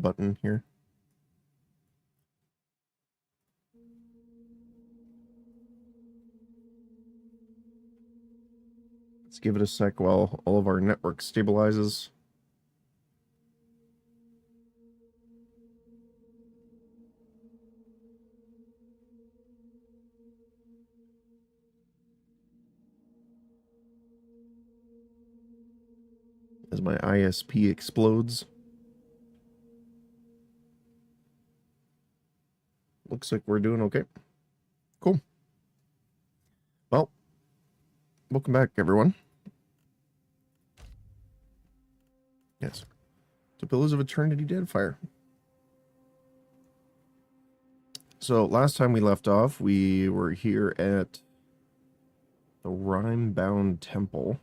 button here. Let's give it a sec while all of our network stabilizes. As my ISP explodes. Looks like we're doing okay. Cool. Well, welcome back, everyone. Yes. To Pillars of Eternity Deadfire. So, last time we left off, we were here at the Rime-bound Temple.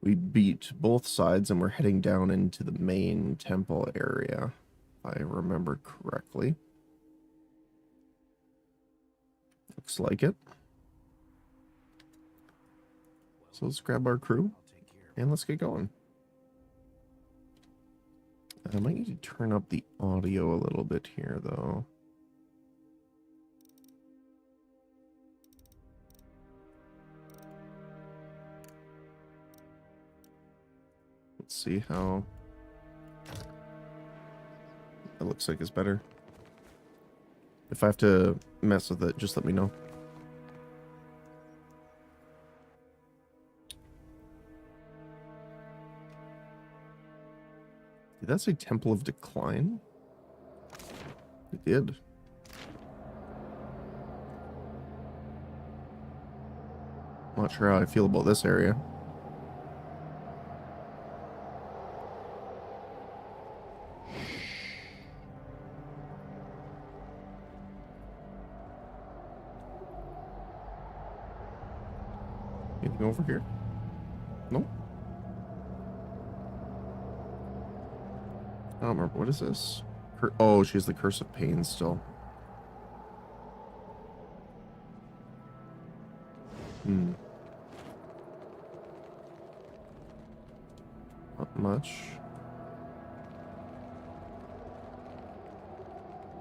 We beat both sides and we're heading down into the main temple area, if I remember correctly. Looks like it. So let's grab our crew and let's get going. I might need to turn up the audio a little bit here, though. Let's see how it looks like it's better. If I have to mess with it, just let me know. Did that say Temple of Decline? It did. Not sure how I feel about this area. Anything over here? Nope. I don't remember. What is this? Oh, she has the Curse of Pain still. Not much.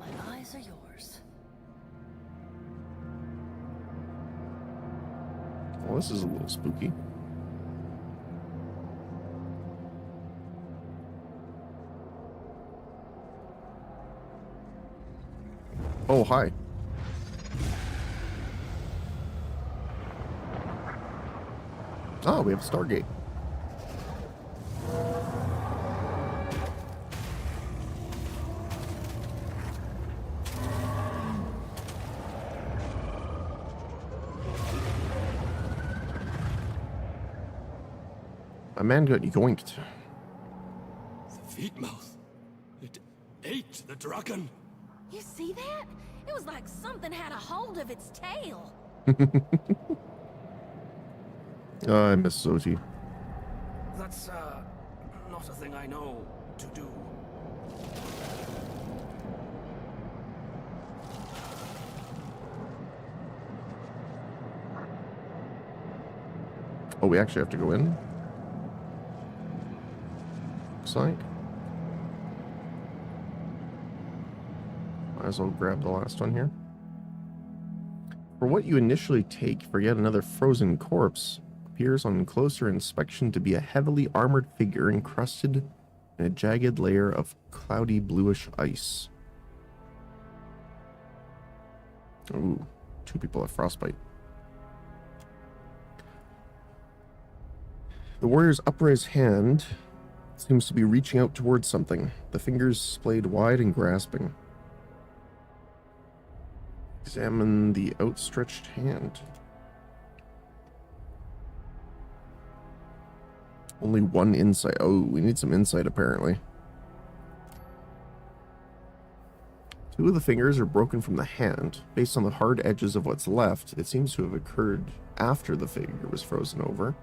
My eyes are yours. Well, this is a little spooky. Oh, hi. Oh, we have a Stargate. A man got yoinked. The Feetmouth. It ate the dragon. You see that? It was like something had a hold of its tail. I miss Soji. That's, not a thing I know to do. Oh, we actually have to go in? Looks like. Might as well grab the last one here. For what you initially take for yet another frozen corpse, appears on closer inspection to be a heavily armored figure encrusted in a jagged layer of cloudy bluish ice. Ooh, 2 people have frostbite. The warrior's upraised hand seems to be reaching out towards something, the fingers splayed wide and grasping. Examine the outstretched hand. Only one insight. Oh, we need some insight apparently. 2 of the fingers are broken from the hand. Based on the hard edges of what's left, it seems to have occurred after the figure was frozen over.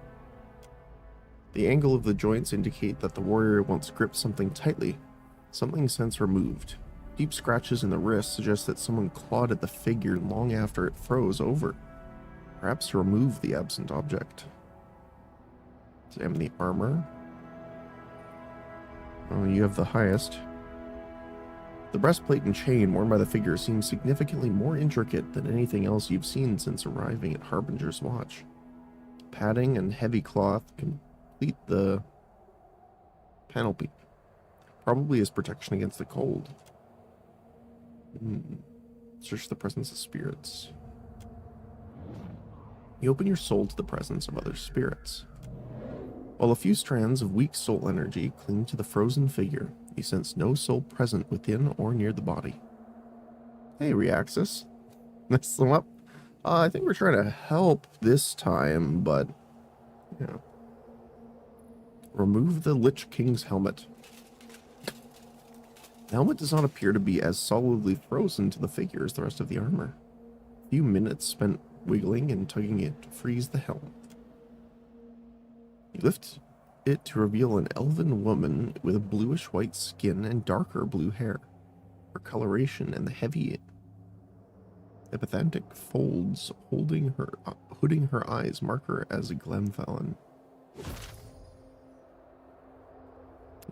The angle of the joints indicate that the warrior once gripped something tightly, something since removed. Deep scratches in the wrist suggest that someone clawed at the figure long after it froze over, perhaps to remove the absent object. Examine the armor. Oh, you have the highest. The breastplate and chain worn by the figure seem significantly more intricate than anything else you've seen since arriving at Harbinger's Watch. Padding and heavy cloth complete the panoply, probably as protection against the cold. Search the presence of spirits. You open your soul to the presence of other spirits. While a few strands of weak soul energy cling to the frozen figure, you sense no soul present within or near the body. Hey, Reaxis. Mess them up. I think we're trying to help this time, but... yeah. Remove the Lich King's helmet. The helmet does not appear to be as solidly frozen to the figure as the rest of the armor. A few minutes spent wiggling and tugging it to freeze the helm. You lift it to reveal an elven woman with a bluish-white skin and darker blue hair. Her coloration and the heavy, epithantic folds hooding her eyes mark her as a Glenfallen.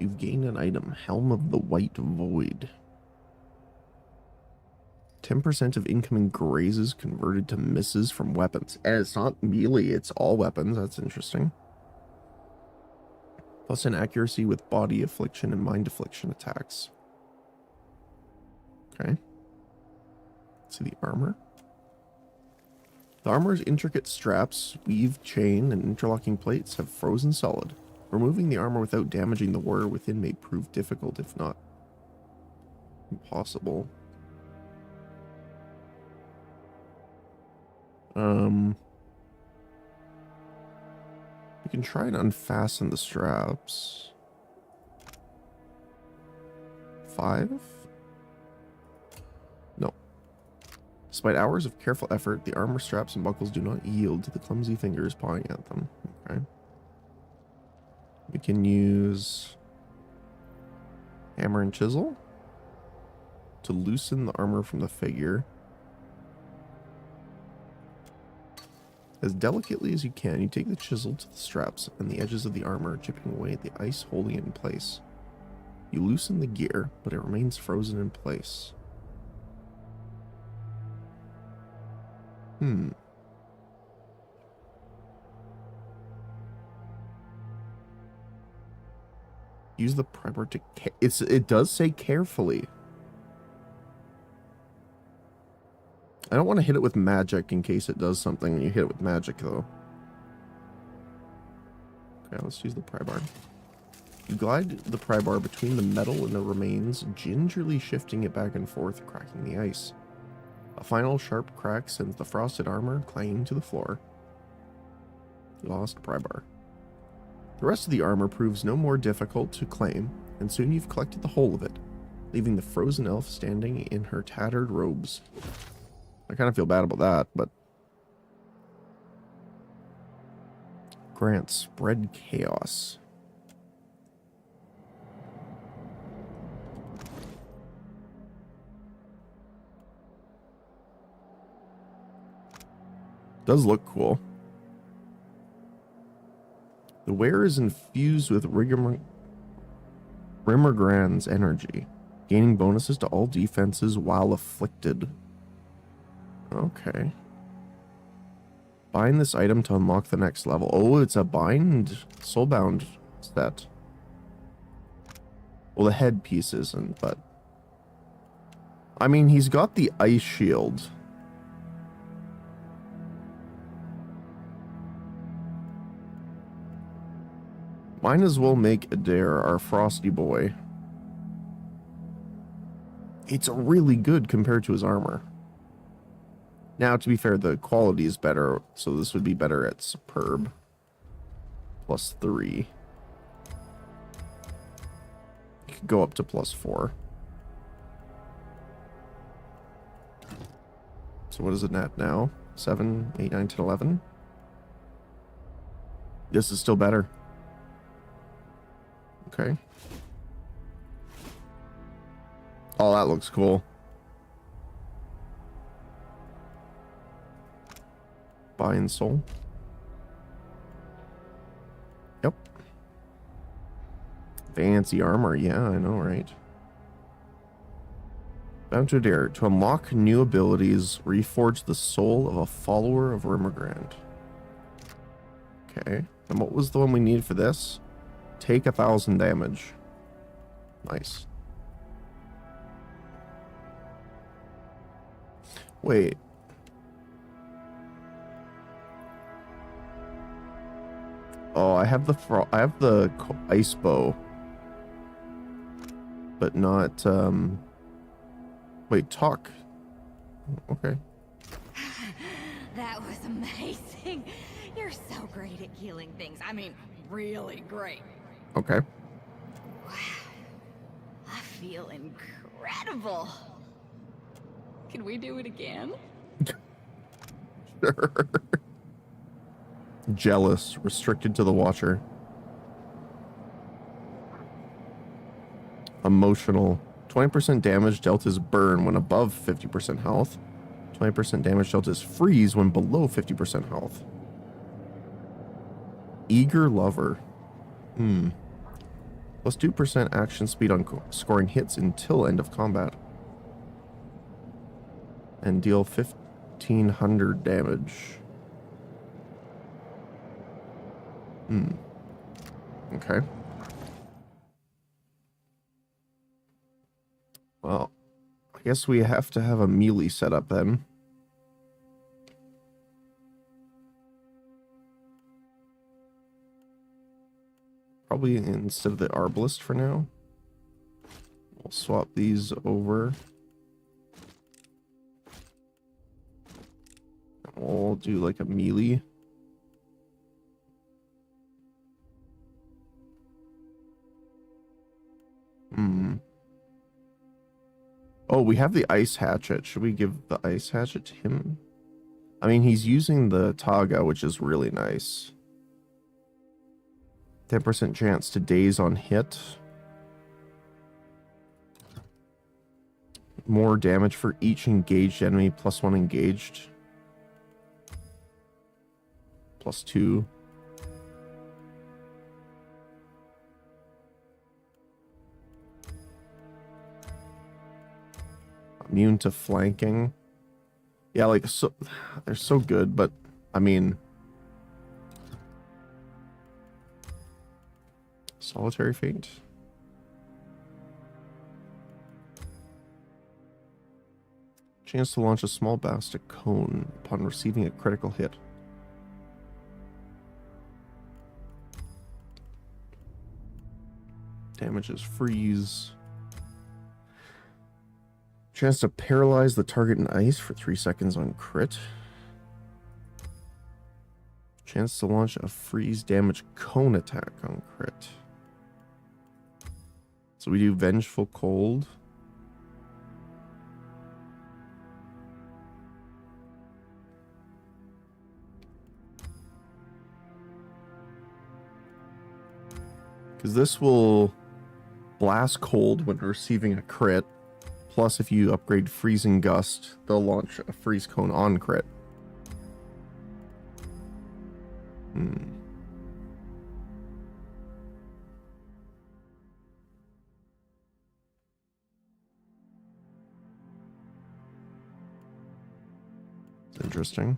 You've gained an item, Helm of the White Void. 10% of incoming grazes converted to misses from weapons. And it's not melee, it's all weapons. That's interesting. Plus an accuracy with body affliction and mind affliction attacks. Okay. Let's see the armor. The armor's intricate straps, weaved chain, and interlocking plates have frozen solid. Removing the armor without damaging the warrior within may prove difficult, if not impossible. We can try and unfasten the straps. 5? No. Despite hours of careful effort, the armor straps and buckles do not yield to the clumsy fingers pawing at them. Okay. We can use hammer and chisel to loosen the armor from the figure. As delicately as you can, you take the chisel to the straps and the edges of the armor, chipping away at the ice holding it in place. You loosen the gear, but it remains frozen in place. Use the primer to... It does say carefully. I don't want to hit it with magic in case it does something when you hit it with magic, though. Okay, let's use the pry bar. You glide the pry bar between the metal and the remains, gingerly shifting it back and forth, cracking the ice. A final sharp crack sends the frosted armor clanging to the floor. Lost pry bar. The rest of the armor proves no more difficult to claim, and soon you've collected the whole of it, leaving the frozen elf standing in her tattered robes. I kind of feel bad about that, but... Grant, spread chaos. Does look cool. The wearer is infused with Rimmergrand's energy, gaining bonuses to all defenses while afflicted. Okay. Bind this item to unlock the next level. Oh, it's a bind soulbound set. Well, the headpiece isn't, but... I mean, he's got the ice shield. Might as well make Adair our frosty boy. It's really good compared to his armor. Now, to be fair, the quality is better, so this would be better at Superb. +3. You could go up to +4. So what is it at now? 7, 8, 9, 10, 11? This is still better. Okay. Oh, that looks cool. Bind soul. Yep. Fancy armor, yeah, I know, right? Bound to a dare. To unlock new abilities, reforge the soul of a follower of Rimmergrand. Okay. And what was the one we needed for this? Take 1,000 damage. Nice. Wait. Oh, I have the ice bow. But not, wait, talk. Okay. That was amazing. You're so great at killing things. I mean, really great. Okay. Wow. I feel incredible. Can we do it again? Sure. Jealous. Restricted to the watcher. Emotional. 20% damage dealt is burn when above 50% health. 20% damage dealt is freeze when below 50% health. Eager lover. Plus 2% action speed on scoring hits until end of combat. And deal 1,500 damage. Okay. Well, I guess we have to have a melee setup then. Probably instead of the Arbalist for now. We'll swap these over. We'll do like a melee. Oh, we have the ice hatchet. Should we give the ice hatchet to him? I mean, he's using the Taga, which is really nice. 10% chance to daze on hit. More damage for each engaged enemy, +1 engaged. +2. Immune to flanking. Yeah, like, so they're so good, but I mean, solitary feint. Chance to launch a small ballistic cone upon receiving a critical hit. Damages freeze. Chance to paralyze the target in ice for 3 seconds on crit. Chance to launch a freeze damage cone attack on crit. So we do Vengeful Cold. Because this will blast cold when receiving a crit. Plus, if you upgrade Freezing Gust, they'll launch a freeze cone on crit. It's interesting.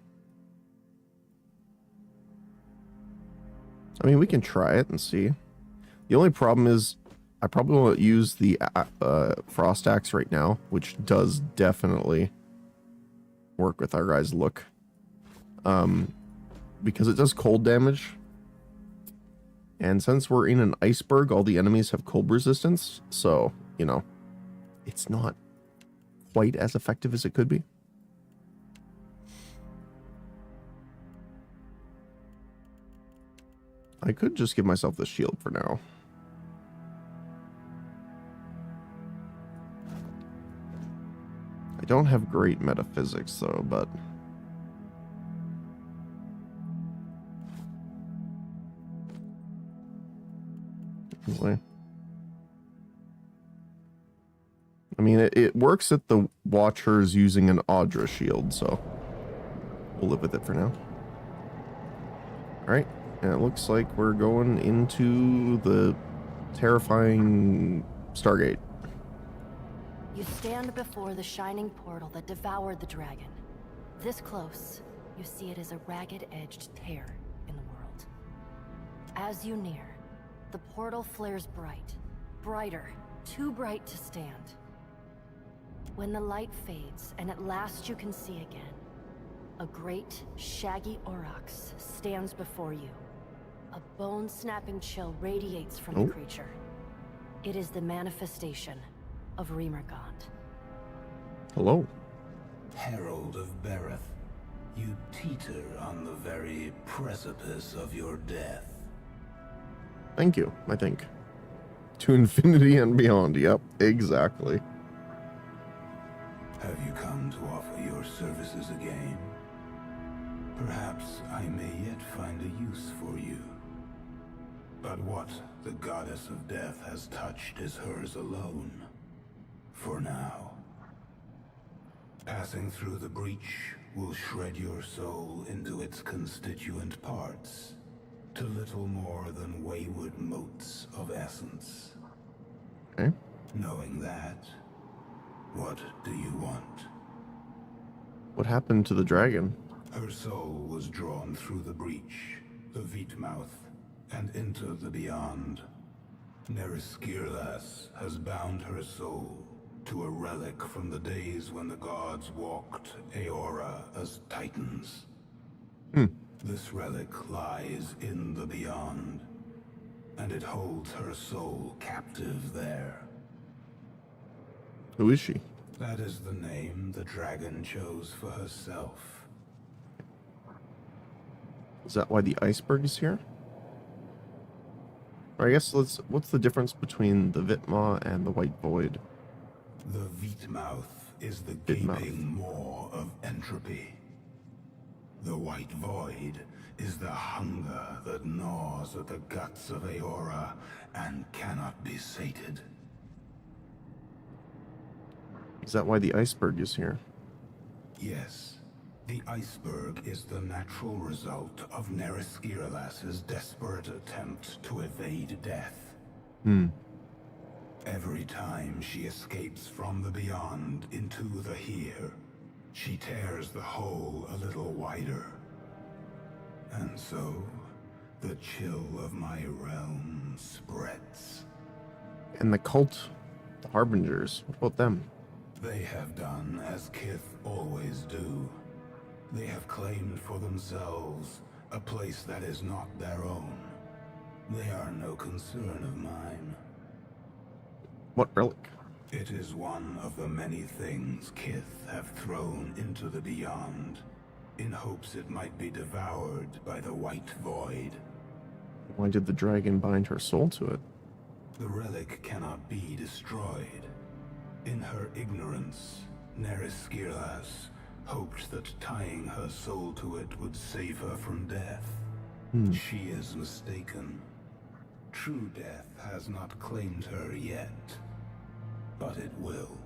I mean, we can try it and see. The only problem is I probably won't use the Frost Axe right now, which does definitely work with our guy's look. Because it does cold damage. And since we're in an iceberg, all the enemies have cold resistance. So, you know, it's not quite as effective as it could be. I could just give myself the shield for now. I don't have great metaphysics though, but anyway. I mean, it works that the Watcher is using an Audra shield, so we'll live with it for now. Alright, and it looks like we're going into the terrifying Stargate. You stand before the shining portal that devoured the dragon. This close, you see it as a ragged-edged tear in the world. As you near, the portal flares bright. Brighter, too bright to stand. When the light fades, and at last you can see again, a great, shaggy aurochs stands before you. A bone-snapping chill radiates from the creature. It is the manifestation of Remergant. Hello. Herald of Bereth, you teeter on the very precipice of your death. Thank you, I think. To infinity and beyond. Yep, exactly. Have you come to offer your services again? Perhaps I may yet find a use for you. But what the goddess of death has touched is hers alone. For now. Passing through the breach will shred your soul into its constituent parts, to little more than wayward motes of essence. Okay. Knowing that, what do you want? What happened to the dragon? Her soul was drawn through the breach, the Vitmouth, and into the beyond. Neriskirlas has bound her soul to a relic from the days when the gods walked Aora as titans. This relic lies in the beyond, and it holds her soul captive there. Who is she? That is the name the dragon chose for herself. Is that why the iceberg is here? Or I guess what's the difference between the Vitma and the White Void? The Vitmouth is the Vitmouth. gaping maw of entropy. The White Void is the hunger that gnaws at the guts of Aora and cannot be sated. Is that why the iceberg is here? Yes, the iceberg is the natural result of Neriskirlas's desperate attempt to evade death. Every time she escapes from the beyond into the here, she tears the hole a little wider. And so, the chill of my realm spreads. And the cult, the Harbingers, what about them? They have done as Kith always do. They have claimed for themselves a place that is not their own. They are no concern of mine. What relic? It is one of the many things Kith have thrown into the beyond, in hopes it might be devoured by the White Void. Why did the dragon bind her soul to it? The relic cannot be destroyed. In her ignorance, Neriskirlas hoped that tying her soul to it would save her from death. She is mistaken. True death has not claimed her yet. But it will.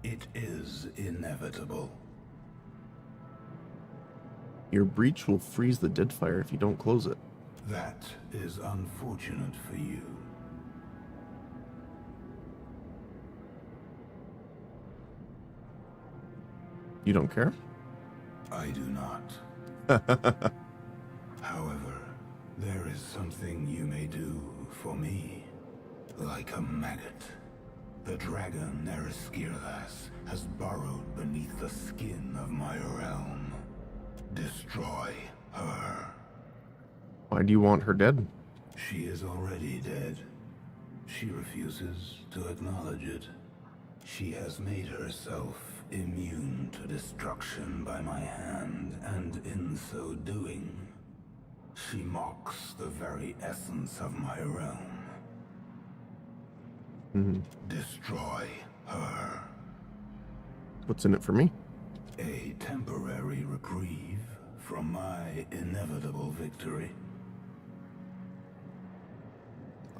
It is inevitable. Your breach will freeze the Deadfire if you don't close it. That is unfortunate for you. You don't care? I do not. However, there is something you may do for me. Like a maggot, the dragon Neriskirlas has burrowed beneath the skin of my realm. Destroy her. Why do you want her dead? She is already dead. She refuses to acknowledge it. She has made herself immune to destruction by my hand, and in so doing, she mocks the very essence of my realm. Destroy her. What's in it for me? A temporary reprieve from my inevitable victory.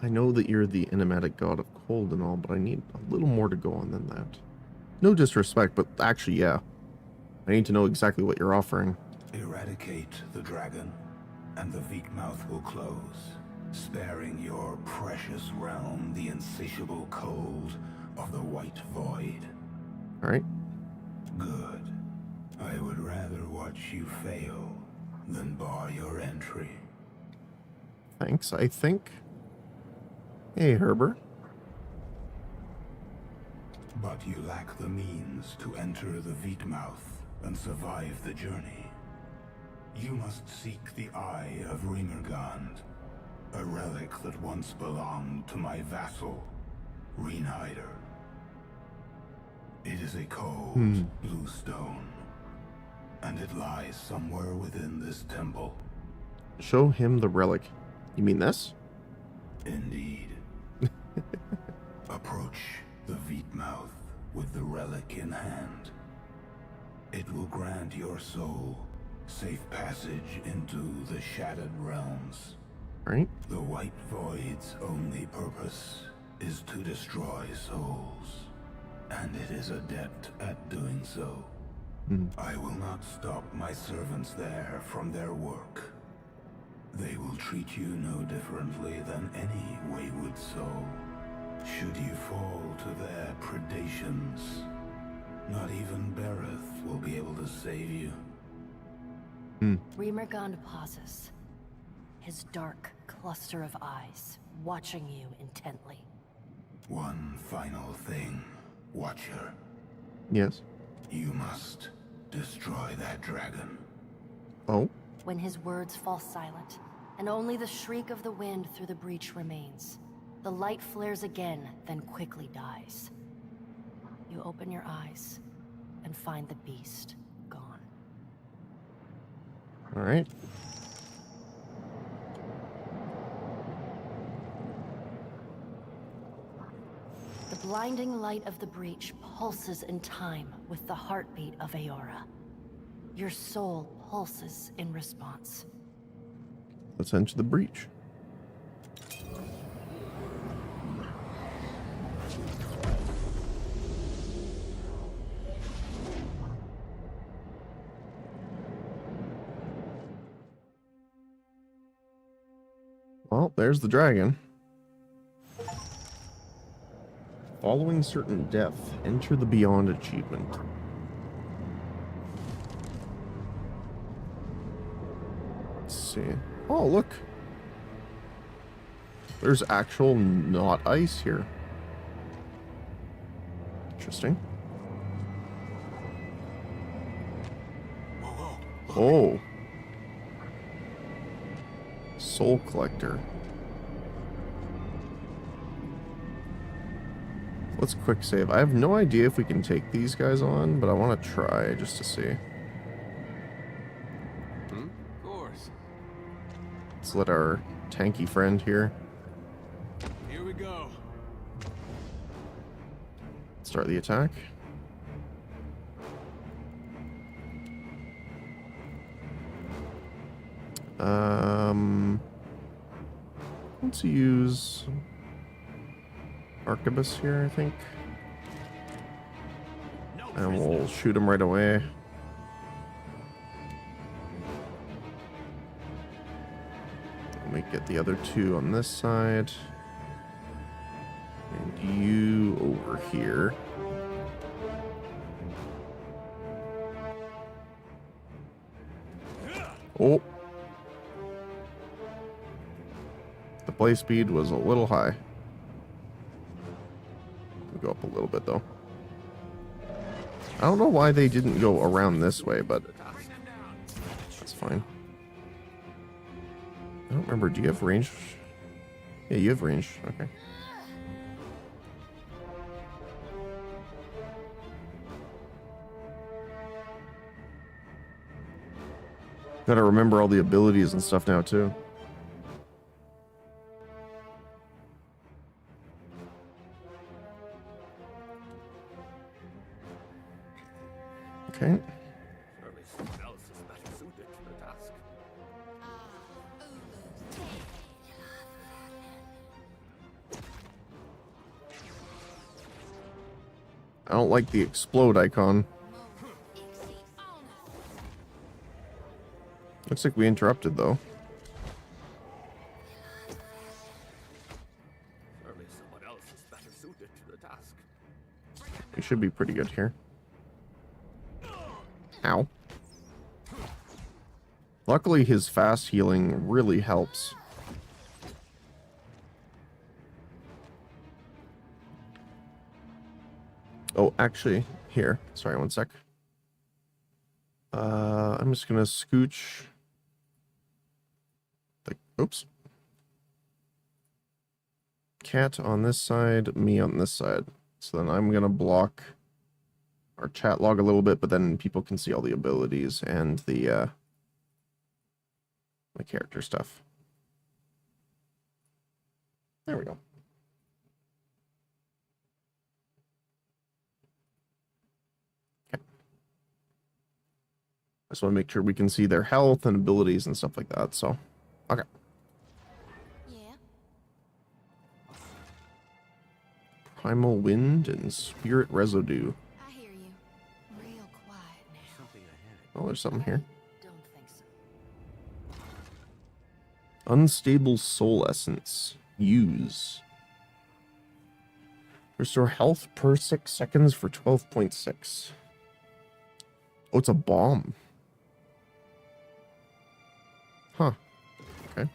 I know that you're the enigmatic god of cold and all, but I need a little more to go on than that. No disrespect, but actually, yeah. I need to know exactly what you're offering. Eradicate the dragon, and the Vitmouth will close, sparing your precious realm the insatiable cold of the White Void. Alright. Good. I would rather watch you fail than bar your entry. Thanks, I think. Hey, Herbert. But you lack the means to enter the Veetmouth and survive the journey. You must seek the Eye of Ringergand, a relic that once belonged to my vassal, Reinhider. It is a cold, blue stone, and it lies somewhere within this temple. Show him the relic. You mean this? Indeed. Approach the Veetmouth with the relic in hand. It will grant your soul safe passage into the Shattered Realms. Right? The White Void's only purpose is to destroy souls, and it is adept at doing so. I will not stop my servants there from their work. They will treat you no differently than any wayward soul. Should you fall to their predations, not even Bereth will be able to save you. Remergand pauses, his dark cluster of eyes watching you intently. One final thing, Watcher. Yes. You must destroy that dragon. Oh? When his words fall silent, and only the shriek of the wind through the breach remains, the light flares again, then quickly dies. You open your eyes and find the beast gone. Alright. The blinding light of the breach pulses in time with the heartbeat of Aora. Your soul pulses in response. Let's enter the breach. Well, there's the dragon. Following certain death, enter the Beyond achievement. Let's see. Oh, look. There's actual not ice here. Interesting. Oh. Soul Collector. Let's quick save. I have no idea if we can take these guys on, but I want to try just to see. Of course. Let's let our tanky friend here Here we go. start the attack. Let's use Arquebus here, I think. And we'll shoot him right away. Let me get the other two on this side. And you over here. Oh. The play speed was a little high. We'll go up a little bit though. I don't know why they didn't go around this way, but that's fine. I don't remember. Do you have range? Yeah, you have range. Okay. Gotta remember all the abilities and stuff now, too. Okay. Surely someone else is better suited to the task. I don't like the explode icon. Looks like we interrupted, though. Surely someone else is better suited to the task. We should be pretty good here. Ow. Luckily, his fast healing really helps. Oh, actually, here. Sorry, one sec. I'm just gonna scooch. Oops. Cat on this side, me on this side. So then I'm gonna block our chat log a little bit, but then people can see all the abilities and the character stuff. There we go. Okay. I just want to make sure we can see their health and abilities and stuff like that, so okay. Yeah. Primal Wind and Spirit Residue. I hear you. Real quiet now. Something ahead. Oh, there's something here. Don't think so. Unstable Soul Essence. Use. Restore health per 6 seconds for 12.6. Oh, it's a bomb. Huh. Okay.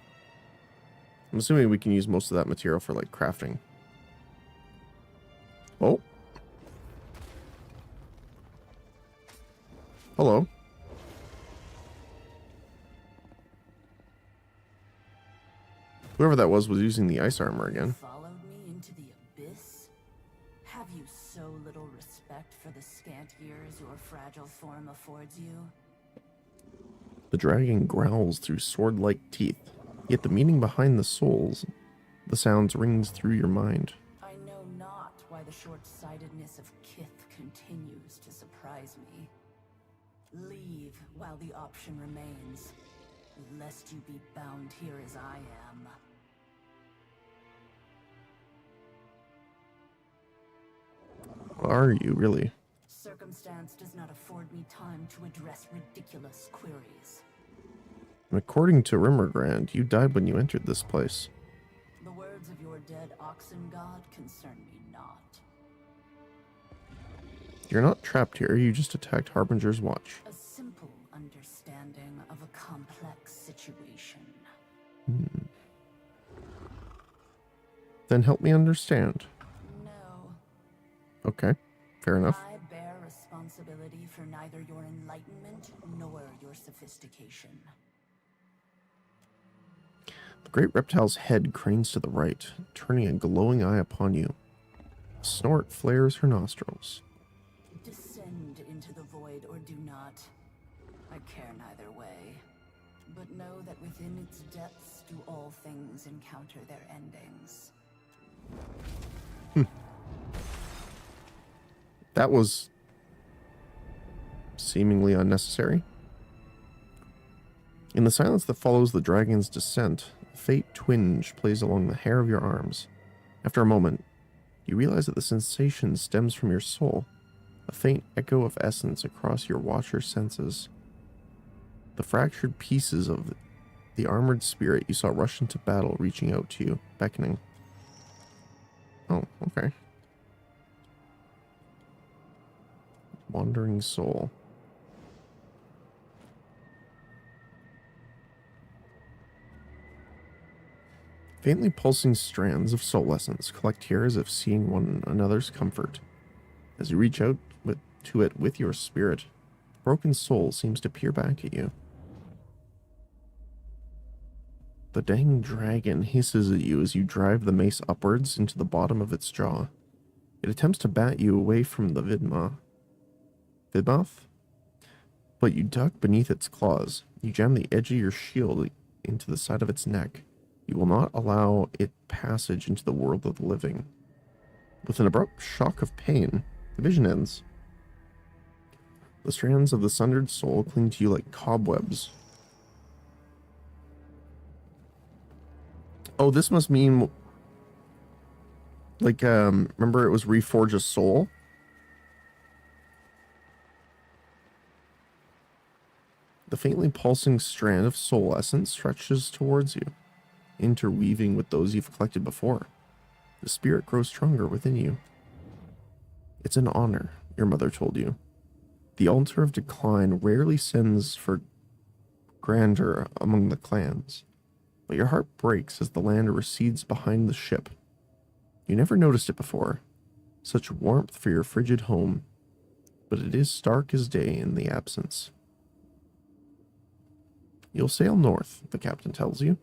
I'm assuming we can use most of that material for, like, crafting. Oh. Hello. Whoever that was using the ice armor again. Followed me into the abyss? Have you so little respect for the scant years your fragile form affords you? The dragon growls through sword-like teeth, yet the meaning behind the sounds rings through your mind. I know not why the short-sightedness of Kith continues to surprise me. Leave while the option remains, lest you be bound here as I am. What are you, really? Circumstance does not afford me time to address ridiculous queries. According to Rimmergrand, you died when you entered this place. The words of your dead oxen god concern me not. You're not trapped here, you just attacked Harbinger's Watch. A simple understanding of a complex situation. Then help me understand. No. Okay, fair enough. I bear responsibility for neither your enlightenment nor your sophistication. The great reptile's head cranes to the right, turning a glowing eye upon you. A snort flares her nostrils. Descend into the void or do not. I care neither way. But know that within its depths do all things encounter their endings. That was seemingly unnecessary. In the silence that follows the dragon's descent, a faint twinge plays along the hair of your arms. After a moment, you realize that the sensation stems from your soul, a faint echo of essence across your watcher's senses. The fractured pieces of the armored spirit you saw rush into battle, reaching out to you, beckoning. Oh, okay. Wandering soul. Faintly pulsing strands of soul essence collect here as if seeing one another's comfort. As you reach out to it with your spirit, the broken soul seems to peer back at you. The dang dragon hisses at you as you drive the mace upwards into the bottom of its jaw. It attempts to bat you away from the Vidmoth? But you duck beneath its claws. You jam the edge of your shield into the side of its neck. You will not allow it passage into the world of the living. With an abrupt shock of pain, the vision ends. The strands of the sundered soul cling to you like cobwebs. Oh, this must mean... Like, remember it was Reforge a Soul? The faintly pulsing strand of soul essence stretches towards you, interweaving with those you've collected before. The spirit grows stronger within you. It's an honor, your mother told you. The altar of decline rarely sends for grandeur among the clans, but your heart breaks as the land recedes behind the ship. You never noticed it before, such warmth for your frigid home, but it is stark as day in the absence. You'll sail north, the captain tells you,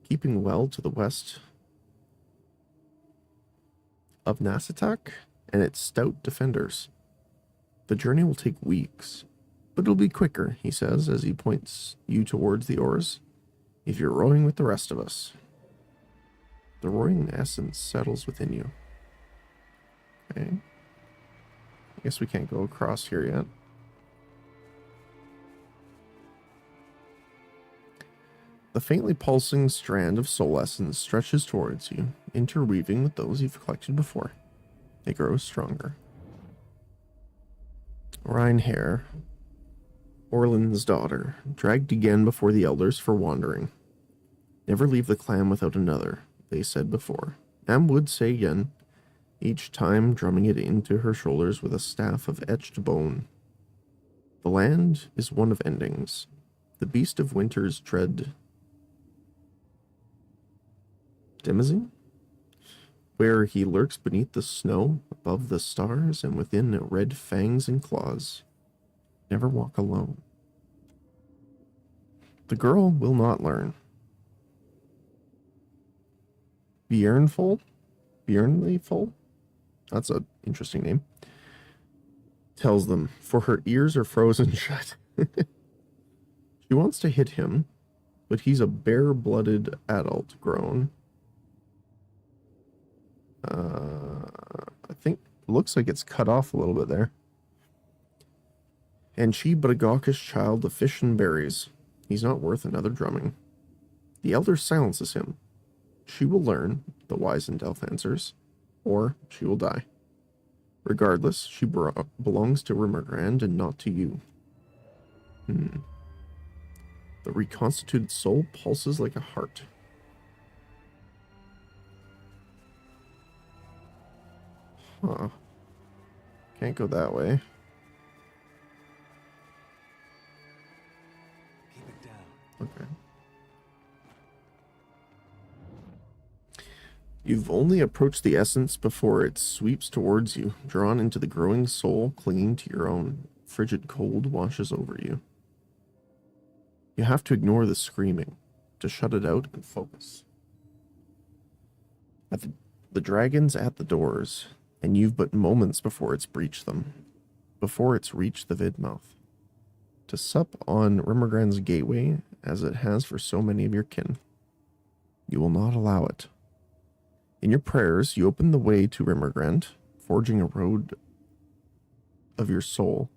keeping well to the west of Nasatak and its stout defenders. The journey will take weeks, but it'll be quicker, he says as he points you towards the oars, if you're rowing with the rest of us. The roaring essence settles within you. Okay. I guess we can't go across here yet. The faintly pulsing strand of soul essence stretches towards you, interweaving with those you've collected before. It grows stronger. Reinhair, Orlin's daughter, dragged again before the elders for wandering. Never leave the clan without another, they said before, and would say again, each time drumming it into her shoulders with a staff of etched bone. The land is one of endings. The beast of winter's dread Demazine, where he lurks beneath the snow, above the stars, and within red fangs and claws. Never walk alone. The girl will not learn. Bjernful? That's an interesting name. Tells them, for her ears are frozen shut. She wants to hit him, but he's a bare-blooded adult grown. I think looks like it's cut off a little bit there. And she but a gawkish child of fish and berries. He's not worth another drumming. The elder silences him. She will learn, the wizened elf answers, or she will die. Regardless, she belongs to Rimmergrand and not to you. The reconstituted soul pulses like a heart. Huh. Can't go that way. Keep it down. Okay. You've only approached the essence before it sweeps towards you, drawn into the growing soul clinging to your own. Frigid cold washes over you. You have to ignore the screaming, to shut it out and focus. The dragon's at the doors, and you've but moments before it's breached them, before it's reached the Vidmouth. To sup on Rimmergrand's gateway, as it has for so many of your kin. You will not allow it. In your prayers, you open the way to Rimmergrand, forging a road of your soul,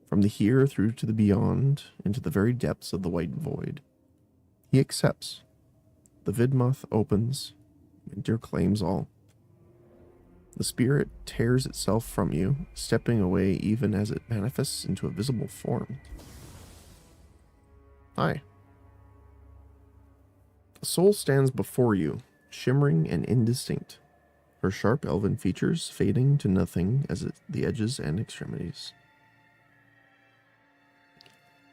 from the here through to the beyond, into the very depths of the white void. He accepts. The Vidmoth opens, and your claims all. The spirit tears itself from you, stepping away even as it manifests into a visible form. Hi. The soul stands before you, shimmering and indistinct, her sharp elven features fading to nothing as the edges and extremities.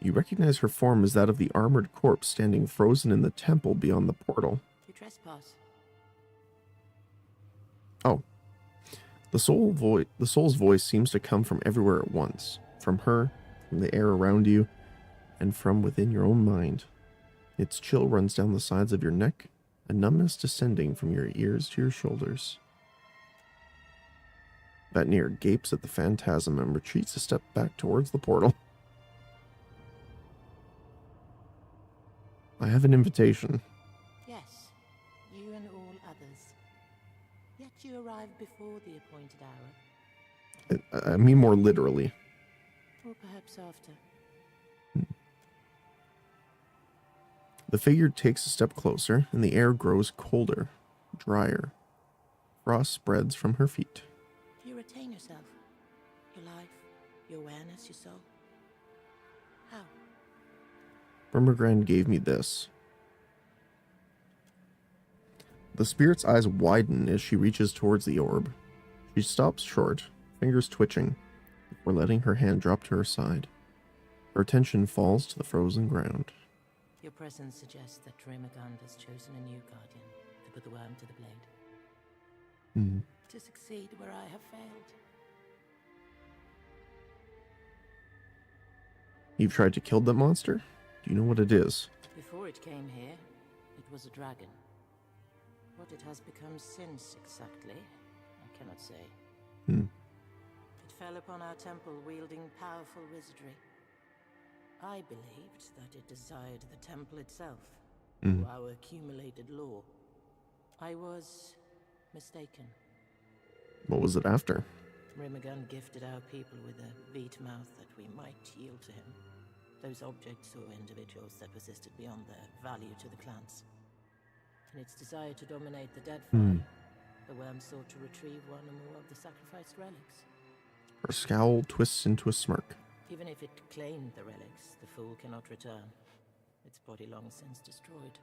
You recognize her form as that of the armored corpse standing frozen in the temple beyond the portal. You trespass. Oh. The soul's voice seems to come from everywhere at once. From her, from the air around you, and from within your own mind. Its chill runs down the sides of your neck, a numbness descending from your ears to your shoulders. Vatnir gapes at the phantasm and retreats a step back towards the portal. I have an invitation. Yes, you and all others. Yet you arrived before the appointed hour. I mean more literally. Or perhaps after. The figure takes a step closer, and the air grows colder, drier. Frost spreads from her feet. Do you retain yourself? Your life? Your awareness? Your soul? How? Rimmergrand gave me this. The spirit's eyes widen as she reaches towards the orb. She stops short, fingers twitching, before before letting her hand drop to her side. Her attention falls to the frozen ground. Your presence suggests that Remagund has chosen a new guardian to put the worm to the blade. To succeed where I have failed. You've tried to kill that monster? Do you know what it is? Before it came here, it was a dragon. What it has become since exactly, I cannot say. It fell upon our temple wielding powerful wizardry. I believed that it desired the temple itself, or our accumulated lore. I was mistaken. What was it after? Rimagund gifted our people with a beat mouth that we might yield to him. Those objects or individuals that persisted beyond their value to the clans. In its desire to dominate the Deadfire, the worm sought to retrieve one or more of the sacrificed relics. Her scowl twists into a smirk. Even if it claimed the relics, the fool cannot return. Its body long since destroyed.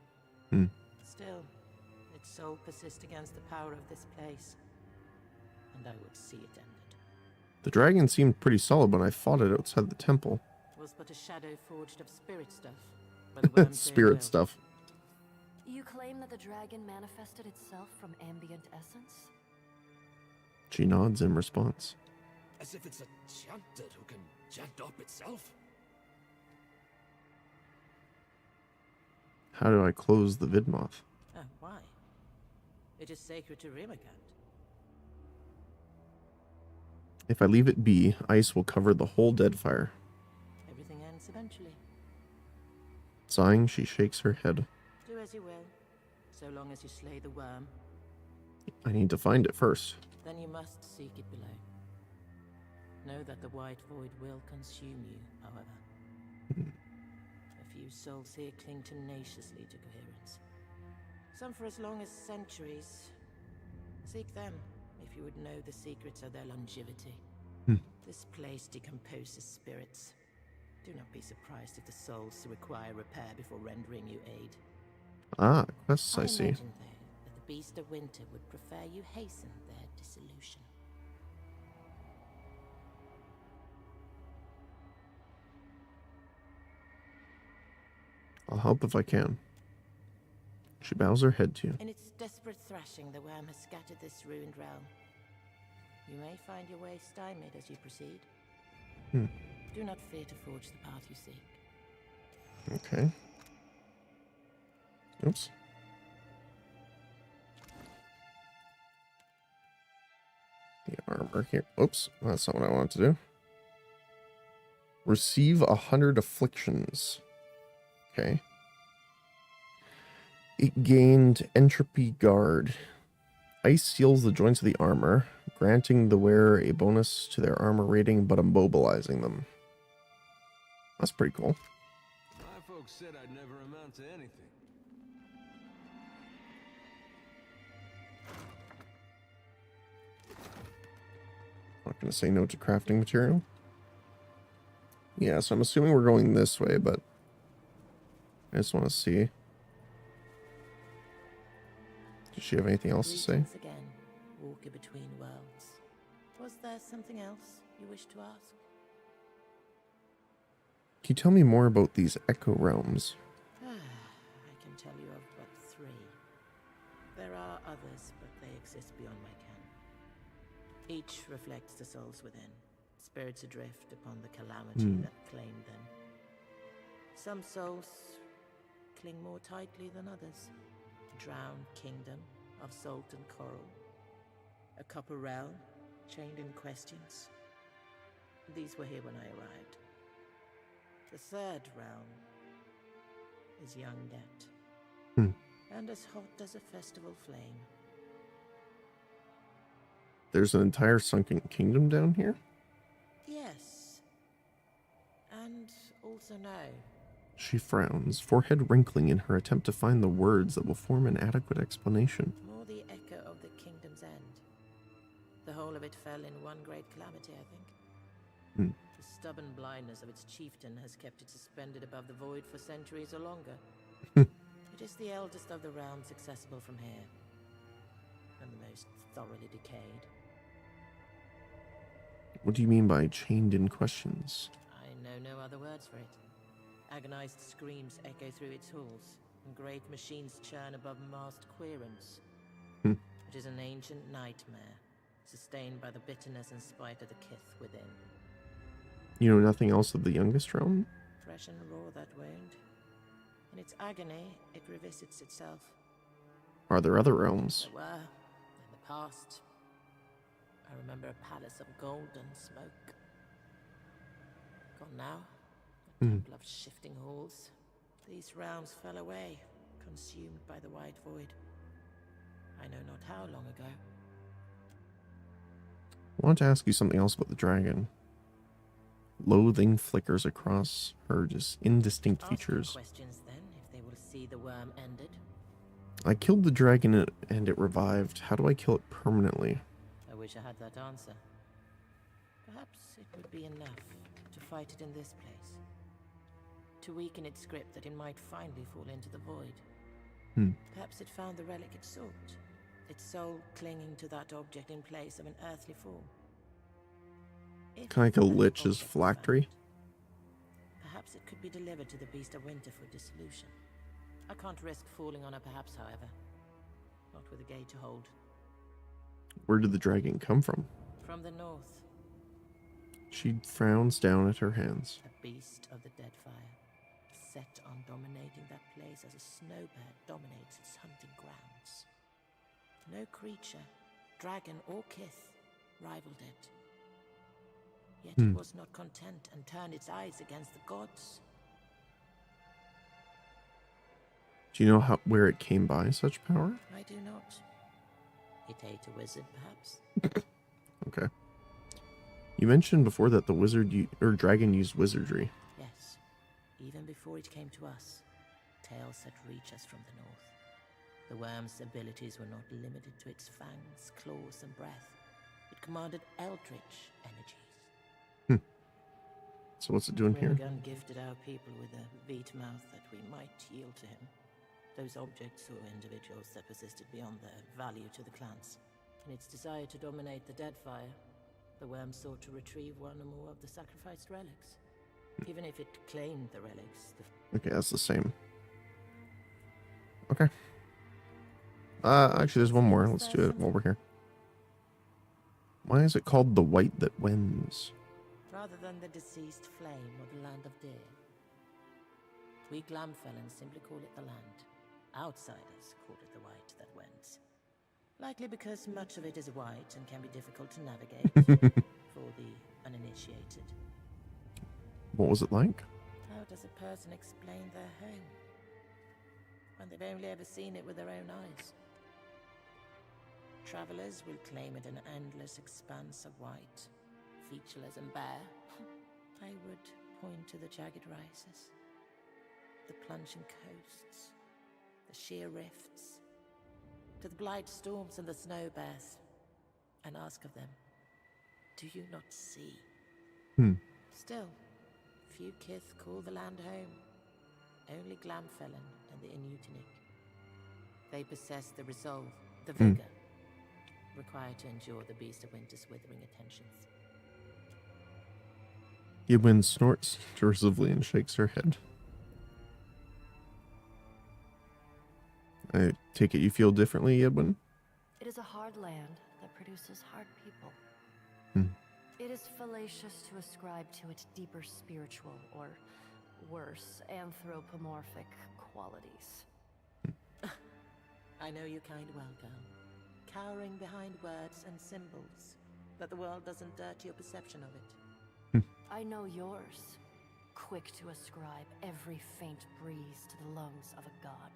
Still, its soul persists against the power of this place. And I would see it ended. The dragon seemed pretty solid when I fought it outside the temple. It was but a shadow forged of spirit stuff. But the worm Spirit stuff. You claim that the dragon manifested itself from ambient essence? She nods in response. As if it's a chanted who can chant up itself. How do I close the vidmoth? Why? It is sacred to Rimagund. If I leave it be, ice will cover the whole Deadfire. Everything ends eventually. Sighing, she shakes her head. Do as you will, so long as you slay the worm. I need to find it first. Then you must seek it below. Know that the white void will consume you, however. A few souls here cling tenaciously to coherence. Some for as long as centuries. Seek them, if you would know the secrets of their longevity. This place decomposes spirits. Do not be surprised if the souls require repair before rendering you aid. Ah, quests I see. imagine, though, that the Beast of Winter would prefer you hasten their dissolution. I'll help if I can. She bows her head to you. In its desperate thrashing, the worm has scattered this ruined realm. You may find your way stymied as you proceed. Do not fear to forge the path you seek. Okay. Oops. The armor here. Oops, that's not what I wanted to do. Receive 100 afflictions. Okay. It gained Entropy Guard. Ice seals the joints of the armor, granting the wearer a bonus to their armor rating, but immobilizing them. That's pretty cool. My folks said I'd never amount to anything. Not gonna say no to crafting material. Yeah, so I'm assuming we're going this way, but I just want to see. Does she have anything else to say? Greetings again, walker between worlds. Was there something else you wish to ask? Can you tell me more about these Echo Realms? I can tell you of but 3. There are others, but they exist beyond my ken. Each reflects the souls within, spirits adrift upon the calamity that claimed them. Some souls cling more tightly than others. Drowned kingdom of salt and coral. A copper realm, chained in questions. These were here when I arrived. The 3rd realm is young yet, and as hot as a festival flame. There's an entire sunken kingdom down here? Yes, and also no. She frowns, forehead wrinkling in her attempt to find the words that will form an adequate explanation. More the echo of the kingdom's end. The whole of it fell in one great calamity, I think. The stubborn blindness of its chieftain has kept it suspended above the void for centuries or longer. It is the eldest of the realms accessible from here, and the most thoroughly decayed. What do you mean by chained in questions? I know no other words for it. Agonized screams echo through its halls, and great machines churn above massed querents. Hmm. It is an ancient nightmare, sustained by the bitterness and spite of the kith within. You know nothing else of the youngest realm? Fresh and raw, that wound. In its agony, it revisits itself. Are there other realms? There were, in the past. I remember a palace of gold and smoke. Gone now. A temple of shifting halls. These realms fell away, consumed by the white void. I know not how long ago. I want to ask you something else about the dragon. Loathing flickers across her just indistinct Ask your features. questions then, if they will see the worm ended. I killed the dragon and it revived. How do I kill it permanently? I wish I had that answer. Perhaps it would be enough to fight it in this place. To weaken its grip that it might finally fall into the void. Perhaps it found the relic it sought, its soul clinging to that object in place of an earthly form. If Kind of like a that lich's object was phylactery. found, perhaps it could be delivered to the Beast of Winter for dissolution. I can't risk falling on her perhaps, however. Not with a gate to hold. Where did the dragon come from? From the north, She frowns down at her hands. a beast of the Deadfire, set on dominating that place as a snowbird dominates its hunting grounds. No creature, dragon or kith, rivaled it. Yet it was not content and turned its eyes against the gods. Do you know where it came by such power? I do not. It ate a wizard, perhaps. Okay. You mentioned before that the dragon used wizardry. Yes. Even before it came to us, tales had reached us from the north. The worm's abilities were not limited to its fangs, claws, and breath. It commanded eldritch energies. So what's it doing here? Rinnegan gifted our people with a beat mouth that we might yield to him. Those objects or individuals that persisted beyond their value to the clans. In its desire to dominate the Deadfire, the worm sought to retrieve one or more of the sacrificed relics. Even if it claimed the relics, Okay, that's the same. Okay. Actually, there's one more. Let's do it while we're here. Why is it called the White That Wends? rather than the deceased flame or the land of deer. We Glamfellans simply call it the land. Outsiders call it the white that wends. Likely because much of it is white and can be difficult to navigate for the uninitiated. What was it like? How does a person explain their home when they've only ever seen it with their own eyes? Travelers will claim it an endless expanse of white, featureless and bare. I would point to the jagged rises, the plunging coasts, the sheer rifts, to the blight storms and the snow bears, and ask of them, do you not see? Still, few kith call the land home. Only Glamfellon and the Inutinic. They possess the resolve, the vigor, required to endure the Beast of Winter's withering attentions. Yibwin snorts derisively and shakes her head. I take it you feel differently, Yibwin? It is a hard land that produces hard people. It is fallacious to ascribe to it deeper spiritual, or worse, anthropomorphic qualities. I know you kind well, girl. Cowering behind words and symbols, that the world doesn't dirt your perception of it. I know yours. Quick to ascribe every faint breeze to the lungs of a god.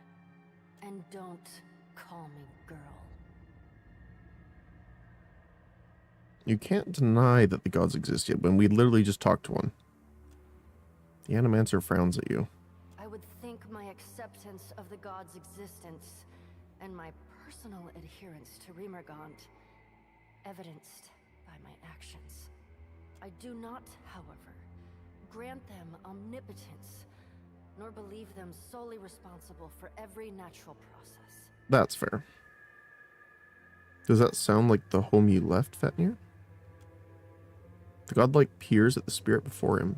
And don't call me girl. You can't deny that the gods exist yet when we literally just talked to one. The Animancer frowns at you. I would think my acceptance of the god's existence and my personal adherence to Remergant evidenced by my actions. I do not, however, grant them omnipotence, nor believe them solely responsible for every natural process. That's fair. Does that sound like the home you left, Fetnir? The godlike peers at the spirit before him.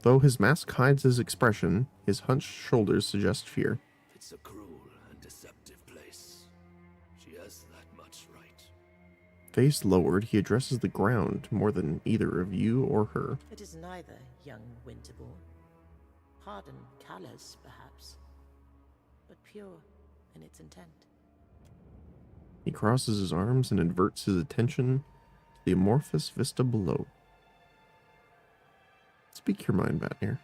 Though his mask hides his expression, his hunched shoulders suggest fear. It's a cruel and deceptive place. She has that much right. Face lowered, he addresses the ground more than either of you or her. It is neither, young Winterborn. Hard and callous, perhaps, but pure in its intent. He crosses his arms and inverts his attention to the amorphous vista below. Speak your mind, Vatnir.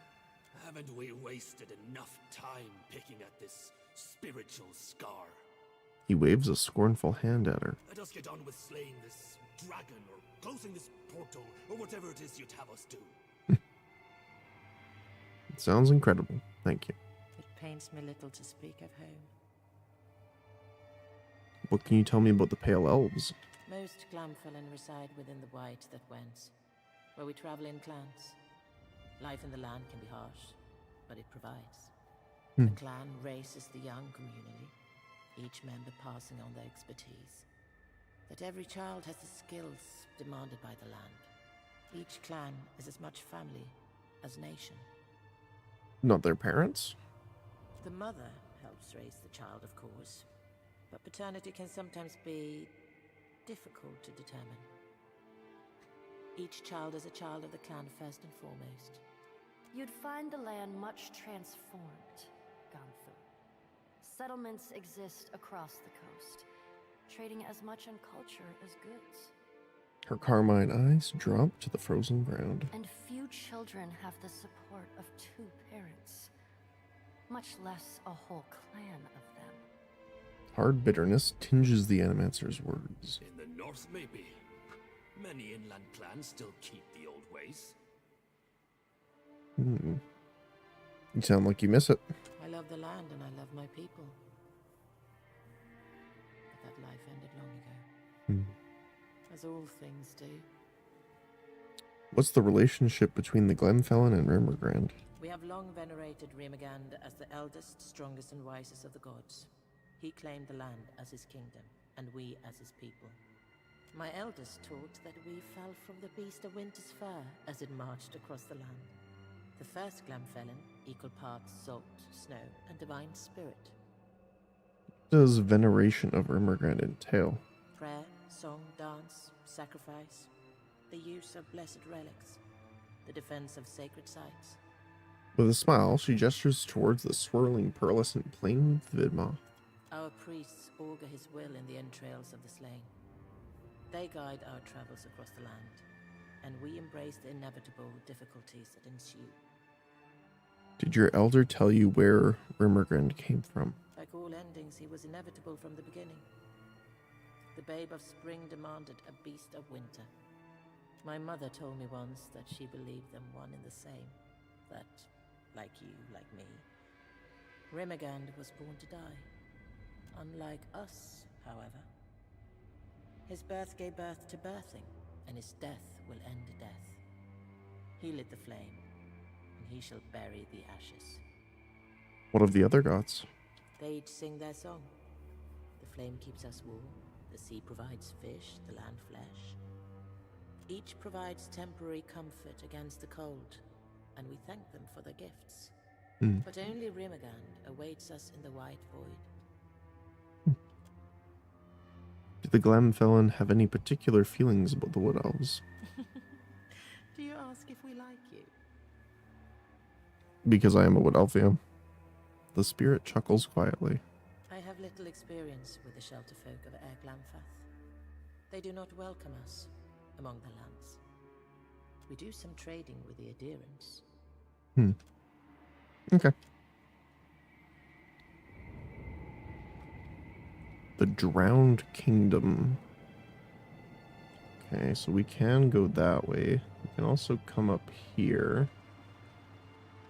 Haven't we wasted enough time picking at this spiritual scar? He waves a scornful hand at her. Let us get on with slaying this dragon, or closing this portal, or whatever it is you'd have us do. It sounds incredible. Thank you. It pains me little to speak of home. What can you tell me about the Pale Elves? Most Glamfellan reside within the White that went, where we travel in clans. Life in the land can be harsh, but it provides. The clan races the young community, each member passing on their expertise. That every child has the skills demanded by the land. Each clan is as much family as nation. Not their parents? The mother helps raise the child, of course, but paternity can sometimes be difficult to determine. Each child is a child of the clan first and foremost. You'd find the land much transformed, Gunther. Settlements exist across the coast, trading as much in culture as goods. Her carmine eyes drop to the frozen ground. And few children have the support of two parents, much less a whole clan of them. Hard bitterness tinges the Animancer's words. In the north, maybe. Many inland clans still keep the old ways. You sound like you miss it. I love the land and I love my people. But that life ended long ago. As all things do. What's the relationship between the Glenfellan and Rimmergrand? We have long venerated Rimagand as the eldest, strongest, and wisest of the gods. He claimed the land as his kingdom, and we as his people. My eldest taught that we fell from the beast of winter's fur as it marched across the land. The first Glamfellan, equal parts salt, snow, and divine spirit. What does veneration of Rimmergrand entail? Prayer, song, dance, sacrifice, the use of blessed relics, the defense of sacred sites. With a smile, she gestures towards the swirling pearlescent plain of Vidmoth. Our priests augur his will in the entrails of the slain. They guide our travels across the land, and we embrace the inevitable difficulties that ensue. Did your elder tell you where Rimmergrand came from? Like all endings, he was inevitable from the beginning. The babe of spring demanded a beast of winter. My mother told me once that she believed them one and the same. That, like you, like me, Rimmergand was born to die. Unlike us, however. His birth gave birth to birthing, and his death will end death. He lit the flame, and he shall bury the ashes. What of the other gods? They each sing their song. The flame keeps us warm, the sea provides fish, the land flesh. Each provides temporary comfort against the cold, and we thank them for their gifts. But only Rimagand awaits us in the white void. Did the Glamfellan have any particular feelings about the Wood Elves? Do you ask if we like you? Because I am a Wood Elf, yeah. The spirit chuckles quietly. I have little experience with the shelter folk of Air Glamfath. They do not welcome us among the lands. We do some trading with the adherents. Okay. The Drowned Kingdom. Okay, so we can go that way. We can also come up here.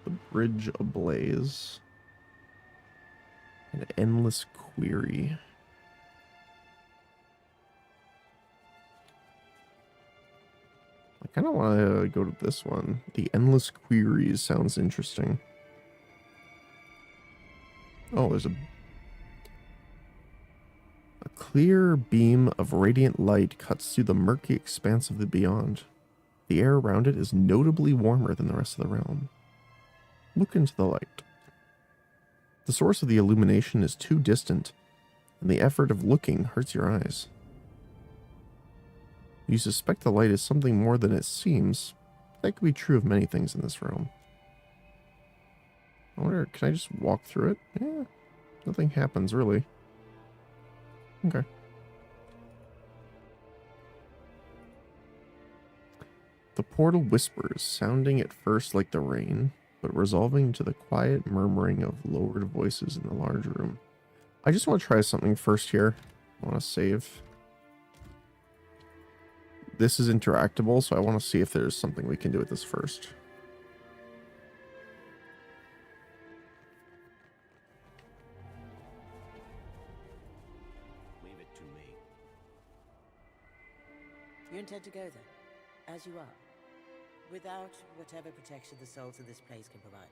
The Bridge Ablaze. An Endless Query. I kind of want to go to this one. The Endless Queries sounds interesting. Oh, there's a clear beam of radiant light cuts through the murky expanse of the beyond. The air around it is notably warmer than the rest of the realm. Look into the light. The source of the illumination is too distant, and the effort of looking hurts your eyes. You suspect the light is something more than it seems. That could be true of many things in this realm. I wonder, can I just walk through it? Yeah, nothing happens really. Okay. The portal whispers, sounding at first like the rain, but resolving to the quiet murmuring of lowered voices in the large room. I just want to try something first here. I want to save. This is interactable, so I want to see if there's something we can do with this first. Leave it to me. You intend to go there, as you are, without whatever protection the souls of this place can provide.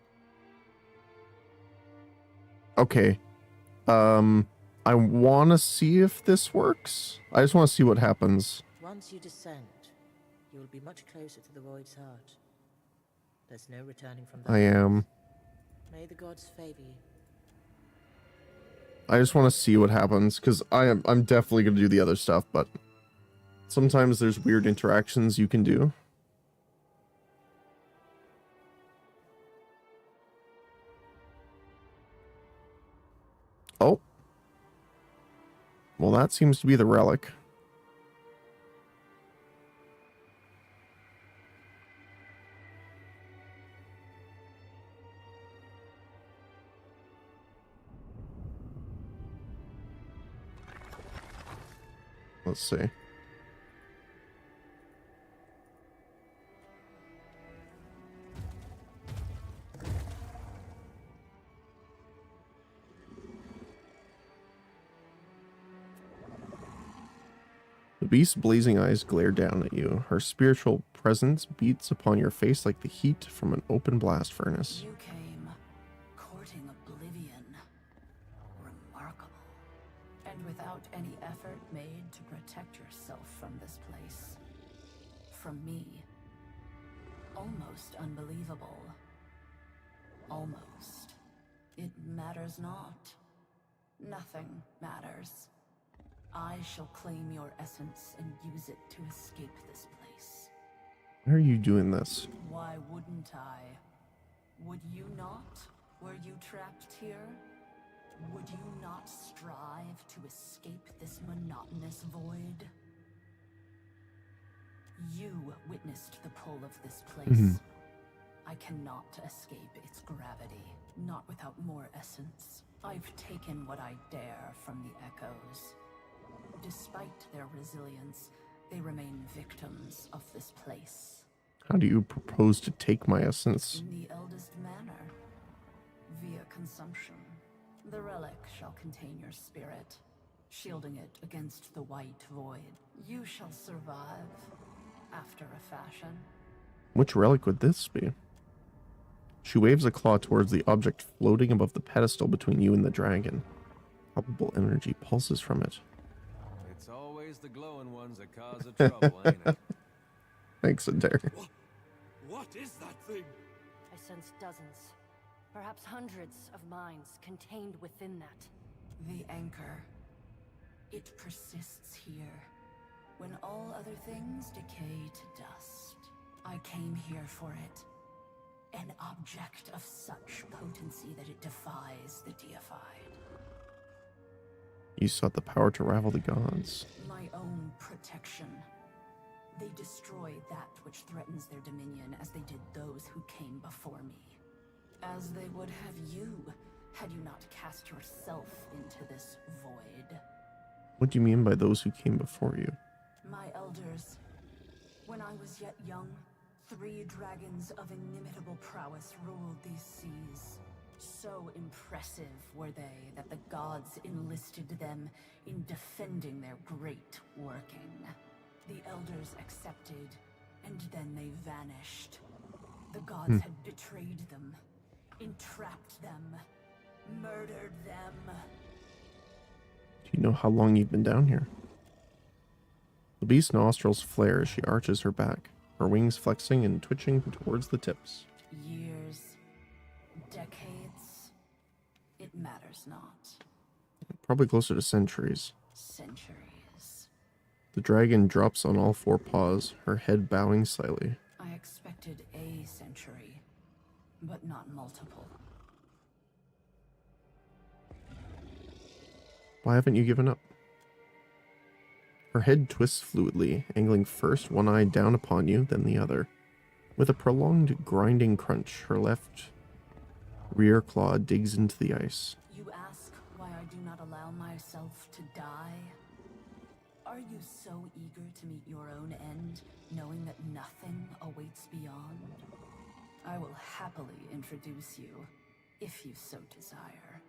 Okay. I want to see if this works. I just want to see what happens. Once you descend, you will be much closer to the Void's heart. There's no returning from that. I am. May the gods favor you. I just want to see what happens, because I'm definitely going to do the other stuff, but sometimes there's weird interactions you can do. Oh. Well, that seems to be the relic. Let's see. The beast's blazing eyes glare down at you. Her spiritual presence beats upon your face like the heat from an open blast furnace. You came courting oblivion. Remarkable. And without any effort made to protect yourself from this place. From me. Almost unbelievable. Almost. It matters not. Nothing matters. I shall claim your essence and use it to escape this place. Why are you doing this? Why wouldn't I? Would you not? Were you trapped here? Would you not strive to escape this monotonous void? You witnessed the pull of this place. I cannot escape its gravity, not without more essence. I've taken what I dare from the echoes. Despite their resilience, they remain victims of this place. How do you propose to take my essence? In the eldest manner, via consumption. The relic shall contain your spirit, shielding it against the white void. You shall survive, after a fashion. Which relic would this be? She waves a claw towards the object floating above the pedestal between you and the dragon. Palpable energy pulses from it. It's always the glowing ones that cause the trouble, ain't it? Thanks, Adair. What is that thing? I sense dozens, perhaps hundreds of minds contained within that. The anchor. It persists here, when all other things decay to dust. I came here for it. An object of such potency that it defies the deified. You sought the power to rival the gods. My own protection. They destroy that which threatens their dominion as they did those who came before me. As they would have you, had you not cast yourself into this void. What do you mean by those who came before you? My elders. When I was yet young, 3 dragons of inimitable prowess ruled these seas. So impressive were they that the gods enlisted them in defending their great working. The elders accepted, and then they vanished. The gods had betrayed them, entrapped them, murdered them. Do you know how long you've been down here? The beast's nostrils flare as she arches her back. her wings flexing and twitching towards the tips. Years, decades, it matters not. Probably closer to centuries. Centuries. The dragon drops on all four paws, her head bowing slightly. I expected a century, but not multiple. Why haven't you given up? Her head twists fluidly, angling first one eye down upon you, then the other. With a prolonged grinding crunch, her left rear claw digs into the ice. You ask why I do not allow myself to die? Are you so eager to meet your own end, knowing that nothing awaits beyond? I will happily introduce you, if you so desire.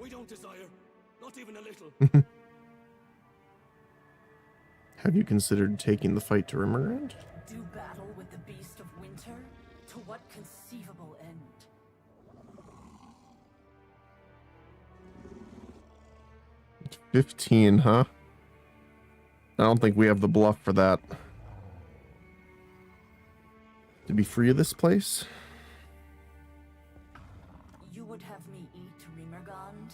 We don't desire, not even a little. Have you considered taking the fight to Rimmerand? Do battle with the beast of winter? To what conceivable end? 15, huh? I don't think we have the bluff for that. To be free of this place? You would have me eat Rimergand?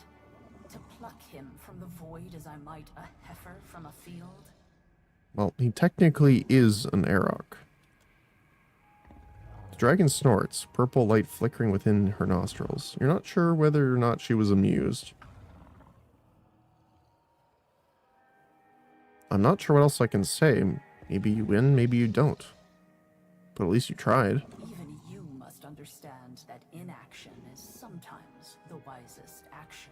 To pluck him from the void as I might a heifer from a field? Well, he technically is an Arok. The dragon snorts, purple light flickering within her nostrils. You're not sure whether or not she was amused. I'm not sure what else I can say. Maybe you win, maybe you don't. But at least you tried. Even you must understand that inaction is sometimes the wisest action.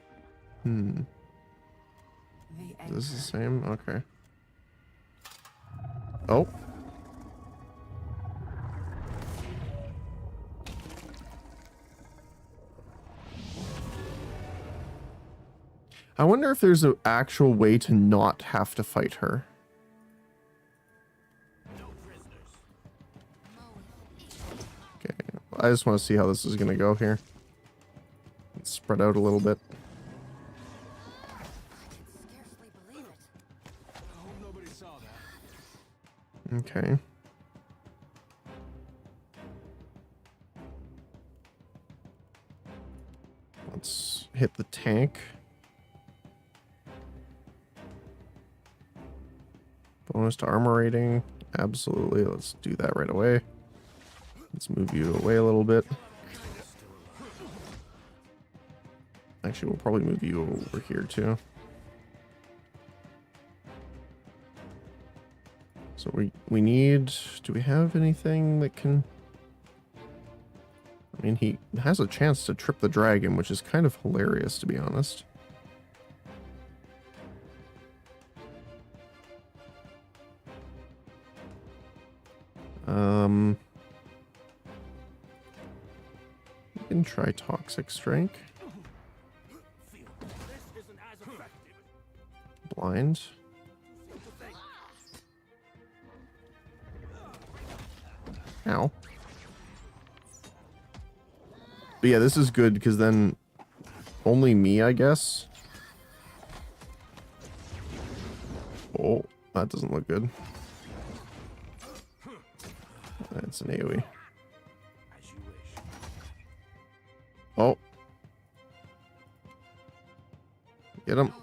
The Is this the same? Okay. Oh. I wonder if there's an actual way to not have to fight her. Okay, I just want to see how this is going to go here. Let's spread out a little bit. Okay. Let's hit the tank. Bonus to armor rating. Absolutely. Let's do that right away. Let's move you away a little bit. Actually, we'll probably move you over here too. So we need... Do we have anything that can... I mean, he has a chance to trip the dragon, which is kind of hilarious, to be honest. We can try Toxic Strike. Blind. Ow. But yeah, this is good because then only me, I guess. Oh, that doesn't look good. That's an AoE. Oh. Get him.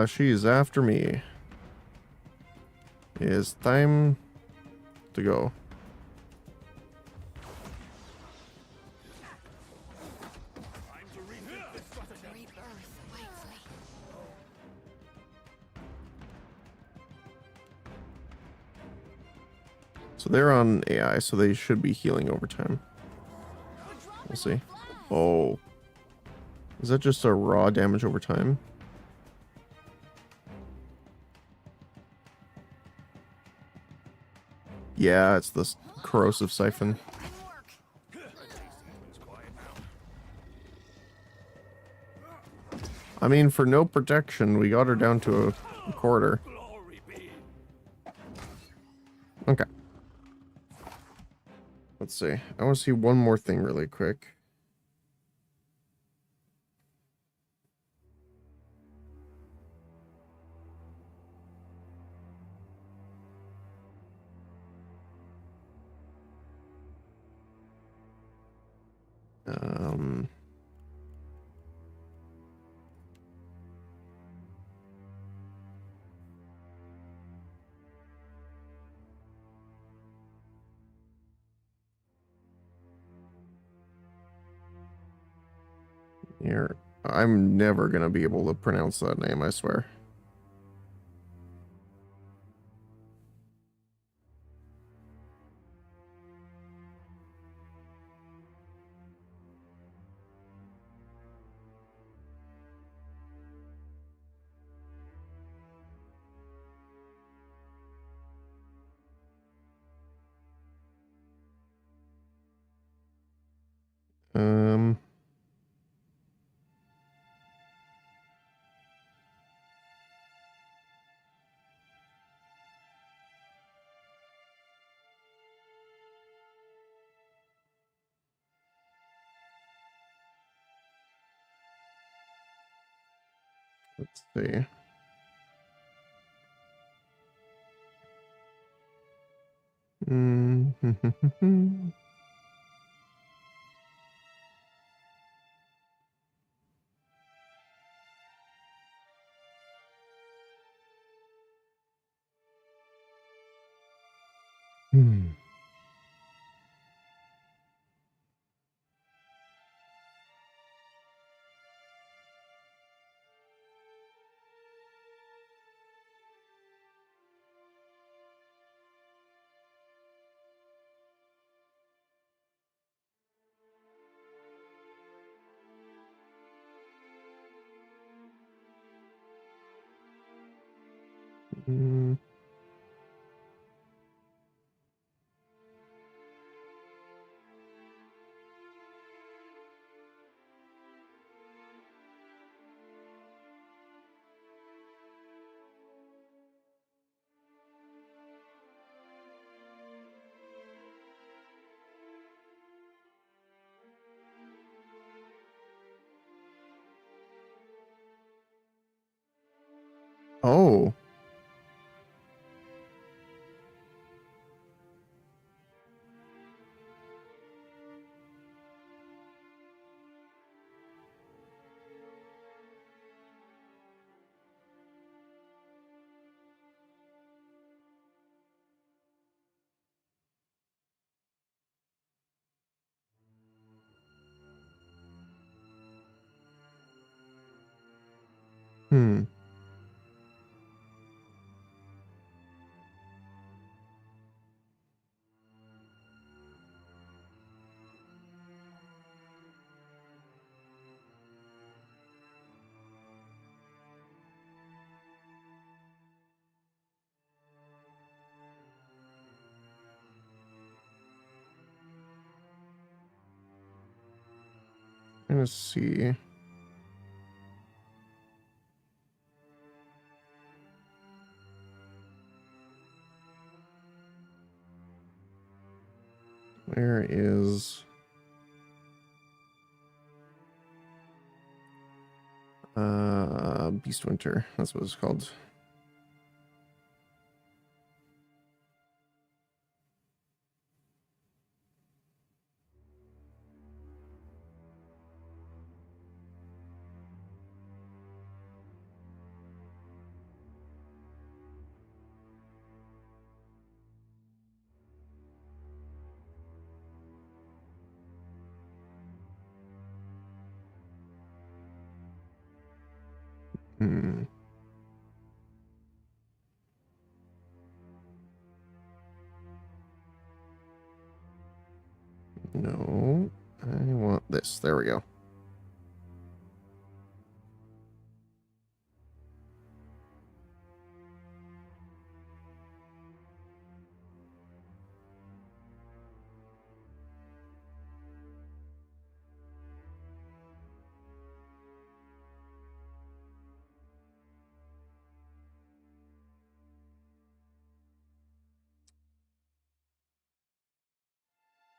She's after me. It's time to go. So they're on AI, so they should be healing over time. We'll see. Oh. Is that just a raw damage over time? Yeah, it's this corrosive siphon. I mean, for no protection, we got her down to a quarter. Okay. Let's see. I want to see one more thing really quick. Here, I'm never gonna be able to pronounce that name, I swear. Um, let's see. Hmm. Hmm. Oh. Hmm. Trying to see. Where is Beast Winter? That's what it's called. Hmm. No, I want this. There we go.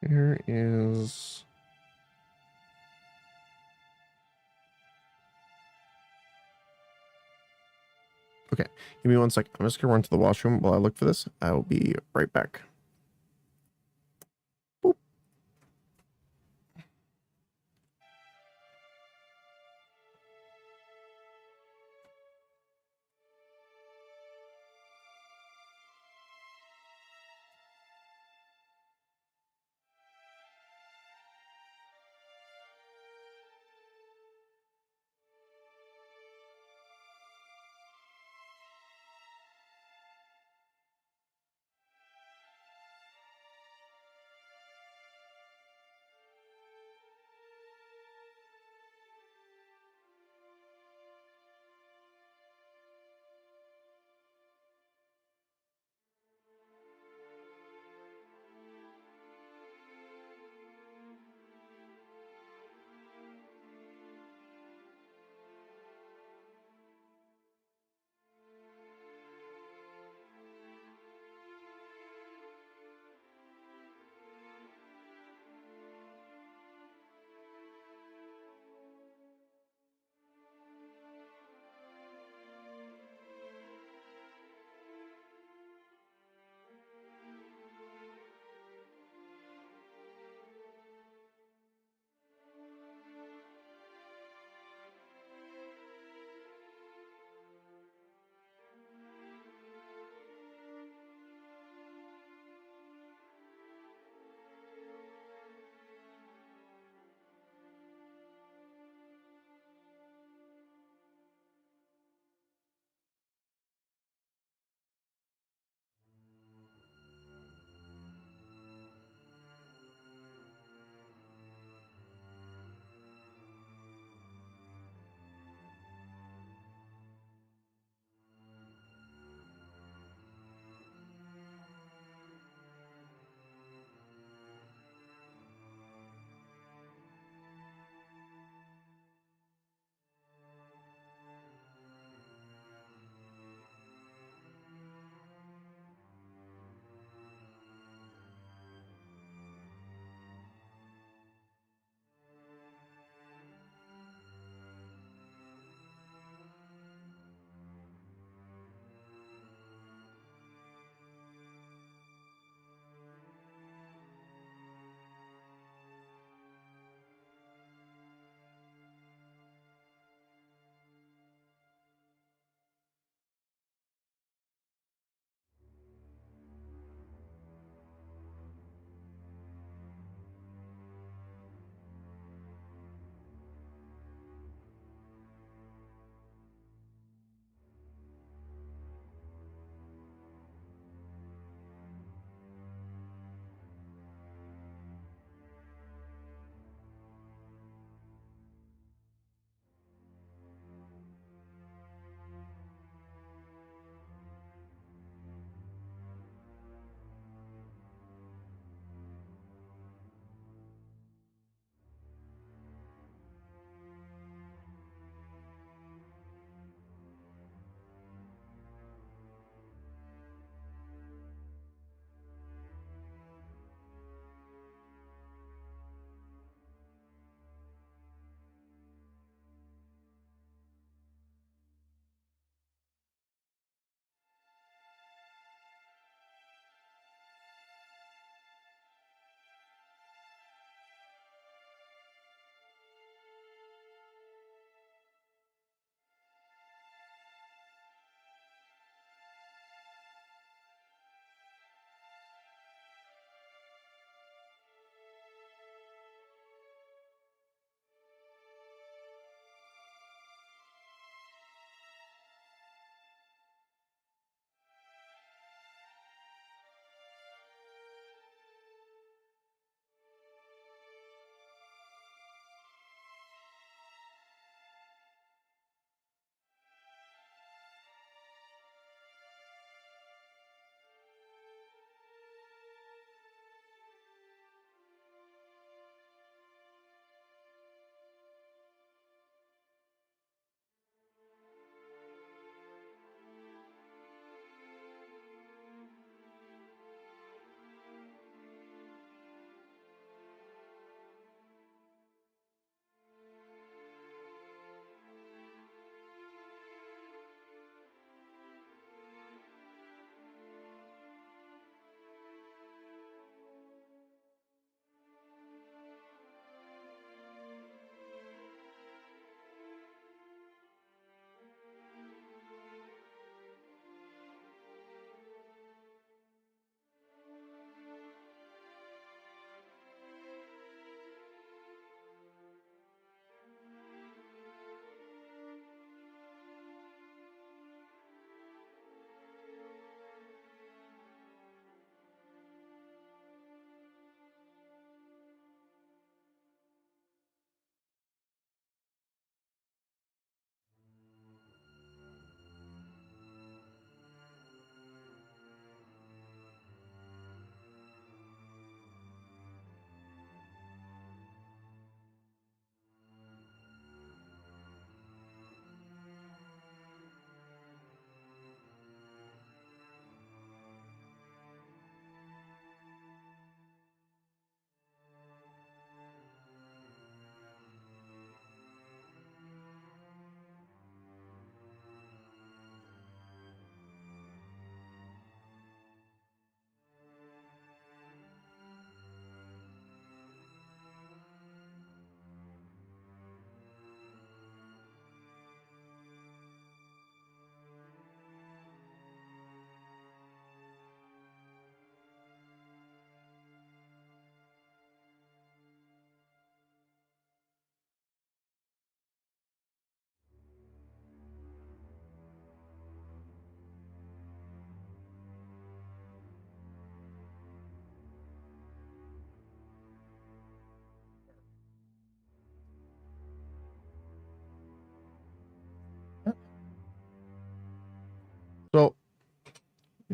Here is. Okay, give me 1 second. I'm just gonna run to the washroom while I look for this. I will be right back. Boop.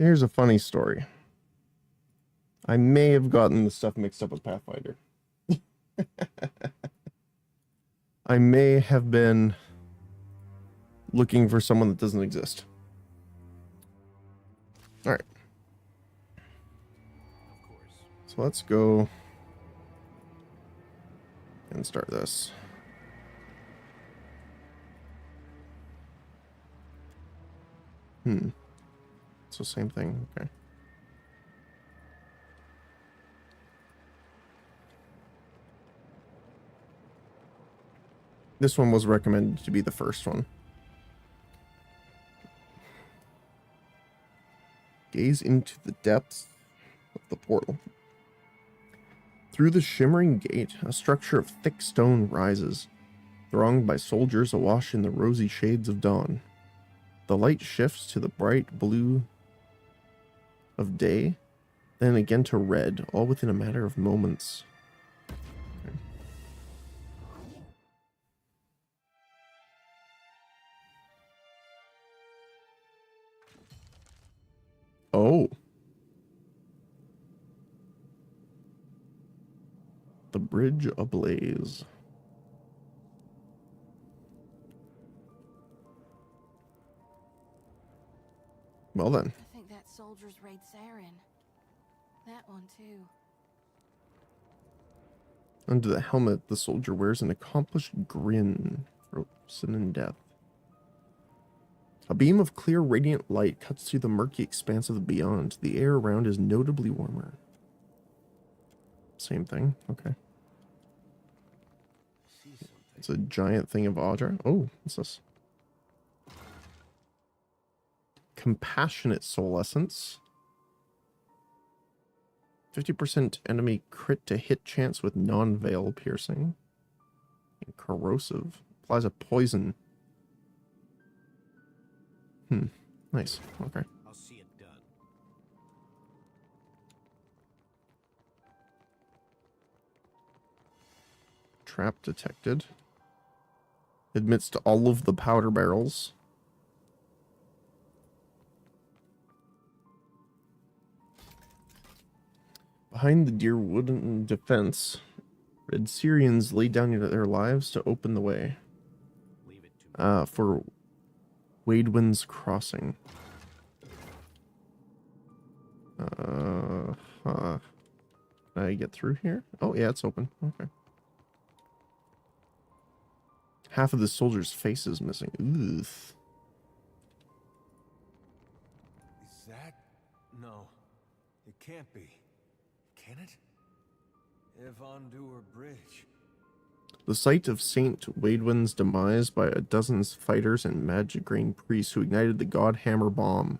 Here's a funny story. I may have gotten the stuff mixed up with Pathfinder. I may have been looking for someone that doesn't exist. All right. So let's go and start this. So same thing. Okay. This one was recommended to be the first one. Gaze into the depths of the portal. Through the shimmering gate, a structure of thick stone rises, thronged by soldiers awash in the rosy shades of dawn. The light shifts to the bright blue of day, then again to red, all within a matter of moments. Okay. Oh. The bridge ablaze. Well then. I think that soldier's raid Saren. That one too. Under the helmet, the soldier wears an accomplished grin, frozen in death. A beam of clear, radiant light cuts through the murky expanse of the beyond. The air around is notably warmer. Same thing. Okay. It's a giant thing of Audra. Oh, what's this? Compassionate soul essence. 50% enemy crit to hit chance with non-veil piercing. And corrosive. Applies a poison. Nice. Okay. I'll see it done. Trap detected. Admits to all of the powder barrels. Behind the dear wooden defense, Red Syrians laid down their lives to open the way. For Wadewind's Crossing. Can I get through here? Oh yeah, it's open. Okay. Half of the soldier's face is missing. Ugh. Is that? No. It can't be. Can it? Evandur Bridge. The sight of Saint Wadewind's demise by a dozen fighters and magic grain priests who ignited the Godhammer bomb.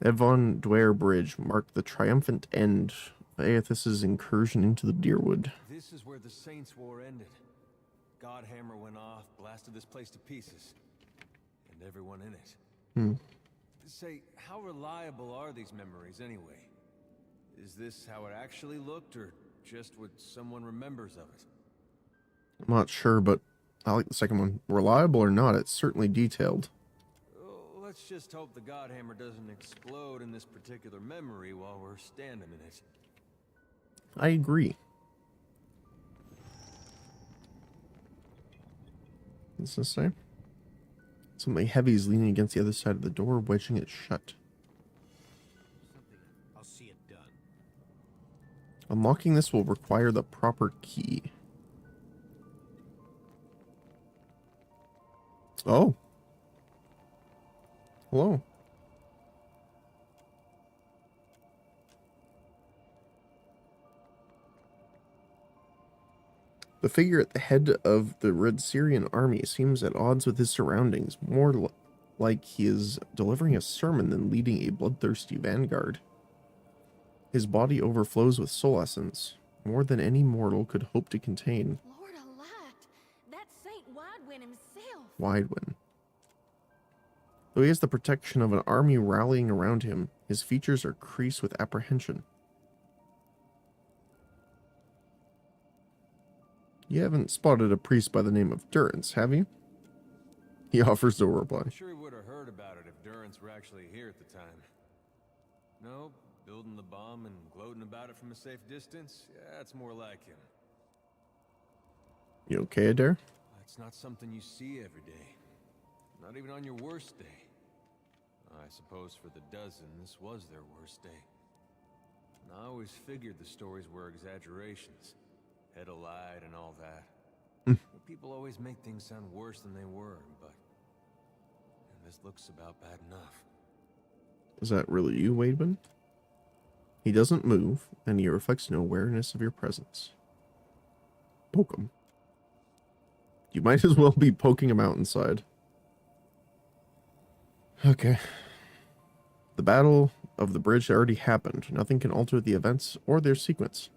Evandur Bridge marked the triumphant end of Aethys's incursion into the Deerwood. This is where the Saints' War ended. Godhammer went off, blasted this place to pieces. And everyone in it. Say, how reliable are these memories anyway? Is this how it actually looked, or just what someone remembers of it? I'm not sure, but I like the second one. Reliable or not, it's certainly detailed. Oh, let's just hope the Godhammer doesn't explode in this particular memory while we're standing in it. I agree. What's this say? Something heavy is leaning against the other side of the door, wedging it shut. I'll see it done. Unlocking this will require the proper key. Oh. Hello. The figure at the head of the Red Syrian army seems at odds with his surroundings, more like he is delivering a sermon than leading a bloodthirsty vanguard. His body overflows with soul essence, more than any mortal could hope to contain. Lord Alat, that's Saint Widewin himself. Widewin. Though he has the protection of an army rallying around him, his features are creased with apprehension. You haven't spotted a priest by the name of Durance, have you? He offers no reply. I'm sure he would have heard about it if Durance were actually here at the time. No, building the bomb and gloating about it from a safe distance? Yeah, that's more like him. You okay, Adair? It's not something you see every day. Not even on your worst day. I suppose for the dozen, this was their worst day. And I always figured the stories were exaggerations. Head alight and all that. People always make things sound worse than they were, but this looks about bad enough. Is that really you, Wademan? He doesn't move, and he reflects no awareness of your presence. Poke him. You might as well be poking him out inside. Okay. The battle of the bridge already happened. Nothing can alter the events or their sequence.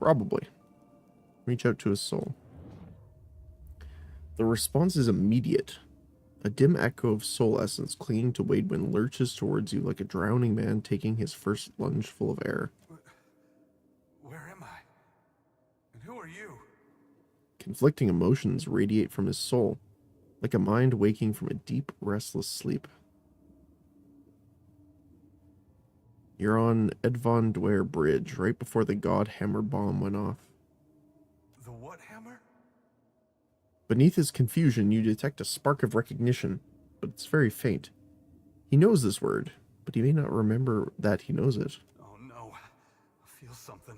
Probably. Reach out to his soul. The response is immediate. A dim echo of soul essence clinging to Wademan lurches towards you like a drowning man taking his first lunge full of air. Where am I? And who are you? Conflicting emotions radiate from his soul, like a mind waking from a deep, restless sleep. You're on Edvon Dwyer Bridge, right before the God Hammer bomb went off. The what hammer? Beneath his confusion, you detect a spark of recognition, but it's very faint. He knows this word, but he may not remember that he knows it. Oh no. I feel something.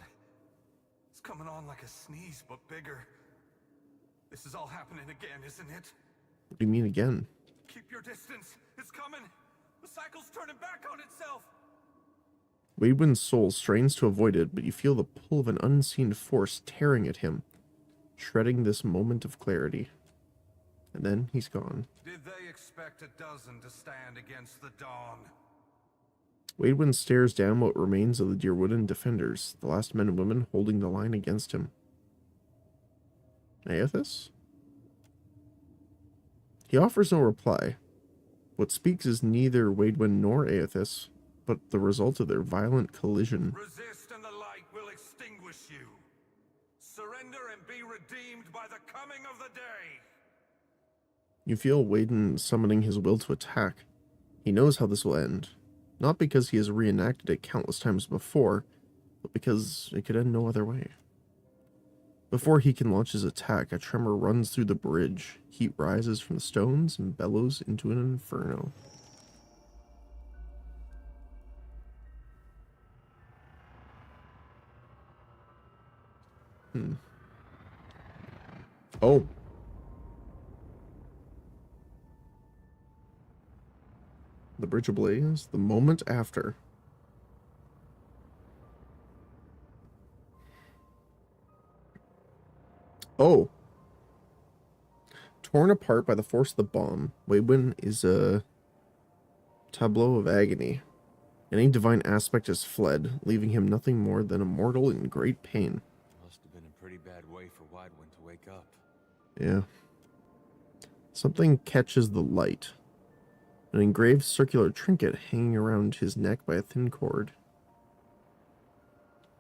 It's coming on like a sneeze, but bigger. This is all happening again, isn't it? What do you mean again? Keep your distance. It's coming. The cycle's turning back on itself. Wademan's soul strains to avoid it, but you feel the pull of an unseen force tearing at him, shredding this moment of clarity. And then he's gone. Did they expect a dozen to stand against the dawn? Wademan stares down what remains of the Deerwooden defenders, the last men and women holding the line against him. Aethys? He offers no reply. What speaks is neither Wademan nor Aethys, but the result of their violent collision. Resist and the light will extinguish you. Surrender and be redeemed by the coming of the day. You feel Wademan summoning his will to attack. He knows how this will end. Not because he has reenacted it countless times before, but because it could end no other way. Before he can launch his attack, a tremor runs through the bridge. Heat rises from the stones and bellows into an inferno. Oh. The bridge ablaze the moment after. Oh. Torn apart by the force of the bomb, Wademan is a tableau of agony. Any divine aspect has fled, leaving him nothing more than a mortal in great pain. Must have been a pretty bad way for Widewind to wake up. Yeah. Something catches the light. An engraved circular trinket hanging around his neck by a thin cord.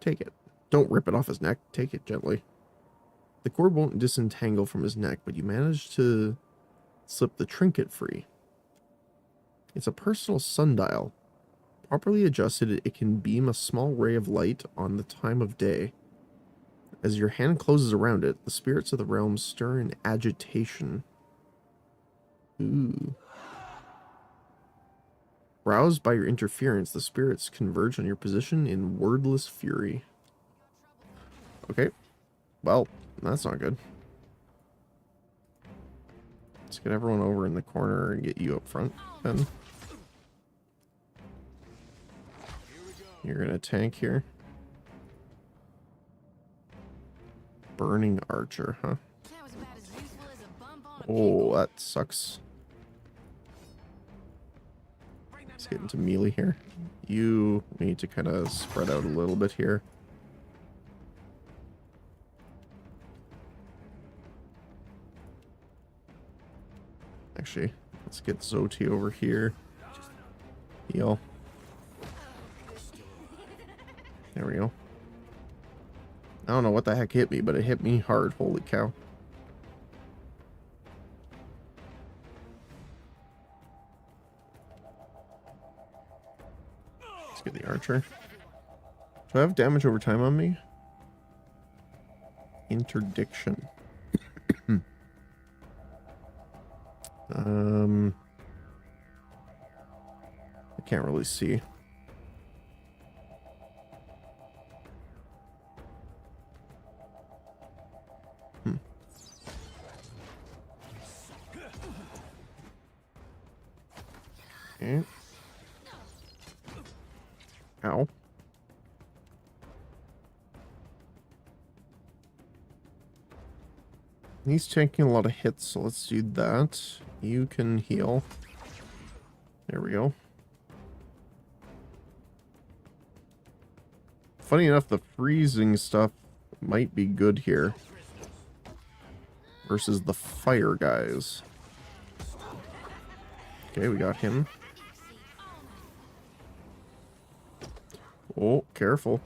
Take it. Don't rip it off his neck. Take it gently. The cord won't disentangle from his neck, but you manage to slip the trinket free. It's a personal sundial. Properly adjusted, it can beam a small ray of light on the time of day. As your hand closes around it, the spirits of the realm stir in agitation. Ooh. Roused by your interference, the spirits converge on your position in wordless fury. Okay. Well, that's not good. Let's get everyone over in the corner and get you up front, then. You're gonna tank here. Burning Archer, huh? Oh, that sucks. Let's get into melee here. You need to kind of spread out a little bit here. Actually, let's get Zoti over here. Heal. There we go. I don't know what the heck hit me, but it hit me hard. Holy cow. the archer. Do I have damage over time on me? Interdiction. I can't really see. Okay. Ow. He's taking a lot of hits, so let's do that. You can heal. There we go. Funny enough, the freezing stuff might be good here. Versus the fire guys. Okay, we got him. Oh, careful.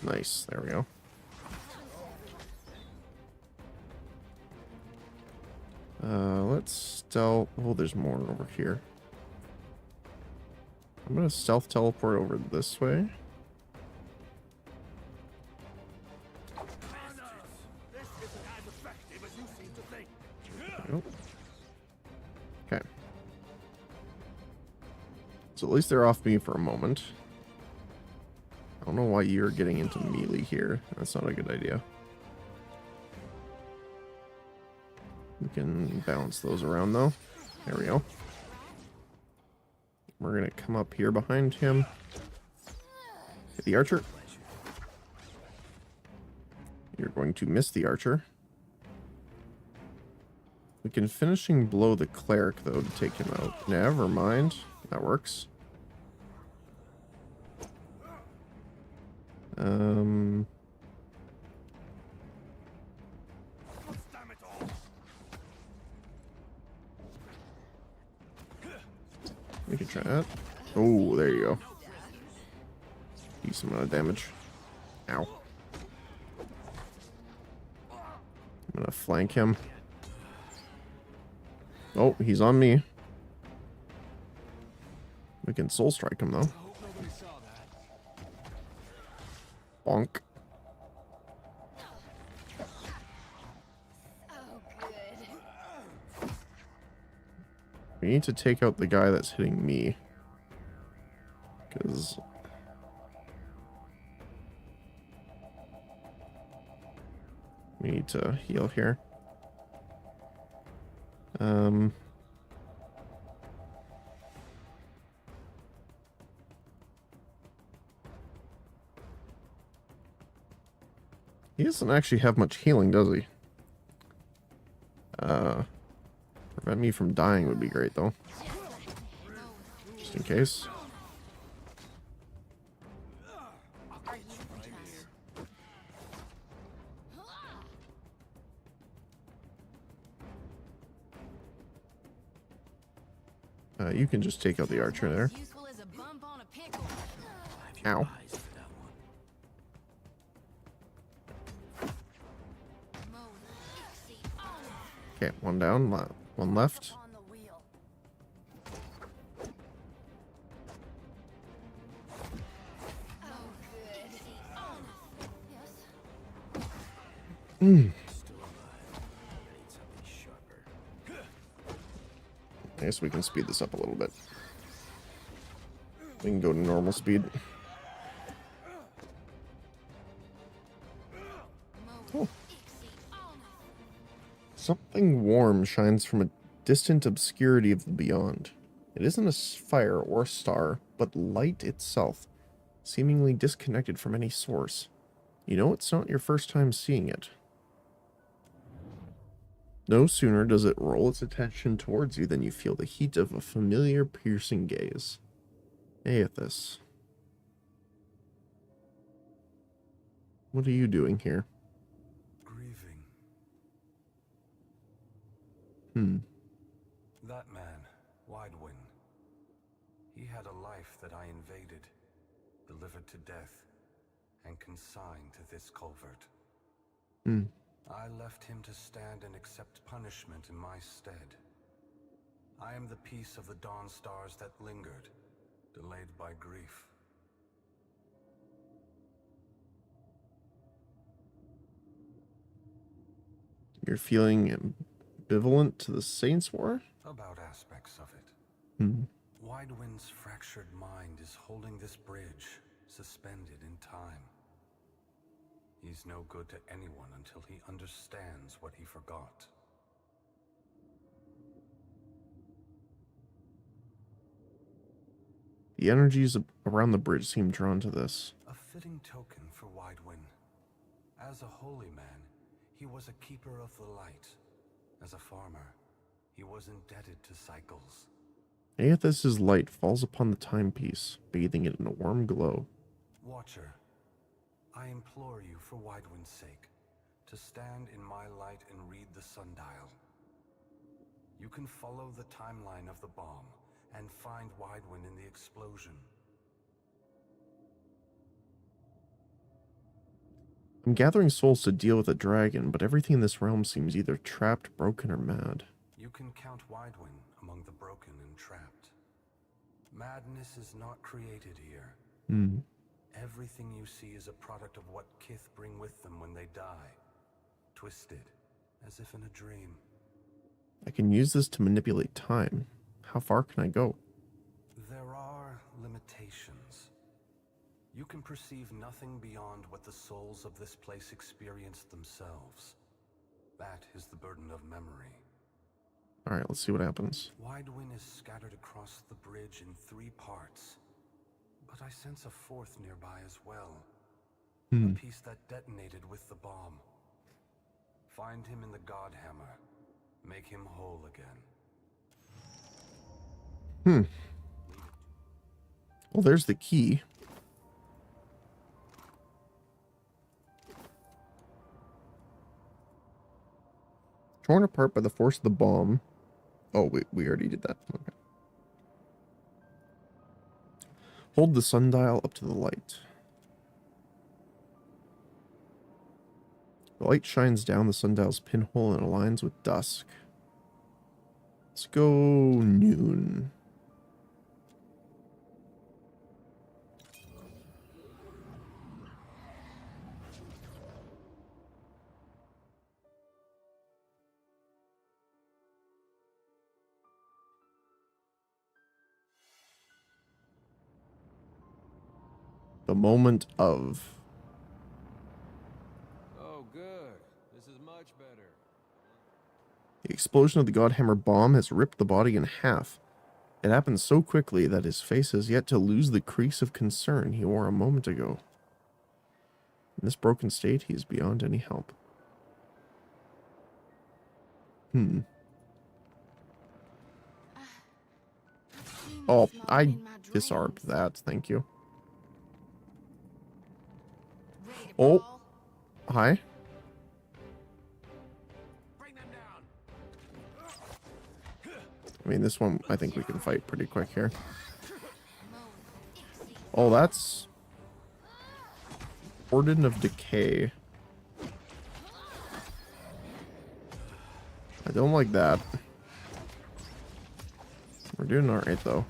Nice, there we go. Let's stealth. Oh, there's more over here. I'm gonna stealth teleport over this way. Okay. So at least they're off me for a moment. I don't know why you're getting into melee here. That's not a good idea. We can balance those around though. There we go. We're gonna come up here behind him. Hit the archer. You're going to miss the archer. We can finishing blow the cleric though to take him out. Never mind. That works. We can try that. Oh, there you go. Decent amount of damage. Ow. I'm gonna flank him. Oh, he's on me. We can soul strike him though. Bonk. We need to take out the guy that's hitting me. Because we need to heal here. He doesn't actually have much healing, does he? Prevent me from dying would be great, though. Just in case. You can just take out the archer there. Ow. Okay, one down, one left. I guess we can speed this up a little bit. We can go to normal speed. Oh. Something warm shines from a distant obscurity of the beyond. It isn't a fire or star, but light itself, seemingly disconnected from any source. You know it's not your first time seeing it. No sooner does it roll its attention towards you than you feel the heat of a familiar, piercing gaze. Aethys. What are you doing here? Grieving. That man, Widewind, he had a life that I invaded, delivered to death, and consigned to this culvert. I left him to stand and accept punishment in my stead. I am the piece of the dawn stars that lingered, delayed by grief. You're feeling ambivalent to the Saints War? About aspects of it. Hmm. Widewind's fractured mind is holding this bridge, suspended in time. He's no good to anyone until he understands what he forgot. The energies around the bridge seem drawn to this. A fitting token for Widewind. As a holy man, he was a keeper of the light. As a farmer, he was indebted to cycles. Aethys' light falls upon the timepiece, bathing it in a warm glow. Watcher, I implore you for Widewind's sake, to stand in my light and read the sundial. You can follow the timeline of the bomb, and find Widewind in the explosion. I'm gathering souls to deal with a dragon, but everything in this realm seems either trapped, broken, or mad. You can count Widewind among the broken and trapped. Madness is not created here. Hmm. Everything you see is a product of what Kith bring with them when they die. Twisted, as if in a dream. I can use this to manipulate time. How far can I go? There are limitations. You can perceive nothing beyond what the souls of this place experienced themselves. That is the burden of memory. Alright, let's see what happens. Widewind is scattered across the bridge in 3 parts. But I sense a 4th nearby as well. A piece that detonated with the bomb. Find him in the Godhammer. Make him whole again. Well, there's the key. Torn apart by the force of the bomb. Oh, we already did that. Okay. Hold the sundial up to the light. The light shines down the sundial's pinhole and aligns with dusk. Let's go noon. The moment of. Oh, good. This is much better. The explosion of the Godhammer bomb has ripped the body in half. It happened so quickly that his face has yet to lose the crease of concern he wore a moment ago. In this broken state, he is beyond any help. Oh, I disarmed that. Thank you. Oh, hi. I mean, this one, I think we can fight pretty quick here. Oh, that's Warden of Decay. I don't like that. We're doing alright, though.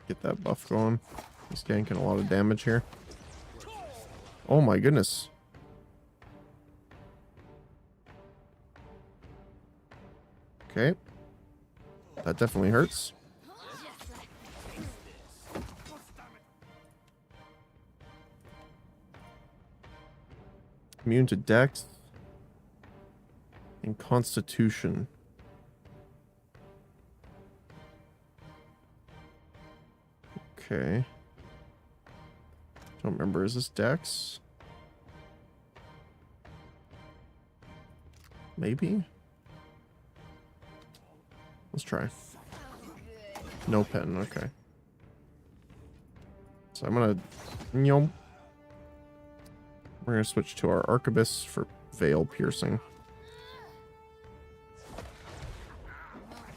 Get that buff going. He's ganking a lot of damage here. Oh my goodness. Okay. That definitely hurts. Immune to Dex and Constitution. Okay. Don't remember. Is this Dex? Maybe? Let's try. No pen. Okay. So I'm gonna... We're gonna switch to our Arquebus for Veil Piercing.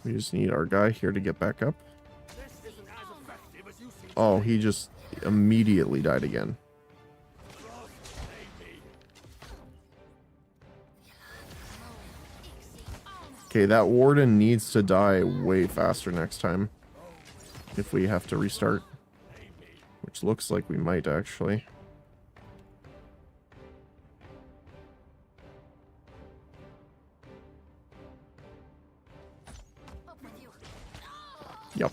We just need our guy here to get back up. Oh, he just immediately died again. Okay, that warden needs to die way faster next time. If we have to restart. Which looks like we might, actually. Yep.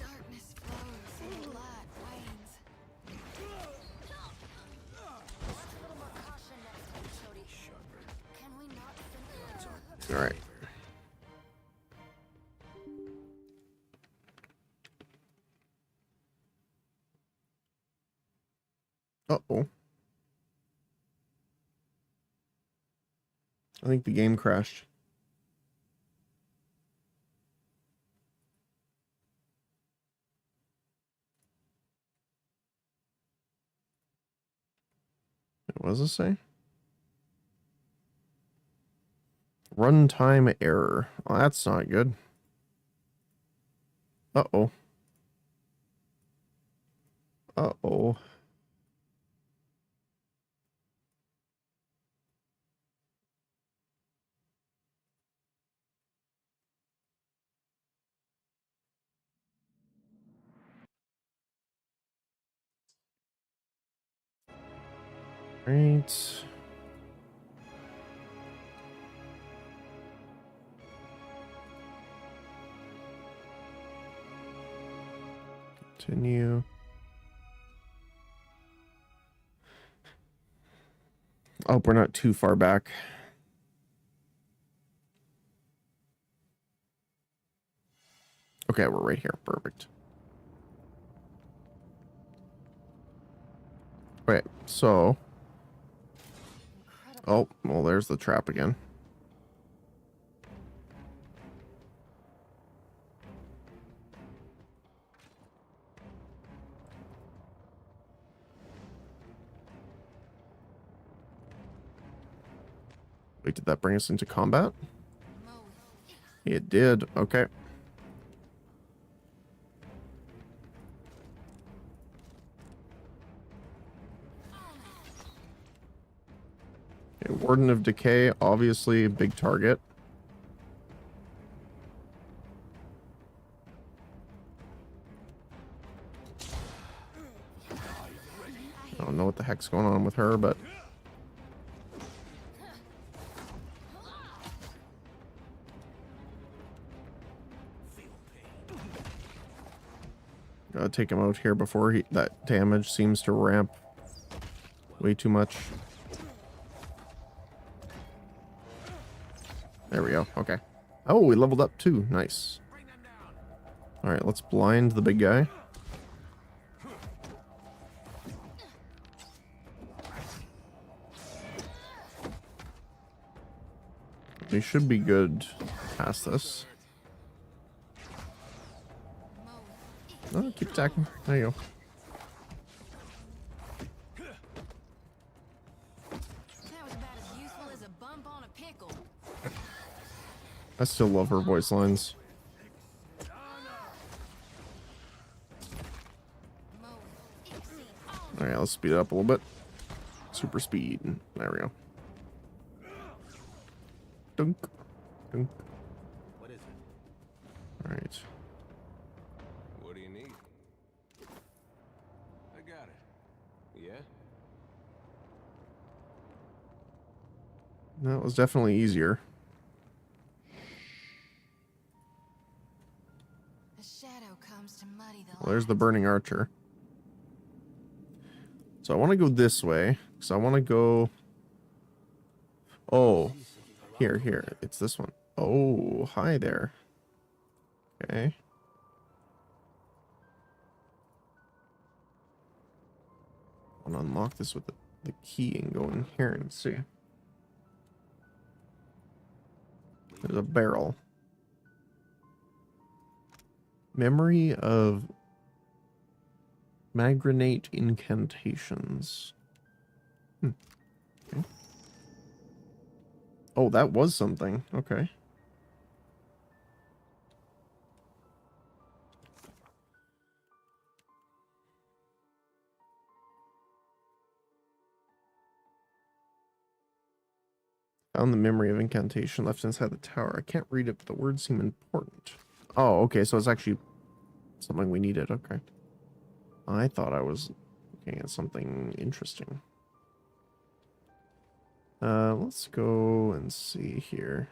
All right. Uh-oh. I think the game crashed. What does it say? Runtime error. Well, that's not good. Uh-oh. Uh-oh. Right. Continue. I hope we're not too far back. Okay, we're right here. Perfect. Wait, so... Oh, well, there's the trap again. Wait, did that bring us into combat? It did. Okay. Okay, Warden of Decay, obviously a big target. I don't know what the heck's going on with her, but... Gotta take him out here before that damage seems to ramp way too much. There we go. Okay. Oh, we leveled up too. Nice. Alright, let's blind the big guy. We should be good past this. Oh, keep attacking. There you go. That was about as useful as a bump on a pickle. I still love her voice lines. Alright, let's speed it up a little bit. Super speed. There we go. Dunk. Dunk. What is it? Alright. What do you need? I got it. Yeah? That was definitely easier. The shadow comes to muddy the Well, there's the burning archer. So I want to go this way. So I want to go... Oh. Here. It's this one. Oh, hi there. Okay. I want to unlock this with the key and go in here and see. There's a barrel. Memory of Magranate incantations. Okay. Oh, that was something. Okay. Found the memory of incantation left inside the tower. I can't read it, but the words seem important. Oh, okay, so it's actually something we needed. Okay. I thought I was looking at something interesting. Let's go and see here.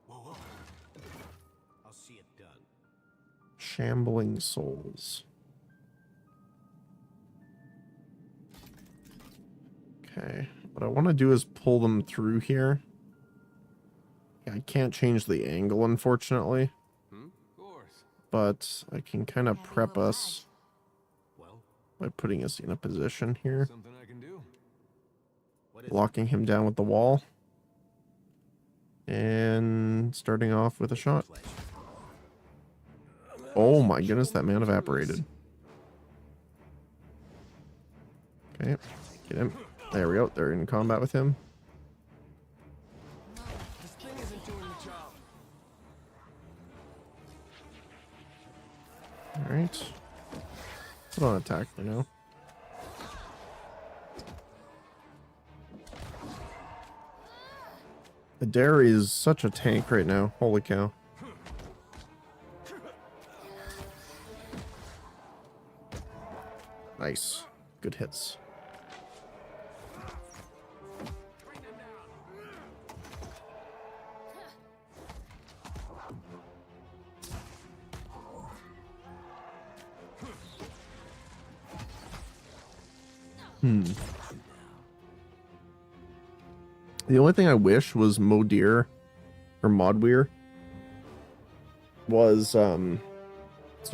Whoa. I'll see it done. Shambling souls. Okay, what I want to do is pull them through here. Yeah, I can't change the angle, unfortunately. Of course. But I can kind of prep us Well, by putting us in a position here. Something I can do. Locking him down with the wall. And starting off with a shot. Oh my goodness, that man evaporated. Okay, get him. There we go. They're in combat with him. This thing isn't doing the job. Alright. Put on attack for now. The dairy is such a tank right now. Holy cow. Nice. Good hits. The only thing I wish was Modir or Modweir was so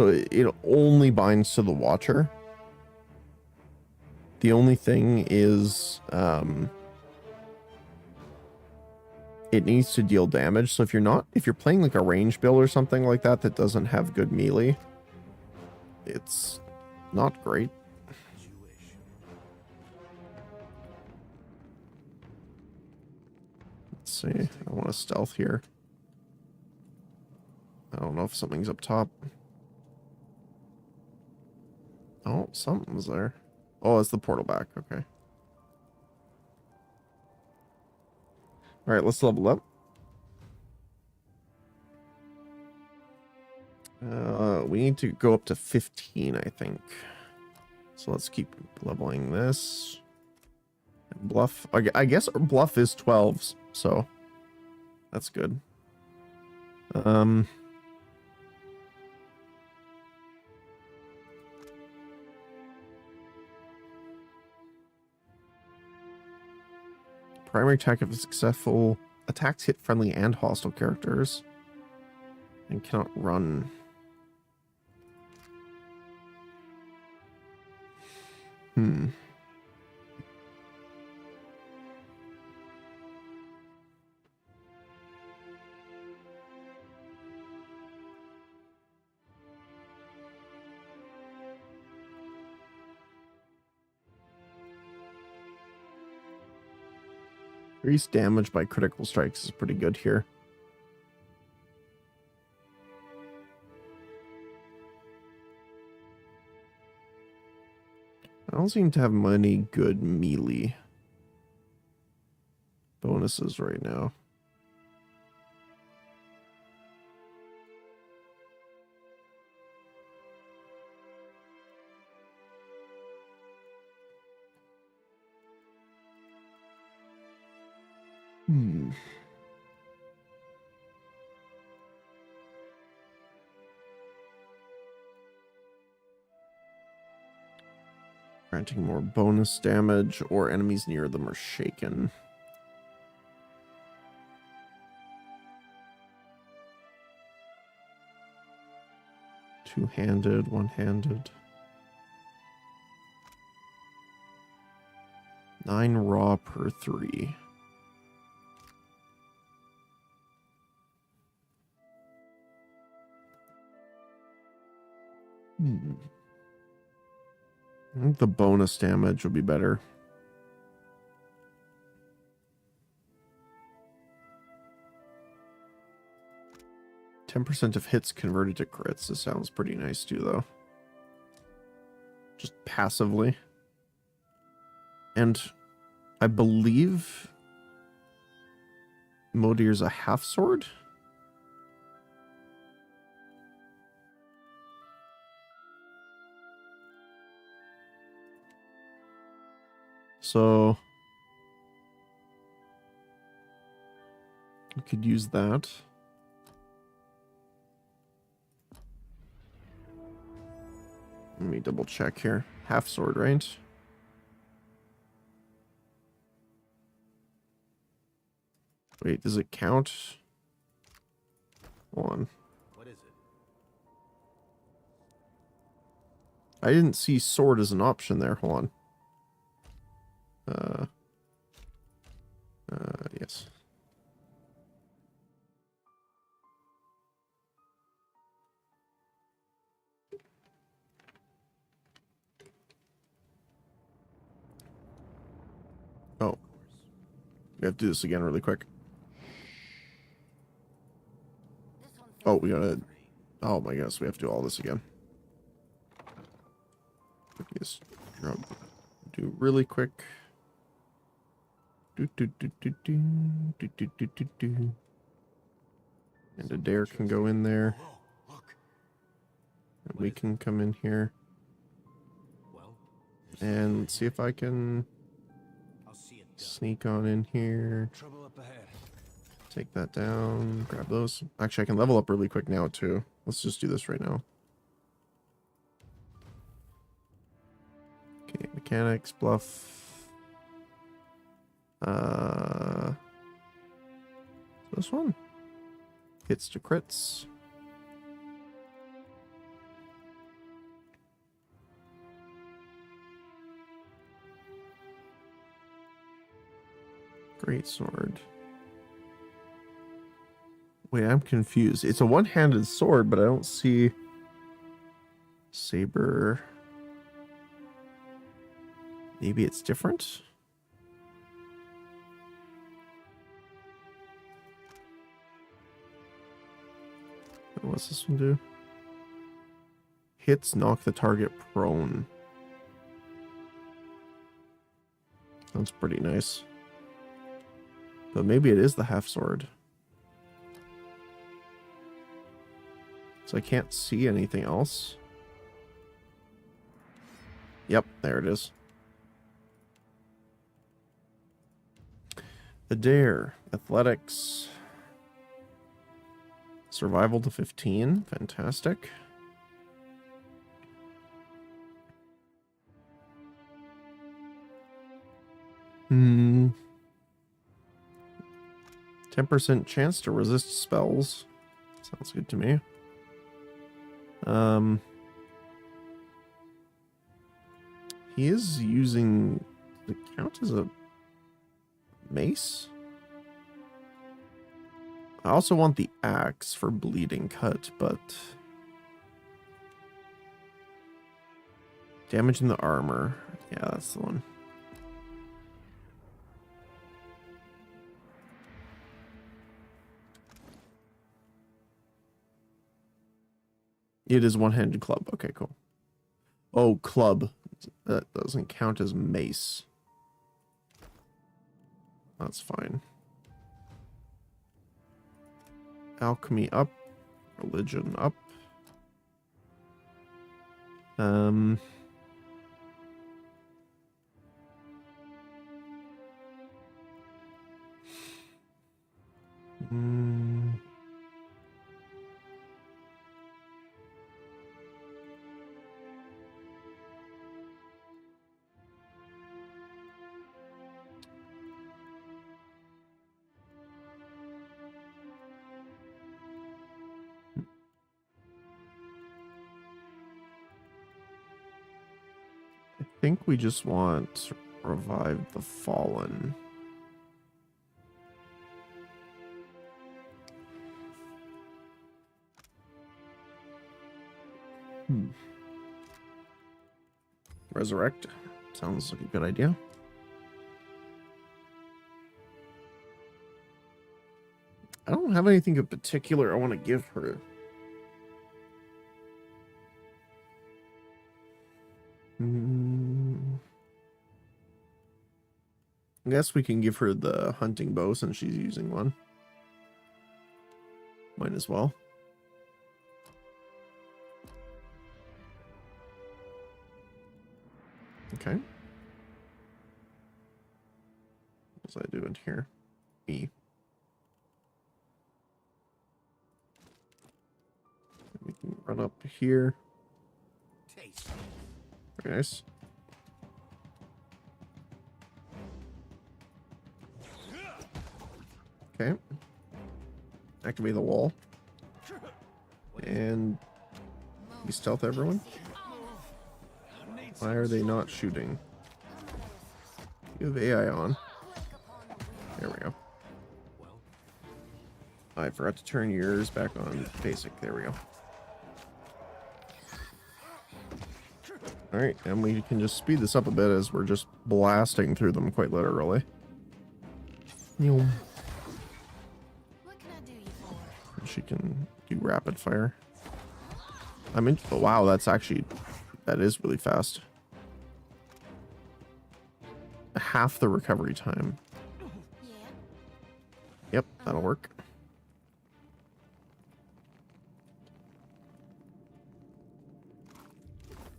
it only binds to the Watcher. The only thing is it needs to deal damage. So if you're playing like a range build or something like that that doesn't have good melee, it's not great. Let's see. I want to stealth here. I don't know if something's up top. Oh, something's there. Oh, it's the portal back. Okay. All right, let's level up. We need to go up to 15, I think. So let's keep leveling this. And bluff. I guess our bluff is 12, so that's good. Primary attack if successful. Attacks hit friendly and hostile characters. And cannot run. Increased damage by critical strikes is pretty good here. I don't seem to have many good melee bonuses right now. Granting more bonus damage or enemies near them are shaken. Two-handed, one-handed. 9 raw per 3. I think the bonus damage would be better. %10 of hits converted to crits. This sounds pretty nice too, though. Just passively. And I believe Modir's a half sword. So we could use that. Let me double check here. Half sword, right? Wait, does it count? Hold on. What is it? I didn't see sword as an option there. Hold on. Yes. Oh. We have to do this again really quick. Oh, we gotta... Oh my gosh, we have to do all this again. Just do really quick. Do. And a dare can go in there. And we can come in here. And let's see if I can sneak on in here. Trouble up ahead. Take that down. Grab those. Actually, I can level up really quick now, too. Let's just do this right now. Okay, mechanics, bluff. This one. Hits to crits. Great sword. Wait, I'm confused. It's a one-handed sword, but I don't see saber. Maybe it's different? What's this one do? Hits knock the target prone. Sounds pretty nice. But maybe it is the half sword. So I can't see anything else. Yep, there it is. The dare. Athletics. Survival to 15. Fantastic. Hmm. 10% chance to resist spells. Sounds good to me. He is using the count as a mace. I also want the axe for bleeding cut, but damaging the armor. Yeah, that's the one. It is one-handed club. Okay, cool. Oh, club. That doesn't count as mace. That's fine. Alchemy up. Religion up. I think we just want revive the fallen. Resurrect. Sounds like a good idea. I don't have anything in particular I want to give her. I guess we can give her the hunting bow since she's using one. Might as well. Okay. What's I doing here? E. We can run up here. Very nice. Okay. Activate the wall. And you stealth everyone. Why are they not shooting? You have AI on. There we go. I forgot to turn yours back on basic. There we go. Alright, and we can just speed this up a bit as we're just blasting through them quite literally. And she can do rapid fire. Oh, wow, that is really fast. Half the recovery time. Yep, that'll work.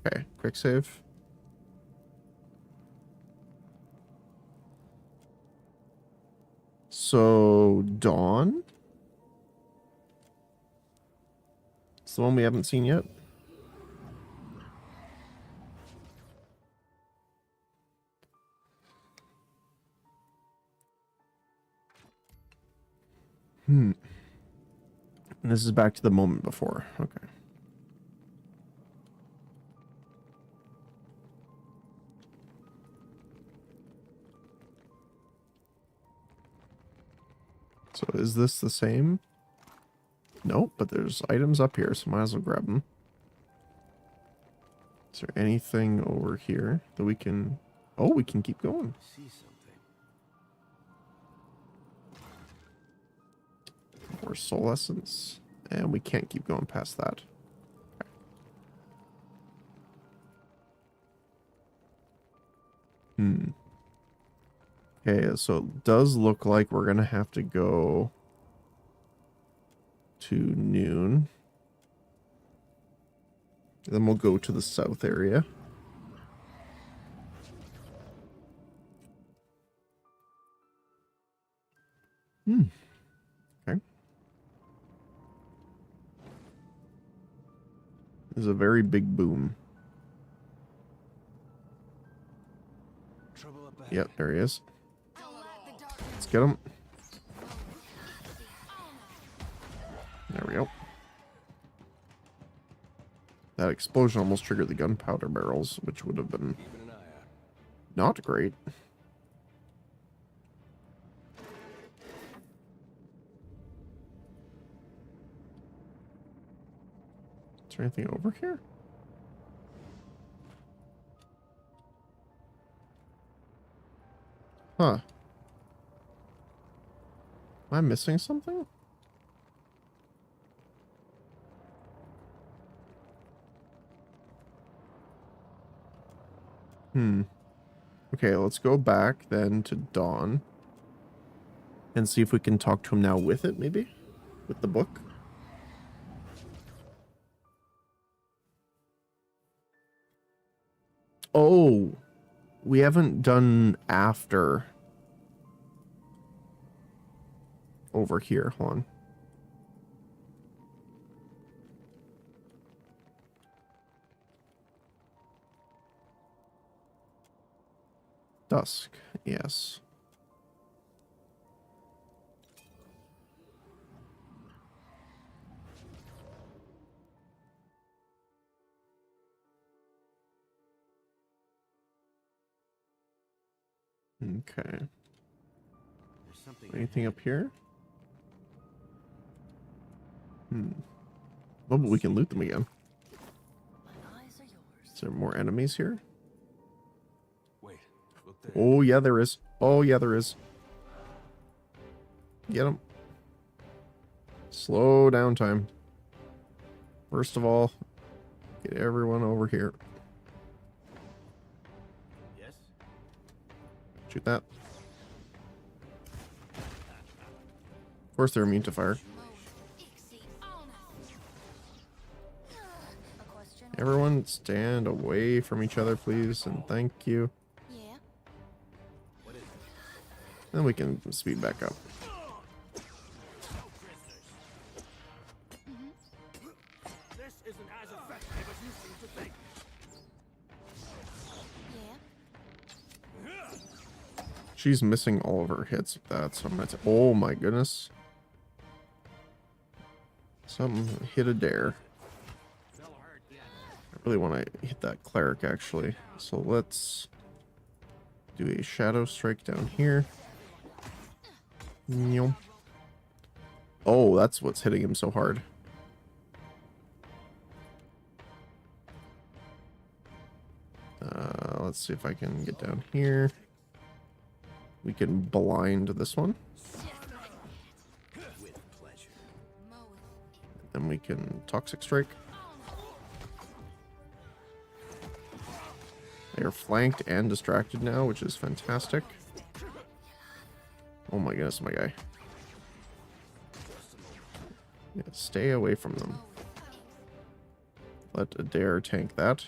Okay, quick save. So, Dawn? It's the one we haven't seen yet. And this is back to the moment before. Okay. So is this the same? Nope, but there's items up here, so might as well grab them. Is there anything over here that we can... Oh, we can keep going. See something. More soul essence. And we can't keep going past that. Okay. Okay, so it does look like we're gonna have to go to noon. Then we'll go to the south area. Okay. There's a very big boom. Trouble up ahead. Yep, there he is. Let's get him. There we go. That explosion almost triggered the gunpowder barrels, which would have been Keeping an eye out. not great. Is there anything over here? Huh. Am I missing something? Okay, let's go back then to Dawn. And see if we can talk to him now with it, maybe? With the book? Oh, we haven't done after over here. Hold on. Dusk, yes. Okay. There's something Anything up here? Oh, but we can loot them again. My eyes are yours. Is there more enemies here? Wait, look there. Oh, yeah, there is. Oh, yeah, there is. Get him. Slow down time. First of all, get everyone over here. Yes? Shoot that. course they're immune to fire. Everyone stand away from each other, please, and thank you. Then we can speed back up. This isn't as effective as you seem to think. She's missing all of her hits with that, so I'm gonna oh my goodness. Something hit a dare. I really want to hit that cleric, actually. So let's do a shadow strike down here. Oh, that's what's hitting him so hard. Let's see if I can get down here. We can blind this one. Then we can toxic strike. They are flanked and distracted now, which is fantastic. Oh my goodness, my guy. Yeah, stay away from them. Let Adair tank that.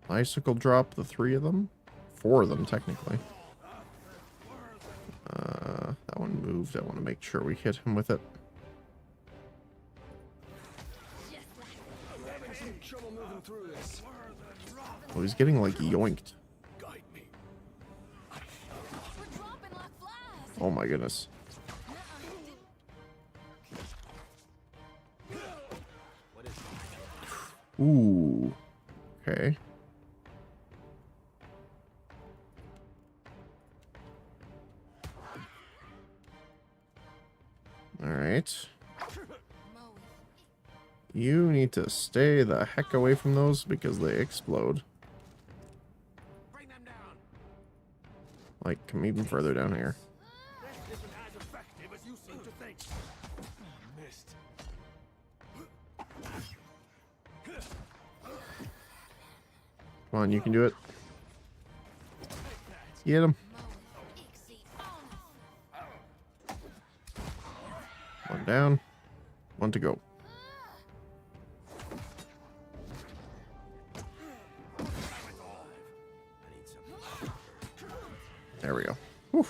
Icicle drop the 3 of them. 4 of them, technically. That one moved. I want to make sure we hit him with it. Oh, he's getting, like, yoinked. Oh my goodness. Ooh. Okay. Alright. You need to stay the heck away from those because they explode. Like, come even further down here. This isn't as effective as you seem to think. Missed. Come on, you can do it. Get him. One down. One to go. There we go. Whew.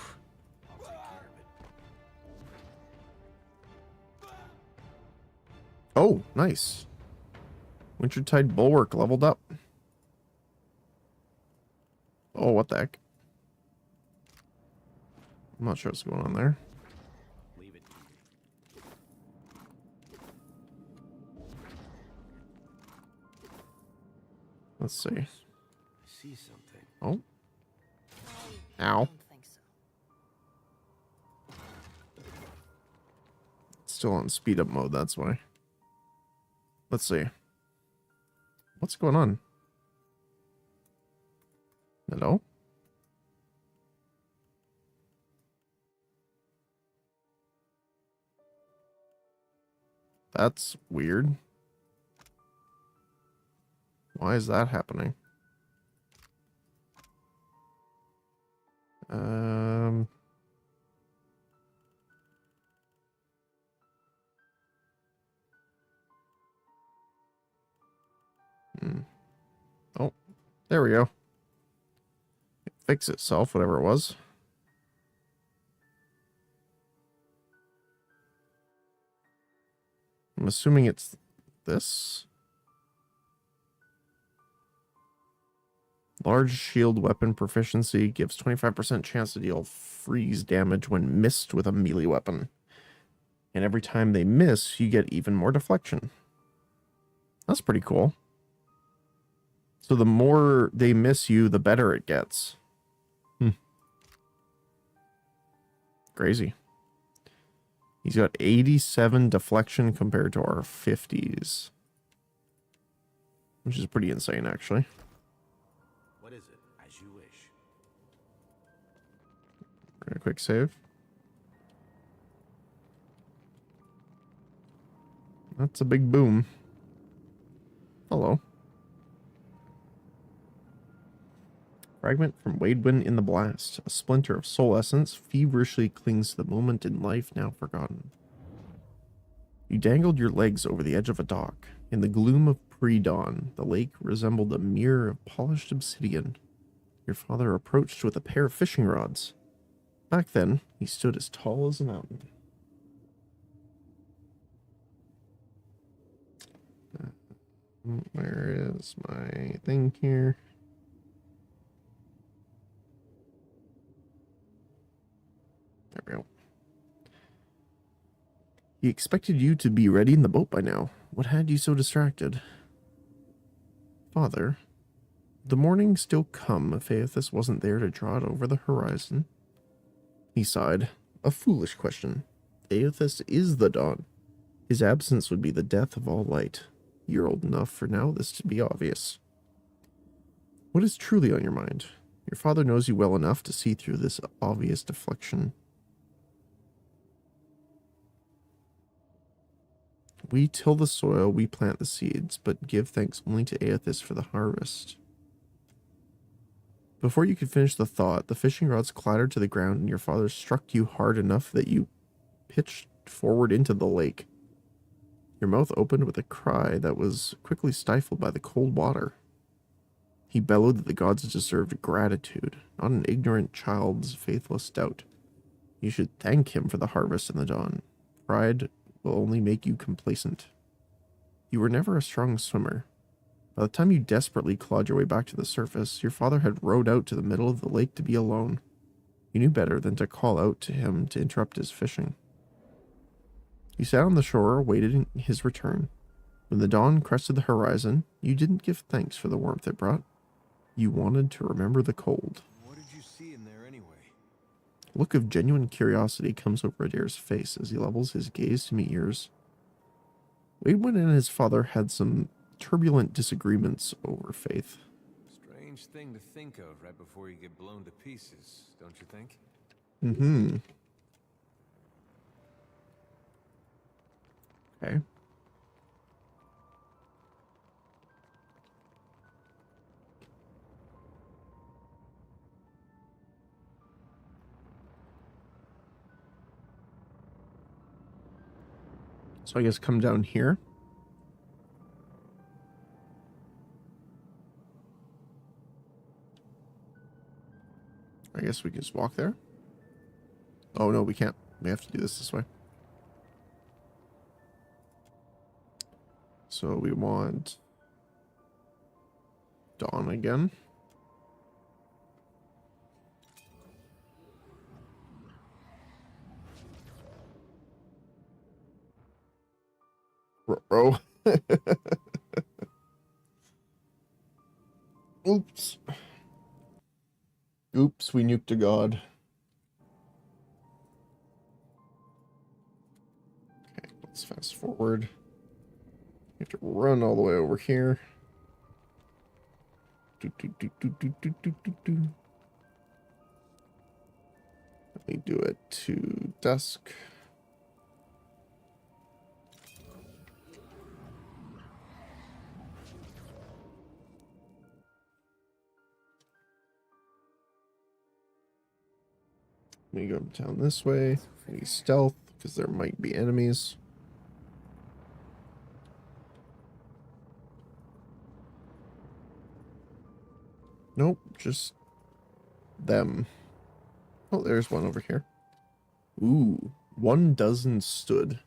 Oh, nice. Wintertide Bulwark leveled up. Oh, what the heck? I'm not sure what's going on there. Let's see. I see something. Oh. I Ow. don't think so. Still on speed up mode, that's why. Let's see. What's going on? Hello? That's weird. Why is that happening? Oh, there we go. It fixed itself, whatever it was. I'm assuming it's this. Large shield weapon proficiency gives 25% chance to deal freeze damage when missed with a melee weapon. And every time they miss, you get even more deflection. That's pretty cool. So the more they miss you, the better it gets. Crazy. He's got 87 deflection compared to our 50s. Which is pretty insane, actually. What is it? As you wish. A quick save. That's a big boom. Hello. fragment from Wadewind in the blast. A splinter of soul essence feverishly clings to the moment in life now forgotten. You dangled your legs over the edge of a dock. In the gloom of pre-dawn, the lake resembled a mirror of polished obsidian. Your father approached with a pair of fishing rods. Back then, he stood as tall as a mountain. Where is my thing here? There we go. He expected you to be ready in the boat by now. What had you so distracted? Father, would the morning still come if Aethys wasn't there to draw it over the horizon? He sighed. A foolish question. Aethys is the dawn. His absence would be the death of all light. You're old enough for now this to be obvious. What is truly on your mind? Your father knows you well enough to see through this obvious deflection. We till the soil, we plant the seeds, but give thanks only to Aethys for the harvest. Before you could finish the thought, the fishing rods clattered to the ground and your father struck you hard enough that you pitched forward into the lake. Your mouth opened with a cry that was quickly stifled by the cold water. He bellowed that the gods deserved gratitude, not an ignorant child's faithless doubt. You should thank him for the harvest and the dawn. Pride will only make you complacent. You were never a strong swimmer. By the time you desperately clawed your way back to the surface, your father had rowed out to the middle of the lake to be alone. You knew better than to call out to him to interrupt his fishing. You sat on the shore, awaiting his return. When the dawn crested the horizon, you didn't give thanks for the warmth it brought. You wanted to remember the cold. What did you see in there anyway? A look of genuine curiosity comes over Adair's face as he levels his gaze to meet yours. Wadewind and his father had some turbulent disagreements over faith. Strange thing to think of right before you get blown to pieces, don't you think? Mm-hmm. Okay. So I guess come down here. I guess we can just walk there. Oh no, we can't. We have to do this way. So we want dawn again. Bro. Oops. Oops, we nuked a god. Okay, let's fast forward. You have to run all the way over here. Let me do it to dusk. Let me go down this way. I need stealth because there might be enemies. Nope, just them. Oh, there's one over here. Ooh, 12 stood.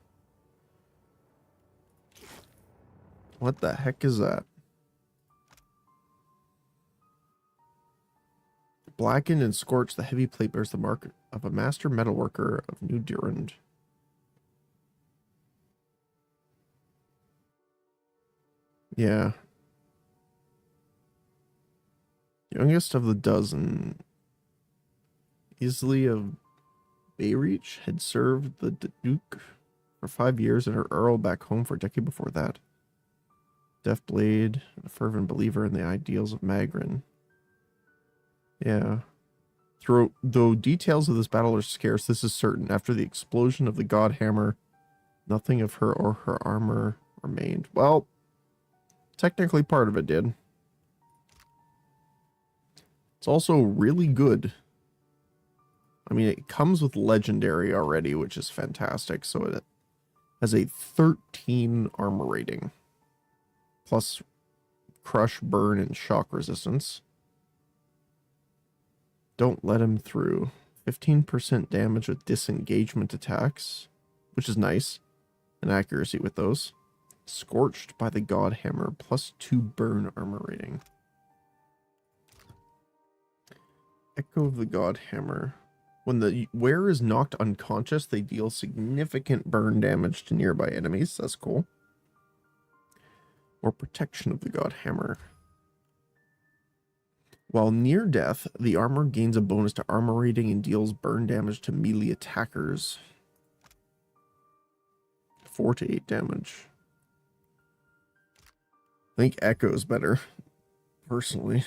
What the heck is that? Blackened and scorched, the heavy plate bears the mark of a master metalworker of New Durand. Yeah. Youngest of the dozen, Isley of Bayreach had served the Duke for 5 years and her Earl back home for a decade before that. Deft blade, a fervent believer in the ideals of Magrin. Yeah. Though details of this battle are scarce, this is certain. After the explosion of the God Hammer, nothing of her or her armor remained. Well, technically part of it did. It's also really good. I mean, it comes with legendary already, which is fantastic. So it has a 13 armor rating, plus crush, burn, and shock resistance. Don't let him through. 15% damage with disengagement attacks, which is nice, and accuracy with those. Scorched by the God Hammer, plus 2 burn armor rating. Echo of the God Hammer. When the wearer is knocked unconscious, they deal significant burn damage to nearby enemies. That's cool. Or Protection of the God Hammer. While near death, the armor gains a bonus to armor rating and deals burn damage to melee attackers. 4 to 8 damage. I think Echo's better, personally.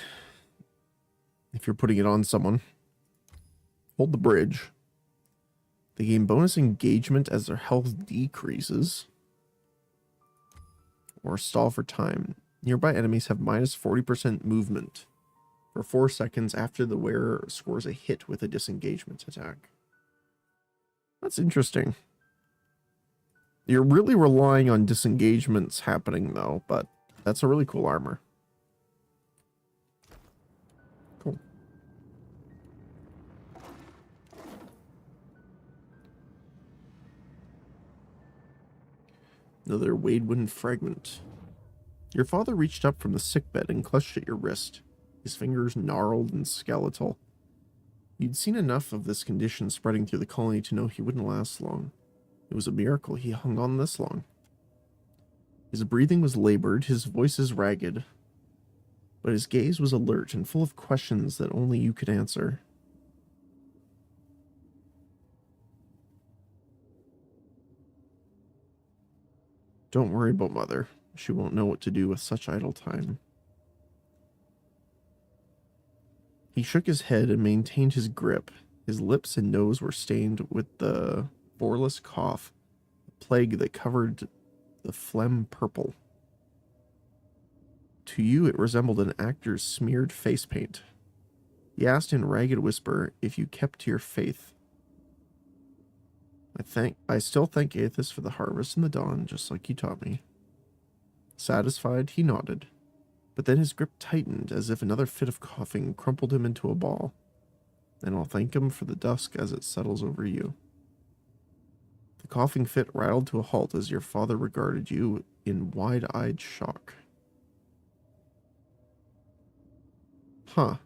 If you're putting it on someone. Hold the bridge. They gain bonus engagement as their health decreases. Or stall for time. Nearby enemies have minus 40% movement for 4 seconds after the wearer scores a hit with a disengagement attack. That's interesting. You're really relying on disengagements happening though, but that's a really cool armor. Cool. Another Wadewind fragment. Your father reached up from the sickbed and clutched at your wrist, his fingers gnarled and skeletal. You'd seen enough of this condition spreading through the colony to know he wouldn't last long. It was a miracle he hung on this long. His breathing was labored, his voice is ragged, but his gaze was alert and full of questions that only you could answer. Don't worry about Mother. She won't know what to do with such idle time. He shook his head and maintained his grip. His lips and nose were stained with the boreless cough, a plague that covered the phlegm purple. To you, it resembled an actor's smeared face paint. He asked in ragged whisper if you kept to your faith. I still thank Aethys for the harvest and the dawn, just like you taught me. Satisfied, he nodded, but then his grip tightened as if another fit of coughing crumpled him into a ball. And I'll thank him for the dusk as it settles over you. The coughing fit rattled to a halt as your father regarded you in wide-eyed shock. Huh.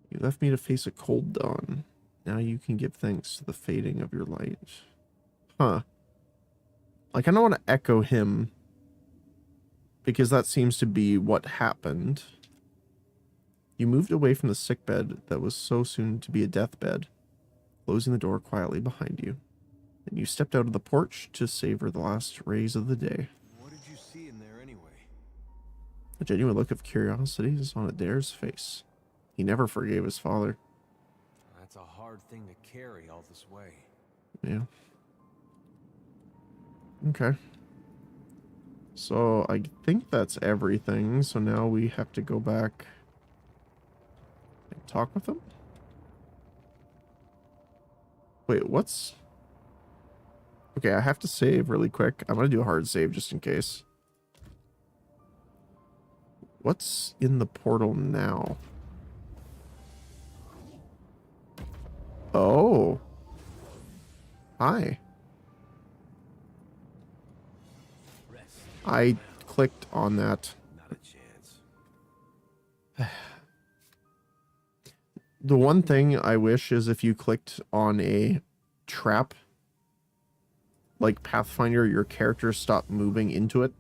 You left me to face a cold dawn. Now you can give thanks to the fading of your light. Huh. I kind of want to echo him, because that seems to be what happened. You moved away from the sickbed that was so soon to be a deathbed, closing the door quietly behind you. Then you stepped out of the porch to savor the last rays of the day. What did you see in there anyway? A genuine look of curiosity is on Adair's face. He never forgave his father. That's a hard thing to carry all this way. Yeah. Okay. So I think that's everything. So now we have to go back and talk with him. Wait, what's... Okay, I have to save really quick. I'm going to do a hard save just in case. What's in the portal now? Oh. Hi. I clicked on that. Not a chance. The one thing I wish is if you clicked on a trap, like Pathfinder, your character stopped moving into it.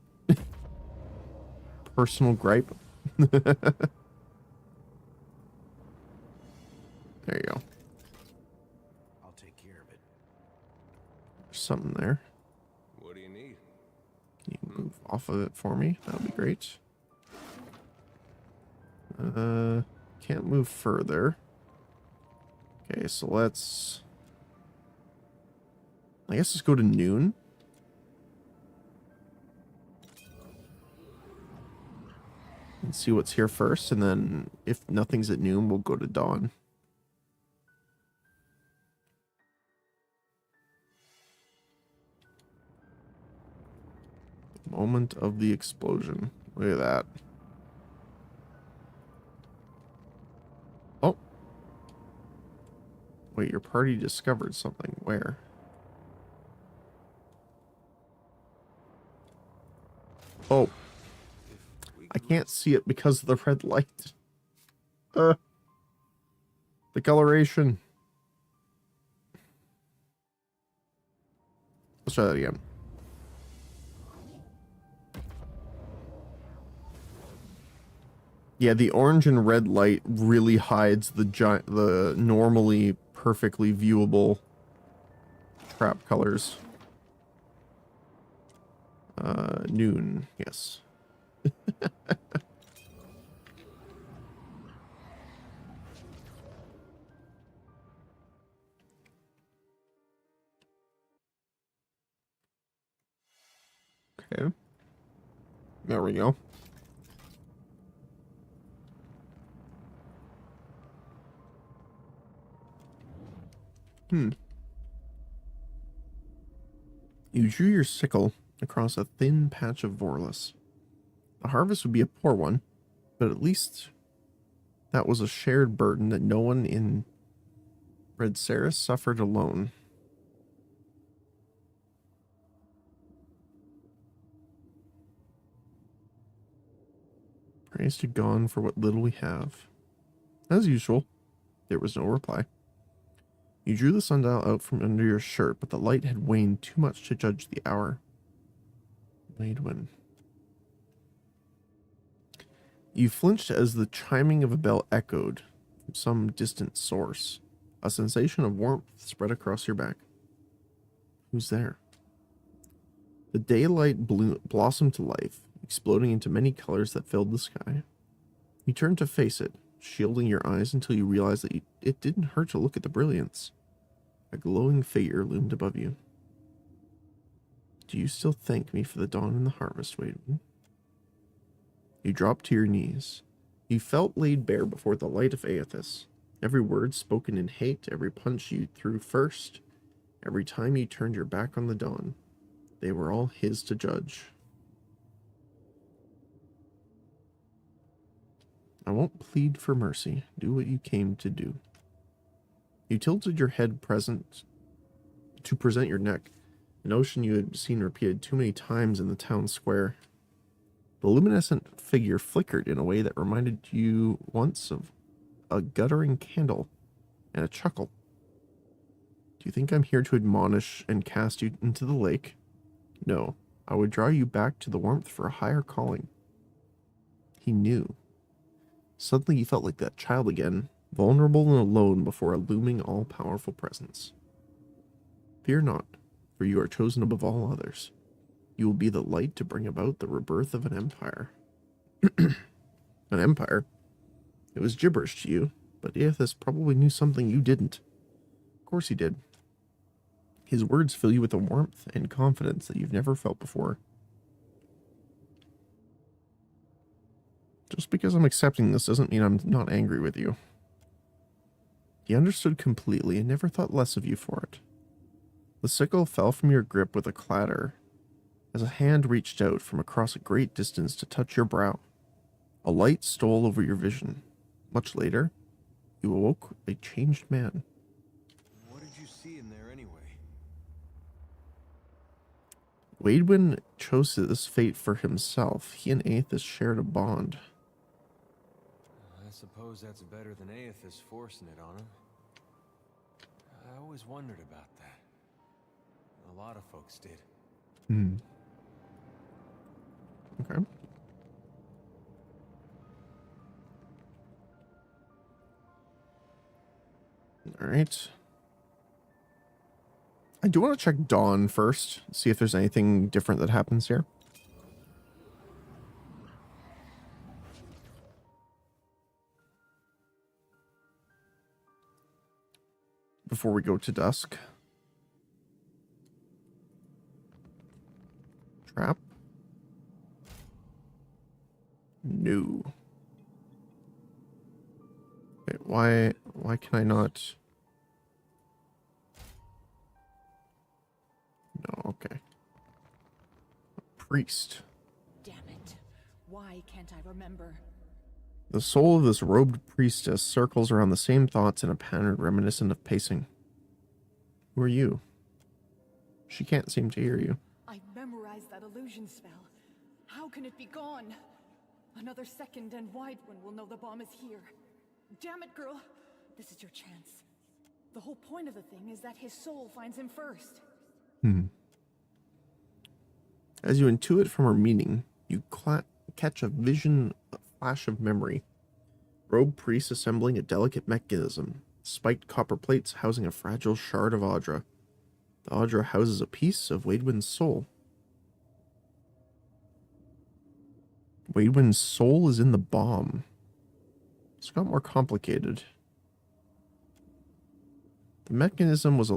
Personal gripe. There you go. I'll take care of it. There's something there. What do you need? Can you move off of it for me? That would be great. Can't move further. Okay, so let's I guess let's go to noon. And see what's here first, and then if nothing's at noon, we'll go to dawn. Moment of the explosion. Look at that. Oh. Wait, your party discovered something. Where? Oh. I can't see it because of the red light. The coloration. Let's try that again. Yeah, the orange and red light really hides the normally perfectly viewable trap colors. Noon, yes. Okay. There we go. You drew your sickle across a thin patch of Vorlus. The harvest would be a poor one, but at least that was a shared burden that no one in Red Saris suffered alone. Praise to God for what little we have. As usual, there was no reply. You drew the sundial out from under your shirt, but the light had waned too much to judge the hour. Laidwin. You flinched as the chiming of a bell echoed from some distant source. A sensation of warmth spread across your back. Who's there? The daylight blossomed to life, exploding into many colors that filled the sky. You turned to face it, shielding your eyes until you realized that it didn't hurt to look at the brilliance. A glowing figure loomed above you. Do you still thank me for the dawn and the harvest, Wademan? You dropped to your knees. You felt laid bare before the light of Aethys. Every word spoken in hate, every punch you threw first, every time you turned your back on the dawn, they were all his to judge. I won't plead for mercy. Do what you came to do. You tilted your head to present your neck, a notion you had seen repeated too many times in the town square. The luminescent figure flickered in a way that reminded you once of a guttering candle and a chuckle. Do you think I'm here to admonish and cast you into the lake? No, I would draw you back to the warmth for a higher calling. He knew. Suddenly you felt like that child again, vulnerable and alone before a looming all-powerful presence. Fear not, for you are chosen above all others. You will be the light to bring about the rebirth of an empire. An empire? It was gibberish to you, but Aethys probably knew something you didn't. Of course he did. His words fill you with a warmth and confidence that you've never felt before. Just because I'm accepting this doesn't mean I'm not angry with you. He understood completely and never thought less of you for it. The sickle fell from your grip with a clatter as a hand reached out from across a great distance to touch your brow. A light stole over your vision. Much later, you awoke a changed man. What did you see in there anyway? Wadewen chose this fate for himself. He and Aethys shared a bond. I suppose that's better than Aethys forcing it on him. I always wondered about that. A lot of folks did. Okay. All right. I do want to check Dawn first, see if there's anything different that happens here. Before we go to dusk. trap? No. Wait, why can I not? No, okay. Priest. Damn it. Why can't I remember? The soul of this robed priestess circles around the same thoughts in a pattern reminiscent of pacing. Who are you? She can't seem to hear you. I memorized that illusion spell. How can it be gone? Another second and Weidwin will know the bomb is here. Damn it, girl. This is your chance. The whole point of the thing is that his soul finds him first. As you intuit from her meaning, you catch a vision, a flash of memory. Robed priest assembling a delicate mechanism, spiked copper plates housing a fragile shard of Audra. The Audra houses a piece of Weidwin's soul. Weidwin's soul is in the bomb. It's got more complicated. The mechanism was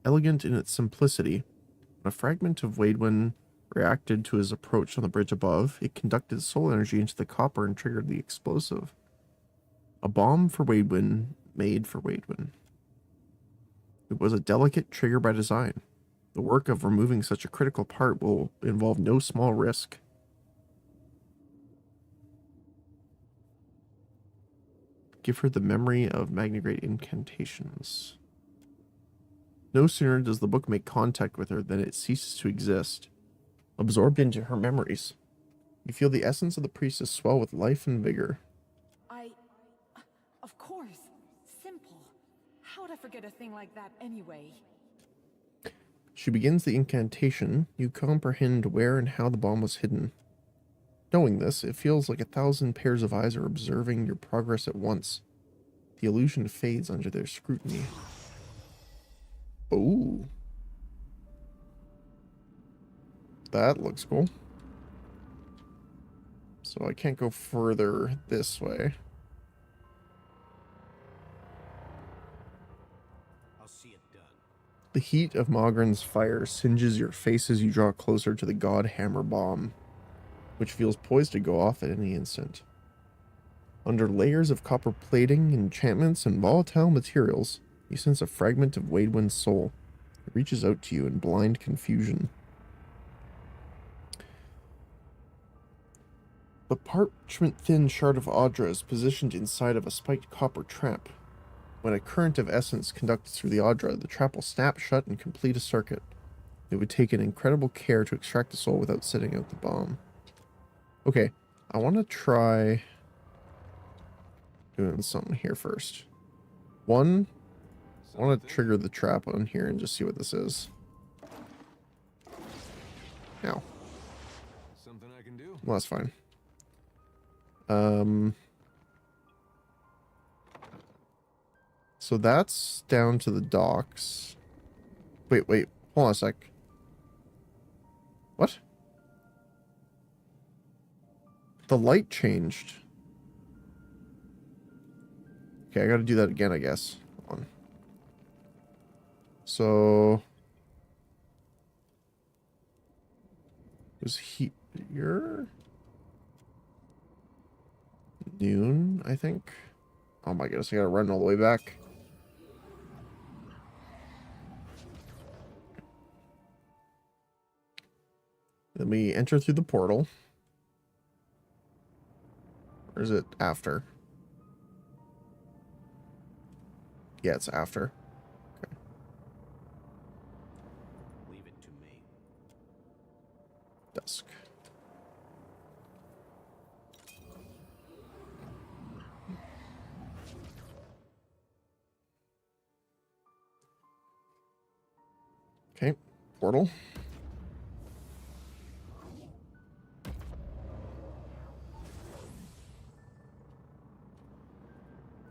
elegant in its simplicity. When a fragment of Weidwin reacted to his approach on the bridge above, it conducted soul energy into the copper and triggered the explosive. A bomb for Weidwin, made for Weidwin. It was a delicate trigger by design. The work of removing such a critical part will involve no small risk. Give her the memory of Magnagrade incantations. No sooner does the book make contact with her than it ceases to exist. Absorbed into her memories, you feel the essence of the priestess swell with life and vigor. Of course. Simple. How would I forget a thing like that anyway? She begins the incantation. You comprehend where and how the bomb was hidden. Knowing this, it feels like 1,000 pairs of eyes are observing your progress at once. The illusion fades under their scrutiny. Ooh. That looks cool. So I can't go further this way. I'll see it done. The heat of Mogren's fire singes your face as you draw closer to the God Hammer bomb, which feels poised to go off at any instant. Under layers of copper plating, enchantments, and volatile materials, you sense a fragment of Weidwin's soul. It reaches out to you in blind confusion. The parchment-thin shard of Audra is positioned inside of a spiked copper trap. When a current of essence conducts through the Audra, the trap will snap shut and complete a circuit. It would take an incredible care to extract the soul without setting out the bomb. Okay, I want to try doing something here first. One, I want to trigger the trap on here and just see what this is. Ow. Something I can do. Well, that's fine. So that's down to the docks. Wait, hold on a sec. What? The light changed. Okay, I gotta do that again, I guess. Hold on. So... was here? Noon, I think. Oh my goodness, I gotta run all the way back. Then we enter through the portal. Or is it after? Yeah, it's after. Okay. Leave it to me. Dusk. Okay, portal.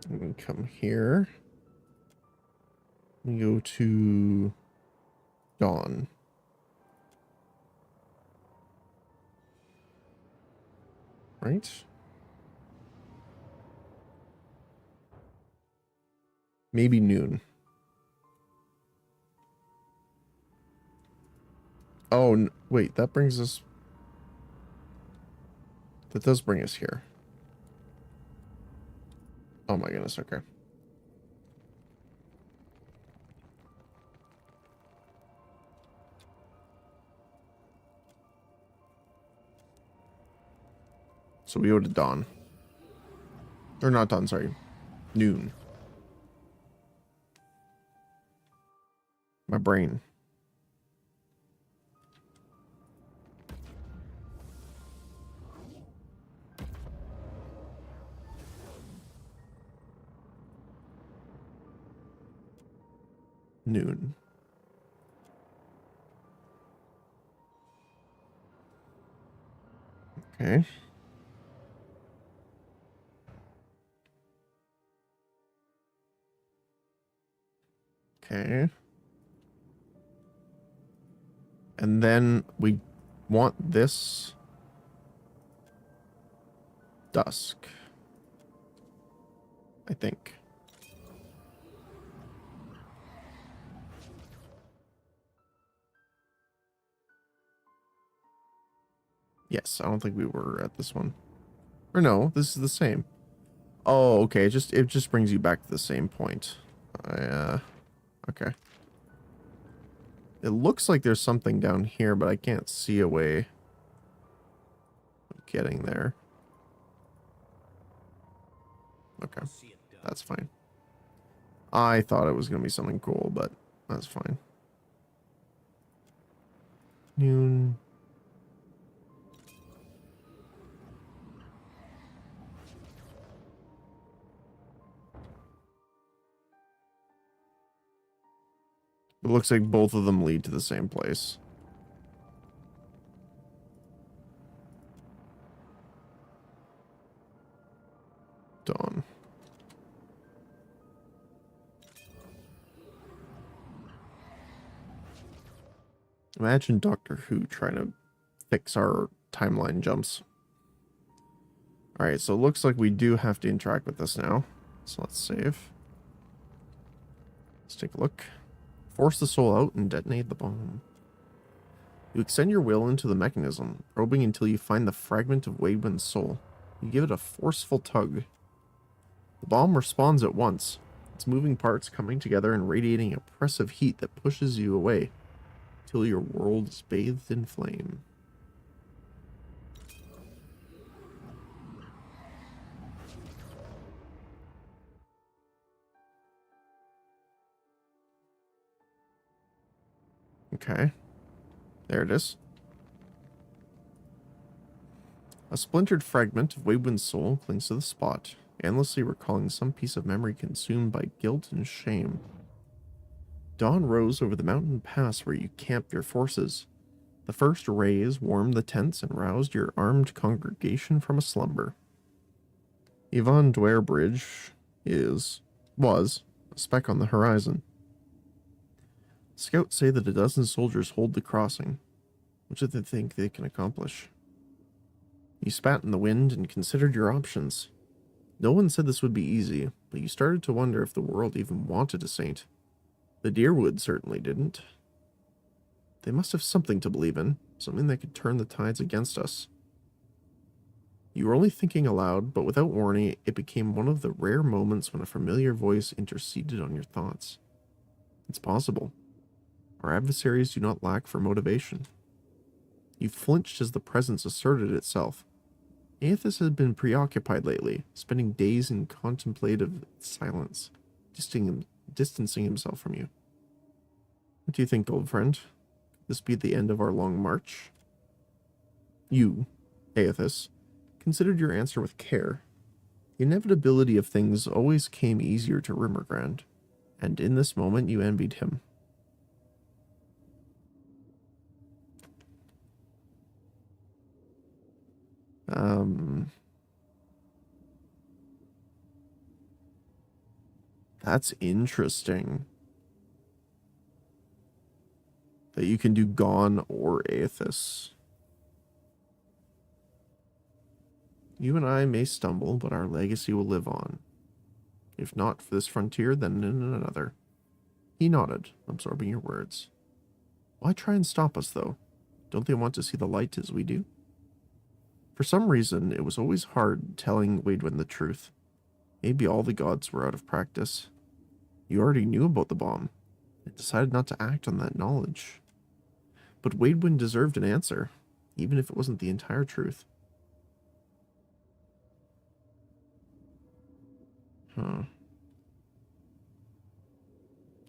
And we come here. We go to Dawn. Right? Maybe noon. Oh, Wait, that brings us... That does bring us here. Oh my goodness, okay. So we go to dawn. Or not dawn, sorry. Noon. My brain. Noon. Okay. Okay. And then we want this dusk. I think. Yes, I don't think we were at this one. Or no, this is the same. Oh, okay. It just brings you back to the same point. Okay. It looks like there's something down here, but I can't see a way of getting there. Okay. That's fine. I thought it was going to be something cool, but that's fine. Noon. It looks like both of them lead to the same place. Dawn. Imagine Doctor Who trying to fix our timeline jumps. Alright, so it looks like we do have to interact with this now. So let's save. Let's take a look. Force the soul out and detonate the bomb. You extend your will into the mechanism, probing until you find the fragment of Wademan's soul. You give it a forceful tug. The bomb responds at once, its moving parts coming together and radiating oppressive heat that pushes you away, till your world is bathed in flame. Okay. There it is. A splintered fragment of Wademan's soul clings to the spot, endlessly recalling some piece of memory consumed by guilt and shame. Dawn rose over the mountain pass where you camped your forces. The first rays warmed the tents and roused your armed congregation from a slumber. Yvonne Dwyer Bridge was a speck on the horizon. Scouts say that a dozen soldiers hold the crossing. What do they think they can accomplish? You spat in the wind and considered your options. No one said this would be easy, but you started to wonder if the world even wanted a saint. The Deerwood certainly didn't. They must have something to believe in, something that could turn the tides against us. You were only thinking aloud, but without warning, it became one of the rare moments when a familiar voice interceded on your thoughts. It's possible. Our adversaries do not lack for motivation. You flinched as the presence asserted itself. Aethys had been preoccupied lately, spending days in contemplative silence, distancing himself from you. What do you think, old friend? Could this be the end of our long march? You, Aethys, considered your answer with care. The inevitability of things always came easier to Rimmergrand, and in this moment you envied him. That's interesting. That you can do Gone or Aethys. You and I may stumble, but our legacy will live on. If not for this frontier, then in another. He nodded, absorbing your words. Why try and stop us, though? Don't they want to see the light as we do? For some reason, it was always hard telling Waidwen the truth. Maybe all the gods were out of practice. You already knew about the bomb, and decided not to act on that knowledge. But Waidwen deserved an answer, even if it wasn't the entire truth.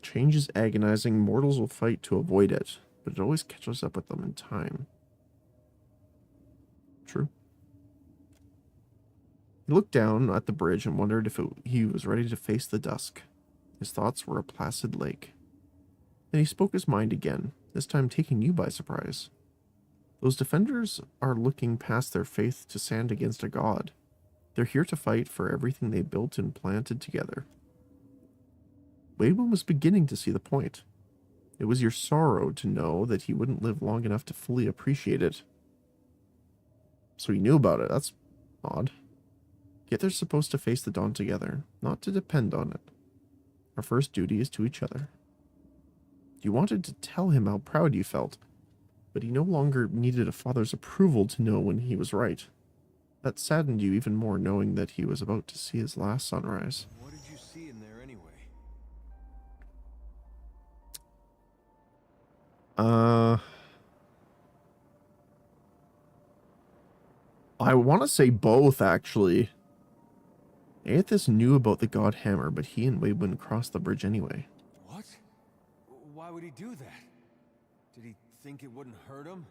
Change is agonizing. Mortals will fight to avoid it, but it always catches up with them in time. True. He looked down at the bridge and wondered if he was ready to face the dusk. His thoughts were a placid lake. Then he spoke his mind again, this time taking you by surprise. Those defenders are looking past their faith to stand against a god. They're here to fight for everything they built and planted together. Waidwen was beginning to see the point. It was your sorrow to know that he wouldn't live long enough to fully appreciate it. So he knew about it. That's odd. Yet they're supposed to face the dawn together, not to depend on it. Our first duty is to each other. You wanted to tell him how proud you felt, but he no longer needed a father's approval to know when he was right. That saddened you even more, knowing that he was about to see his last sunrise. What did you see in there anyway? I want to say both, actually. Aethys knew about the god hammer, but he and Waidwen crossed the bridge anyway. What? Why would he do that? Did he think it wouldn't hurt him?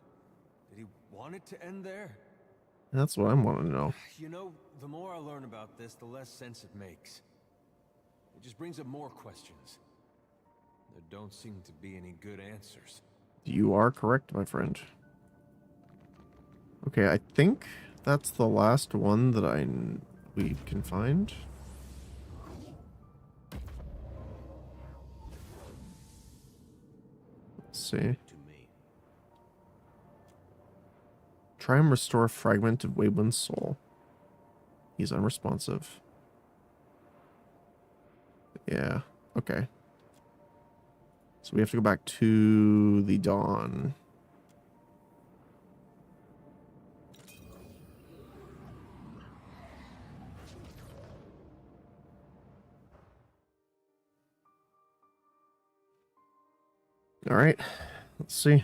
Did he want it to end there? That's what I want to know. You know, the more I learn about this, the less sense it makes. It just brings up more questions. There don't seem to be any good answers. You are correct, my friend. Okay, I think that's the last one that we can find. Let's see. Try and restore a fragment of Waidwen's soul. He's unresponsive. Yeah, okay. So we have to go back to the dawn. All right, let's see.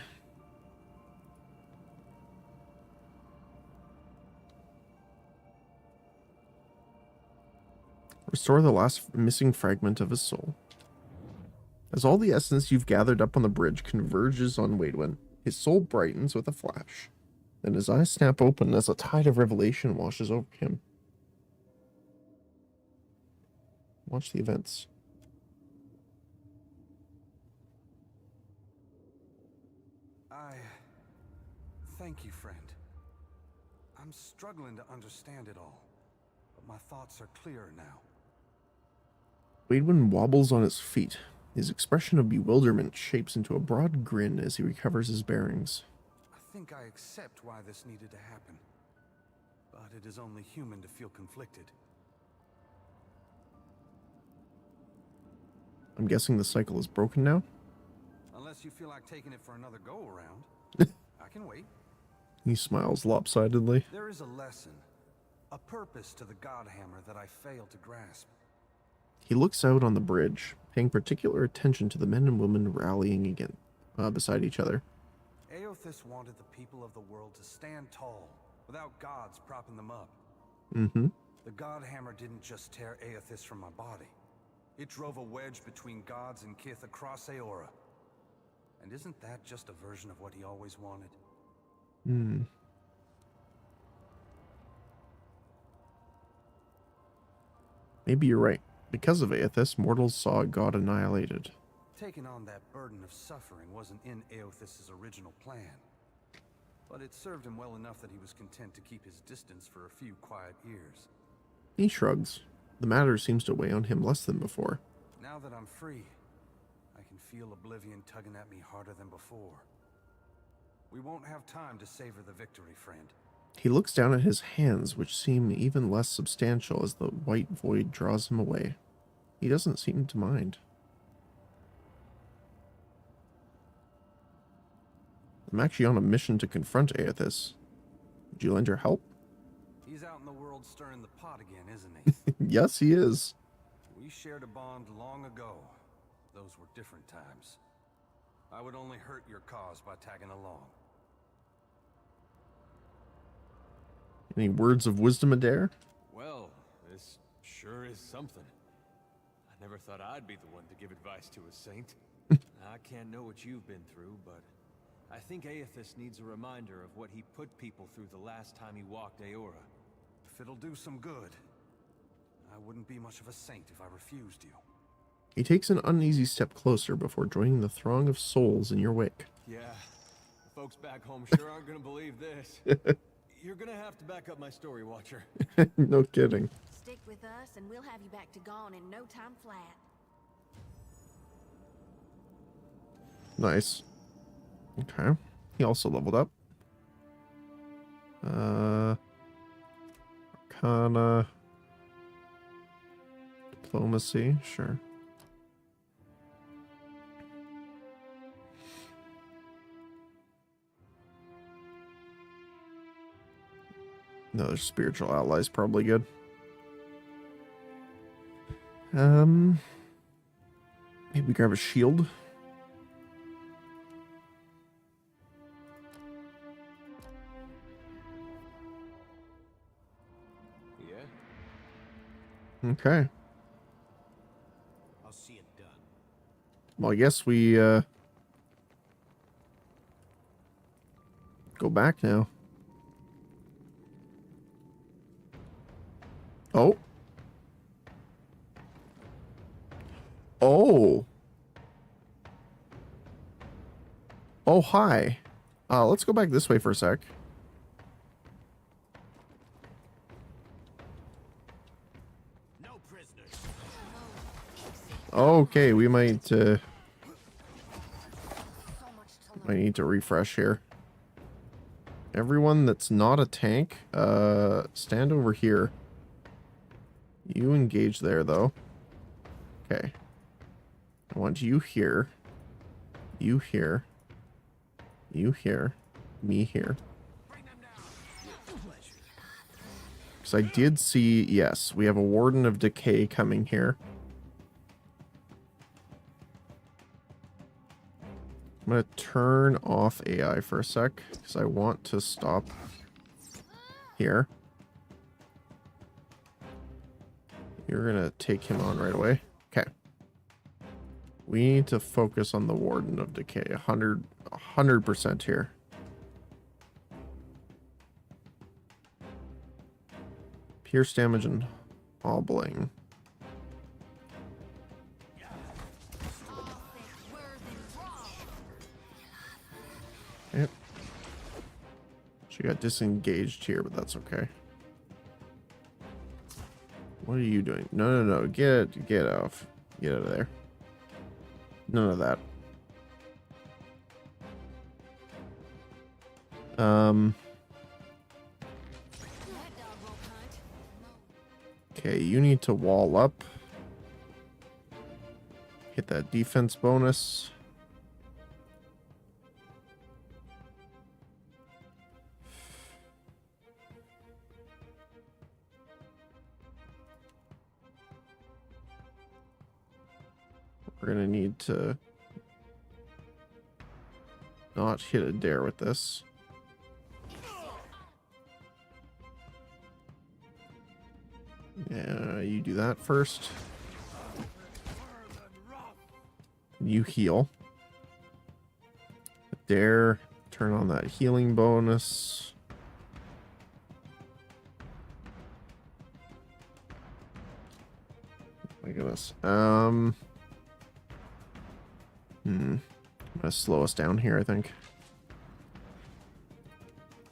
Restore the last missing fragment of his soul. As all the essence you've gathered up on the bridge converges on Waidwen, his soul brightens with a flash. Then his eyes snap open as a tide of revelation washes over him. Watch the events. Thank you, friend. I'm struggling to understand it all, but my thoughts are clearer now. Waidwen wobbles on his feet. His expression of bewilderment shapes into a broad grin as he recovers his bearings. I think I accept why this needed to happen, but it is only human to feel conflicted. I'm guessing the cycle is broken now? Unless you feel like taking it for another go-around, I can wait. He smiles lopsidedly. There is a lesson, a purpose to the Godhammer that I fail to grasp. He looks out on the bridge, paying particular attention to the men and women rallying again beside each other. Aethys wanted the people of the world to stand tall, without gods propping them up. Mm-hmm. The Godhammer didn't just tear Aethys from my body. It drove a wedge between gods and Kith across Aeora. And isn't that just a version of what he always wanted? Hmm. Maybe you're right. Because of Aethys, mortals saw God annihilated. Taking on that burden of suffering wasn't in Aethys' original plan. But it served him well enough that he was content to keep his distance for a few quiet years. He shrugs. The matter seems to weigh on him less than before. Now that I'm free, I can feel oblivion tugging at me harder than before. We won't have time to savor the victory, friend. He looks down at his hands, which seem even less substantial as the white void draws him away. He doesn't seem to mind. I'm actually on a mission to confront Aethys. Would you lend your help? He's out in the world stirring the pot again, isn't he? Yes, he is. We shared a bond long ago. Those were different times. I would only hurt your cause by tagging along. Any words of wisdom, Adair? Well, this sure is something. I never thought I'd be the one to give advice to a saint. I can't know what you've been through, but I think Aethys needs a reminder of what he put people through the last time he walked Aora. If it'll do some good, I wouldn't be much of a saint if I refused you. He takes an uneasy step closer before joining the throng of souls in your wake. Yeah, the folks back home sure aren't gonna believe this. You're gonna have to back up my story, Watcher. No kidding. Stick with us and we'll have you back to gone in no time flat. Nice. Okay. He also leveled up. Arcana. Diplomacy, sure. Another spiritual ally is probably good. Maybe grab a shield. Yeah? Okay. I'll see it done. Well, I guess we go back now. Oh. Oh. Oh, hi. Let's go back this way for a sec. No prisoners. Okay, we might need to refresh here. Everyone that's not a tank, stand over here. You engage there, though. Okay. I want you here. You here. You here. Me here. Because I did see, yes, we have a Warden of Decay coming here. I'm going to turn off AI for a sec, because I want to stop here. You're going to take him on right away. Okay. We need to focus on the Warden of Decay. 100% here. Pierce damage and hobbling. Yep. She got disengaged here, but that's okay. What are you doing? No, no, no. Get off. Get out of there. None of that. Okay, you need to wall up. Hit that defense bonus. We're gonna need to not hit a dare with this. Yeah, you do that first. You heal. Dare, turn on that healing bonus. My goodness. I'm gonna slow us down here, I think.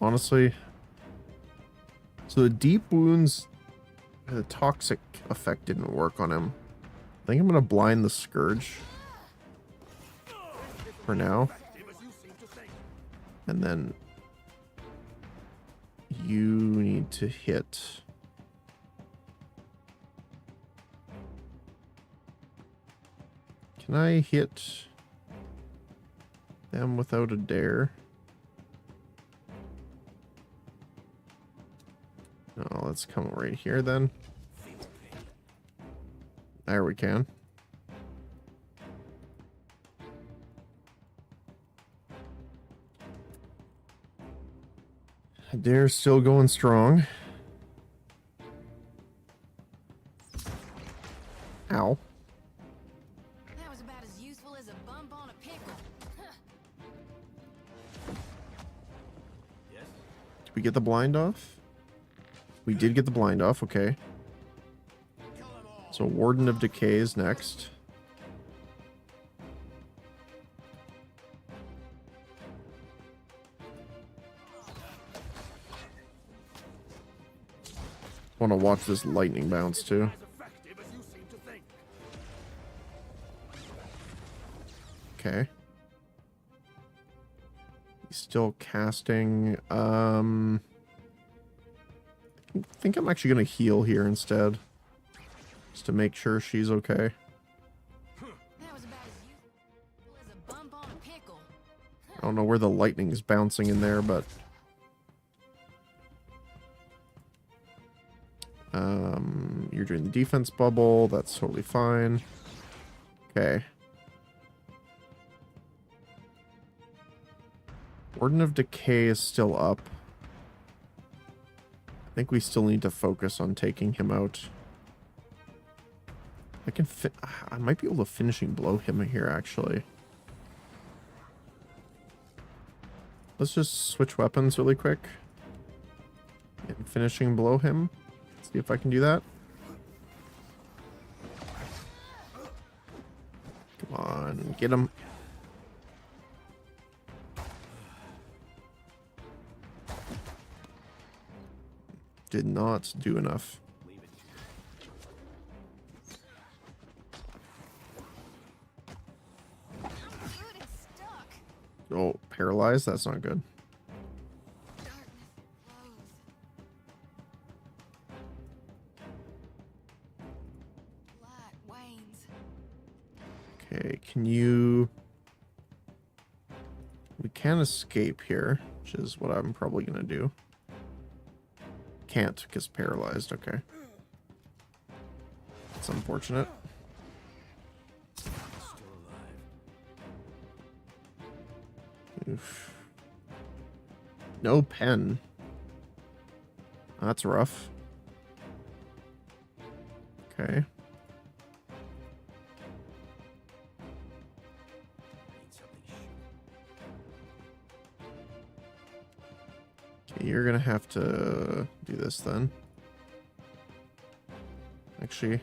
Honestly. So the deep wounds, the toxic effect didn't work on him. I think I'm gonna blind the Scourge for now. And then you need to hit. Can I hit them without a dare? let's come right here then. There we can. Adair's still going strong. Ow. That was about as useful as a bump on a pickle. Did we get the blind off? We did get the blind off, okay. So Warden of Decay is next. Want to watch this lightning bounce too. Okay. He's still casting. I think I'm actually gonna heal here instead, just to make sure she's okay. That was about as useful as a bump on a pickle. I don't know where the lightning's bouncing in there, but you're doing the defense bubble. That's totally fine. Okay. Warden of Decay is still up. I think we still need to focus on taking him out. I might be able to finishing blow him here, actually. Let's just switch weapons really quick. And finishing blow him. See if I can do that. Come on, get him. Did not do enough. Oh, paralyzed? That's not good. Okay, can you... We can escape here, which is what I'm probably going to do. Can't, because paralyzed, okay. That's unfortunate. Oof. No pen. That's rough. Okay. Okay, you're gonna have to do this then. Actually,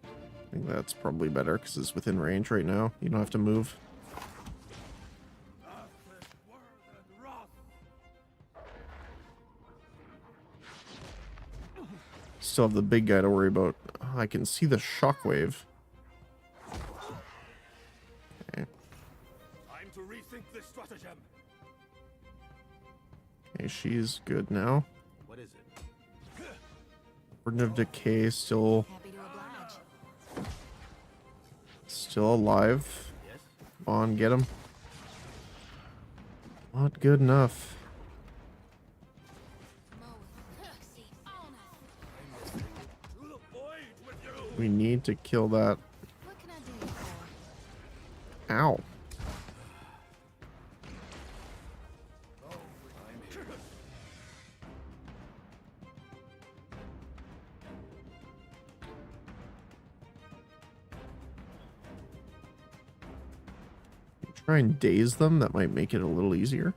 I think that's probably better because it's within range right now. You don't have to move. Still have the big guy to worry about. Oh, I can see the shockwave. Okay. Time to rethink this stratagem. Okay, she's good now. What is it? Warden of Decay still Happy to oblige. still alive. Yes? Come on, get him. Not good enough. We need to kill that. What can I do you for? Ow. Try and daze them. That might make it a little easier.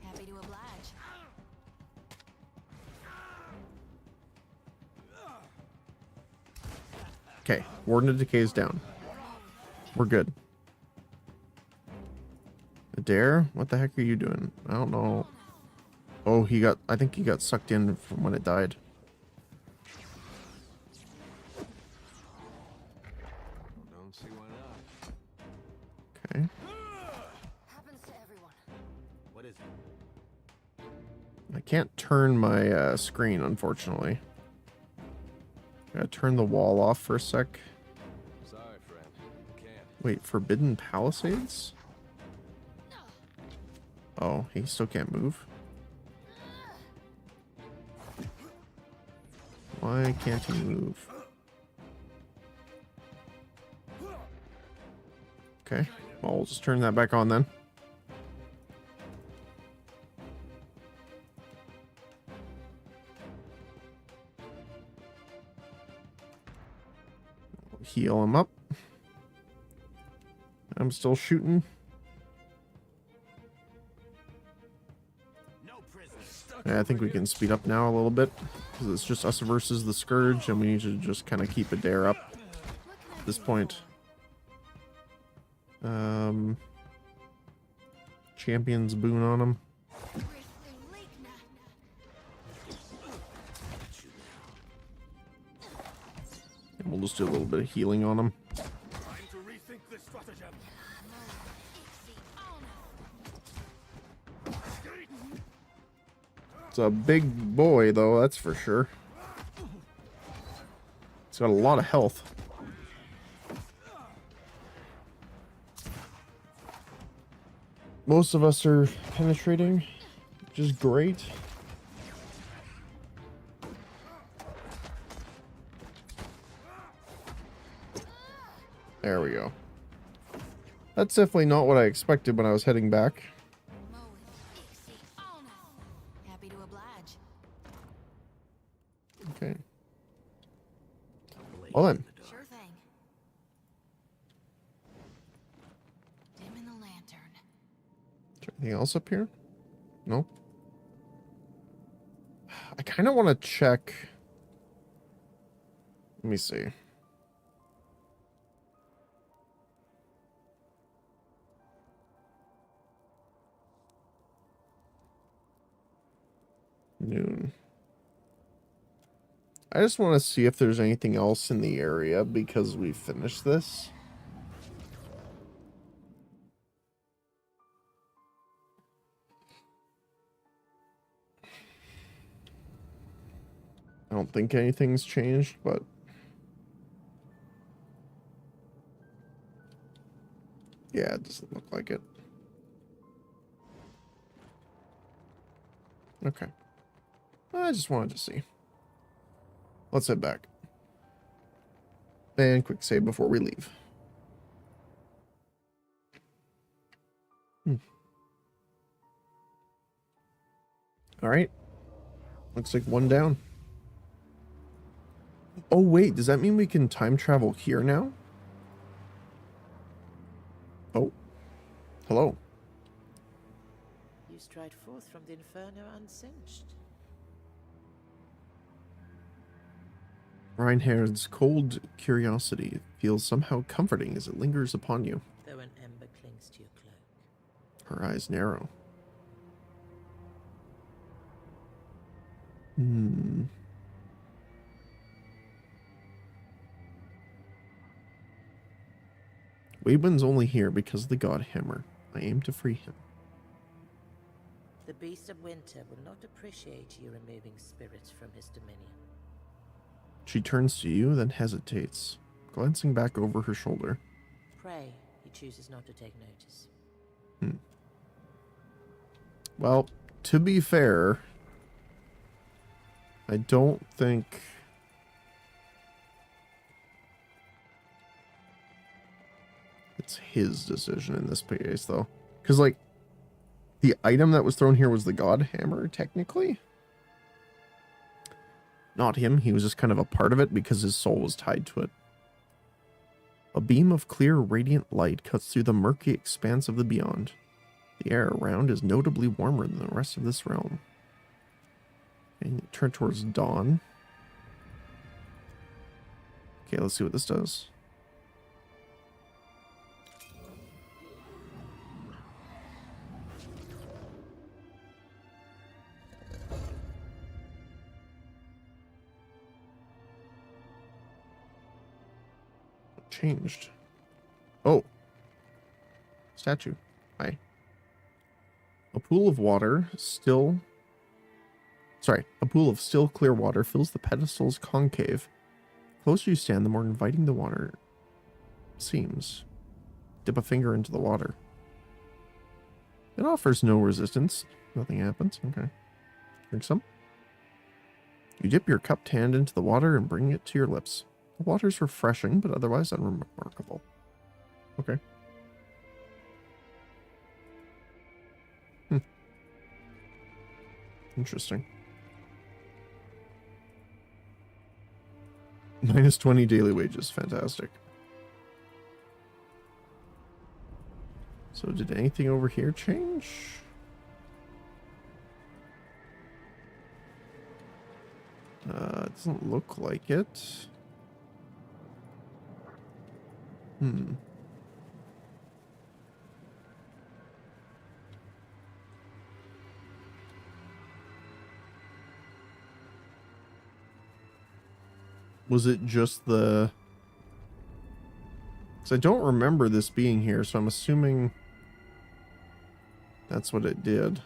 Happy to oblige. Okay, Warden of Decay is down. We're good. Adair, what the heck are you doing? I don't know. Oh, I think he got sucked in from when it died. Don't see why not. Okay. Happens to everyone. What is it? I can't turn my screen, unfortunately. Gotta turn the wall off for a sec. Sorry, friend. Can't. Wait, Forbidden Palisades? Oh, he still can't move. Why can't he move? Okay, well, we'll just turn that back on then. Heal him up. I'm still shooting. Yeah, I think we can speed up now a little bit because it's just us versus the Scourge, and we need to just kind of keep Adair up at this point. Champion's boon on him. And we'll just do a little bit of healing on him. It's a big boy, though, that's for sure. It's got a lot of health. Most of us are penetrating, which is great. There we go. That's definitely not what I expected when I was heading back. Happy to oblige. Okay. Well then. Sure thing. Dim in the lantern. Is there anything else up here? No. I kind of want to check. Let me see. Noon. I just want to see if there's anything else in the area because we finished this. I don't think anything's changed, but yeah, it doesn't look like it. Okay. I just wanted to see. Let's head back. And quick save before we leave. All right. Looks like one down. Oh, wait. Does that mean we can time travel here now? Oh. Hello. You stride forth from the inferno unsinged. Reinhardt's cold curiosity feels somehow comforting as it lingers upon you. Though an ember clings to your cloak. Her eyes narrow. Waybin's only here because of the God Hammer. I aim to free him. The beast of winter will not appreciate you removing spirits from his dominion. She turns to you, then hesitates, glancing back over her shoulder. Pray he chooses not to take notice. Well, to be fair, I don't think it's his decision in this case, though. Because, like, the item that was thrown here was the God Hammer, technically. Not him, he was just kind of a part of it because his soul was tied to it. A beam of clear, radiant light cuts through the murky expanse of the beyond. The air around is notably warmer than the rest of this realm. And you turn towards dawn. Okay, let's see what this does. Changed. Oh. Statue. Hi. A pool of water still... Sorry. A pool of still clear water fills the pedestal's concave. The closer you stand, the more inviting the water seems. Dip a finger into the water. It offers no resistance. Nothing happens. Okay. Drink some. You dip your cupped hand into the water and bring it to your lips. The water's refreshing, but otherwise unremarkable. Okay. Interesting. Minus 20 daily wages. Fantastic. So did anything over here change? It doesn't look like it. Was it just the... Because I don't remember this being here, so I'm assuming that's what it did.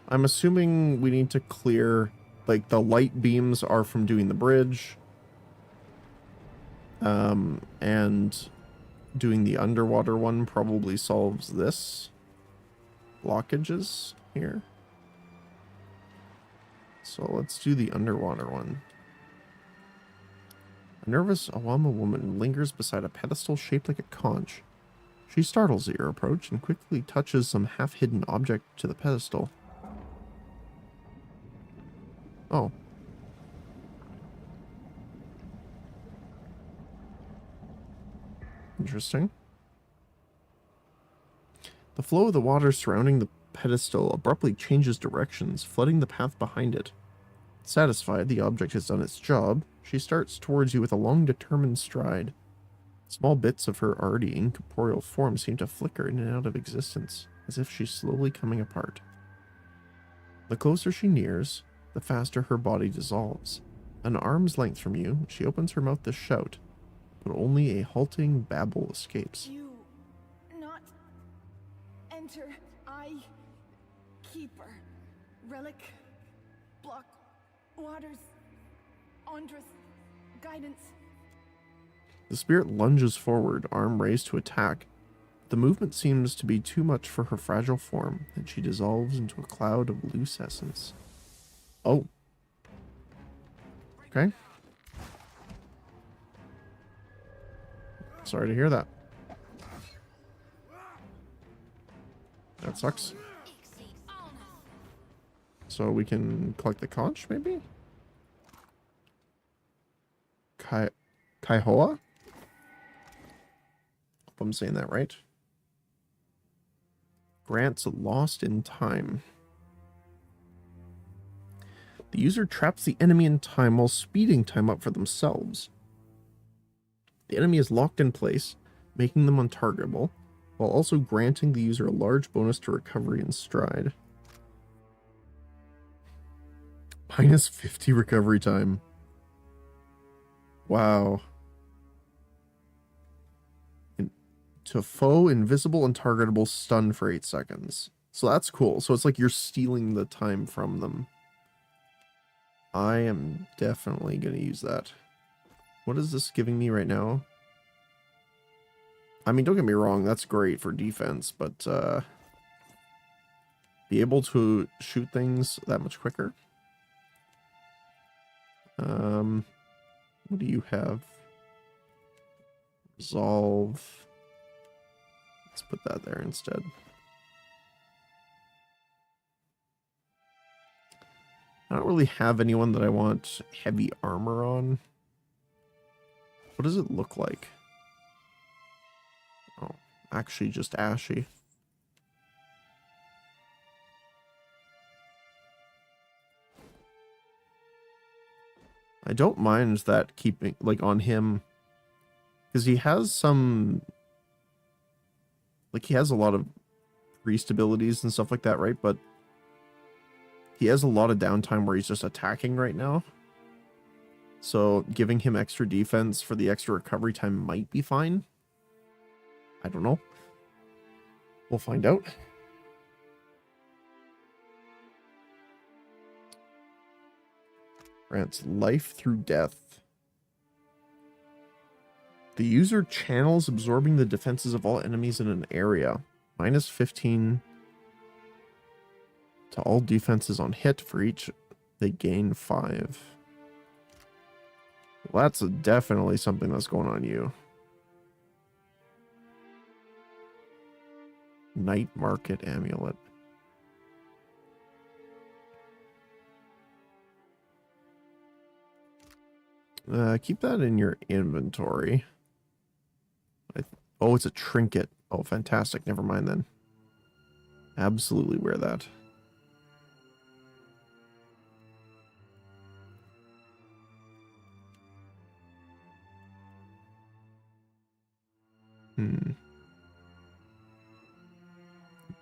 I'm assuming we need to clear... Like, the light beams are from doing the bridge. And doing the underwater one probably solves this. Blockages here. So let's do the underwater one. A nervous Awama woman lingers beside a pedestal shaped like a conch. She startles at your approach and quickly touches some half-hidden object to the pedestal. Oh. Interesting. The flow of the water surrounding the pedestal abruptly changes directions, flooding the path behind it. Satisfied the object has done its job, she starts towards you with a long, determined stride. Small bits of her already incorporeal form seem to flicker in and out of existence, as if she's slowly coming apart. The closer she nears, the faster her body dissolves. An arm's length from you, she opens her mouth to shout, but only a halting babble escapes. You not enter. I keeper. Relic. Block. Waters. Andrus. Guidance. The spirit lunges forward, arm raised to attack. The movement seems to be too much for her fragile form, and she dissolves into a cloud of loose essence. Oh. Okay. Sorry to hear that. That sucks. So we can collect the conch, maybe? Kaihoa? Hope I'm saying that right. Grants lost in time. The user traps the enemy in time while speeding time up for themselves. The enemy is locked in place, making them untargetable, while also granting the user a large bonus to recovery and stride. Minus 50 recovery time. Wow. To foe, invisible and targetable, stun for 8 seconds. So that's cool. So it's like you're stealing the time from them. I am definitely going to use that. What is this giving me right now? I mean, don't get me wrong, that's great for defense, but be able to shoot things that much quicker. What do you have? Resolve. Let's put that there instead. I don't really have anyone that I want heavy armor on. What does it look like? Oh, actually just ashy. I don't mind that keeping, like, on him, because he has some, like, he has a lot of priest abilities and stuff like that, right? But he has a lot of downtime where he's just attacking right now. So giving him extra defense for the extra recovery time might be fine. I don't know. We'll find out. Grants life through death. The user channels absorbing the defenses of all enemies in an area. Minus 15 to all defenses on hit for each They gain 5. Well, that's definitely something that's going on you. Night Market Amulet. Keep that in your inventory. Oh, it's a trinket. Oh, fantastic. Never mind then. Absolutely wear that.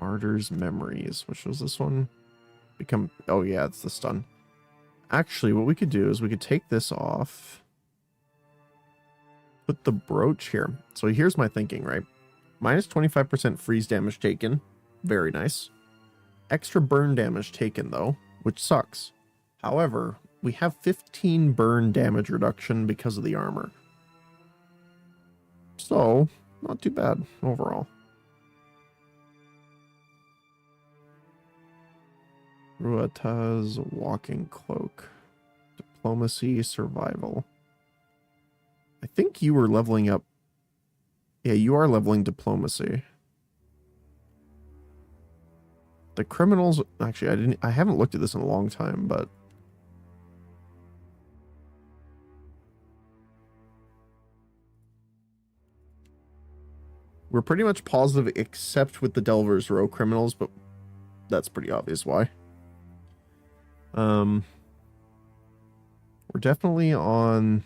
Martyr's Memories. Which was this one? Oh yeah, it's the stun. Actually, what we could do is we could take this off. Put the brooch here. So here's my thinking, right? Minus 25% freeze damage taken. Very nice. Extra burn damage taken, though, which sucks. However, we have 15 burn damage reduction because of the armor. So, not too bad overall. Ruata's Walking Cloak. Diplomacy, Survival. I think you were leveling up. Yeah, you are leveling Diplomacy. The criminals, actually, I haven't looked at this in a long time, but we're pretty much positive except with the Delver's Row criminals, but that's pretty obvious why. We're definitely on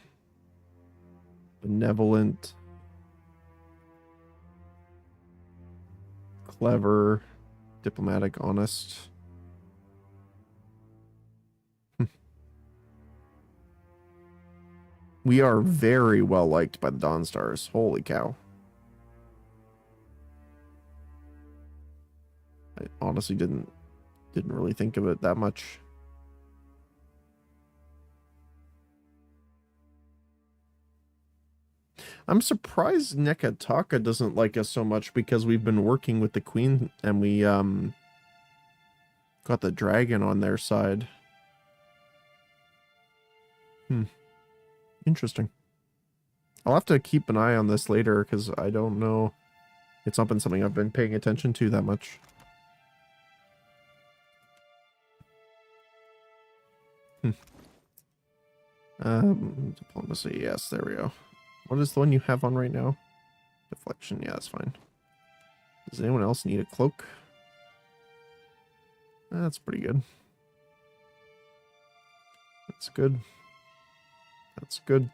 benevolent, clever, diplomatic, honest. We are very well liked by the Dawn Stars. Holy cow. I honestly didn't really think of it that much. I'm surprised Nekataka doesn't like us so much because we've been working with the Queen and we got the dragon on their side. Interesting. I'll have to keep an eye on this later because I don't know. It's not been something I've been paying attention to that much. Diplomacy, yes, there we go. What is the one you have on right now? Deflection, yeah, that's fine. Does anyone else need a cloak? That's pretty good. That's good. That's good.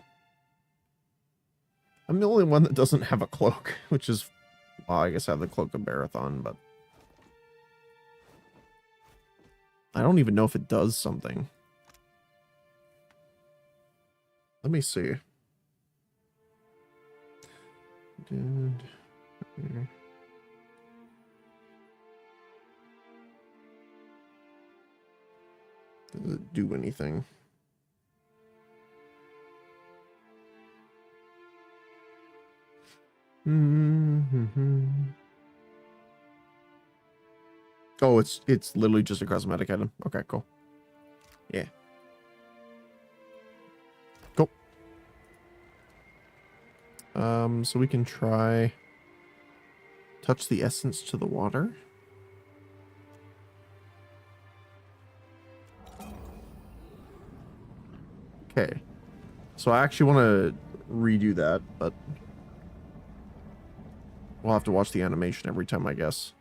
I'm the only one that doesn't have a cloak, which is... Well, I guess I have the Cloak of Barathon, but... I don't even know if it does something. Let me see. Dude. Here. Does it do anything? Oh, it's literally just a cosmetic item. Okay, cool. Yeah. Cool. So we can try touch the essence to the water. Okay. So I actually want to redo that, but we'll have to watch the animation every time, I guess.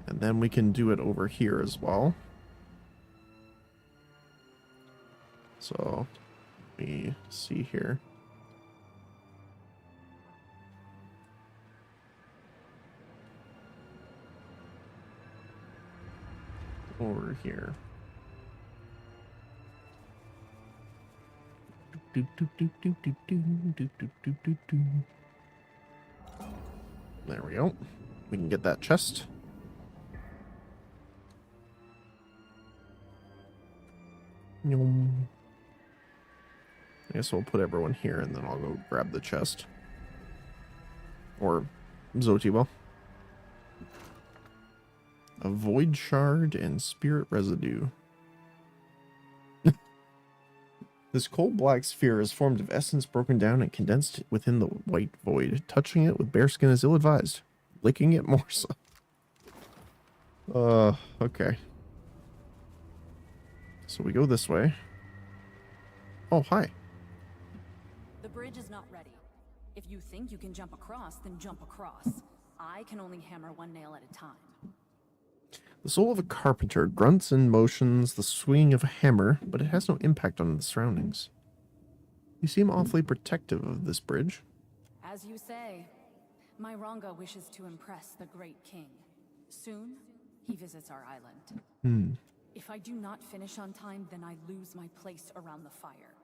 And then we can do it over here as well. So, let me see here. Over here. There we go. We can get that chest. I guess we'll put everyone here and then I'll go grab the chest. Or Zotiba. A void shard and spirit residue. This cold black sphere is formed of essence broken down and condensed within the white void. Touching it with bare skin is ill-advised. Licking it more so. Okay. So we go this way. Oh, hi. The bridge is not ready. If you think you can jump across, then jump across. I can only hammer one nail at a time. The soul of a carpenter grunts and motions the swinging of a hammer, but it has no impact on the surroundings. You seem awfully protective of this bridge. As you say, my Ranga wishes to impress the great king. Soon, he visits our island. If I do not finish on time, then I lose my place around the fire.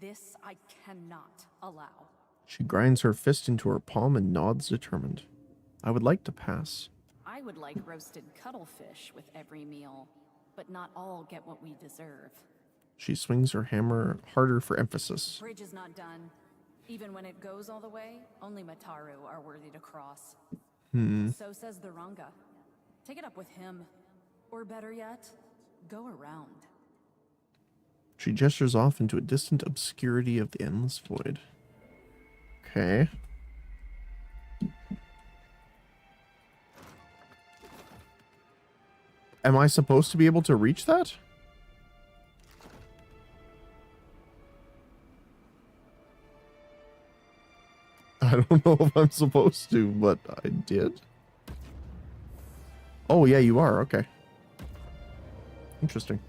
This I cannot allow. She grinds her fist into her palm and nods determined. I would like to pass. I would like roasted cuttlefish with every meal, but not all get what we deserve. She swings her hammer harder for emphasis. Bridge is not done. Even when it goes all the way, only Mataru are worthy to cross. So says the Ranga. Take it up with him. Or better yet, go around. She gestures off into a distant obscurity of the endless void. Okay. Am I supposed to be able to reach that? I don't know if I'm supposed to, but I did. Oh, yeah, you are. Okay. Interesting.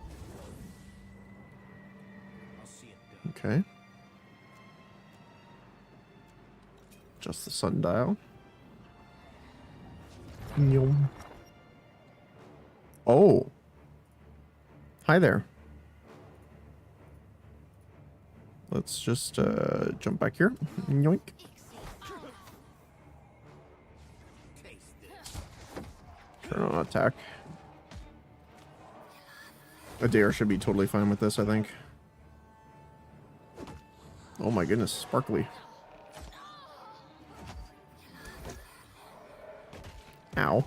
Okay. Just the sundial. Yum. Oh. Hi there. Let's just jump back here. Yoink. Turn on attack. Adair should be totally fine with this, I think. Oh my goodness, sparkly. Ow.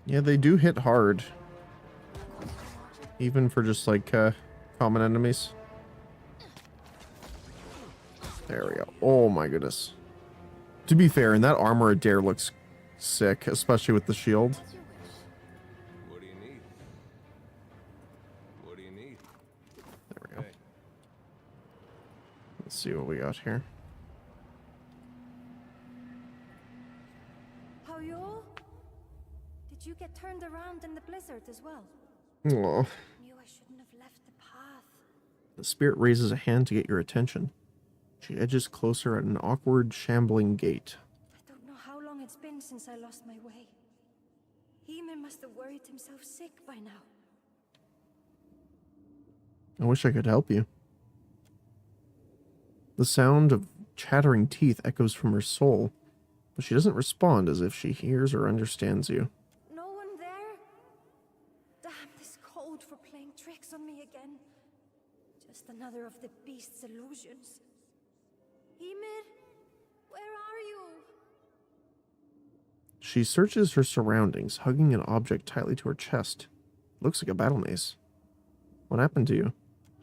Yeah, they do hit hard. Even for just like common enemies. There we go. Oh my goodness. To be fair, in that armor, Adair looks sick, especially with the shield. What do you need? What do you need? There we go. Let's see what we got here. How you all? Did you get turned around in the blizzard as well? Aw. Knew I shouldn't have left the path. The spirit raises a hand to get your attention. She edges closer at an awkward, shambling gait. I don't know how long it's been since I lost my way. Hime must have worried himself sick by now. I wish I could help you. The sound of chattering teeth echoes from her soul, but she doesn't respond as if she hears or understands you. No one there? Damn this cold for playing tricks on me again. Just another of the beast's illusions. Ymir, where are you? She searches her surroundings, hugging an object tightly to her chest. Looks like a battle mace. What happened to you?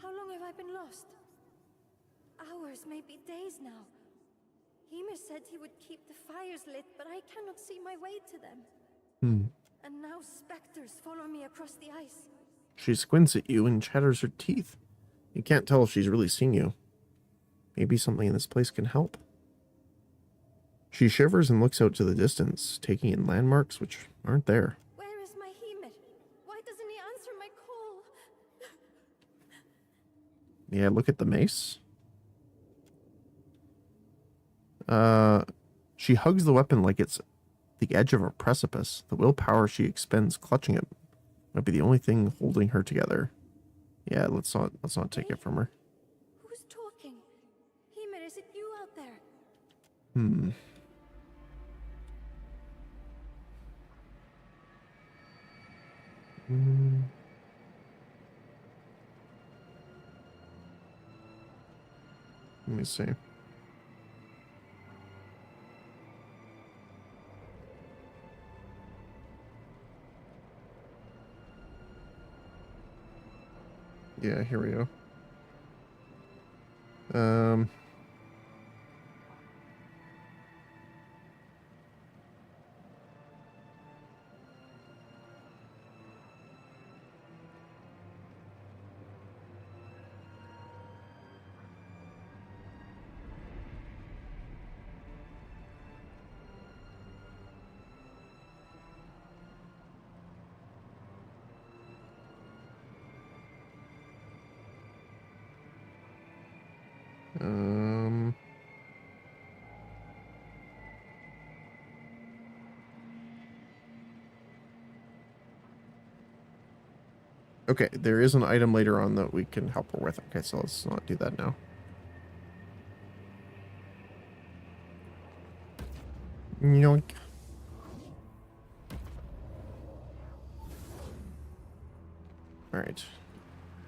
How long have I been lost? Hours, maybe days now. Ymir said he would keep the fires lit, but I cannot see my way to them. And now specters follow me across the ice. She squints at you and chatters her teeth. You can't tell if she's really seeing you. Maybe something in this place can help. She shivers and looks out to the distance, taking in landmarks which aren't there. Where is my Ymir? Why doesn't he answer my call? Yeah, look at the mace. She hugs the weapon like it's the edge of a precipice. The willpower she expends clutching it might be the only thing holding her together. Yeah, let's not take it from her. Who's talking? Ymir, is it you out there? Let me see. Yeah, here we go. Okay, there is an item later on that we can help her with. Okay, so let's not do that now. Yoink. Alright.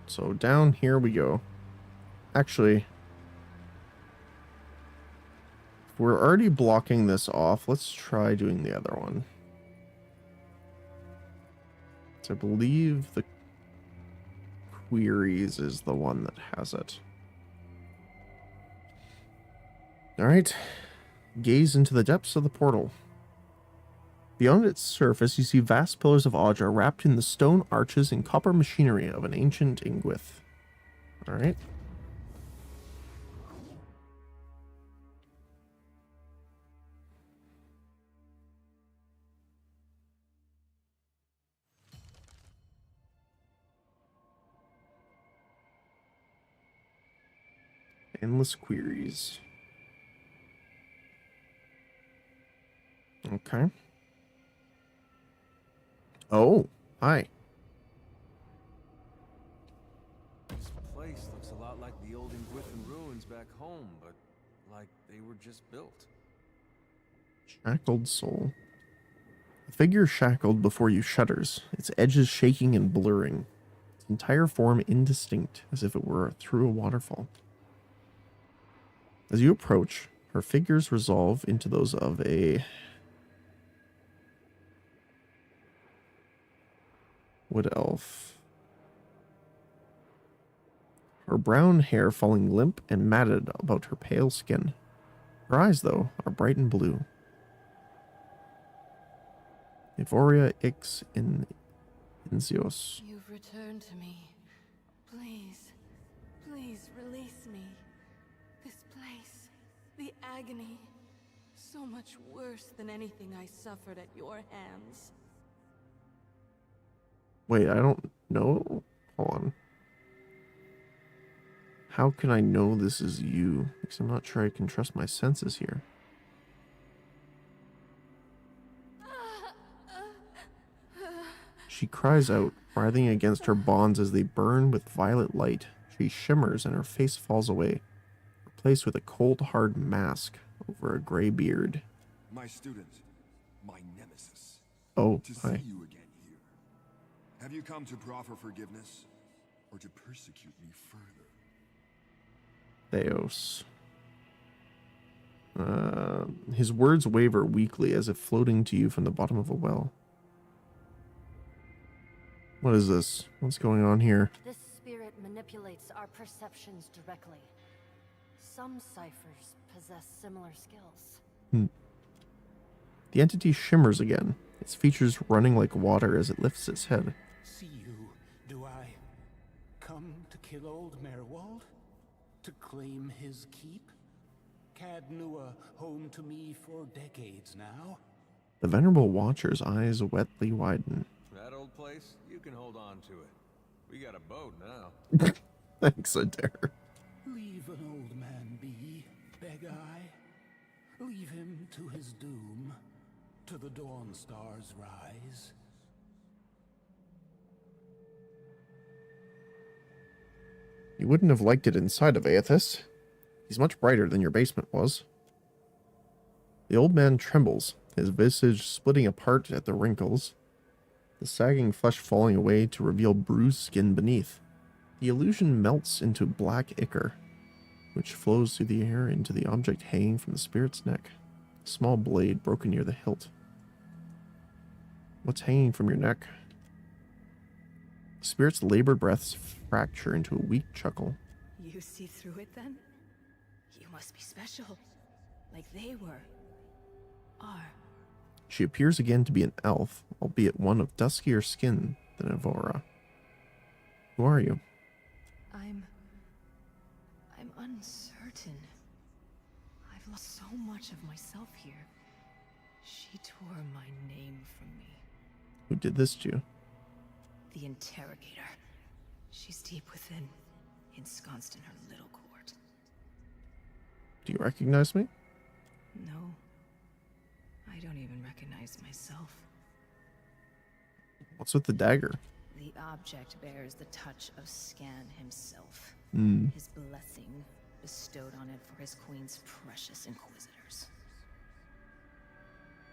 So down here we go. Actually, if we're already blocking this off, let's try doing the other one. So I believe the queries is the one that has it. Alright. Gaze into the depths of the portal. Beyond its surface, you see vast pillars of Audra wrapped in the stone arches and copper machinery of an ancient Ingwith. Alright. Endless queries. Okay. Oh, hi. This place looks a lot like the old Ingwithan ruins back home, but like they were just built. Shackled soul. A figure shackled before you shudders, its edges shaking and blurring, its entire form indistinct, as if it were through a waterfall. As you approach, her figures resolve into those of a wood elf. Her brown hair falling limp and matted about her pale skin. Her eyes, though, are bright and blue. Evoria ix in Inzios. You've returned to me. Please, please release me. This place, the agony, so much worse than anything I suffered at your hands. Wait, I don't know. Hold on. How can I know this is you? Because I'm not sure I can trust my senses here. She cries out, writhing against her bonds as they burn with violet light. She shimmers and her face falls away, replaced with a cold, hard mask over a gray beard. My student, my nemesis. Oh, to hi. see you again here. Have you come to proffer forgiveness, or to persecute me further? Theos. His words waver weakly as if floating to you from the bottom of a well. What is this? What's going on here? This spirit manipulates our perceptions directly. Some ciphers possess similar skills. The entity shimmers again, its features running like water as it lifts its head. See you, do I? Come to kill old Merwald? To claim his keep? Cad Nua home to me for decades now? The venerable watcher's eyes wetly widen. That old place, you can hold on to it. We got a boat now. Thanks, Adair. Leave an old man be, beg I. Leave him to his doom, to the dawn star's rise. You wouldn't have liked it inside of Aethys. He's much brighter than your basement was. The old man trembles, his visage splitting apart at the wrinkles, the sagging flesh falling away to reveal bruised skin beneath. The illusion melts into black ichor. which flows through the air into the object hanging from the spirit's neck. A small blade broken near the hilt. What's hanging from your neck? The spirit's labored breaths fracture into a weak chuckle. You see through it then? You must be special. Like they were. Are. She appears again to be an elf, albeit one of duskier skin than Evora. Who are you? I'm uncertain. I've lost so much of myself here. She tore my name from me. Who did this to you? The interrogator. She's deep within, ensconced in her little court. Do you recognize me? No. I don't even recognize myself. What's with the dagger? The object bears the touch of Scan himself. His blessing bestowed on it for his queen's precious inquisitors.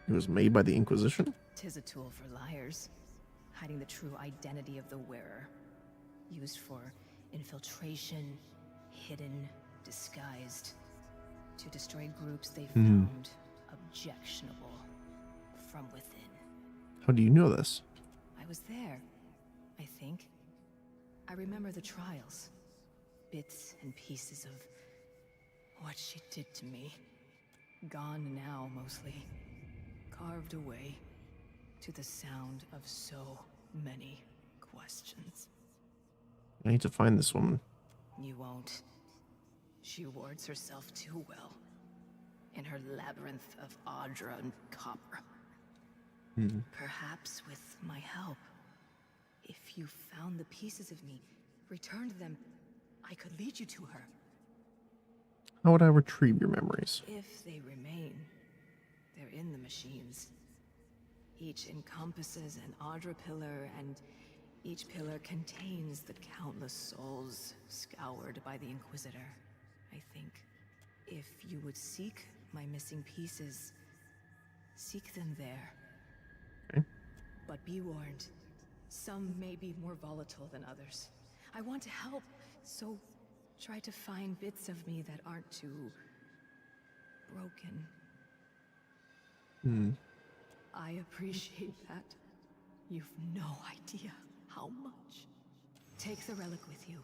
It was made by the Inquisition? 'Tis a tool for liars, hiding the true identity of the wearer. Used for infiltration, hidden, disguised, to destroy groups they found objectionable from within. How do you know this? I was there, I think. I remember the trials. Bits and pieces of what she did to me. Gone now, mostly. Carved away to the sound of so many questions. I need to find this woman. You won't. She wards herself too well. In her labyrinth of Audra and copper. Perhaps with my help. If you found the pieces of me, returned them, I could lead you to her. How would I retrieve your memories? If they remain, they're in the machines. Each encompasses an Audra pillar, and each pillar contains the countless souls scoured by the Inquisitor. I think if you would seek my missing pieces, seek them there. Okay. But be warned, some may be more volatile than others. I want to help, so try to find bits of me that aren't too broken. I appreciate that. You've no idea how much. Take the relic with you.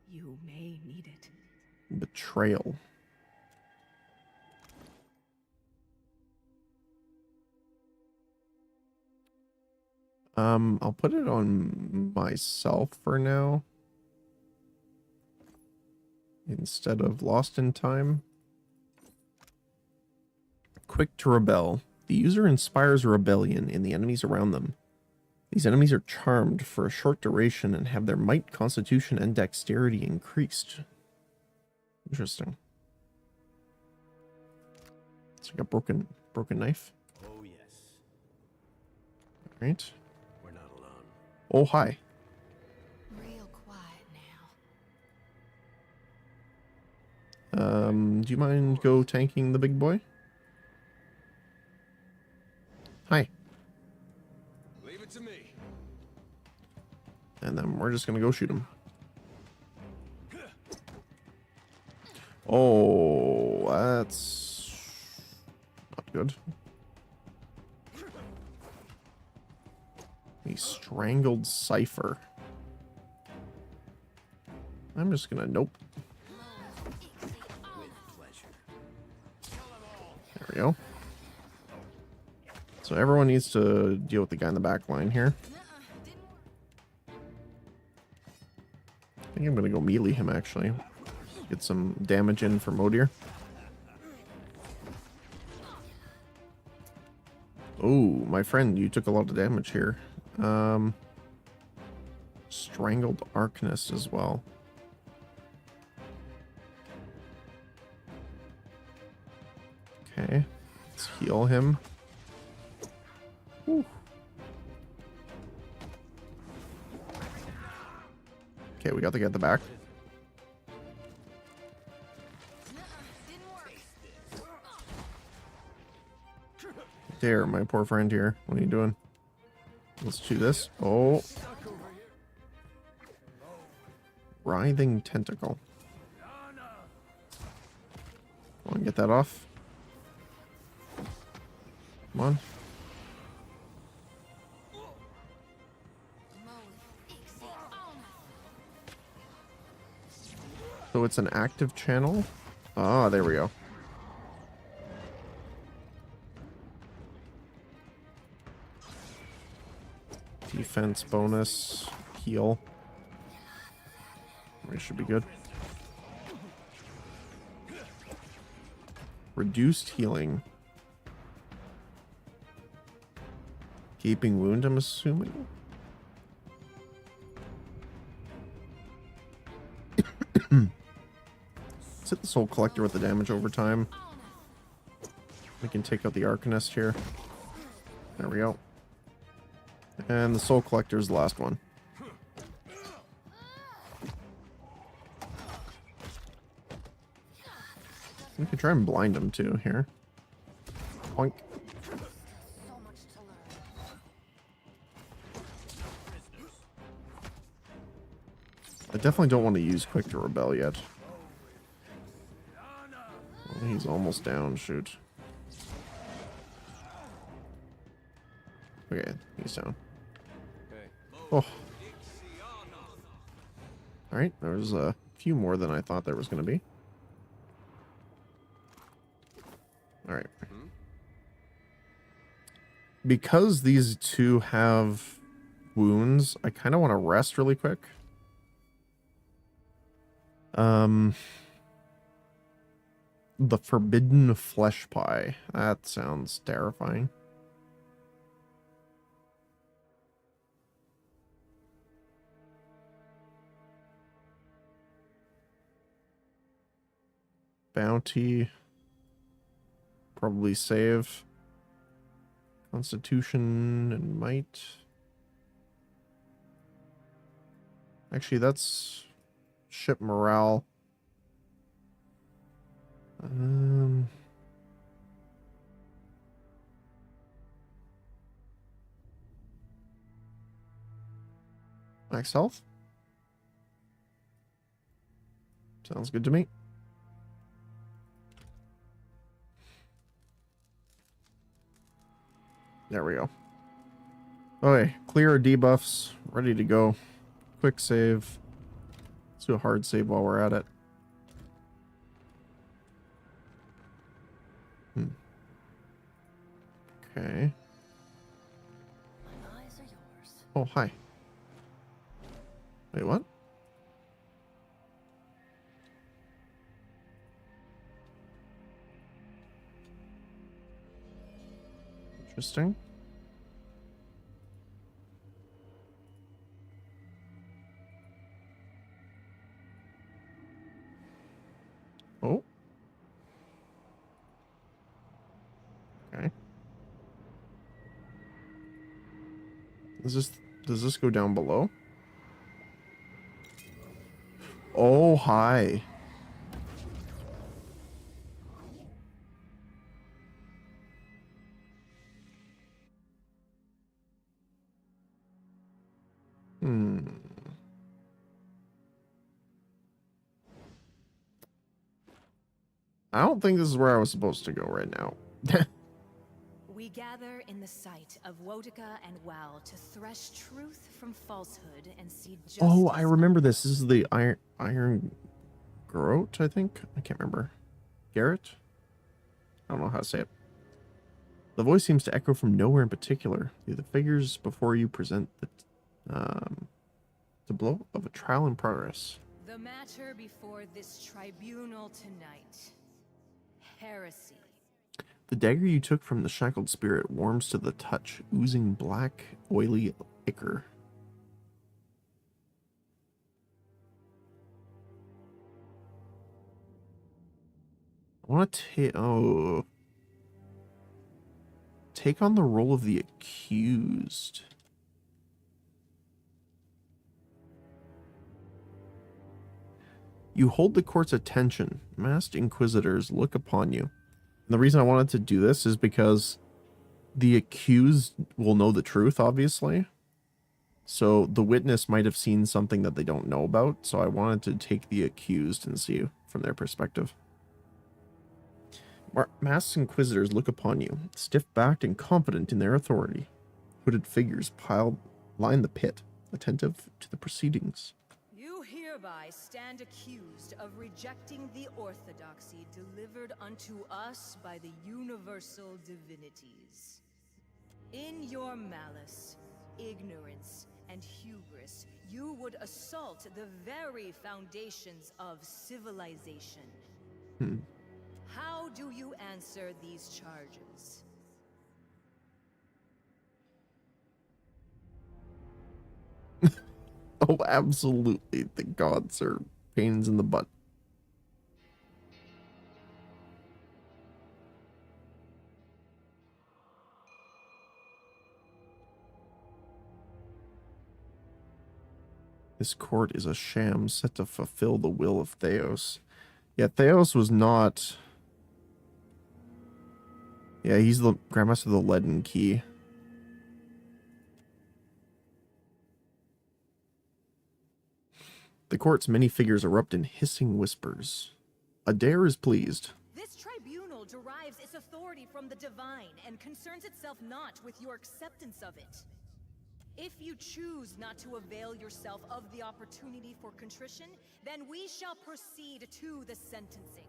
You may need it. Betrayal. I'll put it on myself for now. Instead of Lost in Time. Quick to rebel. The user inspires a rebellion in the enemies around them. These enemies are charmed for a short duration and have their might, constitution, and dexterity increased. Interesting. It's like a broken knife. Oh, yes. Alright. We're not alone. Oh, hi. Real quiet now. Do you mind go tanking the big boy? Hi. Leave it to me. And then we're just gonna go shoot him. Oh, that's not good. A strangled cipher. I'm just gonna nope. There we go. So everyone needs to deal with the guy in the back line here. I think I'm gonna go melee him actually. Get some damage in for Modir. Oh, my friend, you took a lot of damage here. Strangled Arcanist as well. Okay, let's heal him. Whew. Okay, we got the guy at the back. There, my poor friend here. What are you doing? Let's do this. Oh. Writhing tentacle. Get that off. Come on. So it's an active channel? Ah, there we go. Defense bonus. Heal. We should be good. Reduced healing. Gaping wound, I'm assuming? Let's hit the Soul Collector with the damage over time. We can take out the Arcanist here. There we go. And the Soul Collector is the last one. We could try and blind him too here. Boink. I definitely don't want to use Quick to Rebel yet. Well, he's almost down, shoot. Okay, he's down. Oh. Alright, there's a few more than I thought there was going to be. Alright. Because these two have wounds, I kind of want to rest really quick. The Forbidden Flesh Pie. That sounds terrifying. Bounty. Probably save. Constitution and might. Actually, that's ship morale. Max health? Sounds good to me. There we go. Okay, clear our debuffs. Ready to go. Quick save. Let's do a hard save while we're at it. Okay. My eyes are yours. Oh, hi. Wait, what? Interesting. Oh. Okay. Does this go down below? Oh, hi. I don't think this is where I was supposed to go right now. We gather in the sight of Wotica and Wow to thresh truth from falsehood and see justice. Oh, I remember this. This is the Iron Garrote, I think. I can't remember. Garrett? I don't know how to say it. The voice seems to echo from nowhere in particular. The figures before you present the blow of a trial in progress. The matter before this tribunal tonight. Heresy. The dagger you took from the shackled spirit warms to the touch, oozing black, oily ichor. I want to take on the role of the accused. You hold the court's attention. Masked inquisitors look upon you. And the reason I wanted to do this is because the accused will know the truth, obviously. So the witness might have seen something that they don't know about. So I wanted to take the accused and see from their perspective. Masked inquisitors look upon you, stiff-backed and confident in their authority. Hooded figures line the pit, attentive to the proceedings. You hereby stand accused of rejecting the orthodoxy delivered unto us by the universal divinities. In your malice, ignorance, and hubris, you would assault the very foundations of civilization. How do you answer these charges? Oh, absolutely. The gods are pains in the butt. This court is a sham set to fulfill the will of Theos. Yeah, Theos was not... Yeah, he's the Grandmaster of the Leaden Key. The court's many figures erupt in hissing whispers. Adair is pleased. This tribunal derives its authority from the divine and concerns itself not with your acceptance of it. If you choose not to avail yourself of the opportunity for contrition, then we shall proceed to the sentencing.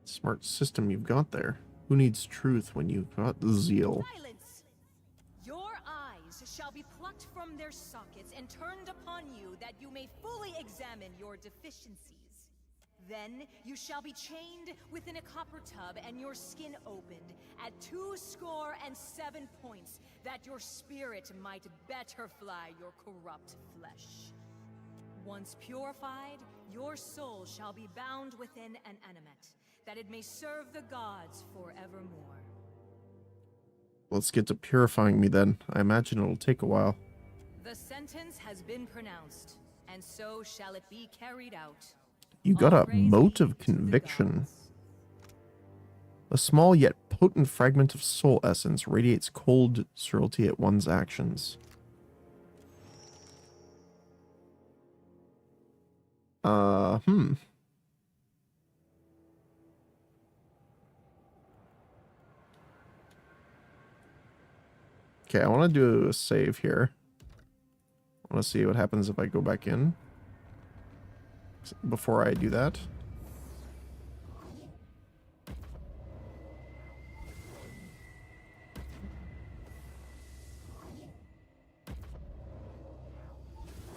Smart system you've got there. Who needs truth when you've got zeal? Silence! Your eyes shall be plucked from their sockets and turned upon you that you may fully examine your deficiencies. Then you shall be chained within a copper tub and your skin opened at 207 points, that your spirit might better fly your corrupt flesh. Once purified, your soul shall be bound within an animate, that it may serve the gods forevermore. Let's get to purifying me then. I imagine it'll take a while. The sentence has been pronounced, and so shall it be carried out. You got a mote of conviction. A small yet potent fragment of soul essence radiates cold certainty at one's actions. Okay, I want to do a save here. I want to see what happens if I go back in. Before I do that.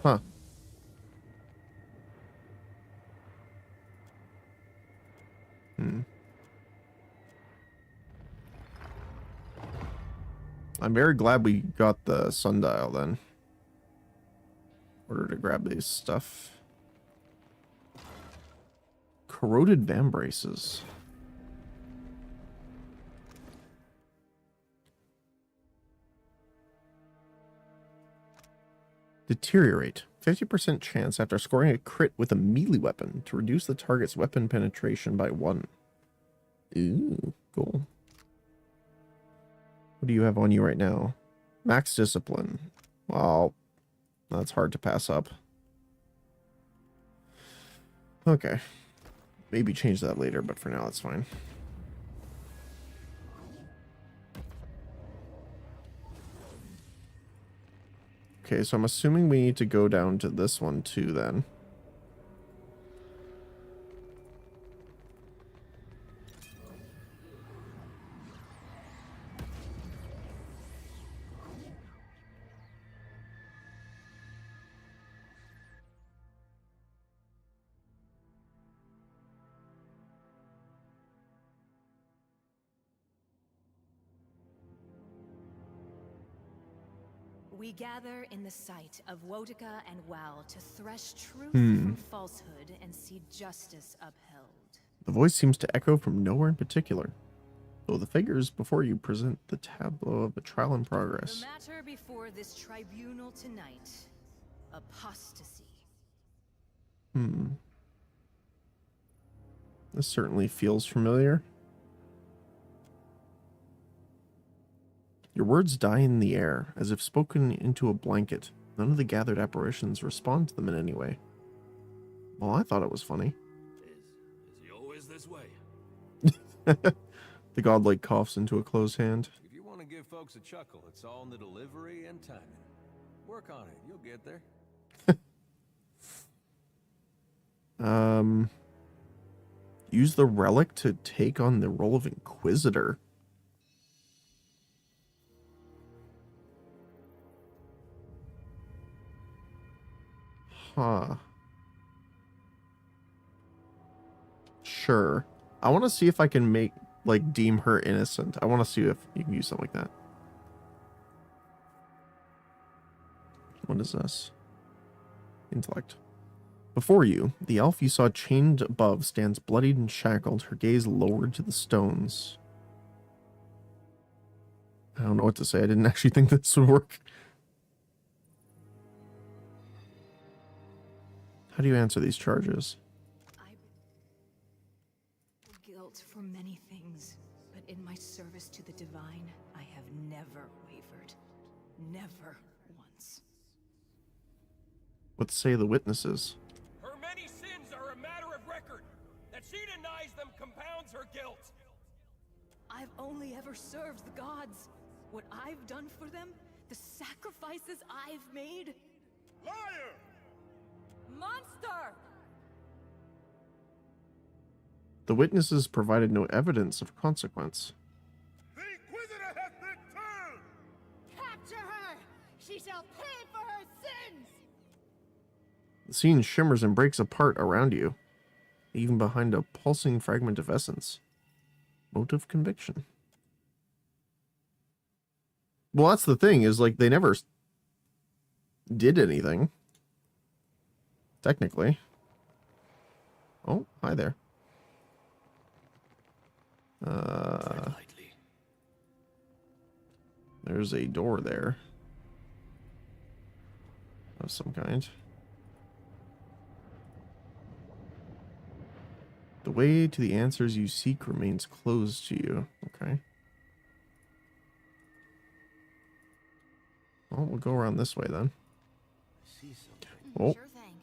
Huh. I'm very glad we got the sundial then. In order to grab these stuff. Corroded vambraces. Deteriorate. 50% chance after scoring a crit with a melee weapon to reduce the target's weapon penetration by 1. Ooh, cool. What do you have on you right now? Max discipline. Well, that's hard to pass up. Okay. Maybe change that later, but for now, that's fine. Okay, so I'm assuming we need to go down to this one too, then. We gather in the sight of Wotica and Wal to thresh truth from falsehood and see justice upheld. The voice seems to echo from nowhere in particular, though the figures before you present the tableau of a trial in progress. The matter before this tribunal tonight, apostasy. This certainly feels familiar. Your words die in the air, as if spoken into a blanket. None of the gathered apparitions respond to them in any way. Well, I thought it was funny. This way. The godlike coughs into a closed hand. If you want to give folks a chuckle, it's all in the delivery and timing. Work on it. You'll get there. Use the relic to take on the role of Inquisitor. Huh. Sure. I want to see if I can deem her innocent. I want to see if you can use something like that. What is this? Intellect. Before you, the elf you saw chained above stands bloodied and shackled, her gaze lowered to the stones. I don't know what to say. I didn't actually think this would work. How do you answer these charges? Guilt for many things, but in my service to the divine, I have never wavered. Never once. What say the witnesses? Her many sins are a matter of record. That she denies them compounds her guilt. I've only ever served the gods. What I've done for them, the sacrifices I've made. Liar! Monster! The witnesses provided no evidence of consequence. The Inquisitor has returned! Capture her! She shall pay for her sins! The scene shimmers and breaks apart around you, even behind a pulsing fragment of essence. Motive conviction. Well, that's the thing, is like they never did anything. Technically. Oh, hi there. There's a door there. Of some kind. The way to the answers you seek remains closed to you. Okay. Well, we'll go around this way then. Oh. Sure thing.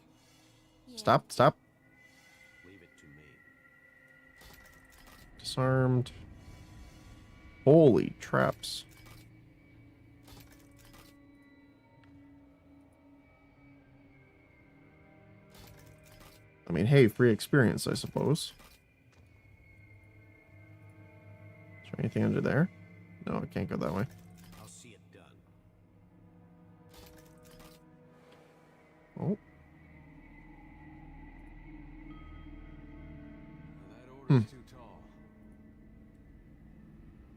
Yeah. Stop. Leave it to me. Disarmed. Holy traps. I mean, hey, free experience, I suppose. Is there anything under there? No, I can't go that way. I'll see it done. Oh. That order's too tall.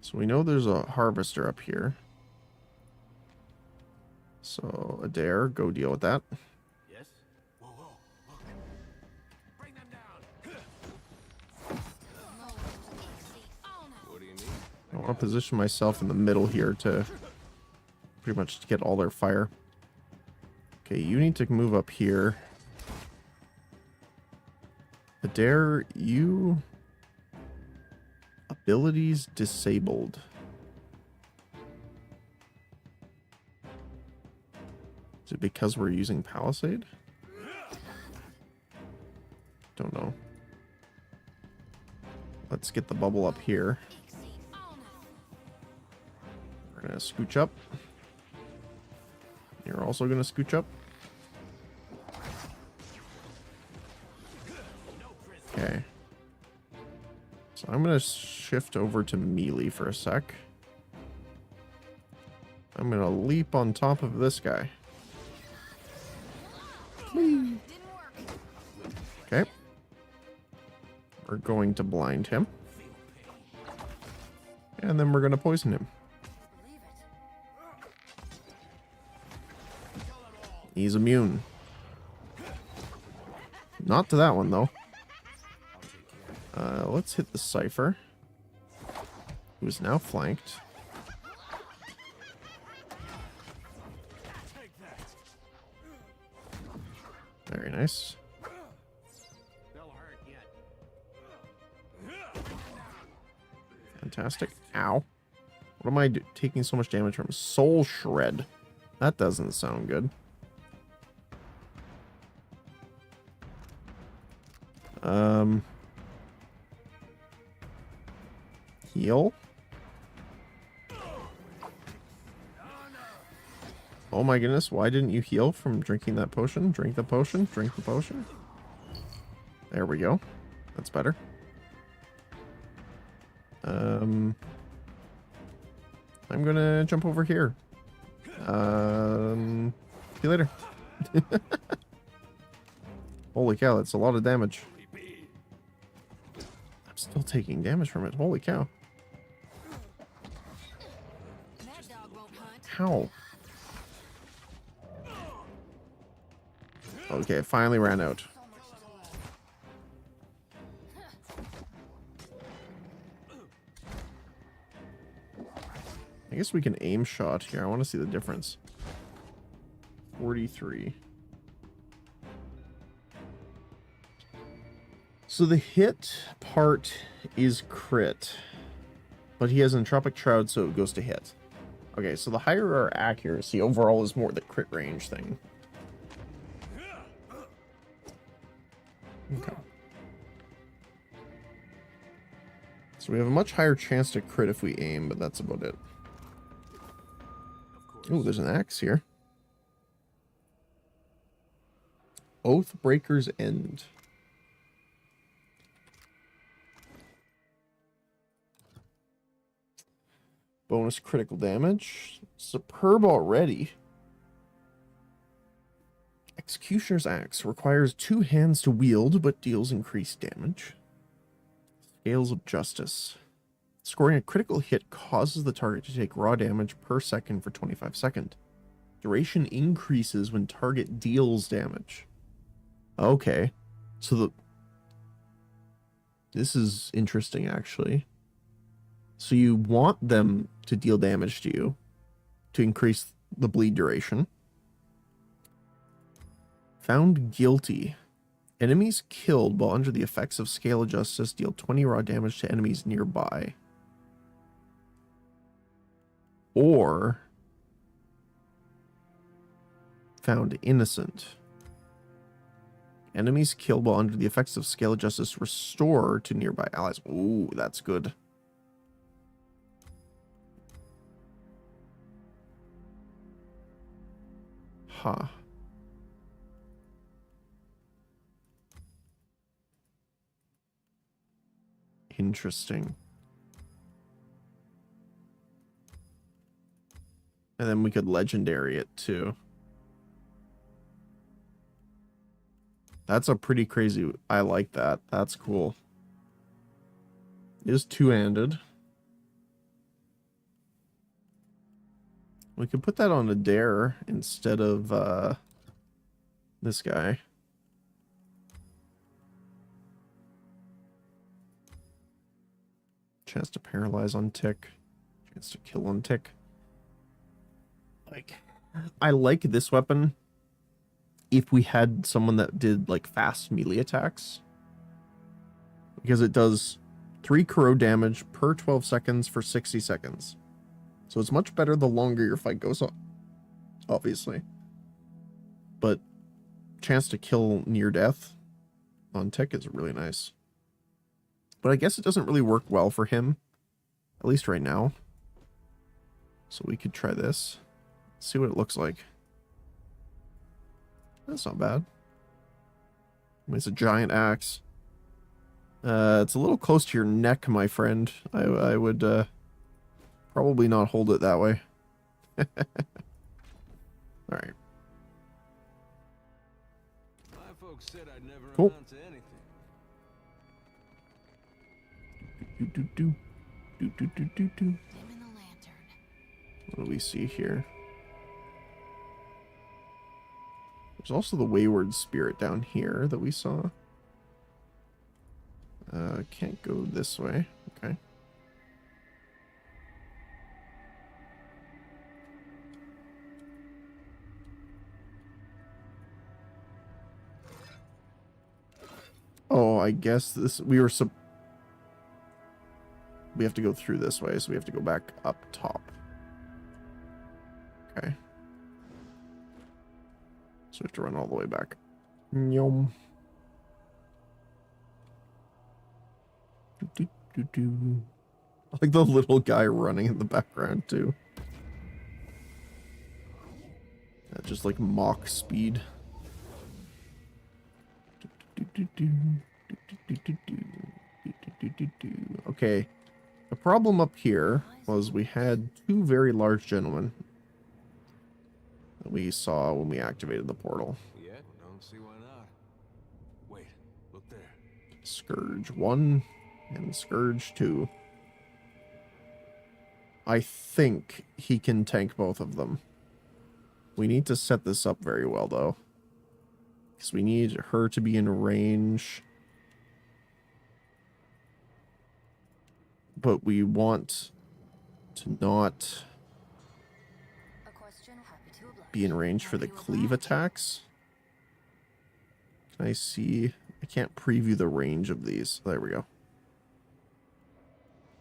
So we know there's a harvester up here. So, Adair, go deal with that. Yes? Whoa, look. Bring them down. What do you need? I want to position myself in the middle here to pretty much get all their fire. Okay, you need to move up here. Adair, you... Abilities disabled. Is it because we're using Palisade? Don't know. Let's get the bubble up here. We're gonna scooch up. You're also gonna scooch up. Okay. So I'm gonna shift over to melee for a sec. I'm gonna leap on top of this guy. Whee. Okay. We're going to blind him. And then we're gonna poison him. He's immune. Not to that one, though. Let's hit the Cypher, who is now flanked. Very nice. Fantastic. Ow. What am I taking so much damage from? Soul Shred. That doesn't sound good. Heal. Oh my goodness, why didn't you heal from drinking that potion? Drink the potion, drink the potion. There we go. That's better. I'm gonna jump over here. See you later. Holy cow, that's a lot of damage. I'm still taking damage from it. Holy cow. How? Okay, it finally ran out. I guess we can aim shot here. I want to see the difference. 43. So the hit part is crit, but he has Entropic Shroud, so it goes to hit. Okay, so the higher our accuracy, overall is more the crit range thing. Okay. So we have a much higher chance to crit if we aim, but that's about it. Oh, there's an axe here. Oathbreaker's End. Bonus critical damage. Superb already. Executioner's Axe requires 2 hands to wield, but deals increased damage. Scales of Justice. Scoring a critical hit causes the target to take raw damage per second for 25 seconds. Duration increases when target deals damage. Okay. So this is interesting, actually. So you want them to deal damage to you to increase the bleed duration. Found guilty. Enemies killed while under the effects of Scale of Justice deal 20 raw damage to enemies nearby. Or found innocent. Enemies killed while under the effects of Scale of Justice restore to nearby allies. Ooh, that's good. Huh. Interesting. And then we could legendary it too. That's a pretty crazy... I like that. That's cool. It is two-handed. We could put that on a dare instead of this guy. Chance to paralyze on tick. Chance to kill on tick. Like, I like this weapon if we had someone that did like fast melee attacks, because it does 3 corrode damage per 12 seconds for 60 seconds. So it's much better the longer your fight goes on, obviously. But chance to kill near death on tick is really nice. But I guess it doesn't really work well for him, at least right now. So we could try this. See what it looks like. That's not bad. I mean, it's a giant axe. It's a little close to your neck, my friend. I would probably not hold it that way. Alright. My folks said I'd never Cool. amount to anything. What do we see here? There's also the Wayward Spirit down here that we saw. Can't go this way. Okay. Oh, I guess this... We have to go through this way, so we have to go back up top. Okay. So we have to run all the way back. Yum. Like the little guy running in the background too. Yeah, just like Mach speed. Okay. The problem up here was we had two very large gentlemen that we saw when we activated the portal. Yeah, don't see why not. Wait, look there. Scourge 1 and Scourge 2. I think he can tank both of them. We need to set this up very well, though. Because we need her to be in range. But we want to not be in range for the cleave attacks. Can I see? I can't preview the range of these. There we go.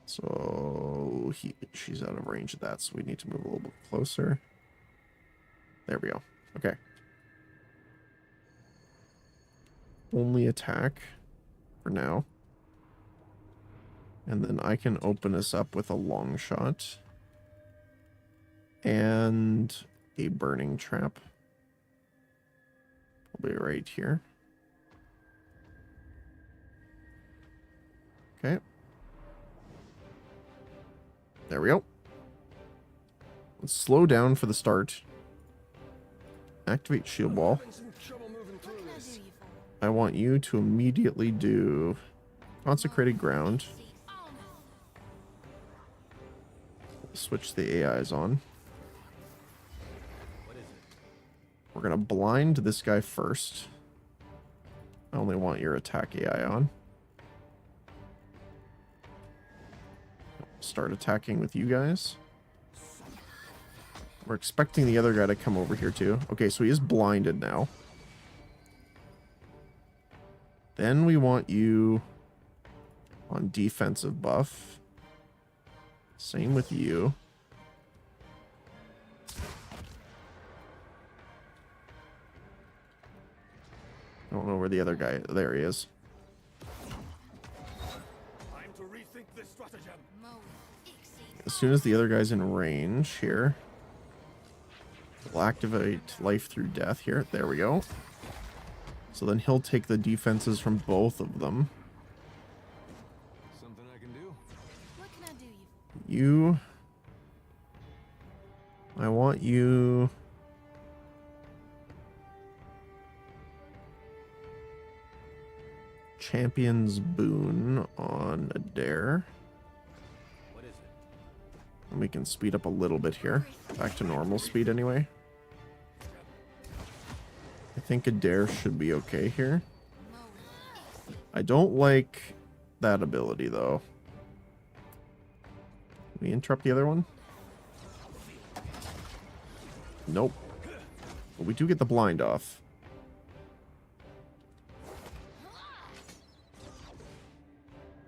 So she's out of range of that, so we need to move a little bit closer. There we go. Okay. Only attack for now. And then I can open us up with a long shot. And a burning trap. Probably right here. Okay. There we go. Let's slow down for the start. Activate shield wall. I want you to immediately do consecrated ground. Switch the AIs on. We're gonna blind this guy first. I only want your attack AI on. Start attacking with you guys. We're expecting the other guy to come over here too. Okay, so he is blinded now. Then we want you on defensive buff. Same with you. I don't know where the other guy... There he is. Time to rethink this stratagem. As soon as the other guy's in range here, we'll activate life through death here. There we go. So then he'll take the defenses from both of them. Something I can do? What can I do You... I want you... Champion's Boon on Adair. What is it? And we can speed up a little bit here. Back to normal speed anyway. I think Adair should be okay here. I don't like that ability though. Can we interrupt the other one? Nope. But we do get the blind off.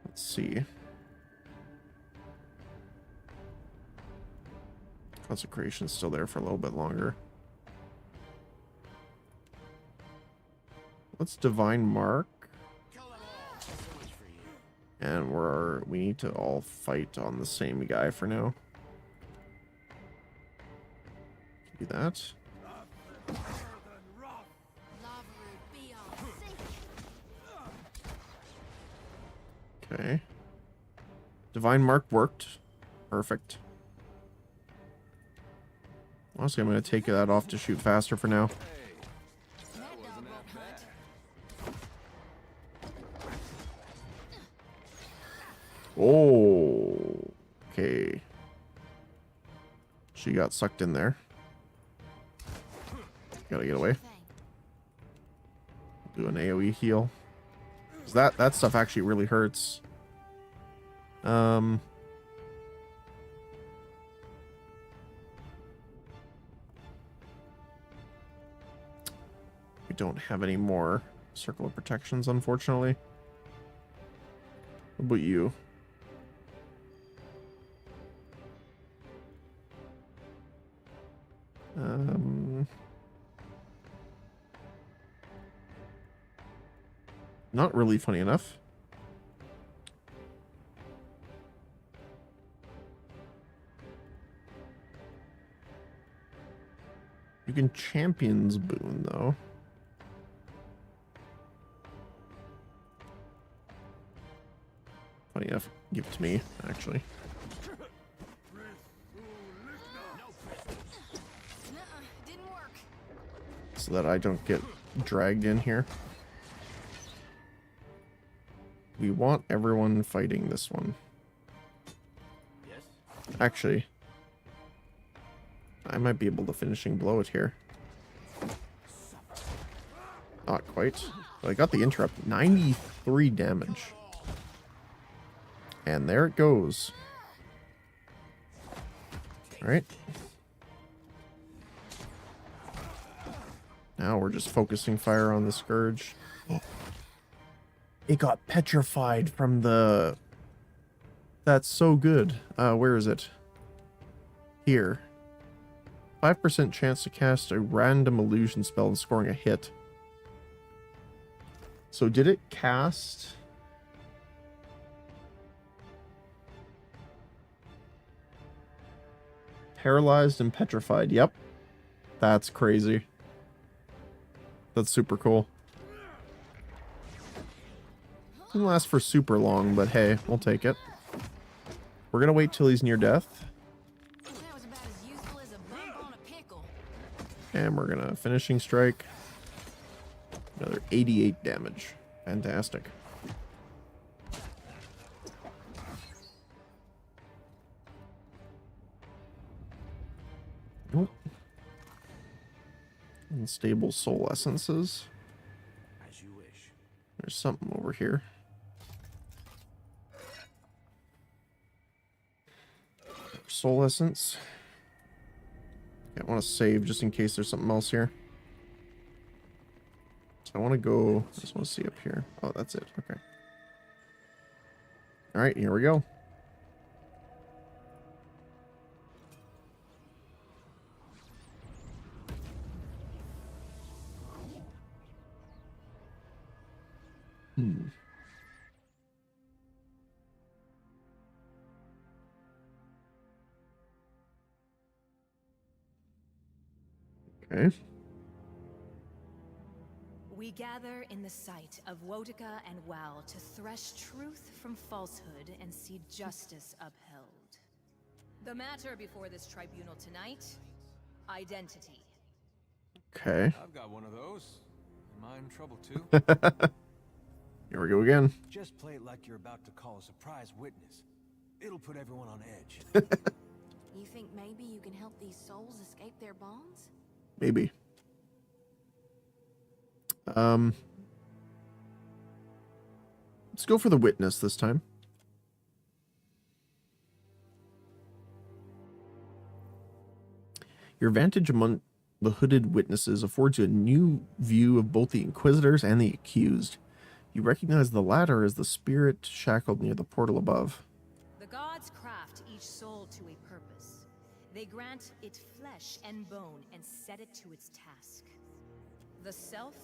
Let's see. Consecration's still there for a little bit longer. Let's Divine Mark. And we need to all fight on the same guy for now. Do that. Okay. Divine Mark worked. Perfect. Honestly, I'm going to take that off to shoot faster for now. Oh, okay. She got sucked in there. Gotta get away. Do an AoE heal. 'Cause that stuff actually really hurts. We don't have any more circle of protections, unfortunately. What about you? Not really, funny enough. You can Champion's Boon, though. Funny enough, give it to me, actually. Didn't work. So that I don't get dragged in here. We want everyone fighting this one. Actually, I might be able to finishing blow it here. Not quite. But I got the interrupt. 93 damage. And there it goes. Alright. Now we're just focusing fire on the Scourge. It got petrified from the... That's so good. Where is it? Here. 5% chance to cast a random illusion spell and scoring a hit. So did it cast... Paralyzed and petrified. Yep. That's crazy. That's super cool. Didn't last for super long, but hey, we'll take it. We're gonna wait till he's near death. That was about as useful as a bump on a pickle. And we're gonna finishing strike. Another 88 damage. Fantastic. Nope. Unstable soul essences. As you wish. There's something over here. Soul essence. I want to save just in case there's something else here. So I want to go. I just want to see up here. Oh, that's it. Okay. All right, here we go. Okay. We gather in the sight of Wotica and Wal to thresh truth from falsehood and see justice upheld. The matter before this tribunal tonight, identity. Okay. I've got one of those. Am I in trouble too? Here we go again. Just play it like you're about to call a surprise witness. It'll put everyone on edge. You think maybe you can help these souls escape their bonds? Maybe. Let's go for the witness this time. Your vantage among the hooded witnesses affords you a new view of both the Inquisitors and the accused. You recognize the latter as the spirit shackled near the portal above. The gods craft each soul to a purpose. They grant it flesh and bone and set it to its task. The self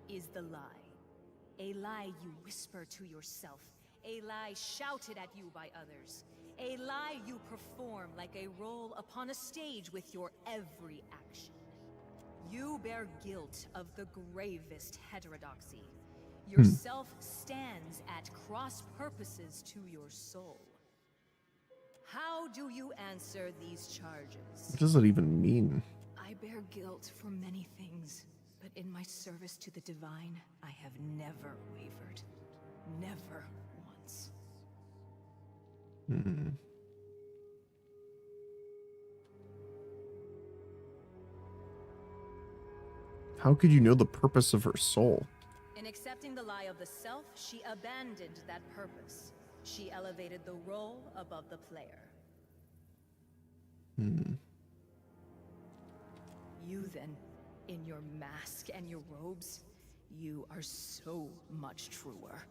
is the lie. A lie you whisper to yourself. A lie shouted at you by others. A lie you perform like a role upon a stage with your every action. You bear guilt of the gravest heterodoxy. Your self stands at cross purposes to your soul. How do you answer these charges? What does that even mean? I bear guilt for many things, but in my service to the divine, I have never wavered. Never once. How could you know the purpose of her soul? In accepting the lie of the self, she abandoned that purpose. She elevated the role above the player. You then, in your mask and your robes, you are so much truer.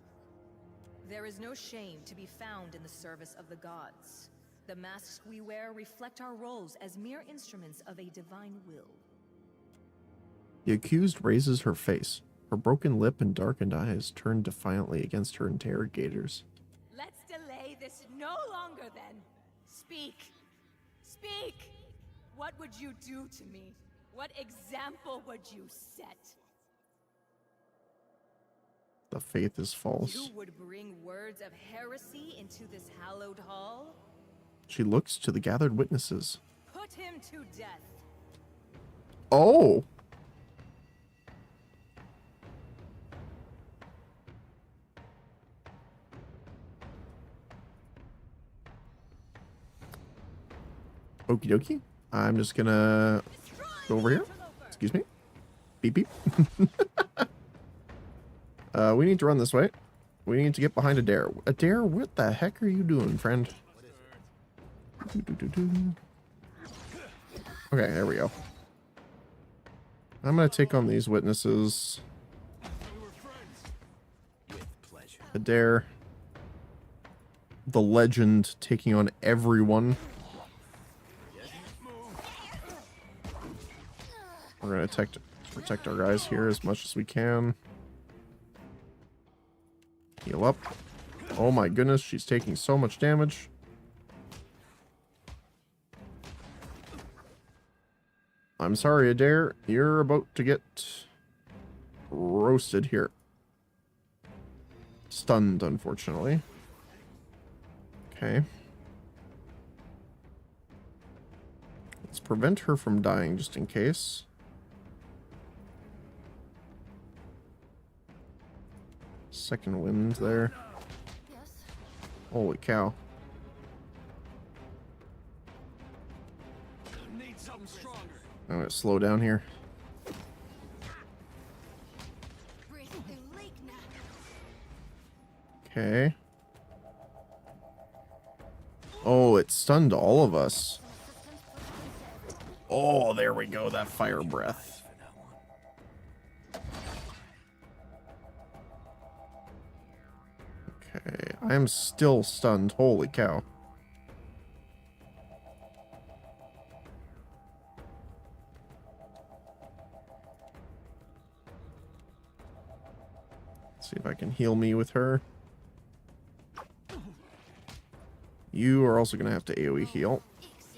There is no shame to be found in the service of the gods. The masks we wear reflect our roles as mere instruments of a divine will. The accused raises her face. Her broken lip and darkened eyes turn defiantly against her interrogators. Let's delay this no longer then. Speak. Speak! What would you do to me? What example would you set? The faith is false. You would bring words of heresy into this hallowed hall? She looks to the gathered witnesses. Put him to death. Oh! Okie dokie. I'm just gonna go over here. Excuse me. Beep beep. We need to run this way. We need to get behind Adair. Adair, what the heck are you doing, friend? Okay, there we go. I'm gonna take on these witnesses. Adair. The legend taking on everyone. We're gonna protect our guys here as much as we can. Heal up. Oh my goodness, she's taking so much damage. I'm sorry, Adair. You're about to get roasted here. Stunned, unfortunately. Okay. Let's prevent her from dying just in case. Second wind there. Yes. Holy cow. Need something stronger. I'm gonna slow down here. Okay. Oh, it stunned all of us. Oh, there we go, that fire breath. Okay, I'm still stunned. Holy cow. Let's see if I can heal me with her. You are also going to have to AoE heal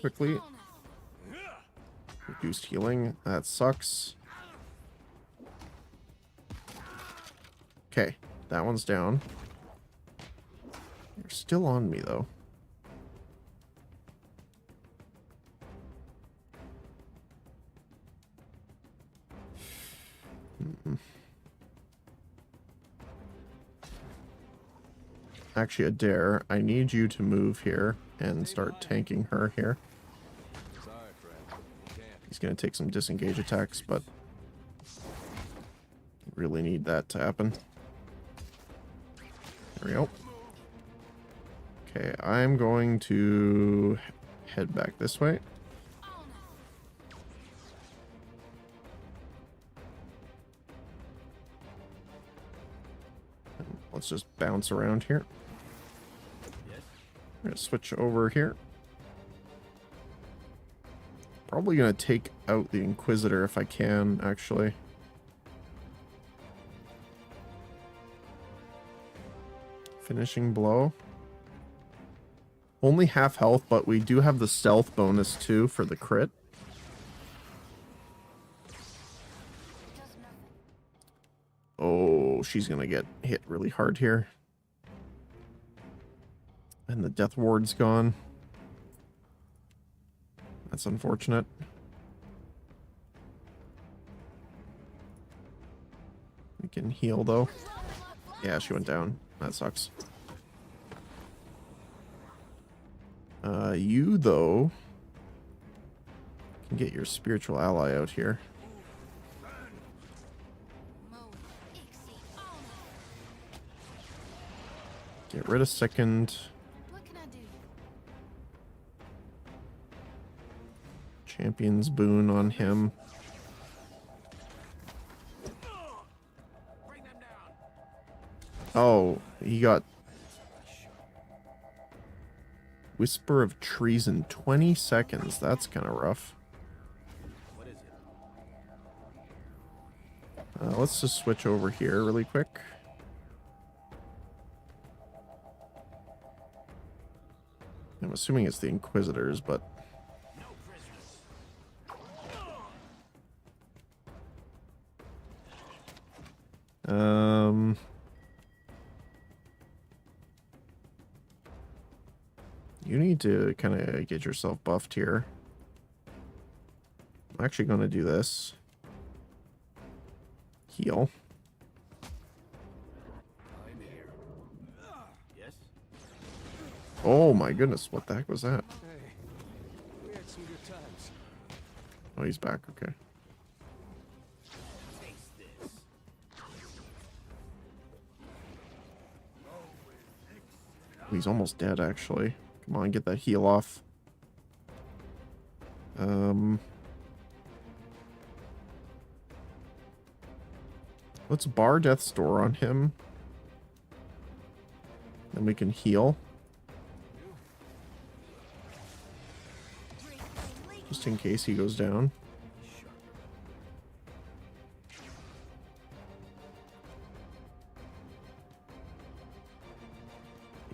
quickly. Reduced healing. That sucks. Okay, that one's down. You're still on me, though. Actually, Adair, I need you to move here and start tanking her here. He's going to take some disengage attacks, but really need that to happen. There we go. Okay, I'm going to head back this way. Let's just bounce around here. I'm going to switch over here. Probably going to take out the Inquisitor if I can, actually. Finishing blow. Only half health, but we do have the stealth bonus too for the crit. Oh, she's going to get hit really hard here. And the death ward's gone. That's unfortunate. We can heal though. Yeah, she went down. That sucks. You though can get your spiritual ally out here. Get rid of second. Champion's boon on him. Oh, he got Whisper of Treason, 20 seconds. That's kind of rough. Let's just switch over here really quick. I'm assuming it's the Inquisitors, but You need to kind of get yourself buffed here. I'm actually going to do this. Heal. I'm here. Yes? Oh my goodness, what the heck was that? Hey, we had some good times. Oh, he's back, okay. Taste this. He's almost dead, actually. Come on, get that heal off. Let's bar Death's Door on him. Then we can heal. Just in case he goes down.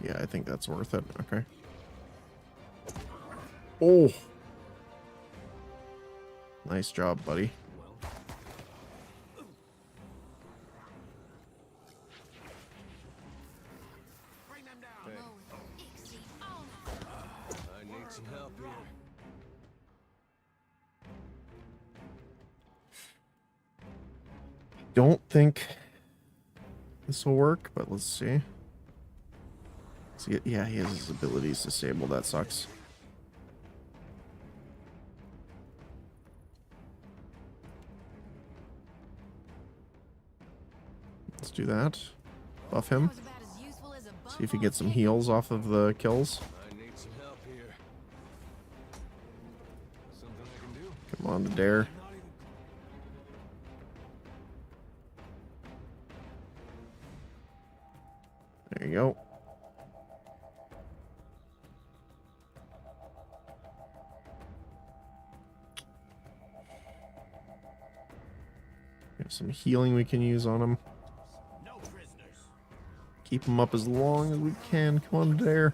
Yeah, I think that's worth it. Okay. Oh! Nice job, buddy. I need some help here. Don't think this will work, but let's see. See, yeah, he has his abilities disabled. That sucks. Let's do that. Buff him. See if he gets some heals off of the kills. I need some help here. Something I can do? Come on, the dare. There you go. Got some healing we can use on him. Keep him up as long as we can. Come on, dare.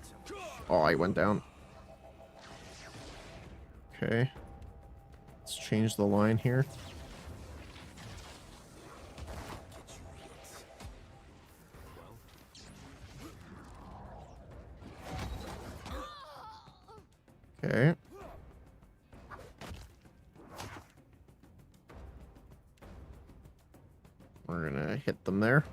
Oh, he went down. Okay. Let's change the line here. Okay. We're gonna hit them there.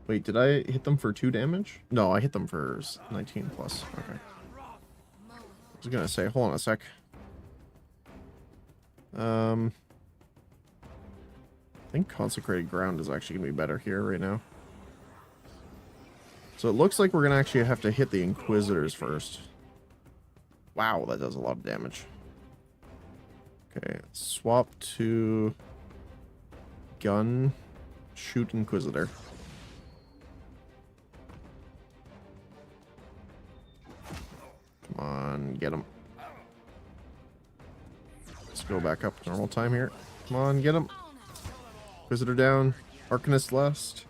Wait, did I hit them for 2 damage? No, I hit them for 19 plus. Okay. I was gonna say, hold on a sec. I think Consecrated Ground is actually gonna be better here right now. So it looks like we're gonna actually have to hit the Inquisitors first. Wow, that does a lot of damage. Okay, swap to gun, shoot Inquisitor. Come on, get him. Let's go back up to normal time here. Come on, get him. Inquisitor down. Arcanist last.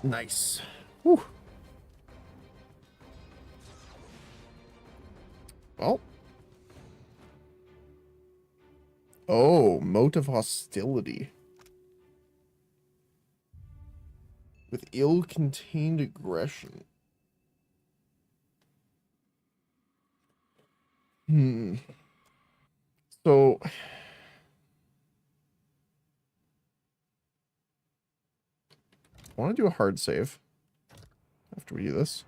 Nice. Whew. Well. Oh, Mote of Hostility. With ill-contained aggression. So... I want to do a hard save after we do this.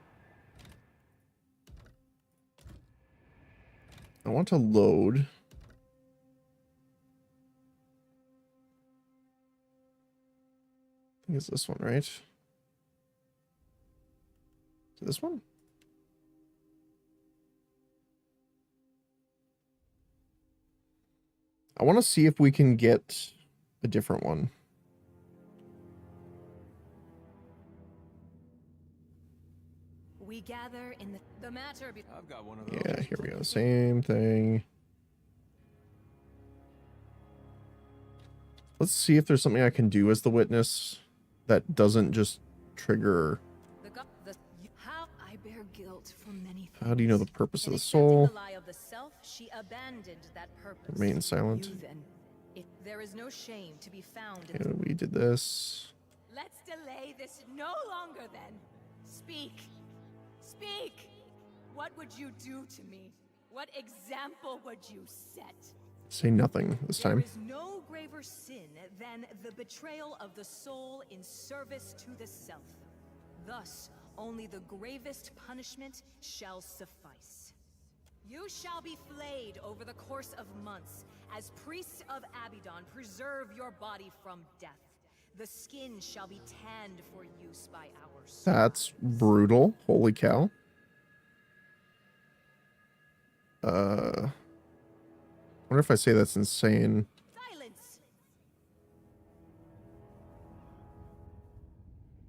I want to load. I think it's this one, right? Is it this one? I want to see if we can get a different one. We gather in the matter. I've got one of those. Yeah, here we go. Same thing. Let's see if there's something I can do as the witness that doesn't just trigger. How I bear guilt for many things. How do you know the purpose of In the soul? accepting the lie of the self, she abandoned that purpose. Remain silent. You then, if there is no shame to be found in Okay, we did this. Let's delay this no longer then. Speak. Speak! What would you do to me? What example would you set? Say nothing this time. There is no graver sin than the betrayal of the soul in service to the self. Thus, only the gravest punishment shall suffice. You shall be flayed over the course of months, as priests of Abaddon preserve your body from death. The skin shall be tanned for use by our swords. That's brutal. Holy cow. Wonder if I say that's insane. Silence!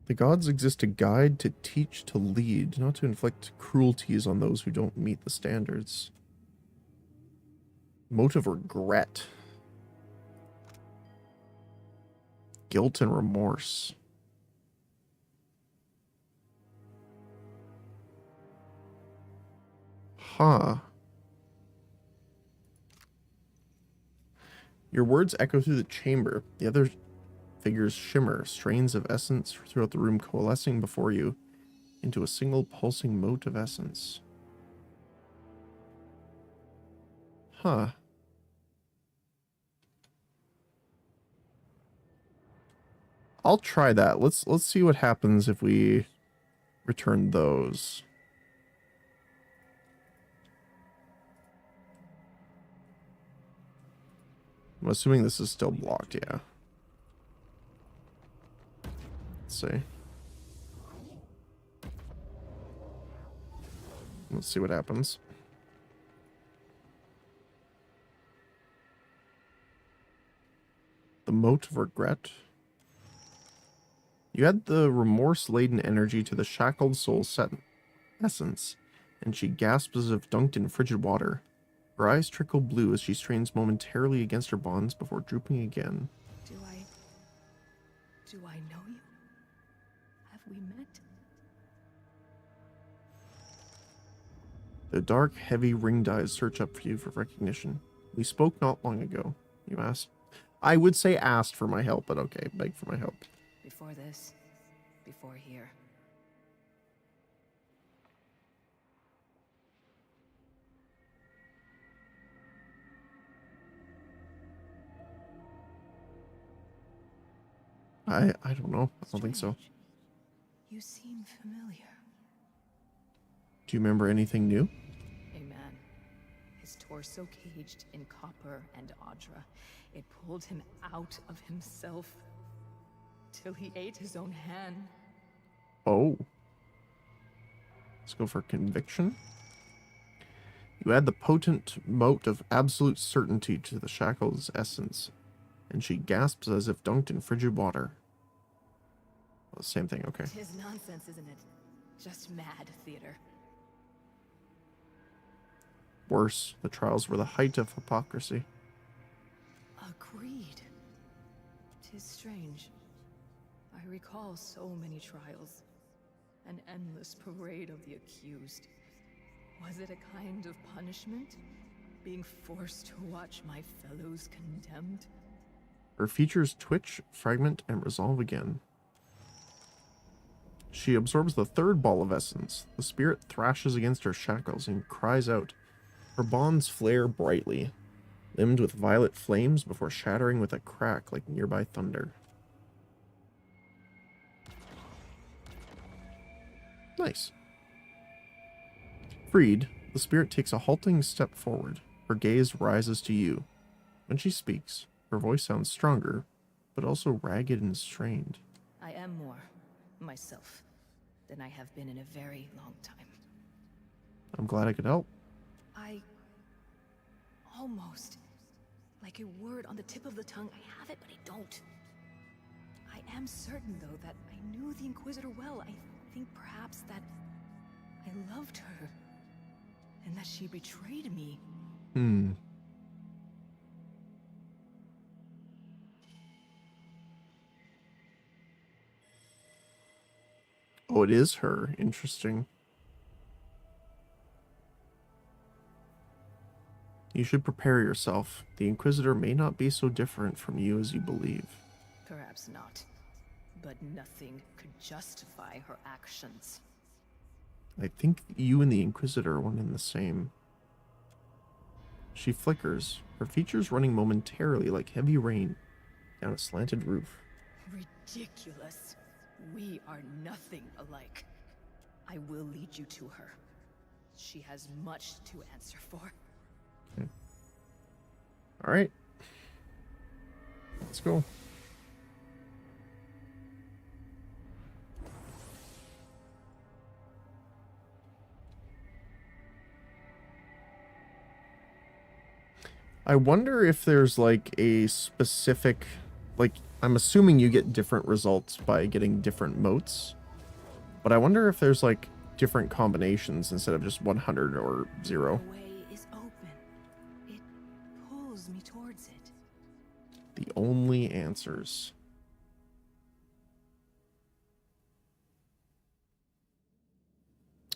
The gods exist to guide, to teach, to lead, not to inflict cruelties on those who don't meet the standards. Mote of regret. Guilt and remorse. Huh. Your words echo through the chamber. The other figures shimmer, strains of essence throughout the room coalescing before you into a single pulsing mote of essence. Huh. I'll try that. Let's see what happens if we return those. I'm assuming this is still blocked, yeah. Let's see. Let's see what happens. The mote of regret. You add the remorse-laden energy to the shackled soul's essence, and she gasps as if dunked in frigid water. Her eyes trickle blue as she strains momentarily against her bonds before drooping again. Do I know you? Have we met? The dark, heavy ringed eyes search up for you for recognition. We spoke not long ago. You asked. I would say asked for my help, but okay, begged for my help. Before this, before here. I don't know. I don't think so. You seem familiar. Do you remember anything new? A man. His torso caged in copper and Audra. It pulled him out of himself. Till he ate his own hand. Oh. Let's go for conviction. You add the potent mote of absolute certainty to the shackle's essence, and she gasps as if dunked in frigid water. Well, same thing, okay. Tis nonsense, isn't it? Just mad theater. Worse, the trials were the height of hypocrisy. Agreed. Tis strange. I recall so many trials. An endless parade of the accused. Was it a kind of punishment? Being forced to watch my fellows condemned? Her features twitch, fragment, and resolve again. She absorbs the third ball of essence. The spirit thrashes against her shackles and cries out. Her bonds flare brightly, limned with violet flames before shattering with a crack like nearby thunder. Nice. Freed, the spirit takes a halting step forward. Her gaze rises to you. When she speaks, her voice sounds stronger, but also ragged and strained. I am more myself than I have been in a very long time. I'm glad I could help. I almost, like a word on the tip of the tongue, I have it, but I don't. I am certain, though, that I knew the Inquisitor well. I think perhaps that I loved her, and that she betrayed me. Oh, it is her. Interesting. You should prepare yourself. The Inquisitor may not be so different from you as you believe. Perhaps not. but nothing could justify her actions. I think you and the Inquisitor are one and the same. She flickers, her features running momentarily like heavy rain down a slanted roof. Ridiculous. We are nothing alike. I will lead you to her. She has much to answer for. Okay. All right. Let's go. I wonder if there's like a specific, like, I'm assuming you get different results by getting different motes, but I wonder if there's like different combinations instead of just 100 or 0. The way is open. It pulls me towards it. The only answers.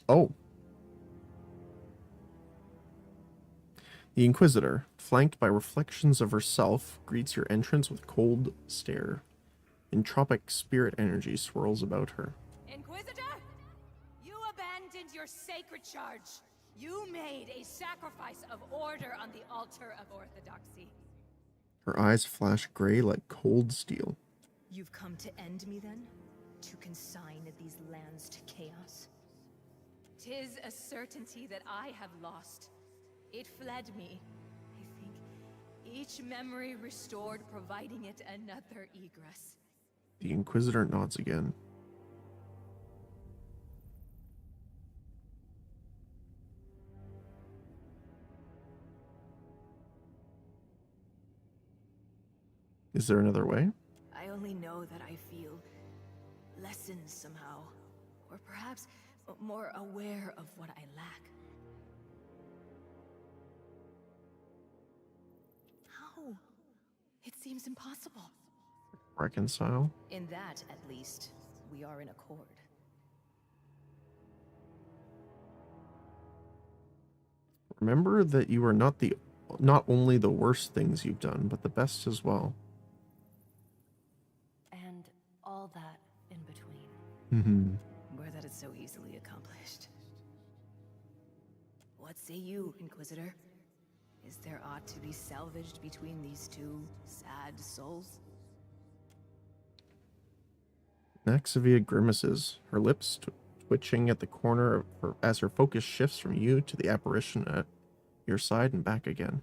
Oh. The Inquisitor, flanked by reflections of herself, greets your entrance with cold stare. Entropic spirit energy swirls about her. Inquisitor! You abandoned your sacred charge. You made a sacrifice of order on the altar of orthodoxy. Her eyes flash gray like cold steel. You've come to end me then? To consign these lands to chaos? 'Tis a certainty that I have lost. It fled me. I think each memory restored, providing it another egress. The Inquisitor nods again. Is there another way? I only know that I feel lessened somehow, or perhaps more aware of what I lack. How? It seems impossible. Reconcile? In that, at least, we are in accord. Remember that you are not only the worst things you've done, but the best as well. And all that in between. Mm-hmm. Were that it's so easily accomplished. What say you, Inquisitor? Is there aught to be salvaged between these two sad souls? Naxavia grimaces, her lips twitching at the corner of her, as her focus shifts from you to the apparition at your side and back again.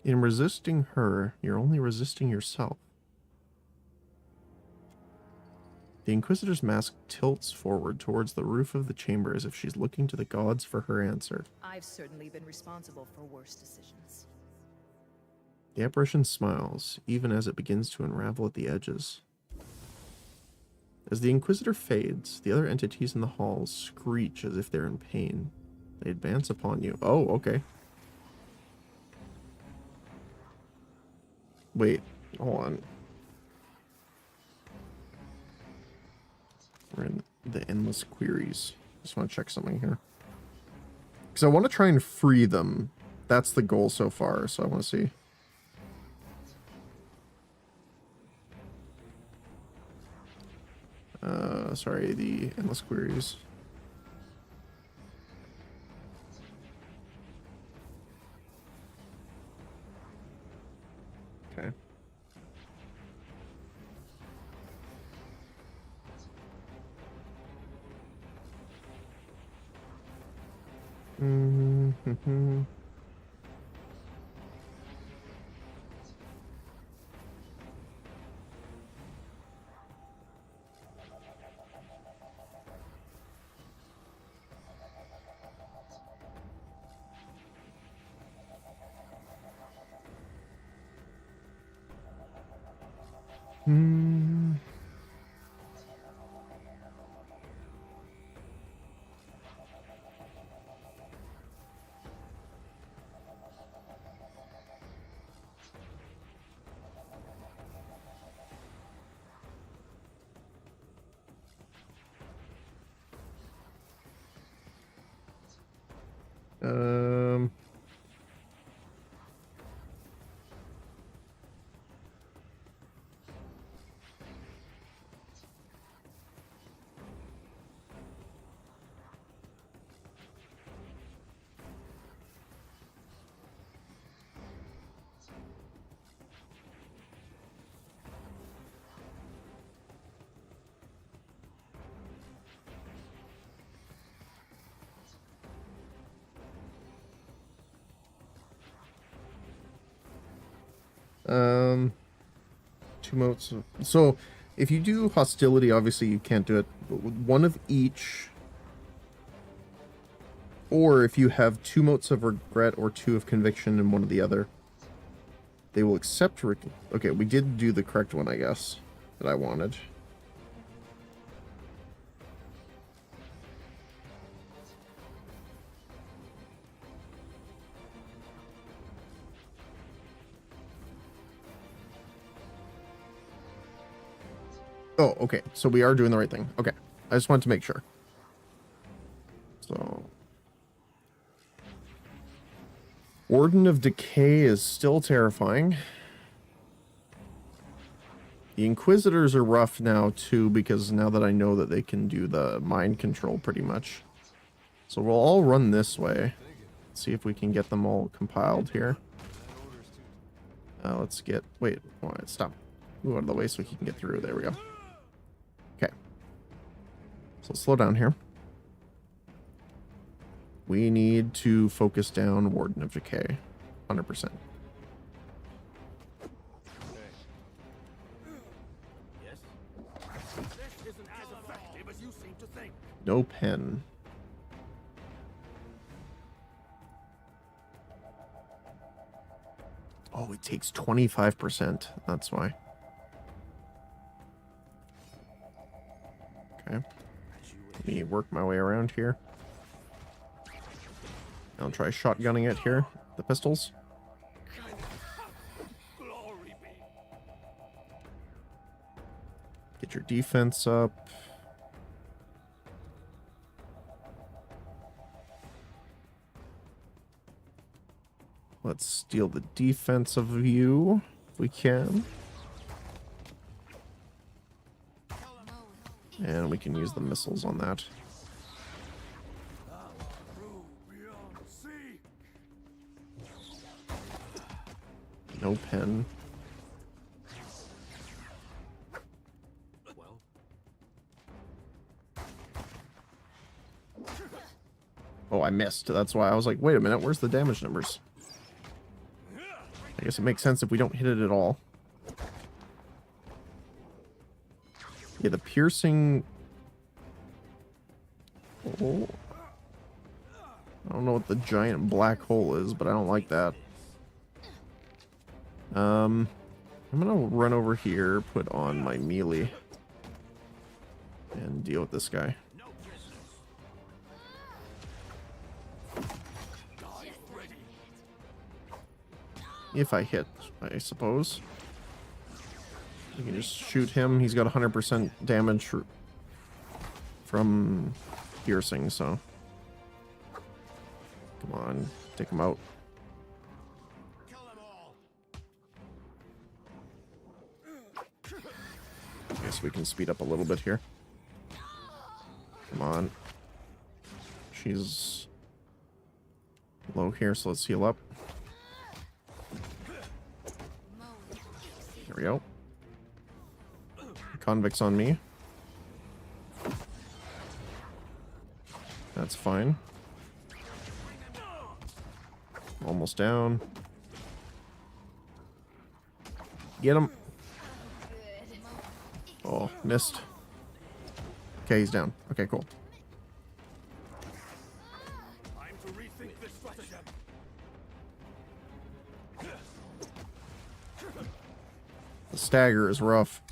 In resisting her, you're only resisting yourself. The Inquisitor's mask tilts forward towards the roof of the chamber as if she's looking to the gods for her answer. I've certainly been responsible for worse decisions. The apparition smiles, even as it begins to unravel at the edges. As the Inquisitor fades, the other entities in the halls screech as if they're in pain. They advance upon you. Oh, okay. Wait, hold on. We're in the endless queries. Just want to check something here. Because I want to try and free them. That's the goal so far, so I want to see. Sorry, the endless queries. Okay. Mm-hmm. Hmm. Two motes. So, if you do hostility, obviously you can't do it. But with one of each, or if you have 2 motes of regret or 2 of conviction and one of the other, they will accept. Okay, we did do the correct one, I guess, that I wanted. Oh, okay. So we are doing the right thing. Okay. I just wanted to make sure. So... Warden of Decay is still terrifying. The Inquisitors are rough now, too, because now that I know that they can do the mind control pretty much. So we'll all run this way. See if we can get them all compiled here. Let's get... Wait, stop. Move out of the way so he can get through. There we go. Okay. So slow down here. We need to focus down Warden of Decay. 100%. No pen. Oh, it takes 25%. That's why. Okay. Let me work my way around here. I'll try shotgunning it here. The pistols. Get your defense up. Let's steal the defense of you, if we can. And we can use the missiles on that. No pen. Oh, I missed. That's why I was like, wait a minute, where's the damage numbers? I guess it makes sense if we don't hit it at all. Yeah, the piercing... Oh. I don't know what the giant black hole is, but I don't like that. I'm gonna run over here, put on my melee, and deal with this guy. If I hit, I suppose. We can just shoot him. He's got 100% damage from piercing, so... Come on, take him out. Guess we can speed up a little bit here. Come on. She's low here, so let's heal up. There we go. Convict's on me. That's fine. Almost down. Get him. Oh, missed. Okay, he's down. Okay, cool. The stagger is rough.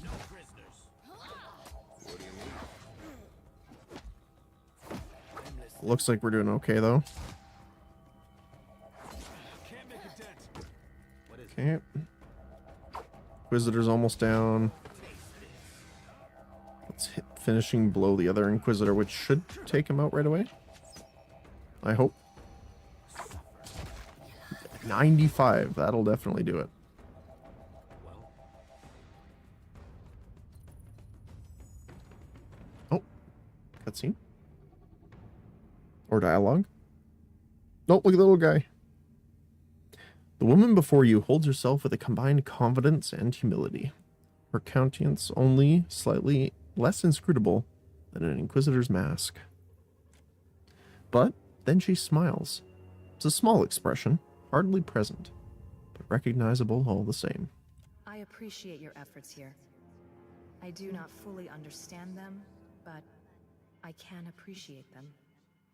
Looks like we're doing okay, though. Okay. Inquisitor's almost down. Let's hit finishing blow the other Inquisitor, which should take him out right away. I hope. 95. That'll definitely do it. Oh. Cutscene. Or dialogue. Nope, look at the little guy. The woman before you holds herself with a combined confidence and humility. Her countenance only slightly less inscrutable than an Inquisitor's mask. But then she smiles. It's a small expression, hardly present, but recognizable all the same. appreciate your efforts here. I do not fully understand them, but I can appreciate them.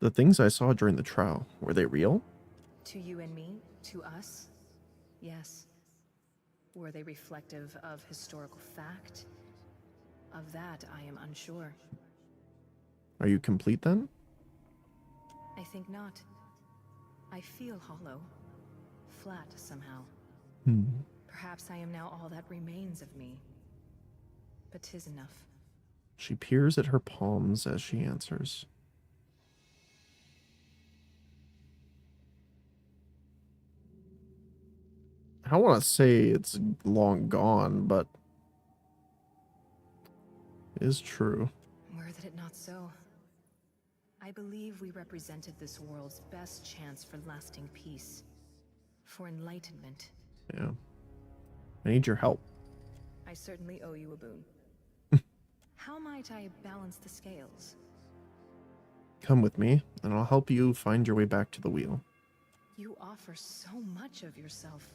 The things I saw during the trial, were they real? To you and me, to us, yes. Were they reflective of historical fact? Of that, I am unsure. Are you complete then? I think not. I feel hollow. Flat somehow. Perhaps I am now all that remains of me. But 'tis enough. She peers at her palms as she answers. I don't want to say it's long gone, but it is true. Were that it not so. I believe we represented this world's best chance for lasting peace. For enlightenment. Yeah. I need your help. I certainly owe you a boon. How might I balance the scales? Come with me, and I'll help you find your way back to the wheel. You offer so much of yourself.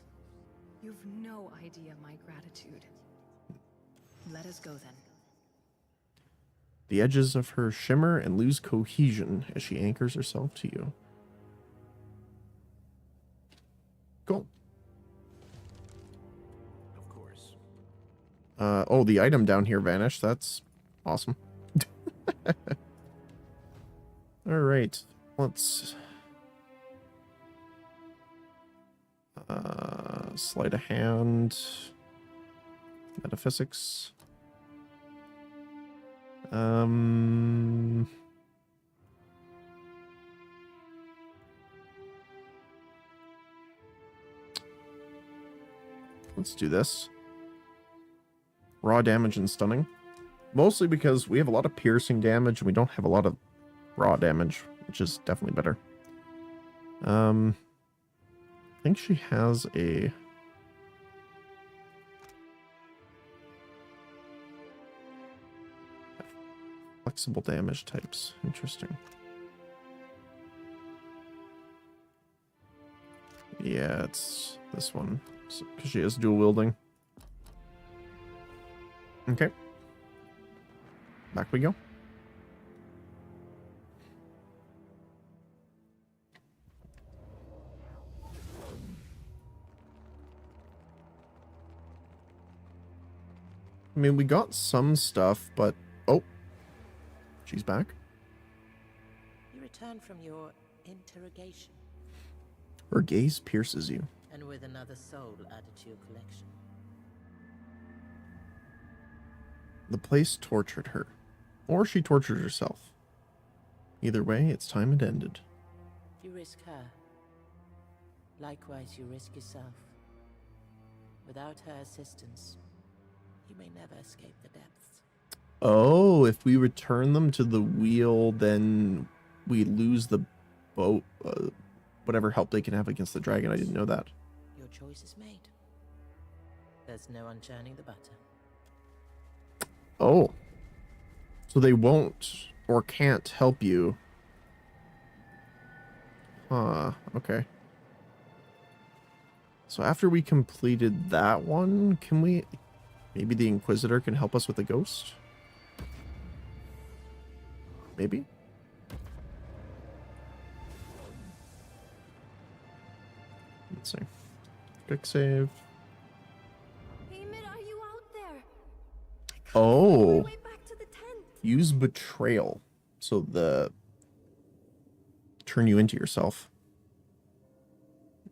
You've no idea my gratitude. Let us go then. The edges of her shimmer and lose cohesion as she anchors herself to you. Cool. Of course. Oh, the item down here vanished. That's awesome. All right. Let's sleight of hand. Metaphysics. Let's do this. Raw damage and stunning. Mostly because we have a lot of piercing damage and we don't have a lot of raw damage, which is definitely better. I think she has a flexible damage types. Interesting. Yeah, it's this one. Because she has dual wielding. Okay. Back we go. I mean, we got some stuff, but... Oh. She's back. You return from your interrogation. Her gaze pierces you. And with another soul added to your collection. The place tortured her. Or she tortured herself. Either way, it's time it ended. You risk her. Likewise, you risk yourself. Without her assistance, you may never escape the depths. Oh, if we return them to the wheel, then we lose the boat, whatever help they can have against the dragon. I didn't know that. Your choice is made. There's no unchurning the butter. Oh. So they won't or can't help you. Huh, okay. So after we completed that one, can we... Maybe the Inquisitor can help us with the ghost? Maybe? Let's see. Quick save. Ymir, are you out there? Oh. My way back to the tent. Use betrayal. So the... Turn you into yourself.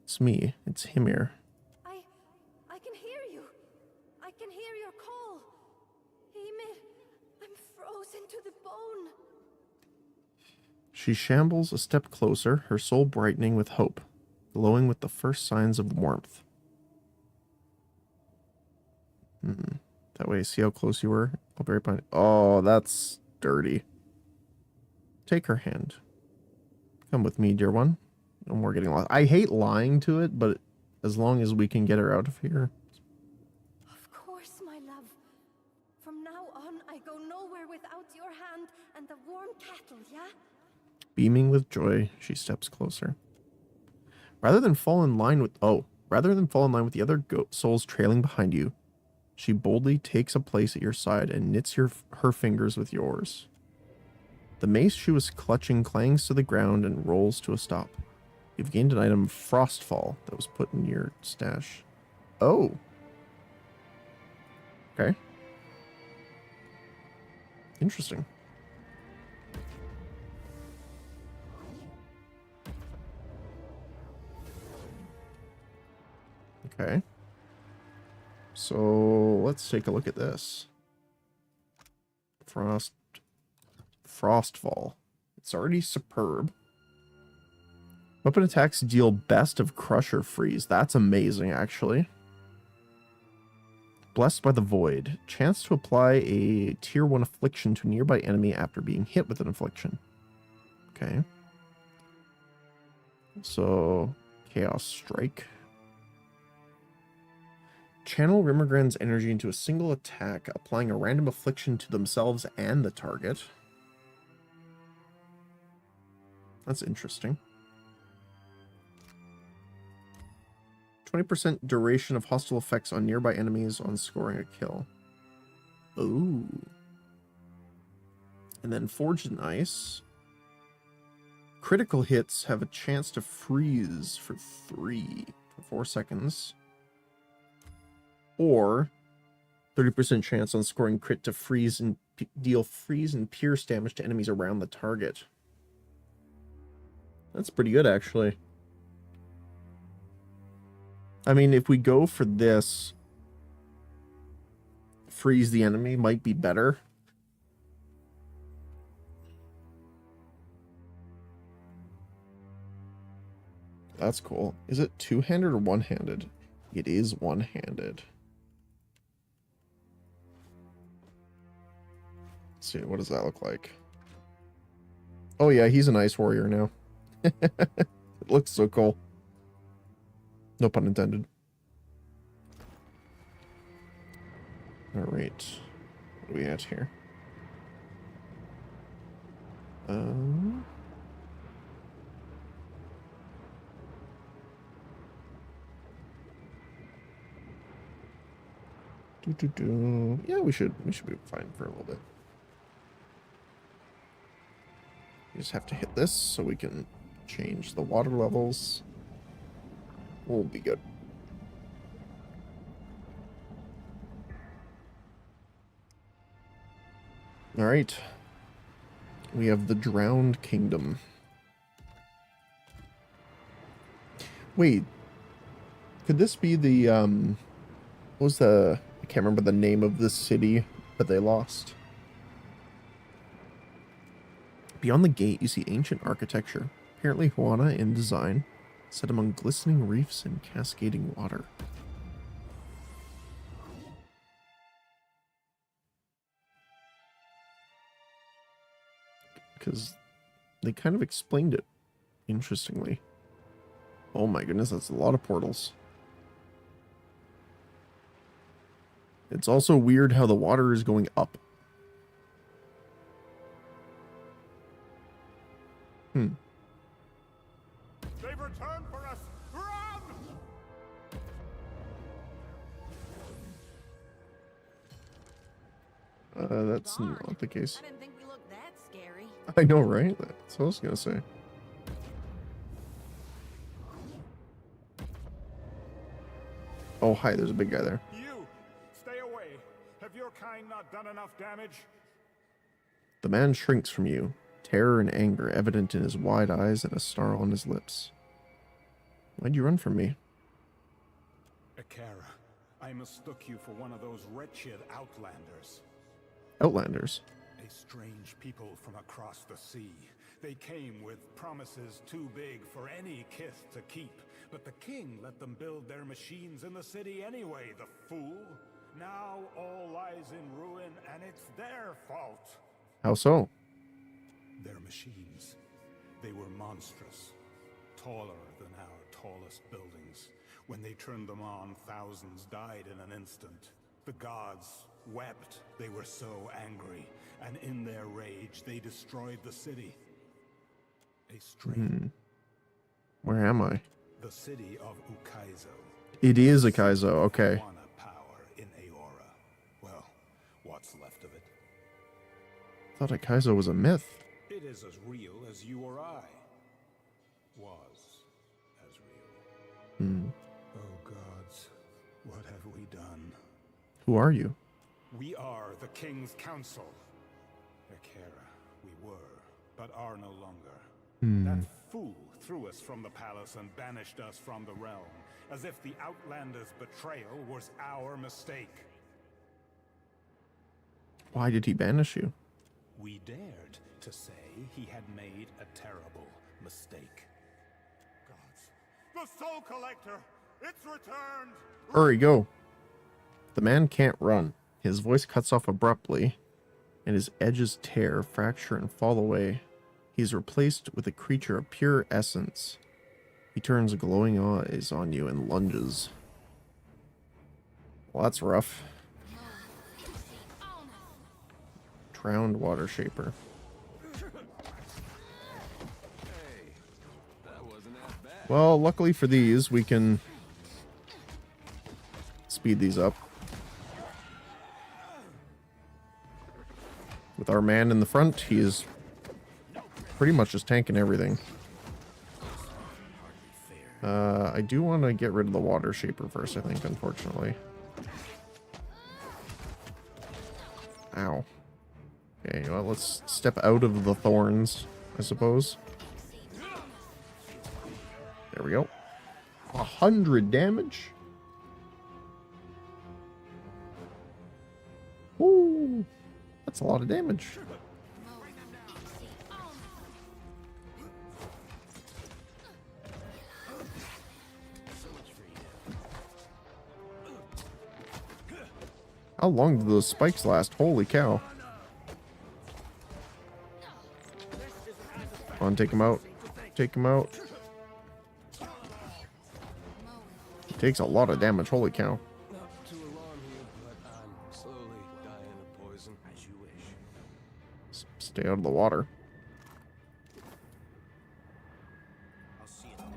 It's me. It's Ymir. I can hear you. I can hear your call. Ymir, I'm frozen to the bone. She shambles a step closer, her soul brightening with hope, glowing with the first signs of warmth. That way, see how close you were? I'll be right behind. Oh, that's dirty. Take her hand. Come with me, dear one. No more getting lost. I hate lying to it, but as long as we can get her out of here. Of course, my love. From now on, I go nowhere without your hand and the warm kettle, yeah? Beaming with joy, she steps closer. Rather than fall in line with the other souls trailing behind you, She boldly takes a place at your side and knits her fingers with yours. The mace she was clutching clangs to the ground and rolls to a stop. You've gained an item, Frostfall, that was put in your stash. Oh. Okay. Interesting. Okay. So let's take a look at this. Frostfall. It's already superb. Weapon attacks deal best of Crush or Freeze. That's amazing, actually. Blessed by the Void. Chance to apply a tier 1 affliction to a nearby enemy after being hit with an affliction. Okay. So, Chaos Strike. Channel Rimmergren's energy into a single attack, applying a random affliction to themselves and the target. That's interesting. 20% duration of hostile effects on nearby enemies on scoring a kill. Ooh. And then Forged in Ice. Critical hits have a chance to freeze for 4 seconds. Or 30% chance on scoring crit to freeze and deal freeze and pierce damage to enemies around the target. That's pretty good, actually. I mean, if we go for this, freeze the enemy might be better. That's cool. Is it two-handed or one-handed? It is one-handed. Let's see, what does that look like? Oh yeah, he's an ice warrior now. It looks so cool. No pun intended. Alright. What are we at here? Yeah, we should be fine for a little bit. You just have to hit this so we can change the water levels. We'll be good. All right. We have the Drowned Kingdom. Wait. Could this be the, what was the, I can't remember the name of the city that they lost. Beyond the gate, you see ancient architecture, apparently Huana in design, set among glistening reefs and cascading water. Because they kind of explained it, interestingly. Oh my goodness, that's a lot of portals. It's also weird how the water is going up. They've returned for us! Run! That's not the case. I didn't think we looked that scary. I know, right? That's what I was gonna say. Oh, hi, there's a big guy there. You! Stay away! Have your kind not done enough damage? The man shrinks from you, terror and anger evident in his wide eyes and a snarl on his lips. Why'd you run from me? Akara, I mistook you for one of those wretched outlanders. Outlanders? A strange people from across the sea. They came with promises too big for any Kith to keep, but the king let them build their machines in the city anyway, the fool. Now all lies in ruin, and it's their fault. How so? Their machines. They were monstrous. Taller than our tallest buildings. When they turned them on, thousands died in an instant. The gods wept. They were so angry. And in their rage, they destroyed the city. A strange... Where am I? The city of Ukaizo. It is Ukaizo, okay. Power in Aora. what's left of it. I thought Akaizo was a myth. It is as real as you or I. Was as real. Oh gods, what have we done? Who are you? We are the King's Council. Akera, we were, but are no longer. That fool threw us from the palace and banished us from the realm, as if the Outlander's betrayal was our mistake. Why did he banish you? We dared to say he had made a terrible mistake. Gods. The Soul Collector! It's returned! Hurry, go. The man can't run. His voice cuts off abruptly, and his edges tear, fracture, and fall away. He is replaced with a creature of pure essence. He turns glowing eyes on you and lunges. Well, that's rough. Drowned water shaper. Well, luckily for these, we can speed these up. With our man in the front, he is pretty much just tanking everything. I do want to get rid of the water shaper first, I think, unfortunately. Ow. Okay, well, let's step out of the thorns, I suppose. There we go. 100 damage. Ooh, that's a lot of damage. How long do those spikes last? Holy cow. Come on, take him out. Take him out. He takes a lot of damage. Holy cow. Not to alarm you, but I'm slowly dying of poison. As you wish. Stay out of the water. I'll see it done.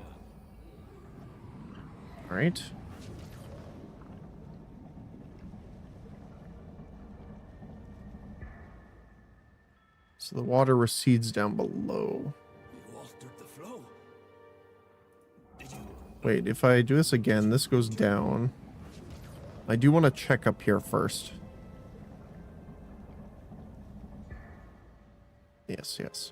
All right. So the water recedes down below. You altered the flow. Did you? Wait, if I do this again, this goes down. I do want to check up here first. Yes, yes.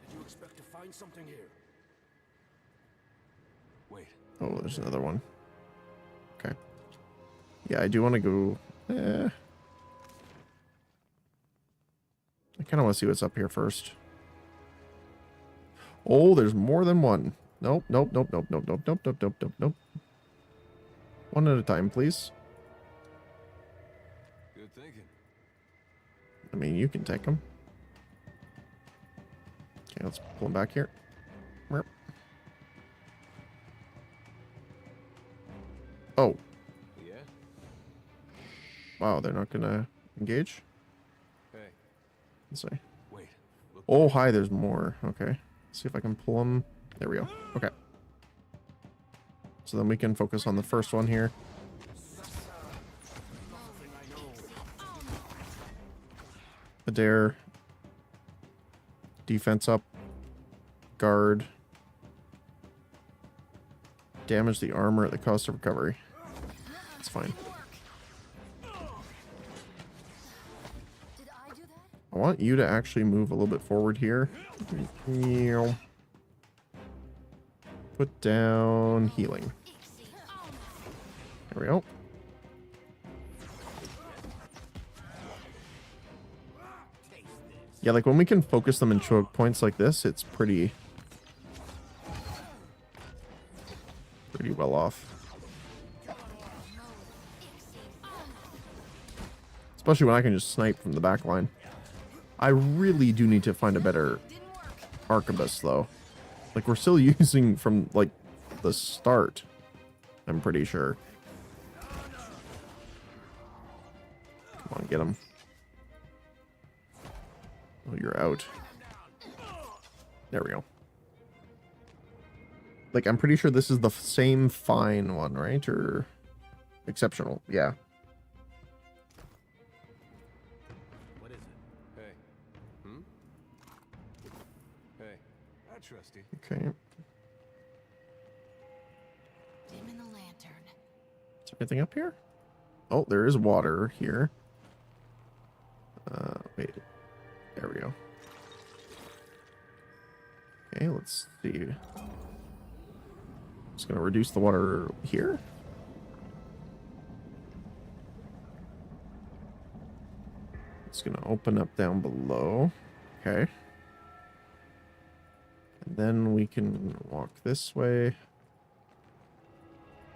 Did you expect to find something here? Wait. Oh, there's another one. Okay. Yeah, I do want to go... I kind of want to see what's up here first. Oh, there's more than one. Nope, nope, nope, nope, nope, nope, nope, nope, nope, nope, nope. One at a time, please. Good thinking. I mean, you can take them. Okay, let's pull them back here. Merp. Oh. Yeah? Wow, they're not gonna engage? Hey. Let's see. Wait. Look. Oh, hi, there's more. Okay. See if I can pull them. There we go. Okay. So then we can focus on the first one here. Adair. Defense up. Guard. Damage the armor at the cost of recovery. It's fine. I want you to actually move a little bit forward here. Put down healing. There we go. Yeah, like when we can focus them in choke points like this, it's pretty well off. Especially when I can just snipe from the back line. I really do need to find a better arquebus, though. Like, we're still using from, like, the start. I'm pretty sure. Come on, get him. Oh, you're out. There we go. Like, I'm pretty sure this is the same fine one, right? Or... exceptional. Yeah. What is it? Hey. Hey. I trust you. Okay. Dim in the lantern. Is there anything up here? Oh, there is water here. Wait. There we go. Okay, let's see. Just gonna reduce the water here. It's gonna open up down below. Okay. And then we can walk this way.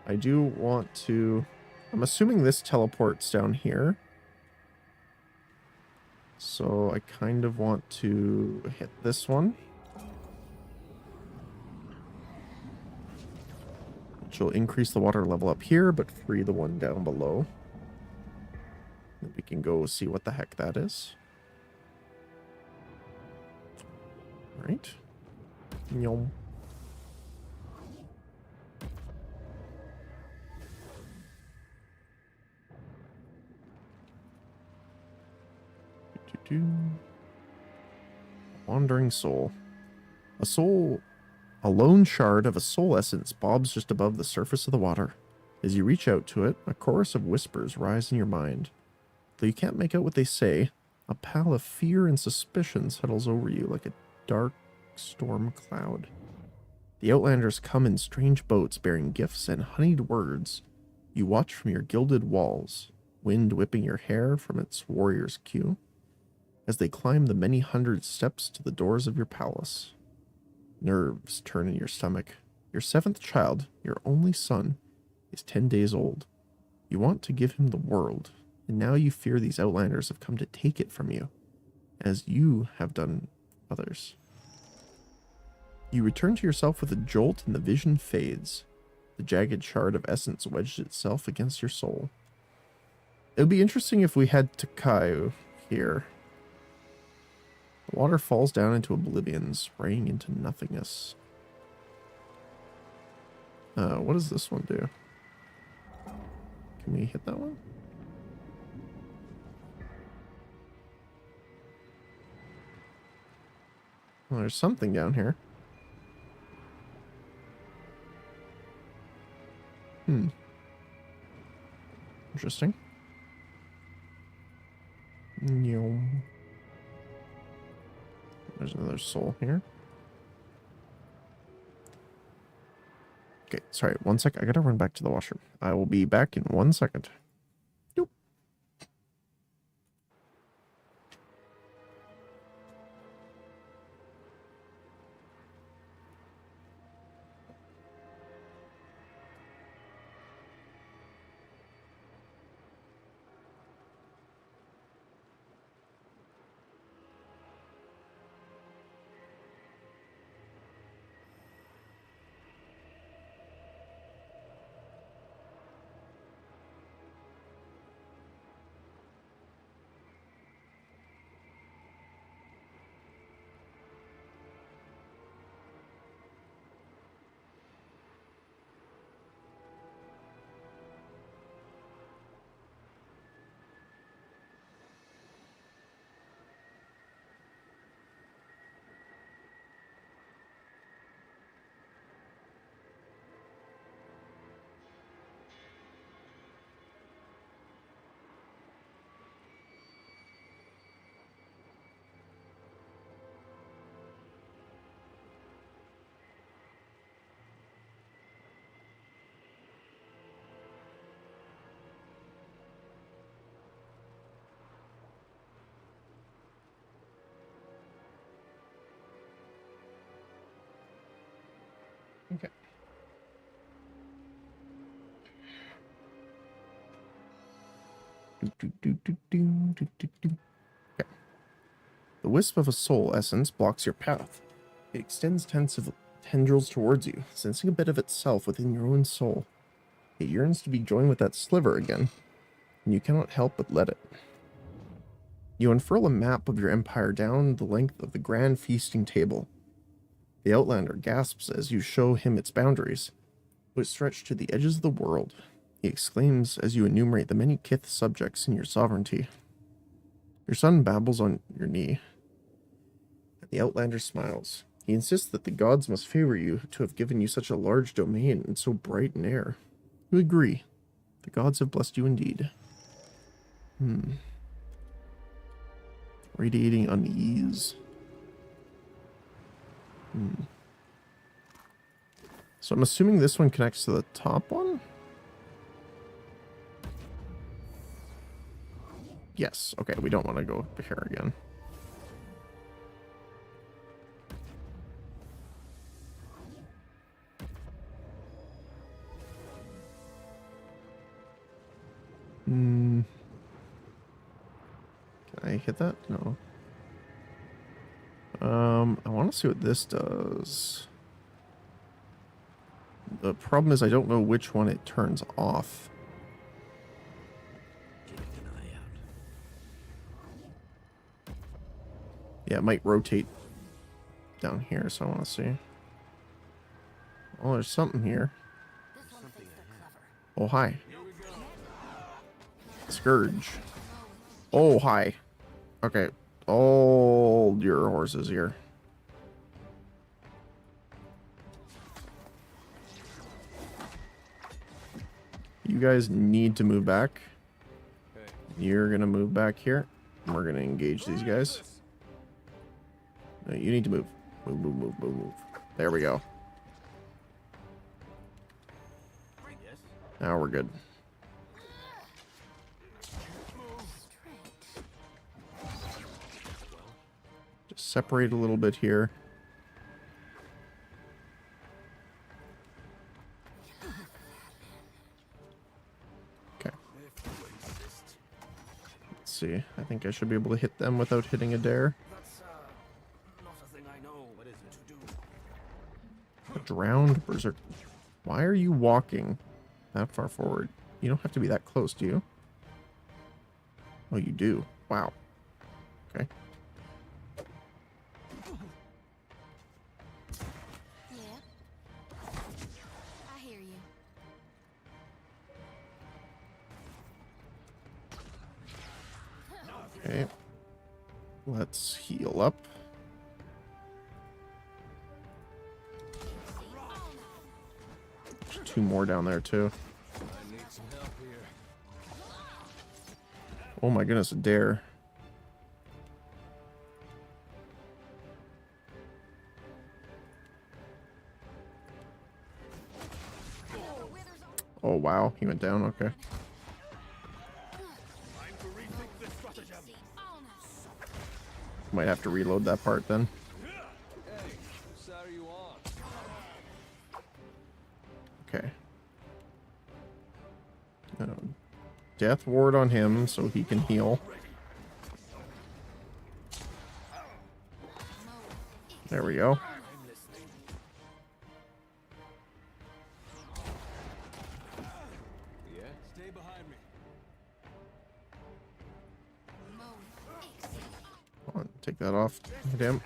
I do want to... I'm assuming this teleports down here. So I kind of want to hit this one. Which will increase the water level up here, but free the one down below. And we can go see what the heck that is. Right. Yum. Wandering soul. A lone shard of a soul essence bobs just above the surface of the water. As you reach out to it, a chorus of whispers rise in your mind. Though you can't make out what they say, a pall of fear and suspicion settles over you like a dark storm cloud. The Outlanders come in strange boats bearing gifts and honeyed words. You watch from your gilded walls, wind whipping your hair from its warrior's queue, as they climb the many hundred steps to the doors of your palace. Nerves turn in your stomach. Your 7th child, your only son, is 10 days old. You want to give him the world, and now you fear these Outlanders have come to take it from you, as you have done others. You return to yourself with a jolt, and the vision fades. The jagged shard of essence wedged itself against your soul. It would be interesting if we had Takai here. The water falls down into oblivion, spraying into nothingness. What does this one do? Can we hit that one? Well, there's something down here. Interesting. There's another soul here. Okay, sorry, 1 sec. I gotta run back to the washroom. I will be back in 1 second. Nope. Okay. Okay. The wisp of a soul essence blocks your path. It extends tendrils towards you, sensing a bit of itself within your own soul. It yearns to be joined with that sliver again, and you cannot help but let it. You unfurl a map of your empire down the length of the grand feasting table. The Outlander gasps as you show him its boundaries, which stretch to the edges of the world. he exclaims as you enumerate the many Kith subjects in your sovereignty. Your son babbles on your knee. The Outlander smiles. He insists that the gods must favor you to have given you such a large domain and so bright an air. You agree. The gods have blessed you indeed. Radiating unease. So I'm assuming this one connects to the top one? Yes. Okay, we don't want to go here again. Can I hit that? No. I want to see what this does. The problem is I don't know which one it turns off. Yeah, it might rotate down here, so I want to see. Oh, there's something here. Oh, hi. Scourge. Oh, hi. Okay. Hold your horses here. You guys need to move back. You're going to move back here. And we're going to engage these guys. No, you need to move. Move, move, move, move, move. There we go. Now we're good. Just separate a little bit here. Okay. Let's see. I think I should be able to hit them without hitting a dare. A drowned berserk. Why are you walking that far forward? You don't have to be that close, do you? Oh, you do. Wow. Okay. Yeah. I hear you. Okay. Let's heal up. There's two more down there, too. Oh my goodness, a dare. Oh wow, he went down, okay. Might have to reload that part then. Okay. Death ward on him so he can heal. There we go. Stay behind me. Come on, take that off. Damn.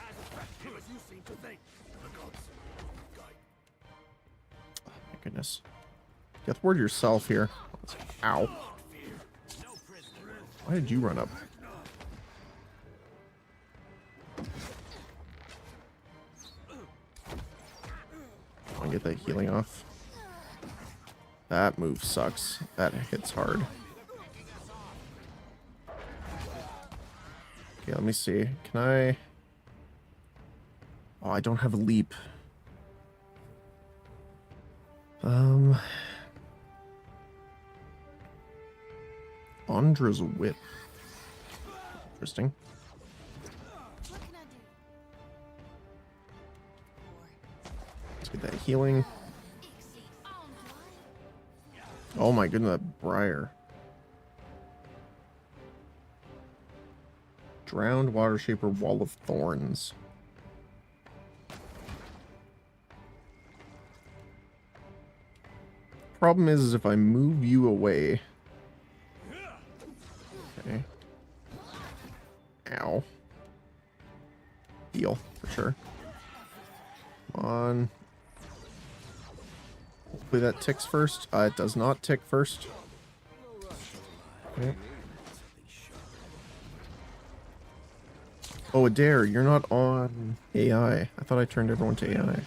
Oh my goodness. Death ward yourself here. Ow. Why did you run up? I want to get that healing off. That move sucks. That hits hard. Okay, let me see. Can I... Oh, I don't have a leap. Andra's whip. Interesting. Let's get that healing. Oh my goodness, that briar. Drowned water shaper wall of thorns. Problem is if I move you away. Okay. Ow. Heal, for sure. Come on. Hopefully Hopefully that ticks first. It does not tick first. Okay. Oh, Adair, you're not on AI. I thought I turned everyone to AI.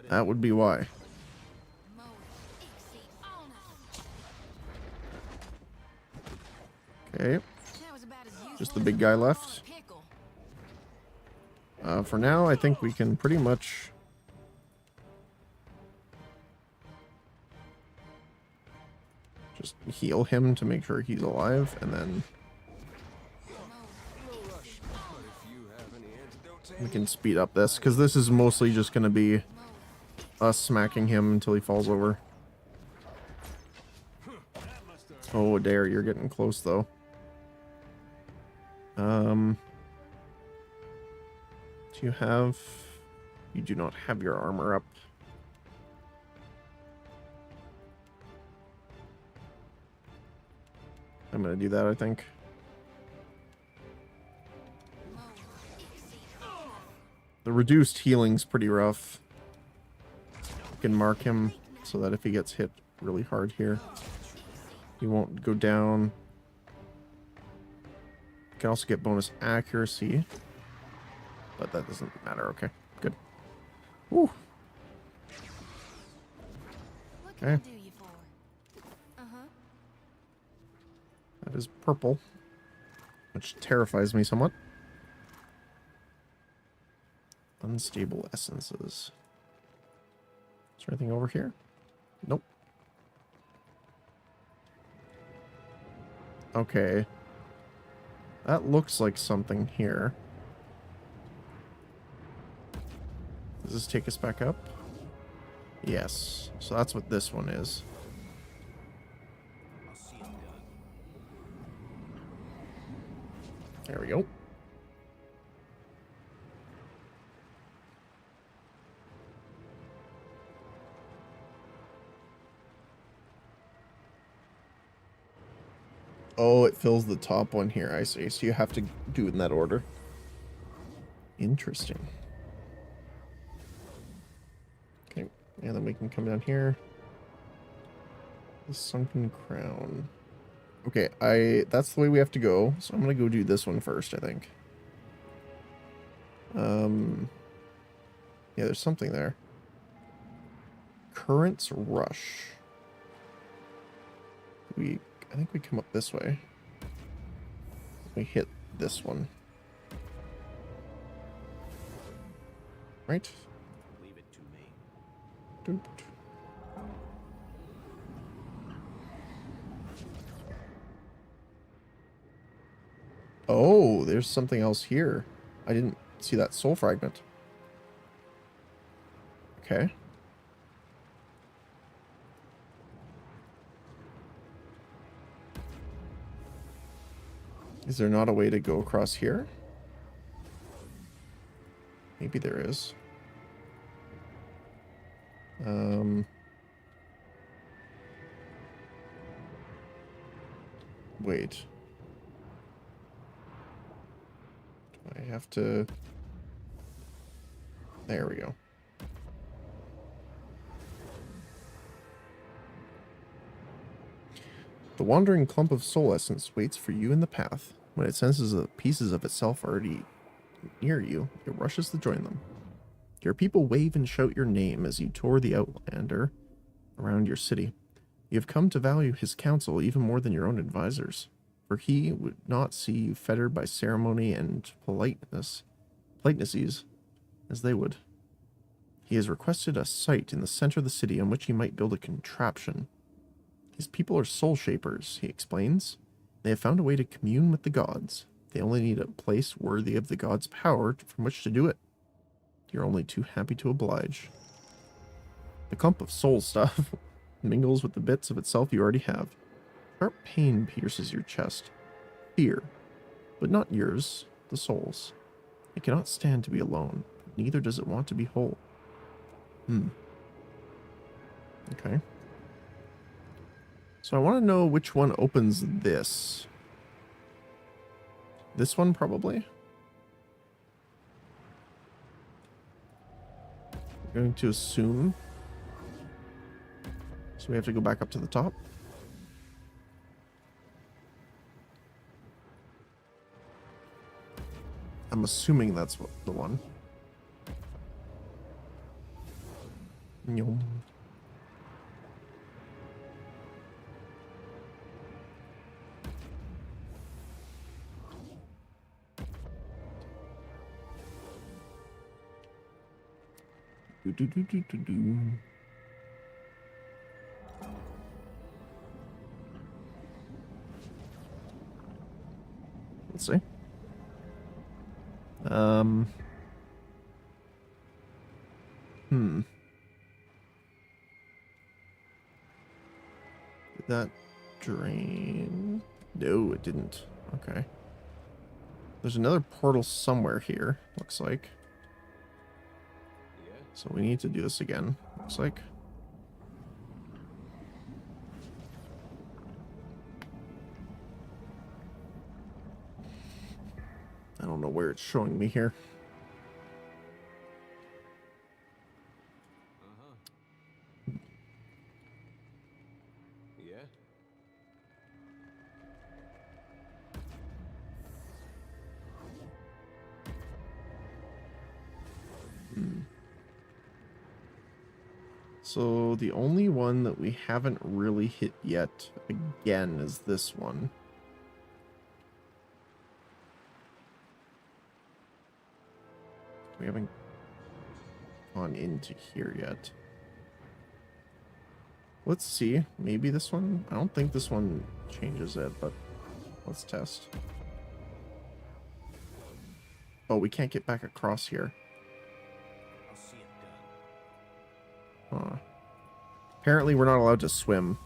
That would be why. Okay. Just the big guy left. For now, I think we can pretty much... just heal him to make sure he's alive, and then... we can speed up this, because this is mostly just going to be us smacking him until he falls over. Oh, Adair, you're getting close, though. Do you have... you do not have your armor up. I'm gonna do that, I think. The reduced healing's pretty rough. You can mark him so that if he gets hit really hard here, he won't go down. You can also get bonus accuracy, but that doesn't matter. Okay, good. Woo. Okay. That is purple, which terrifies me somewhat. Unstable essences. Is there anything over here? Nope. Okay. That looks like something here. Does this take us back up? Yes. So that's what this one is. There we go. Oh, it fills the top one here, I see. So you have to do it in that order. Interesting. Okay, and then we can come down here. The Sunken Crown. Okay, that's the way we have to go, so I'm gonna go do this one first, I think. Yeah, there's something there. Currents Rush. I think we come up this way. We hit this one. Right? Leave it to me. Doop. Oh, there's something else here. I didn't see that soul fragment. Okay. Is there not a way to go across here? Maybe there is. Wait. Do I have to... There we go. The wandering clump of soul essence waits for you in the path. When it senses that pieces of itself already near you, it rushes to join them. Your people wave and shout your name as you tour the Outlander around your city. You have come to value his counsel even more than your own advisors, for he would not see you fettered by ceremony and politenesses as they would. He has requested a site in the center of the city on which he might build a contraption. His people are soul shapers, he explains. They have found a way to commune with the gods. They only need a place worthy of the gods' power from which to do it. You're only too happy to oblige. The clump of soul stuff mingles with the bits of itself you already have. Sharp pain pierces your chest. Fear, but not yours, the soul's. It cannot stand to be alone, neither does it want to be whole. Okay. So I want to know which one opens this. This one, probably? I'm going to assume So we have to go back up to the top. I'm assuming that's the one. Yum. Do, do, do, do, do, do. Let's see. Did that drain? No, it didn't. Okay. There's another portal somewhere here, looks like. So we need to do this again, looks like. I don't know where it's showing me here. Yeah? So the only one that we haven't really hit yet, again, is this one. We haven't gone into here yet. Let's see. Maybe this one? I don't think this one changes it, but let's test. Oh, we can't get back across here. I'll see it done. Huh. Apparently we're not allowed to swim.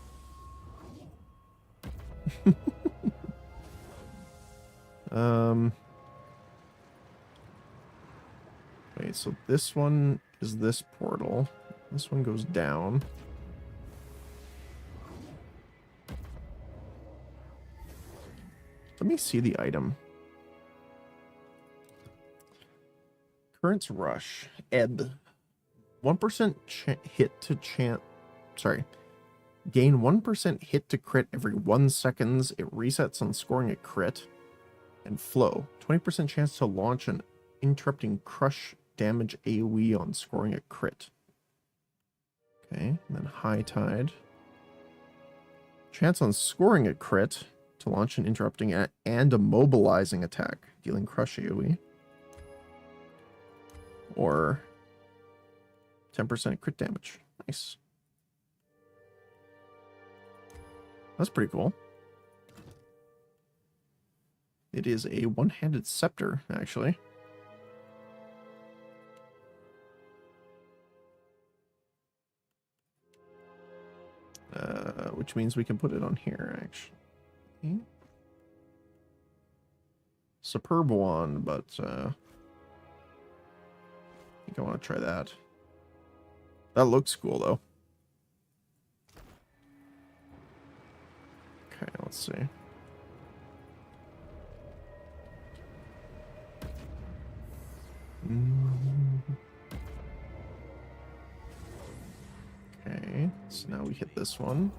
Wait, so this one is this portal. This one goes down. Let me see the item. Currents Rush. Ebb. 1% hit to chance. Sorry. Gain 1% hit to crit every 1 seconds. It resets on scoring a crit. And Flow. 20% chance to launch an interrupting crush damage AoE on scoring a crit. Okay, and then High Tide. Chance on scoring a crit to launch an interrupting and immobilizing attack, dealing crush AoE. Or 10% crit damage. Nice. That's pretty cool. It is a one-handed scepter, actually. Which means we can put it on here, actually. Superb wand, but I think I want to try that. That looks cool, though. Okay, let's see. Okay, so now we hit this one.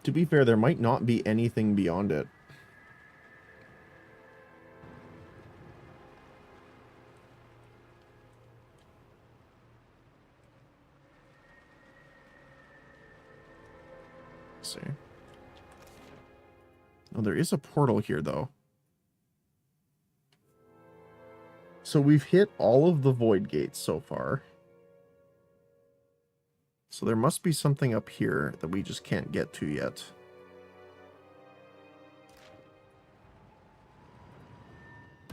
To be fair, there might not be anything beyond it. Let's see. Oh, there is a portal here, though. So we've hit all of the void gates so far. So there must be something up here that we just can't get to yet.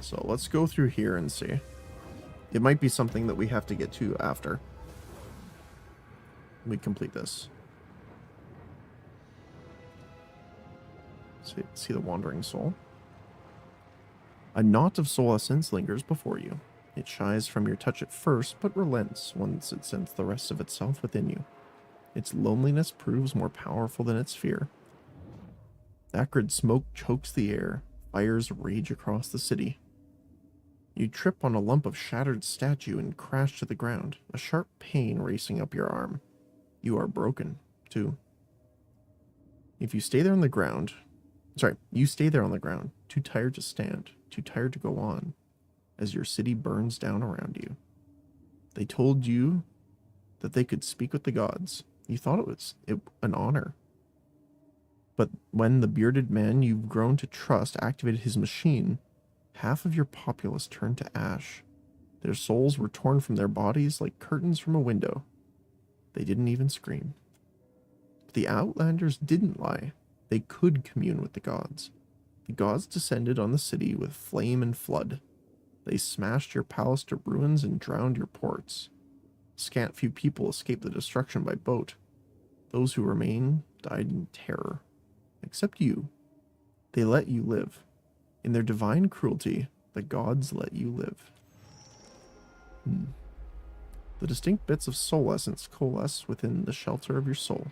So let's go through here and see. It might be something that we have to get to after we complete this. See the wandering soul. A knot of soul essence lingers before you. It shies from your touch at first, but relents once it scents the rest of itself within you. Its loneliness proves more powerful than its fear. Acrid smoke chokes the air, Fires rage across the city. You trip on a lump of shattered statue and crash to the ground, a sharp pain racing up your arm. You are broken, too. If you stay there on the ground... you stay there on the ground, too tired to stand, too tired to go on, as your city burns down around you. They told you that they could speak with the gods. You thought it was an honor. But when the bearded man you've grown to trust activated his machine, half of your populace turned to ash. Their souls were torn from their bodies like curtains from a window. They didn't even scream. But the Outlanders didn't lie. They could commune with the gods. The gods descended on the city with flame and flood. They smashed your palace to ruins and drowned your ports. Scant few people escaped the destruction by boat. Those who remain died in terror. Except you. They let you live. In their divine cruelty, the gods let you live. The distinct bits of soul essence coalesce within the shelter of your soul.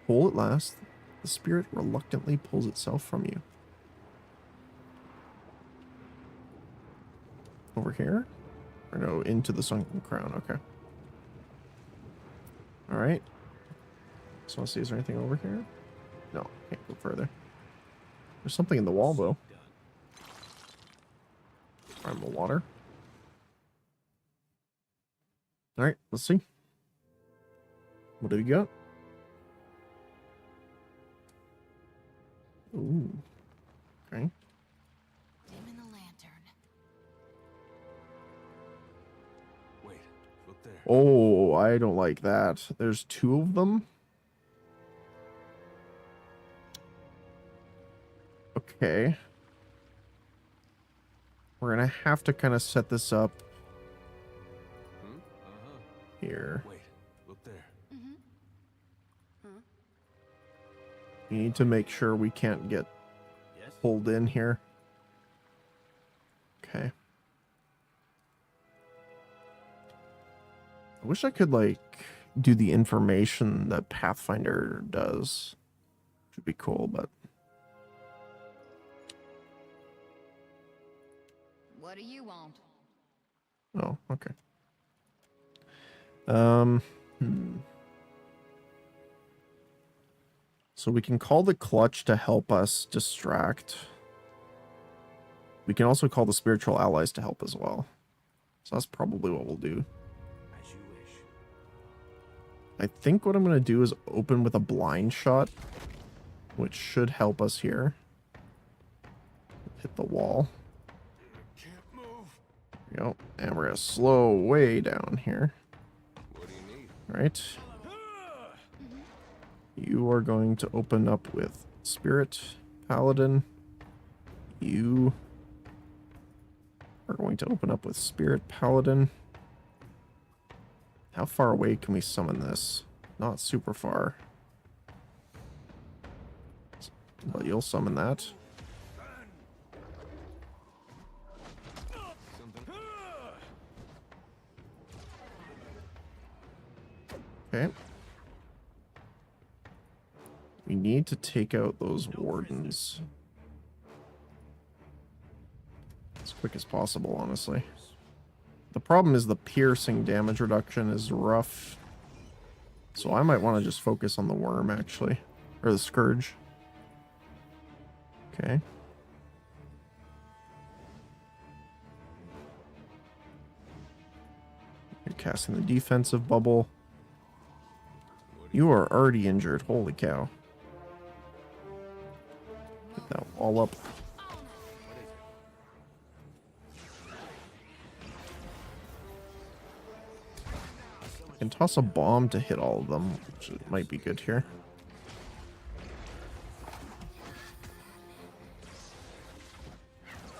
Whole at last, the spirit reluctantly pulls itself from you. Over here? Or no, into the sunken crown, okay. Alright. Just want to see, is there anything over here? No, can't go further. There's something in the wall, though. Primal water. Alright, let's see. What do we got? Ooh. Okay. Dim in the lantern. Wait, look there. Oh, I don't like that. There's two of them? Okay. We're gonna have to kind of set this up here. Wait, look there. We need to make sure we can't get pulled in here. Okay. I wish I could, like, do the information that Pathfinder does. Which would be cool, but... What do you want? Oh, okay. So we can call the clutch to help us distract. We can also call the spiritual allies to help as well. So that's probably what we'll do. As you wish. I think what I'm going to do is open with a blind shot, which should help us here. Hit the wall. Can't move. There we go. And we're going to slow way down here. What do you need? All right. You are going to open up with Spirit Paladin. You are going to open up with Spirit Paladin. How far away can we summon this? Not super far. But you'll summon that. Okay. We need to take out those wardens as quick as possible, honestly. The problem is the piercing damage reduction is rough. So I might want to just focus on the worm, actually. Or the scourge. Okay. You're casting the defensive bubble. You are already injured. Holy cow. Get that all up. I can toss a bomb to hit all of them, which might be good here.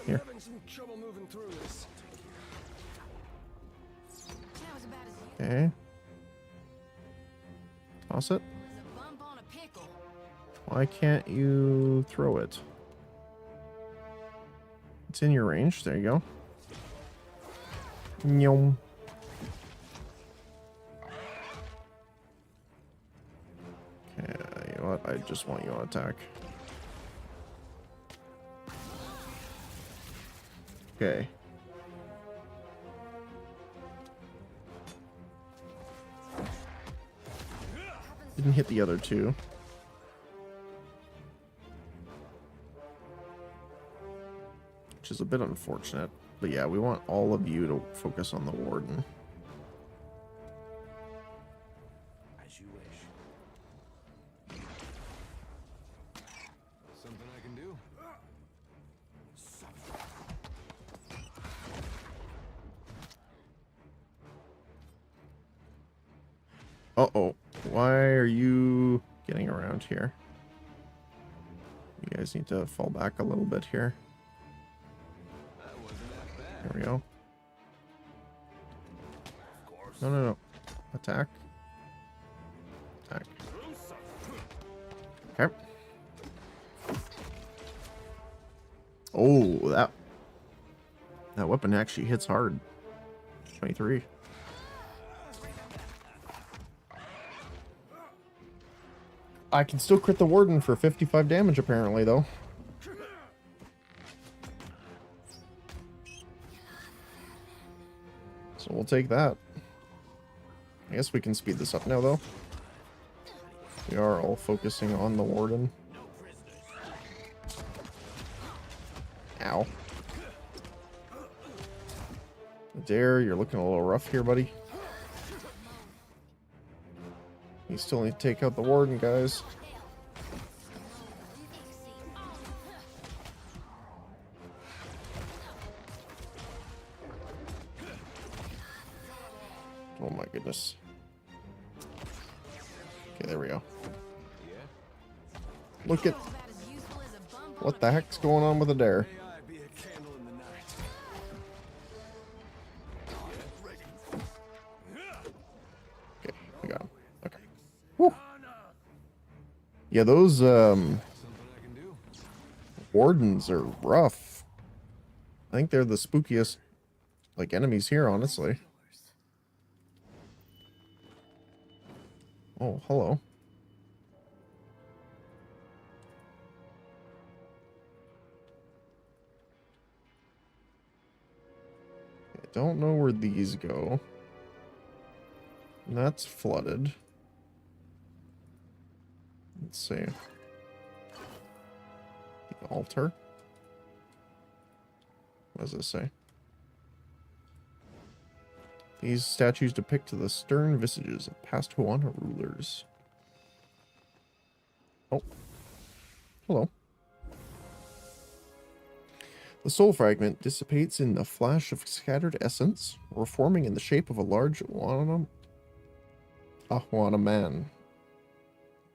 Here. Okay. Toss it. Why can't you throw it? It's in your range. There you go. Nyom. Okay, you know what? I just want you on attack. Okay. Didn't hit the other two. Which is a bit unfortunate. But yeah, we want all of you to focus on the warden. As you wish. Something I can do? Uh-oh. Why are you getting around here? You guys need to fall back a little bit here. There we go. No, no, no. Attack. Attack. Okay. Oh, that weapon actually hits hard. 23. I can still crit the warden for 55 damage apparently, though. So we'll take that. I guess we can speed this up now, though. We are all focusing on the warden. Ow. Dare, you're looking a little rough here, buddy. You still need to take out the warden, guys. Oh my goodness. Okay, there we go. Look at... What the heck's going on with the dare? Okay, we got him. Okay. Whew. Yeah, those wardens are rough. I think they're the spookiest, like, enemies here, honestly. Oh, hello. I don't know where these go. That's flooded. Let's see. The altar. What does this say? These statues depict the stern visages of past Huana rulers. Oh. Hello. The soul fragment dissipates in a flash of scattered essence, reforming in the shape of a large Huana man,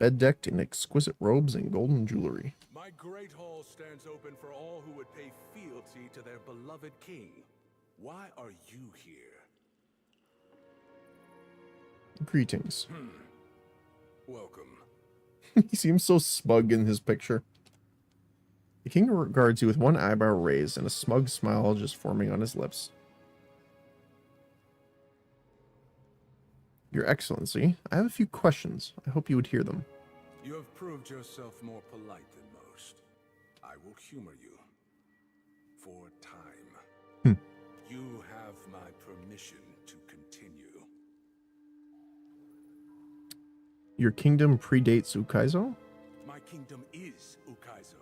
bed-decked in exquisite robes and golden jewelry. My great hall stands open for all who would pay fealty to their beloved king. Why are you here? Greetings. Welcome. He seems so smug in his picture. The king regards you with one eyebrow raised and a smug smile just forming on his lips. Your Excellency, I have a few questions. I hope you would hear them. You have proved yourself more polite than most. I will humor you. For a time. You have my permission to continue. Your kingdom predates Ukaizo? My kingdom is Ukaizo.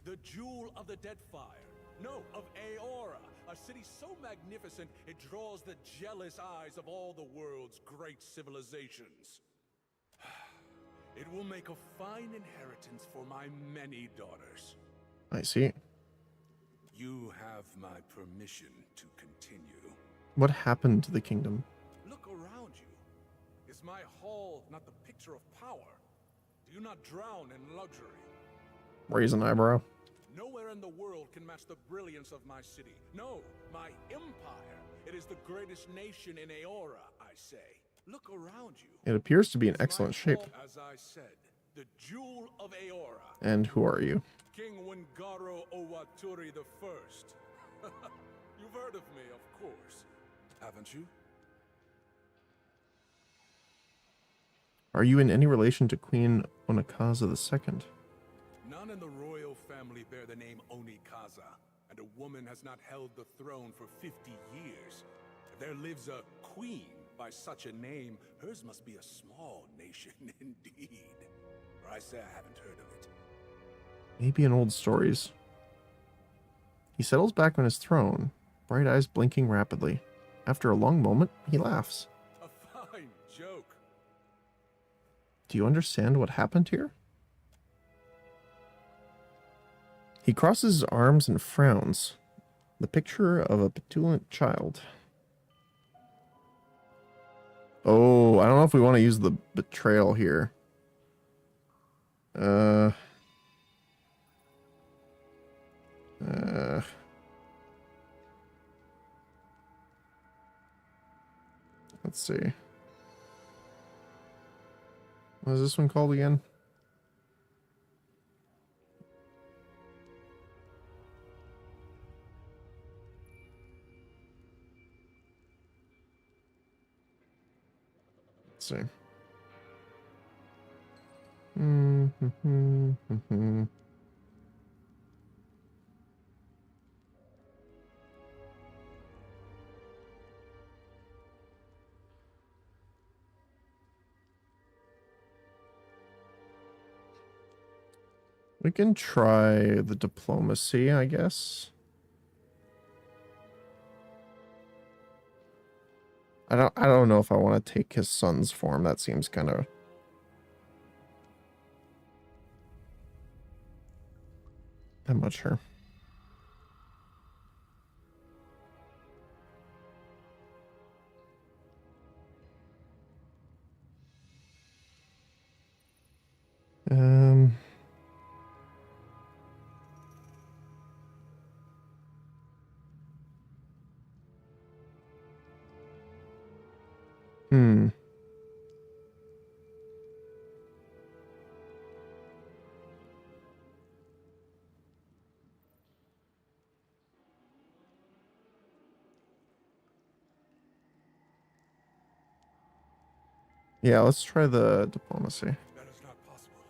The jewel of the Deadfire. No, of Aora. A city so magnificent it draws the jealous eyes of all the world's great civilizations. It will make a fine inheritance for my many daughters. I see. You have my permission to continue. What happened to the kingdom? Look around you. Is my hall not the picture of power? Do you not drown in luxury? Raise an eyebrow. Nowhere in the world can match the brilliance of my city. No, my empire. It is the greatest nation in Aora, I say. Look around you. It appears to be in excellent shape. As I said, the jewel of Aora. And who are you? King Wingaro Owaturi the First. You've heard of me, of course. Haven't you? Are you in any relation to Queen Onikaza II? None in the royal family bear the name Onikaza, and a woman has not held the throne for 50 years. If there lives a queen by such a name, hers must be a small nation indeed. Or I say I haven't heard of it. Maybe in old stories. He settles back on his throne, bright eyes blinking rapidly. After a long moment, he laughs. A fine joke. Do you understand what happened here? He crosses his arms and frowns. The picture of a petulant child. Oh, I don't know if we want to use the betrayal here. Let's see. What is this one called again? Let's see. We can try the diplomacy, I guess. I don't know if I want to take his son's form. That seems kind of... I'm not sure. Yeah, let's try the diplomacy. That is not possible,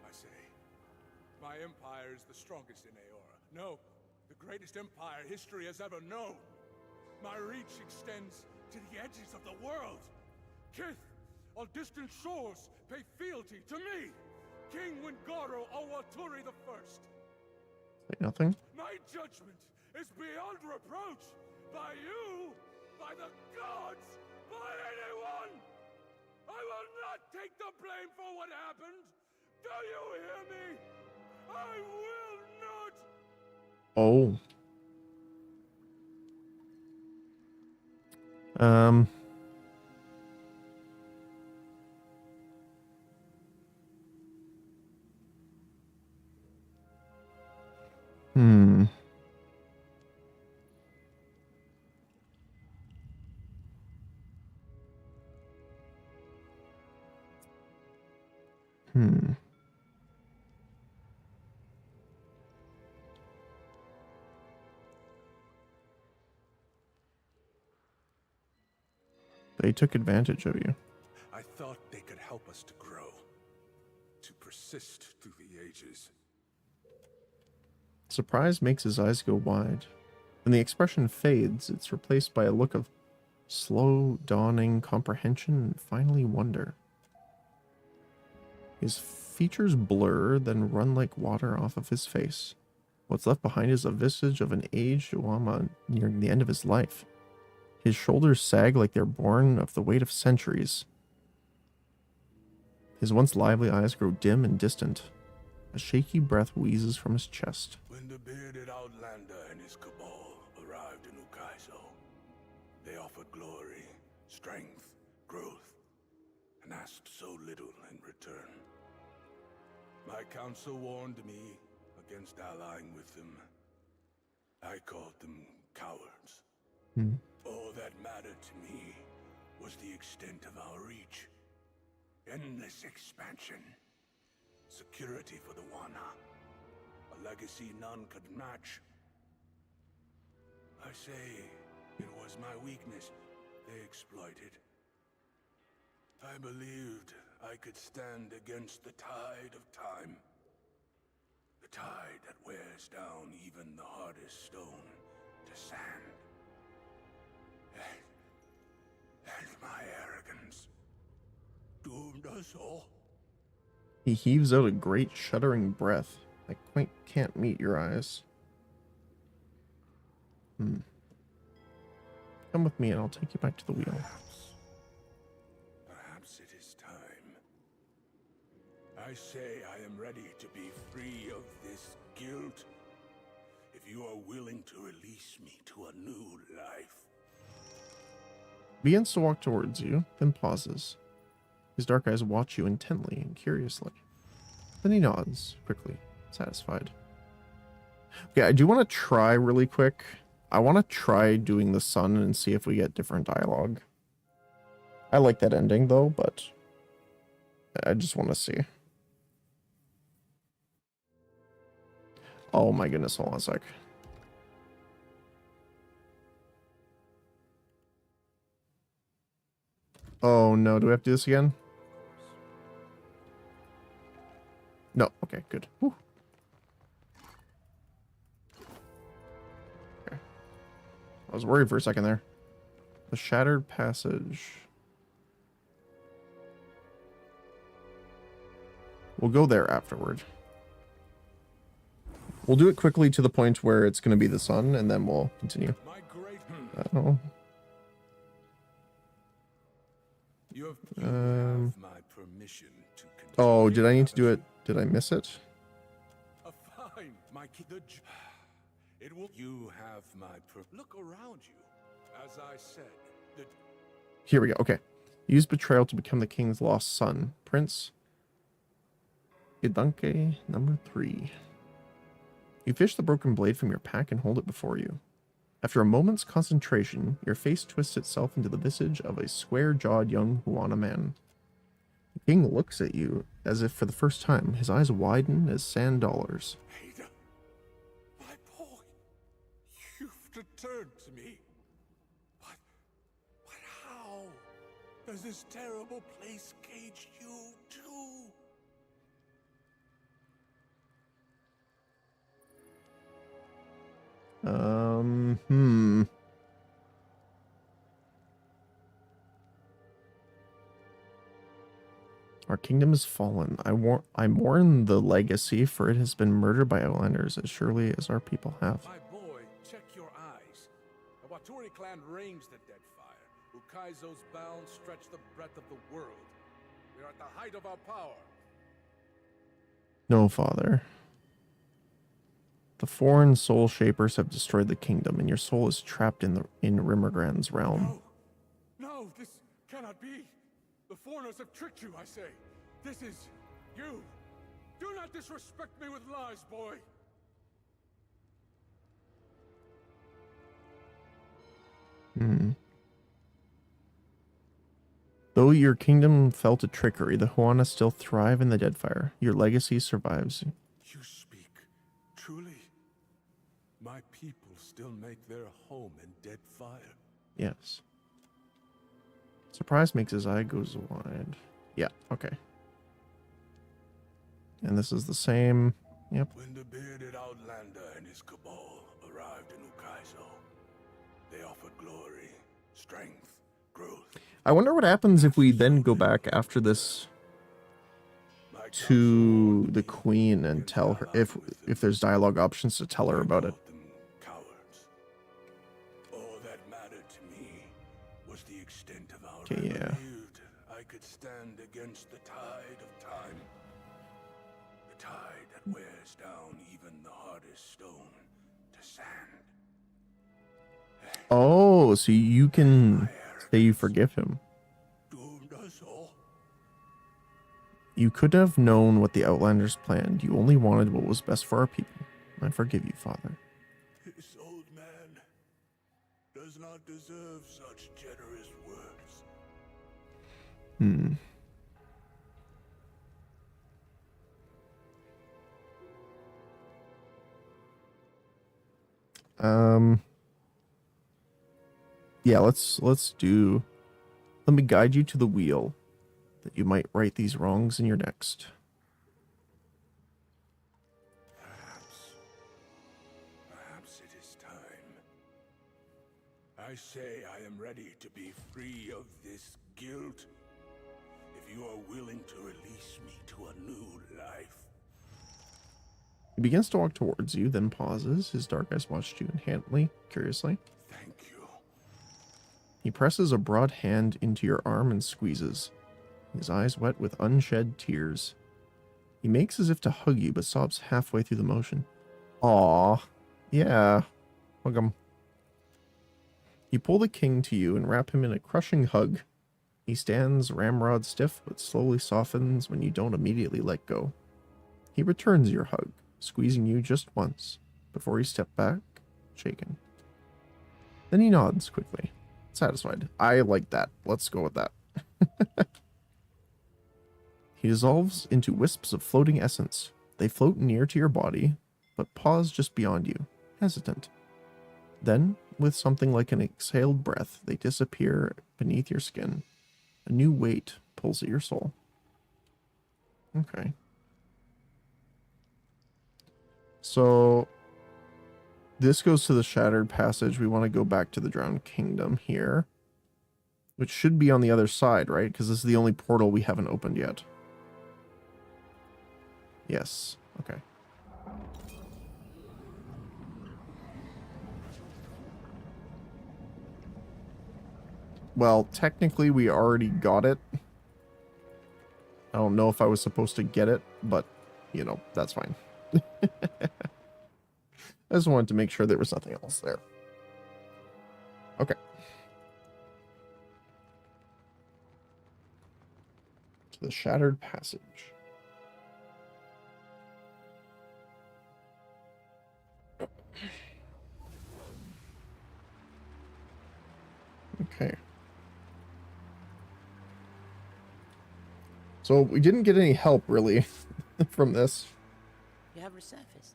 I say. My empire is the strongest in Aora. No, the greatest empire history has ever known. My reach extends to the edges of the world. Kith, on distant shores, pay fealty to me, King Wingaro Owaturi the First. Say nothing. My judgment is beyond reproach by you, by the gods, by anyone! I will not take the blame for what happened! Do you hear me? I will not! Oh. They took advantage of you. I thought they could help us to grow, to persist through the ages. Surprise makes his eyes go wide. When the expression fades, it's replaced by a look of slow dawning comprehension and finally wonder. His features blur, then run like water off of his face. What's left behind is a visage of an aged Uama nearing the end of his life. His shoulders sag like they're born of the weight of centuries. His once lively eyes grow dim and distant. A shaky breath wheezes from his chest. When the bearded outlander and his cabal arrived in Ukaizo, they offered glory, strength, growth, and asked so little in return. My council warned me against allying with them. I called them cowards. All that mattered to me was the extent of our reach. Endless expansion. Security for the Wana. A legacy none could match. I say it was my weakness they exploited. I believed I could stand against the tide of time. The tide that wears down even the hardest stone to sand. And my arrogance doomed us all. He heaves out a great shuddering breath. I quite can't meet your eyes. Come with me and I'll take you back to the wheel. Perhaps it is time. I say I am ready to be free of this guilt. If you are willing to release me to a new life. Begins to walk towards you, then pauses. His dark eyes watch you intently and curiously. Then he nods, quickly, satisfied. Okay, I do want to try really quick. I want to try doing the sun and see if we get different dialogue. I like that ending, though, but I just want to see. Oh my goodness, hold on a sec. Oh no, do we have to do this again? No, okay, good. Whew. Okay. I was worried for a second there. The Shattered Passage. We'll go there afterward. We'll do it quickly to the point where it's going to be the sun, and then we'll continue. Oh. You have my permission to continue. Oh, did I need to do it? Did I miss it? Fine, my kid. It will. You have my look around you. As I said, Here we go. Okay. Use betrayal to become the king's lost son. Prince Idanke number 3. You fish the broken blade from your pack and hold it before you. After a moment's concentration, your face twists itself into the visage of a square-jawed young Huana man. The king looks at you as if for the first time. His eyes widen as sand dollars. Ada, my boy, you've returned to me. But how does this terrible place cage you too? Our kingdom has fallen. I mourn the legacy, for it has been murdered by outlanders as surely as our people have. My boy, check your eyes. The Waturi clan reigns the Deadfire. Ukaizo's bounds stretch the breadth of the world. We are at the height of our power. No, father. The foreign soul shapers have destroyed the kingdom, and your soul is trapped in Rimmergrand's realm. No, this cannot be. The foreigners have tricked you, I say. This is you. Do not disrespect me with lies, boy. Though your kingdom fell to trickery, the Huana still thrive in the Deadfire. Your legacy survives. You speak truly. My people still make their home in Deadfire. Yes. Surprise makes his eye goes wide. Yeah, okay. And this is the same. Yep. When the bearded outlander and his cabal arrived in Ukaizo, they offered glory, strength, growth. I wonder what happens if we then go back after this to the queen and tell her if there's dialogue options to tell her about it. All that mattered to me was the extent of our Okay, yeah. I could stand against the tide of time. The tide that wears down even the hardest stone to sand. Oh, so you can say you forgive him. Doomed us all. You could have known what the Outlanders planned. You only wanted what was best for our people. I forgive you, Father. This old man does not deserve such generous words. Yeah, let's do. Let me guide you to the wheel, that you might right these wrongs in your next. I say I am ready to be free of this guilt. If you are willing to release me to a new life. He begins to walk towards you, then pauses. His dark eyes watch you intently, curiously. Thank you. He presses a broad hand into your arm and squeezes, his eyes wet with unshed tears. He makes as if to hug you, but sobs halfway through the motion. Aw, yeah, hug him. You pull the king to you and wrap him in a crushing hug. He stands ramrod stiff, but slowly softens when you don't immediately let go. He returns your hug, squeezing you just once, before he steps back, shaken. Then he nods quickly, satisfied. I like that. Let's go with that. He dissolves into wisps of floating essence. They float near to your body, but pause just beyond you, hesitant. Then, with something like an exhaled breath, they disappear beneath your skin. A new weight pulls at your soul. Okay. So, this goes to the Shattered Passage. We want to go back to the Drowned Kingdom here, which should be on the other side, right? Because this is the only portal we haven't opened yet. Yes. Okay. Well, technically we already got it. I don't know if I was supposed to get it, but, you know, that's fine. I just wanted to make sure there was nothing else there. Okay. To the Shattered Passage. Okay. So we didn't get any help, really, from this. You have resurfaced.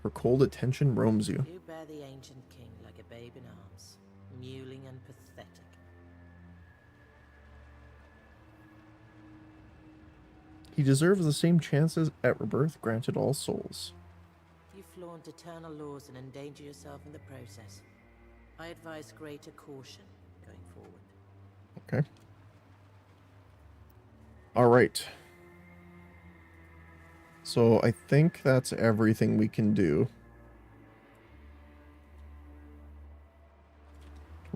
Her cold attention roams you. You bear the ancient king like a babe in arms, mewling and pathetic. He deserves the same chances at rebirth granted all souls. You flaunt eternal laws and endanger yourself in the process. I advise greater caution going forward. Okay. All right. So I think that's everything we can do.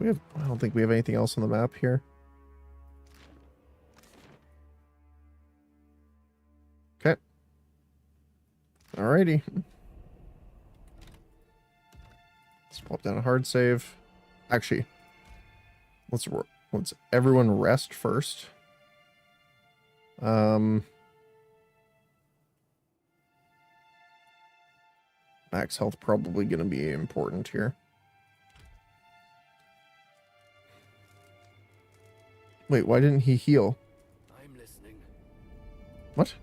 I don't think we have anything else on the map here. Okay. Alrighty. Let's pop down a hard save. Actually, let's everyone rest first. Max health probably going to be important here. Wait, why didn't he heal? I'm listening. What?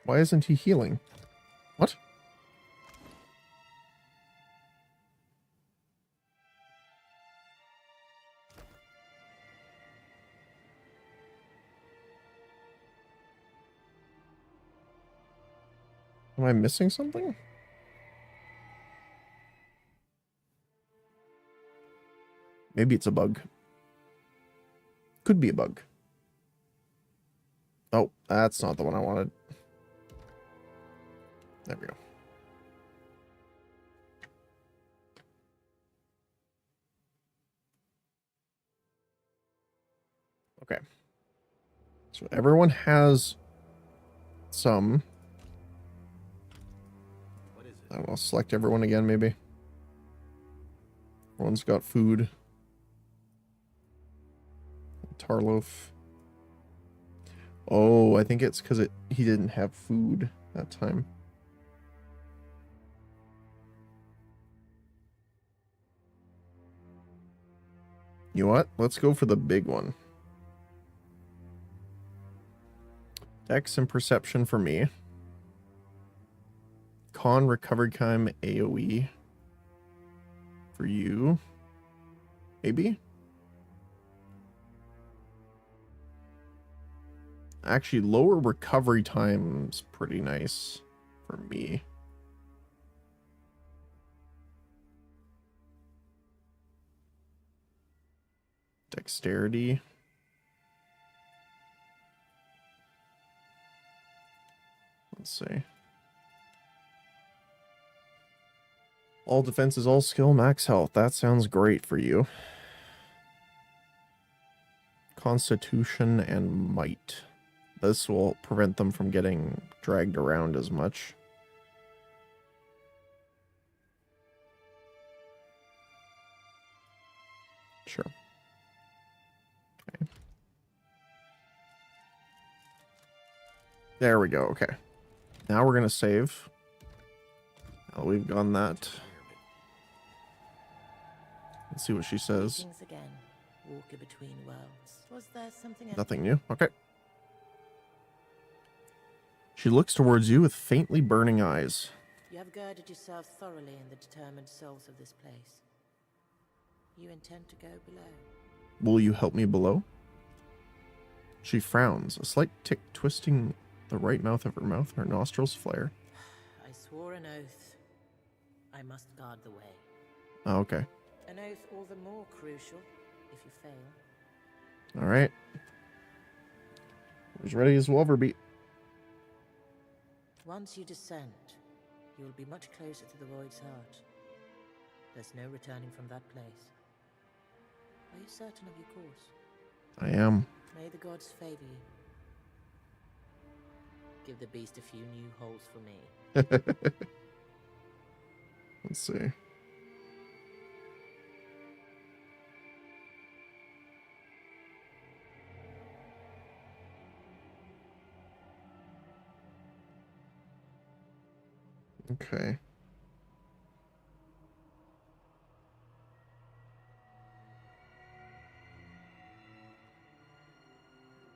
Why isn't he healing? What? Am I missing something? Maybe it's a bug. Could be a bug. Oh, that's not the one I wanted. There we go. Okay. So everyone has some. What is it? I don't know, select everyone again, maybe. Everyone's got food. Tarloaf. Oh, I think it's because he didn't have food that time. You know what? Let's go for the big one. Dex and Perception for me. Con Recovered Time AoE for you. Maybe? Actually, lower recovery time's pretty nice for me. Dexterity. Let's see. All defenses, all skill, max health. That sounds great for you. Constitution and might. This will prevent them from getting dragged around as much. Sure. Okay. There we go. Okay. Now we're going to save. Oh, we've gone that. Let's see what she says. Greetings again, walker between worlds. Was there something else? Nothing new. Okay. She looks towards you with faintly burning eyes. You have girded yourself thoroughly in the determined souls of this place. You intend to go below? Will you help me below? She frowns, a slight tick twisting the right mouth of her mouth, her nostrils flare. I swore an oath. I must guard the way. Oh, okay. An oath all the more crucial if you fail. All right. As ready as we'll ever be. Once you descend, you will be much closer to the void's heart. There's no returning from that place. Are you certain of your course? I am. May the gods favor you. Give the beast a few new holes for me. Let's see. Okay.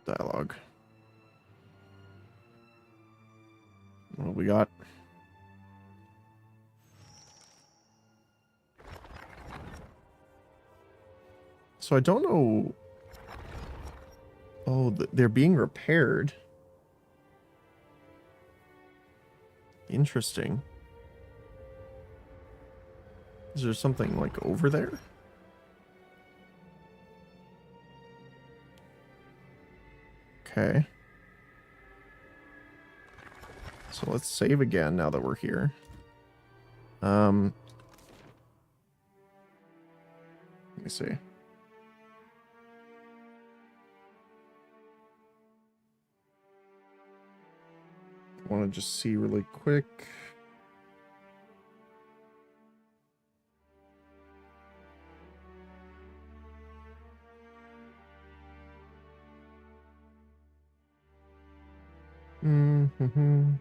Dialogue. What we got? So I don't know. Oh, they're being repaired. Interesting. Is there something like over there? Okay. So let's save again now that we're here. Let me see. I want to just see really quick. Mm-hmm.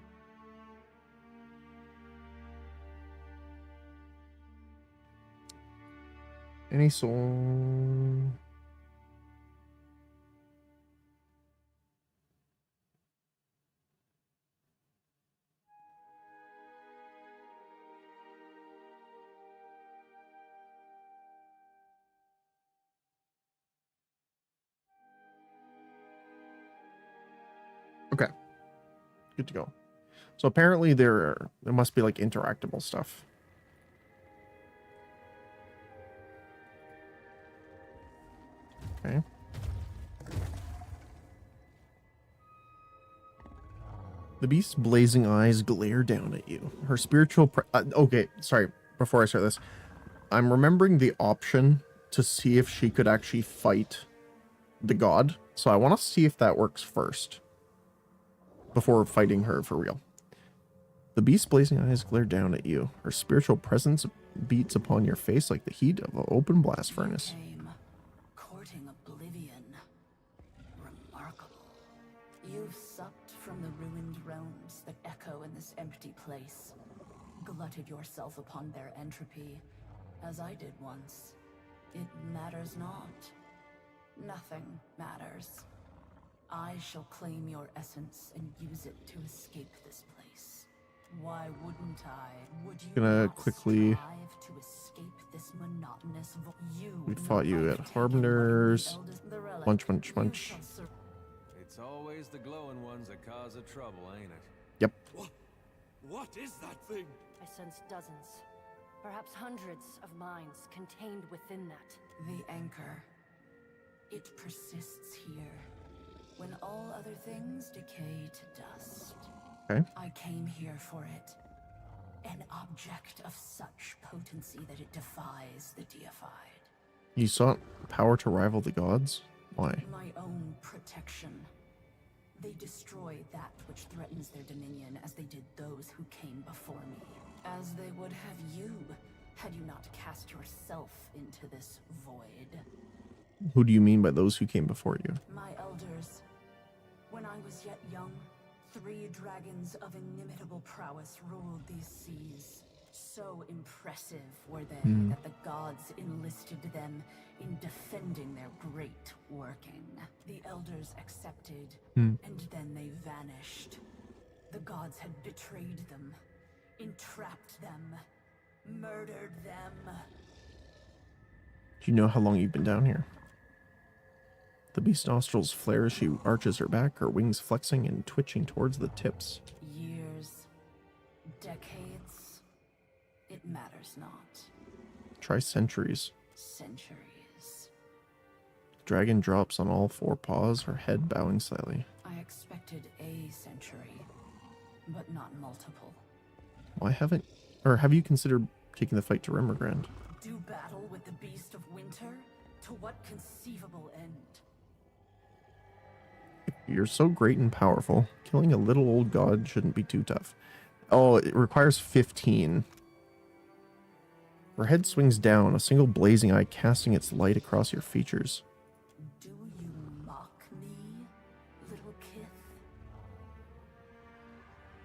Any soul? Okay. Good to go. So apparently there must be like interactable stuff. Okay. The beast's blazing eyes glare down at you. Her spiritual okay, sorry, before I start this. I'm remembering the option to see if she could actually fight the god. So I want to see if that works first before fighting her for real. The beast's blazing eyes glare down at you. Her spiritual presence beats upon your face like the heat of an open blast furnace. Courting oblivion. Remarkable. You've supped from the ruined realms that echo in this empty place. Glutted yourself upon their entropy, as I did once. It matters not. Nothing matters. I shall claim your essence and use it to escape this place. Why wouldn't I? Would you Gonna not quickly strive to escape this monotonous we fought you at Harbiners. Munch, munch, munch. It's always the glowing ones that cause the trouble, ain't it? Yep. What is that thing? I sense dozens, perhaps hundreds of minds contained within that. The anchor. It persists here, when all other things decay to dust. Okay. I came here for it. An object of such potency that it defies the deified. You sought power to rival the gods? Why? My own protection. They destroy that which threatens their dominion as they did those who came before me. As they would have you, had you not cast yourself into this void. Who do you mean by those who came before you? My elders. When I was yet young, 3 dragons of inimitable prowess ruled these seas. So impressive were they that the gods enlisted them in defending their great working. The elders accepted, and then they vanished. The gods had betrayed them, entrapped them, murdered them. Do you know how long you've been down here? The beast's nostrils flare as she arches her back, her wings flexing and twitching towards the tips. Years, decades, it matters not. Try centuries. Centuries. The dragon drops on all 4 paws, her head bowing slightly. I expected a century, but not multiple. Why have you considered taking the fight to Remergrand? Do battle with the beast of winter? To what conceivable end? You're so great and powerful. Killing a little old god shouldn't be too tough. Oh, it requires 15. Her head swings down, a single blazing eye casting its light across your features. Do you mock me, little kith?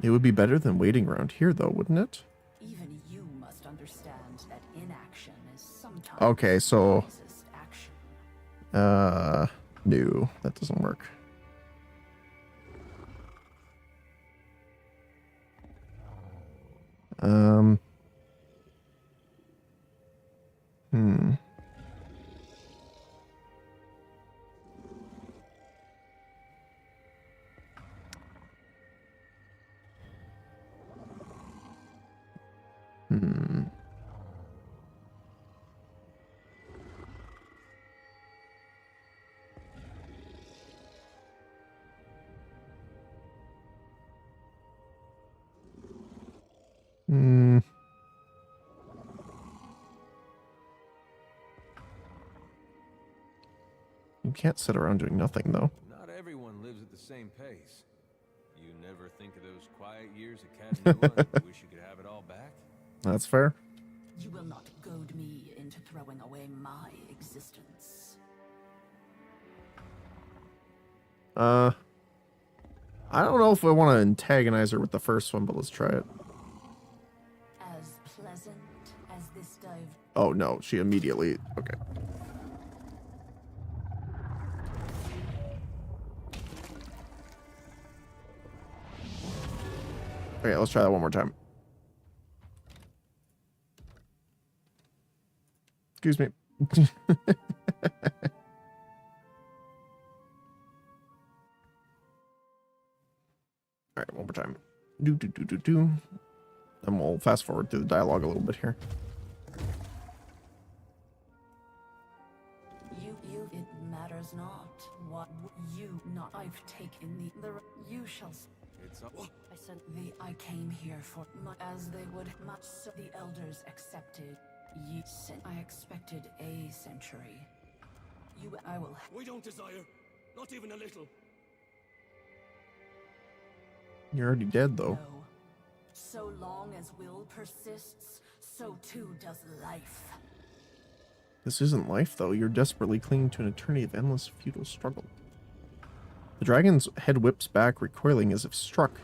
It would be better than waiting around here, though, wouldn't it? Even you must understand that inaction is sometimes Okay, so... the wisest action. No, that doesn't work. You can't sit around doing nothing, though. Not everyone lives at the same pace. You never think of those quiet years at Cadnua and wish you could have it all back? That's fair. You will not goad me into throwing away my existence. I don't know if I want to antagonize her with the first one, but let's try it. As pleasant as this dive. Oh, no, she immediately... Okay. Okay, let's try that one more time. Excuse me. Alright, one more time. Do. And we'll fast forward through the dialogue a little bit here. It matters not. What you not. I've taken the you shall. It's up. I sent the. I came here for my, as they would. Much so the elders accepted. Ye sent. I expected a century. You. I will. We don't desire, not even a little. You're already dead, though. No. So long as will persists, so too does life. This isn't life, though. You're desperately clinging to an eternity of endless, futile struggle. The dragon's head whips back, recoiling as if struck.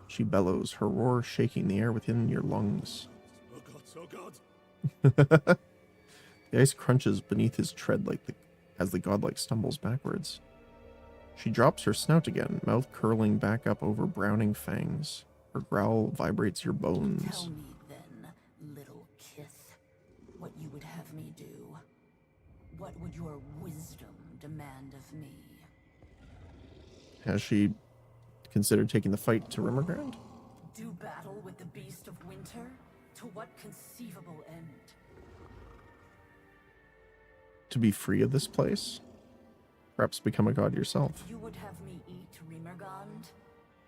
She bellows, her roar shaking the air within your lungs. Oh God. The ice crunches beneath his tread as the godlike stumbles backwards. She drops her snout again, mouth curling back up over browning fangs. Her growl vibrates your bones. Tell me then, little kith, what you would have me do. What would your wisdom demand of me? Has she considered taking the fight to Rimmergrand? Do battle with the beast of winter? To what conceivable end? To be free of this place? Perhaps become a god yourself. You would have me eat Rimmergand?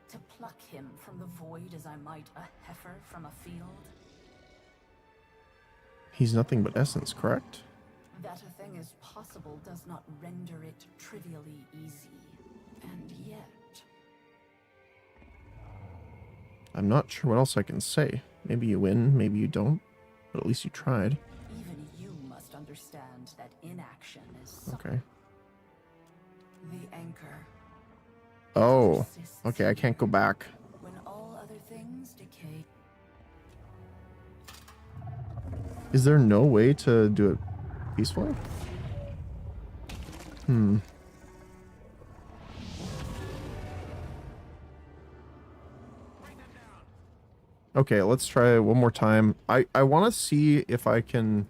To pluck him from the void as I might a heifer from a field? He's nothing but essence, correct? That a thing is possible does not render it trivially easy. And yet... I'm not sure what else I can say. Maybe you win, maybe you don't. But at least you tried. Even you must understand that inaction is... Okay. The anchor. Oh, okay, I can't go back. When all other things decay. Is there no way to do it peacefully? Okay, let's try it one more time. I want to see if I can...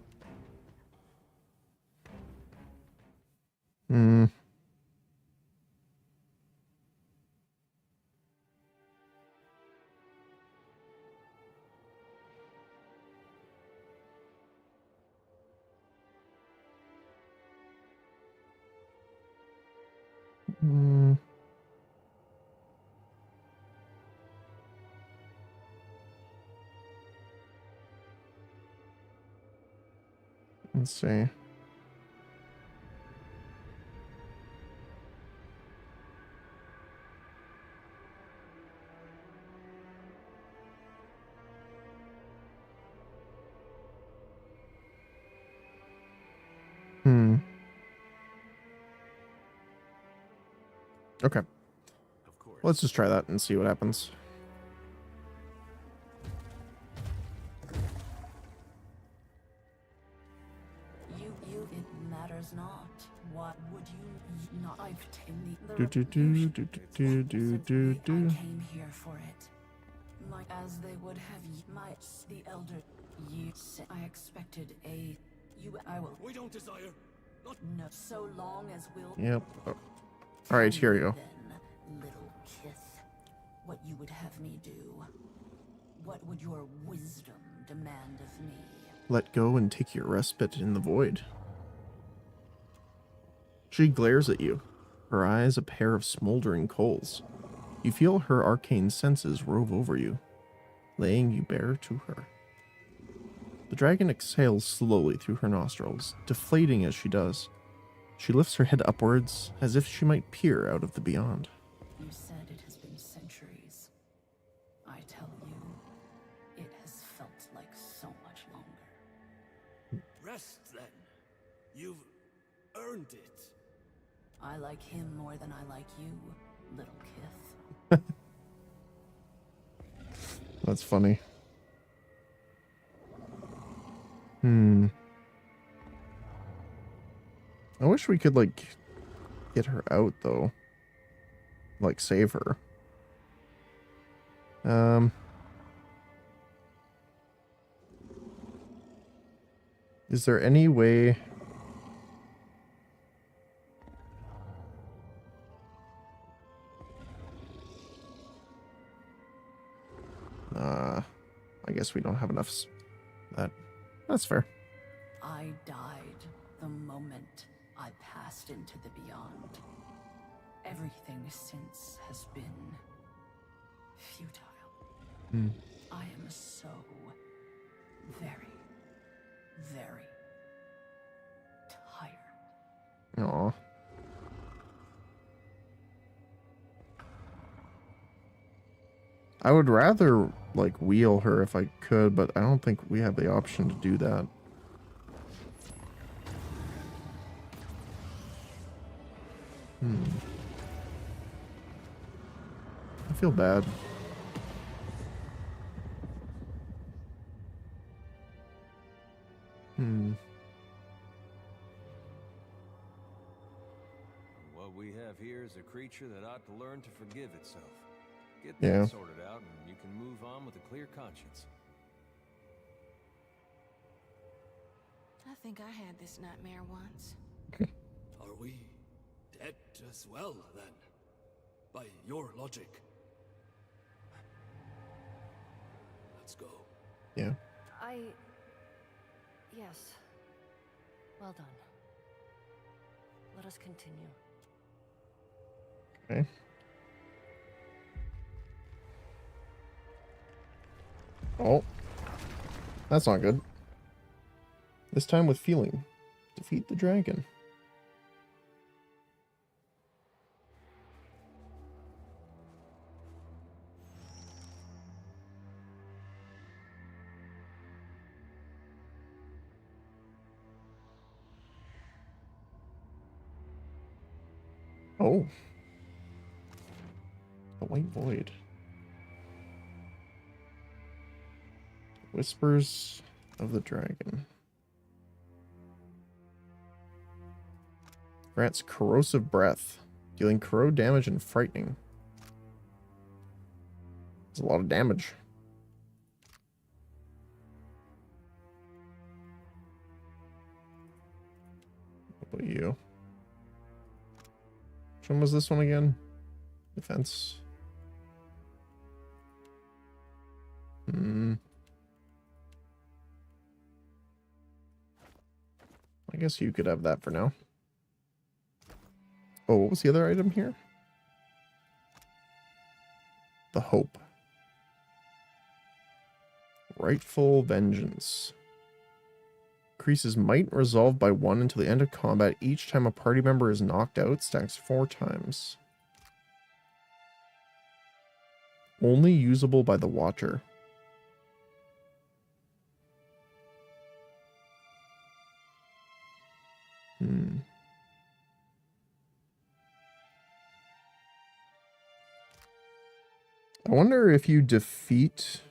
Let's see. Okay. Let's just try that and see what happens. It matters not. What would you not? I've taken the I came here for it. As they would have the elder I expected a I will. We don't desire. Not no. So long as we'll. Yep. Oh. All right, here you go. Then, little Kith, what you would have me do? What would your wisdom demand of me? Let go and take your respite in the void. She glares at you, her eyes a pair of smoldering coals. You feel her arcane senses rove over you, laying you bare to her. The dragon exhales slowly through her nostrils, deflating as she does. She lifts her head upwards, as if she might peer out of the beyond. You said it has been centuries. I tell you, it has felt like so much longer. Rest, then. You've earned it. I like him more than I like you, little Kith. That's funny. I wish we could, like, get her out, though. Like, save her. Is there any way... I guess we don't have enough... That's fair. I died the moment I passed into the beyond. Everything since has been futile. I am so very, very tired. Aw. I would rather, like, wheel her if I could, but I don't think we have the option to do that. I feel bad. What we have here is a creature that ought to learn to forgive itself. Get Yeah. that sorted out, and you can move on with a clear conscience. I think I had this nightmare once. Are we dead as well, then? by your logic. Let's go. Yeah. Yes. Well done. Let us continue. Okay. Oh. That's not good. This time with feeling. Defeat the dragon. Oh. The White Void. Whispers of the Dragon. Grants corrosive breath, dealing corrode damage and frightening. That's a lot of damage. What about you? Which one was this one again? Defense. I guess you could have that for now. Oh, what was the other item here? The Hope. Rightful Vengeance. Increases might and resolve by 1 until the end of combat. Each time a party member is knocked out, stacks 4 times. Only usable by the Watcher. I wonder if you defeat...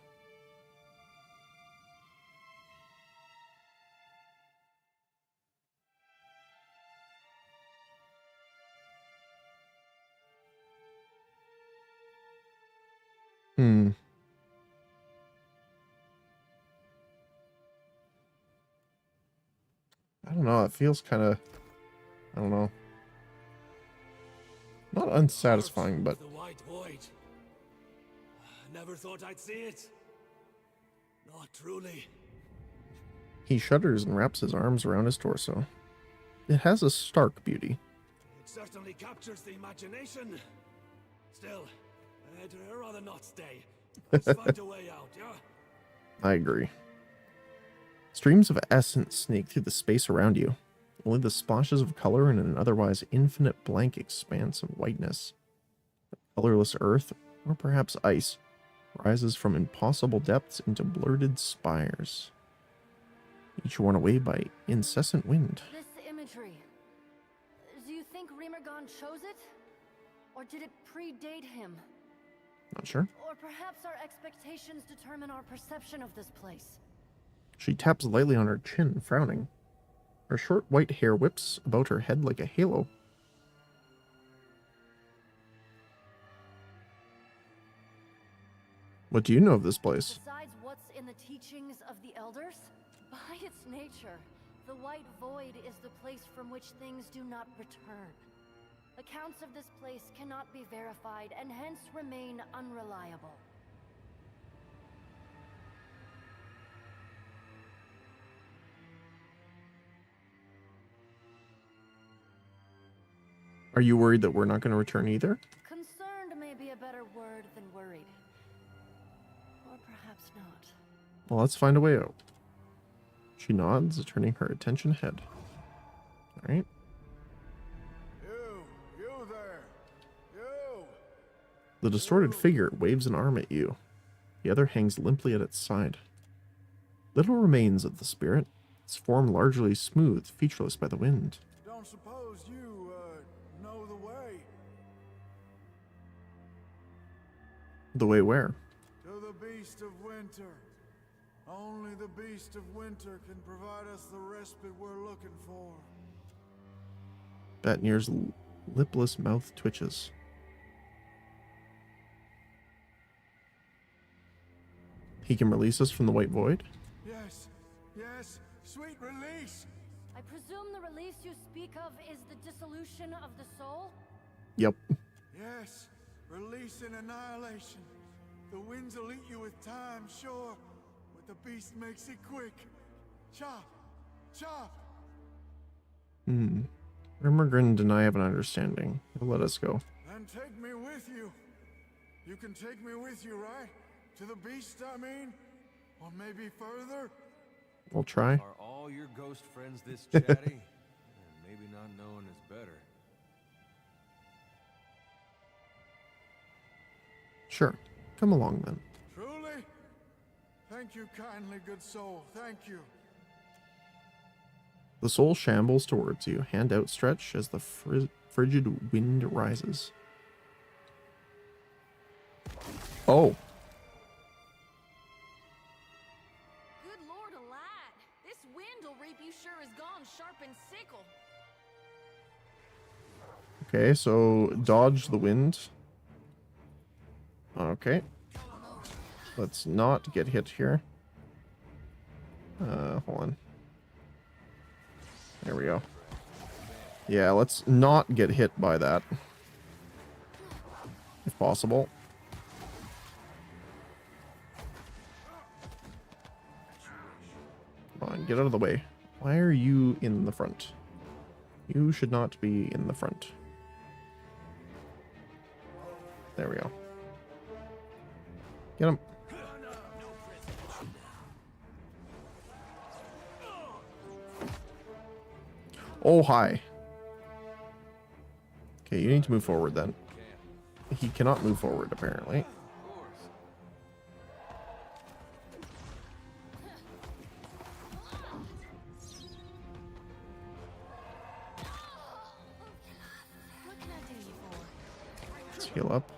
I don't know, it feels kind of... I don't know. Not unsatisfying, but... The White Void. Never thought I'd see it. Not truly. He shudders and wraps his arms around his torso. It has a stark beauty. It certainly captures the imagination. Still, I'd rather not stay. Let's find a way out, yeah? I agree. Streams of essence sneak through the space around you. Only the splashes of color in an otherwise infinite blank expanse of whiteness. The colorless earth, or perhaps ice, rises from impossible depths into blurted spires, each worn away by incessant wind. This imagery, do you think Rimergon chose it? Or did it predate him? Not sure. Or perhaps our expectations determine our perception of this place? She taps lightly on her chin, frowning. Her short white hair whips about her head like a halo. What do you know of this place? Besides what's in the teachings of the elders? By its nature, the White Void is the place from which things do not return. Accounts of this place cannot be verified and hence remain unreliable. Are you worried that we're not going to return either? Concerned may be a better word than worried. Or perhaps not. Well, let's find a way out. She nods, turning her attention ahead. Alright. You there! You! The distorted figure waves an arm at you. The other hangs limply at its side. Little remains of the spirit, its form largely smooth, featureless by the wind. Don't suppose you, know the way? The way where? To the Beast of Winter. Only the Beast of Winter can provide us the respite we're looking for. Batnir's lipless mouth twitches. He can release us from the White Void? Yes, sweet release! I presume the release you speak of is the dissolution of the soul? Yep. Yes, Release and annihilation. The winds will eat you with time, sure, but the beast makes it quick. Chop! Chop! Rimmergren and I have an understanding. He'll let us go. And take me with you. You can take me with you, right? To the beast, I mean? Or maybe further? We'll try. Are all your ghost friends this chatty? Maybe not knowing is better. Sure. Come along then. Truly? Thank you kindly, good soul. Thank you. The soul shambles towards you, hand outstretched as the frigid wind rises. Oh. Good lord alive! This wind will reap you sure as gone sharpened sickle. Okay, so dodge the wind. Okay. Let's not get hit here. Hold on. There we go. Yeah, let's not get hit by that. If possible. Come on, get out of the way. Why are you in the front? You should not be in the front. There we go. Get him. Oh, hi. Okay, you need to move forward then. He cannot move forward, apparently. Let's heal up.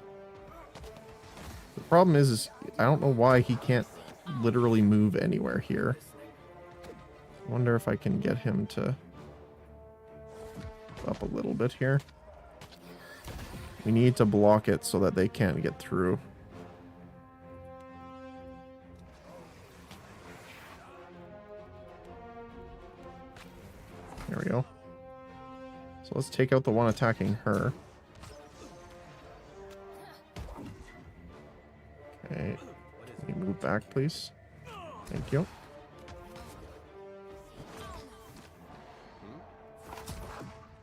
The problem is I don't know why he can't literally move anywhere here. I wonder if I can get him to up a little bit here. We need to block it so that they can't get through. There we go. So let's take out the one attacking her. Okay. Can you move back, please? Thank you.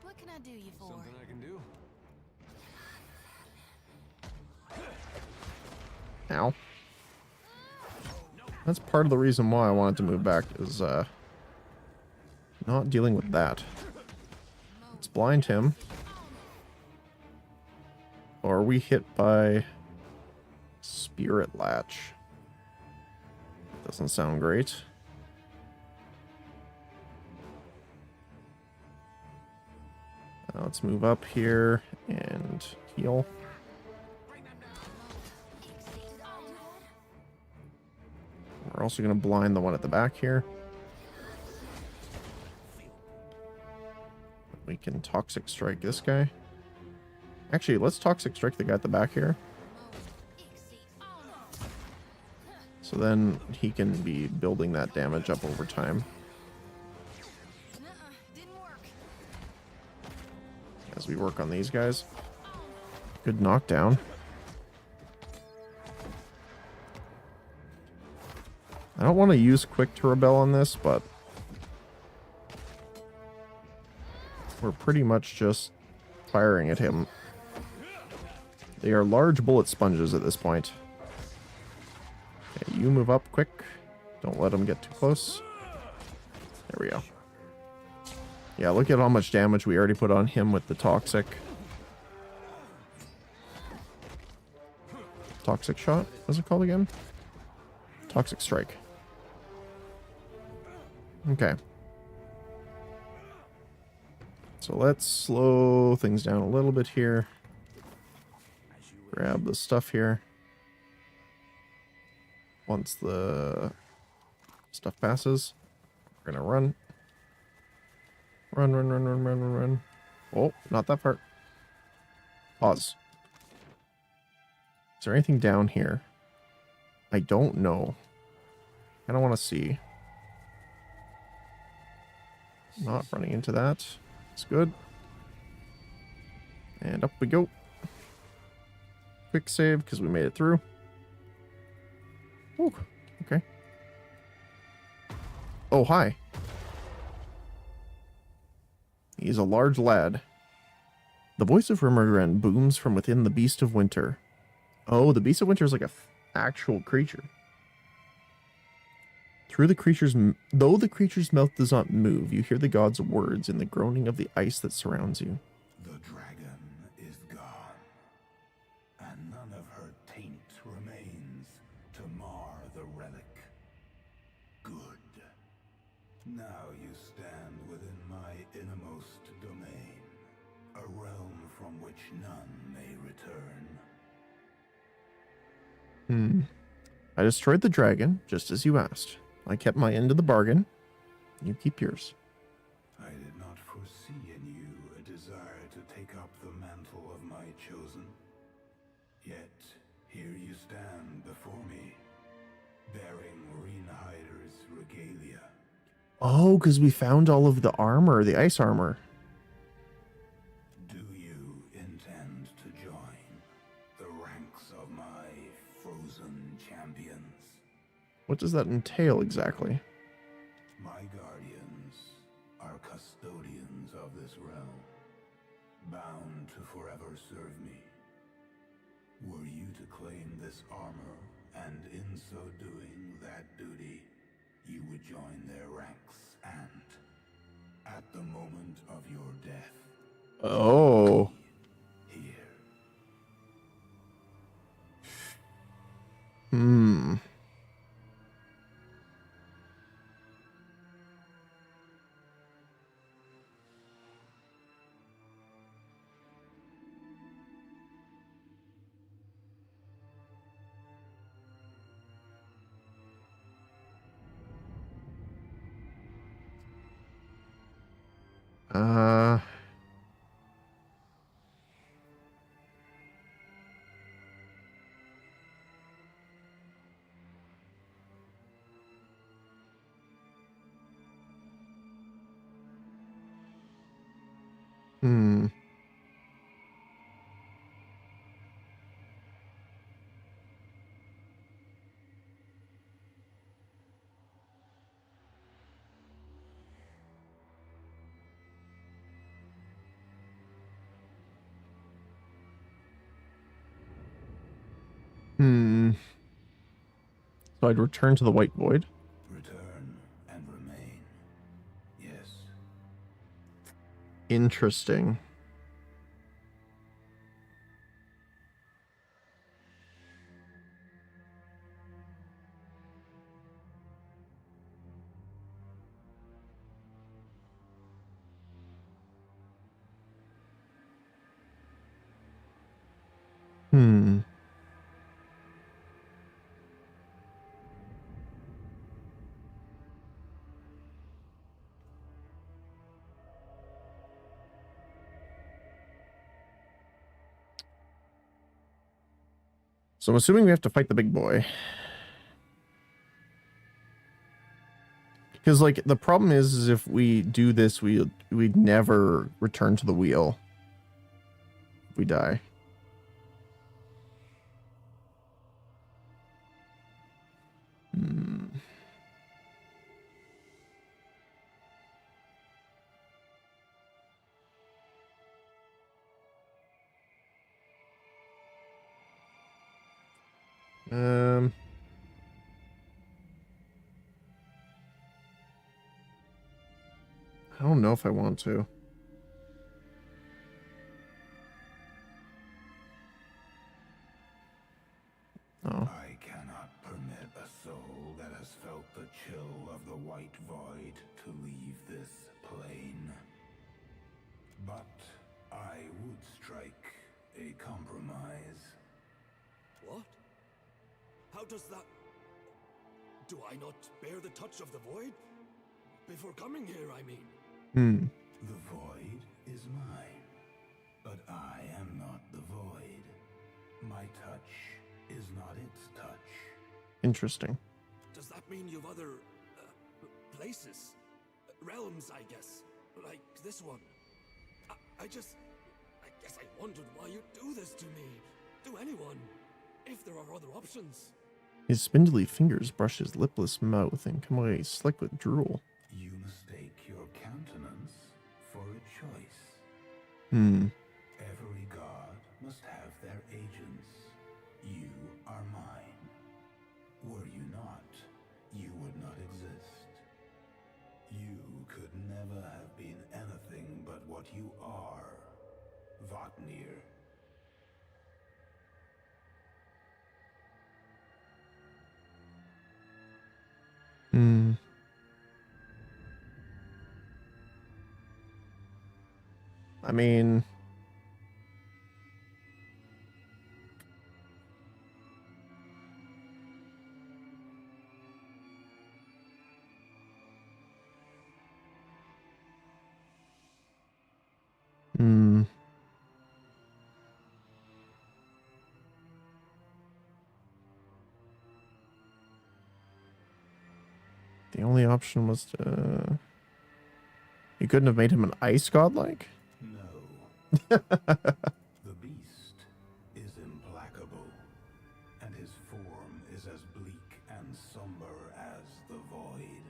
What can I do you for? Something I can do. Ow. That's part of the reason why I wanted to move back, is not dealing with that. Let's blind him. Or are we hit by Spirit Latch? Doesn't sound great. Let's move up here and heal. We're also going to blind the one at the back here. We can Toxic Strike this guy. Actually, let's Toxic Strike the guy at the back here. So then he can be building that damage up over time. As we work on these guys. Good knockdown. I don't want to use Quick to rebel on this, but we're pretty much just firing at him. They are large bullet sponges at this point. Okay, you move up quick. Don't let them get too close. There we go. Yeah, look at how much damage we already put on him with the Toxic. Toxic Shot? What's it called again? Toxic Strike. Okay. So let's slow things down a little bit here. Grab the stuff here. Once the stuff passes, we're gonna run. Run, run, run, run, run, run, run. Oh, not that far. Pause. Is there anything down here? I don't know. I don't want to see. Not running into that. It's good. And up we go. quick save because we made it through. Ooh, okay. Oh, hi. He's a large lad. The voice of Rimmergren booms from within the Beast of Winter. Oh, the Beast of Winter is like a actual creature. Though the creature's mouth does not move, you hear the god's words in the groaning of the ice that surrounds you. The dragon is gone, and none of her taint remains to mar the relic. Good. Now you stand within my innermost domain, a realm from which none may return. I destroyed the dragon, just as you asked. I kept my end of the bargain. You keep yours. I did not foresee in you a desire to take up the mantle of my chosen. Yet, here you stand before me, bearing Reinhider's regalia. Oh, because we found all of the armor, the ice armor. Do you intend to join the ranks of my frozen champions? What does that entail exactly? My guardians are custodians of this realm, bound to forever serve me. Were you to claim this armor, and in so doing that duty, you would join their ranks, and at the moment of your death, Oh. here. So I'd return to the White Void. Return and remain. Yes. Interesting. So I'm assuming we have to fight the big boy. Because, like, the problem is if we do this, we'd never return to the wheel. If we die. I don't know if I want to. Oh. I cannot permit a soul that has felt the chill of the White Void to leave this plane. But I would strike a compromise. What? How does that... Do I not bear the touch of the void? Before coming here, I mean. The void is mine, but I am not the void. My touch is not its touch. Interesting. Does that mean you've other... places? Realms, I guess. Like this one. I guess I wondered why you do this to me. to anyone if there are other options. His spindly fingers brush his lipless mouth and come away slick with drool. You mistake your countenance for a choice. Every god must have their agents. You are mine. Were you not, you would not exist. You could never have been anything but what you are, Vatnir. I mean, the only option was to... You couldn't have made him an ice godlike? No. The beast is implacable, and his form is as bleak and somber as the void.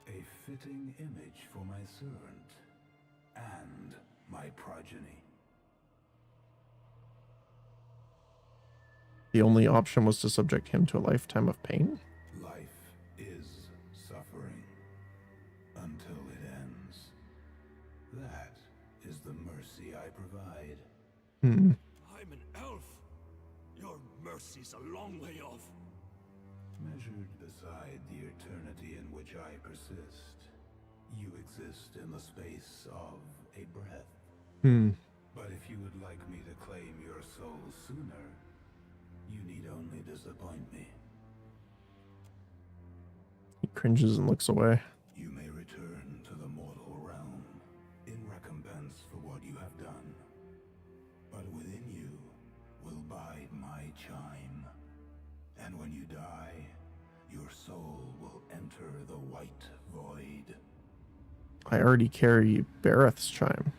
A fitting image for my servant, and my progeny. The only option was to subject him to a lifetime of pain? Life is suffering, until it ends. That is the mercy I provide. I'm an elf. Your mercy's a long way off. Measured beside the eternity in which I persist, you exist in the space of a breath. But if you would like me to claim your soul sooner, you need only disappoint me. He cringes and looks away. You may return to the mortal realm in recompense for what you have done. But within you will bide my chime. And when you die, your soul will enter the white void. I already carry Bareth's chime.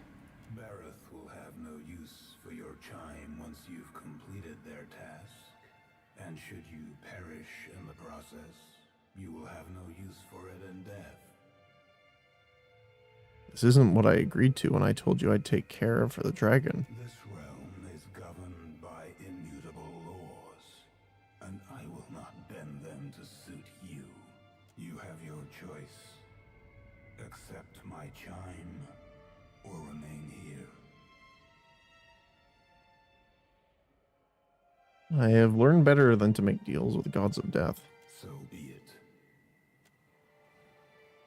Bareth will have no use for your chime once you've completed their task. And should you perish in the process, you will have no use for it in death. This isn't what I agreed to when I told you I'd take care of the dragon. This realm is governed by immutable laws, and I will not bend them to suit you. You have your choice. Accept my chime, or remain here. I have learned better than to make deals with the gods of death. So be it.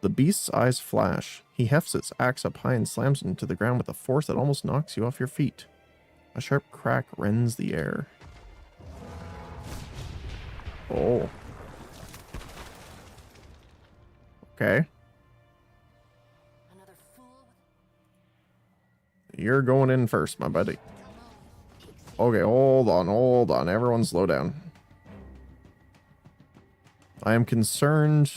The beast's eyes flash. He hefts its axe up high and slams it into the ground with a force that almost knocks you off your feet. A sharp crack rends the air. Oh. Okay. You're going in first, my buddy. Okay, hold on. Everyone slow down. I am concerned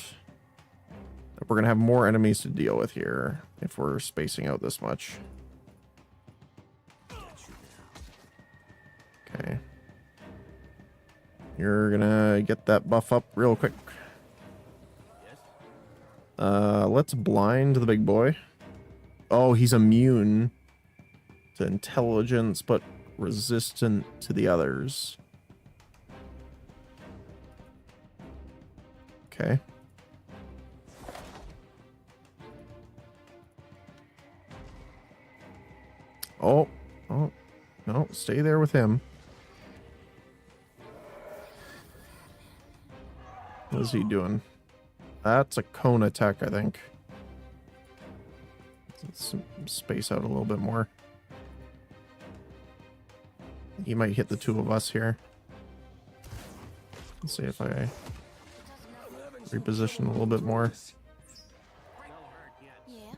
that we're going to have more enemies to deal with here if we're spacing out this much. Okay. You're going to get that buff up real quick. Let's blind the big boy. Oh, he's immune to intelligence, but resistant to the others. Okay. Oh, no, stay there with him. What is he doing? That's a cone attack, I think. Let's space out a little bit more. He might hit the two of us here. Let's see if I reposition a little bit more.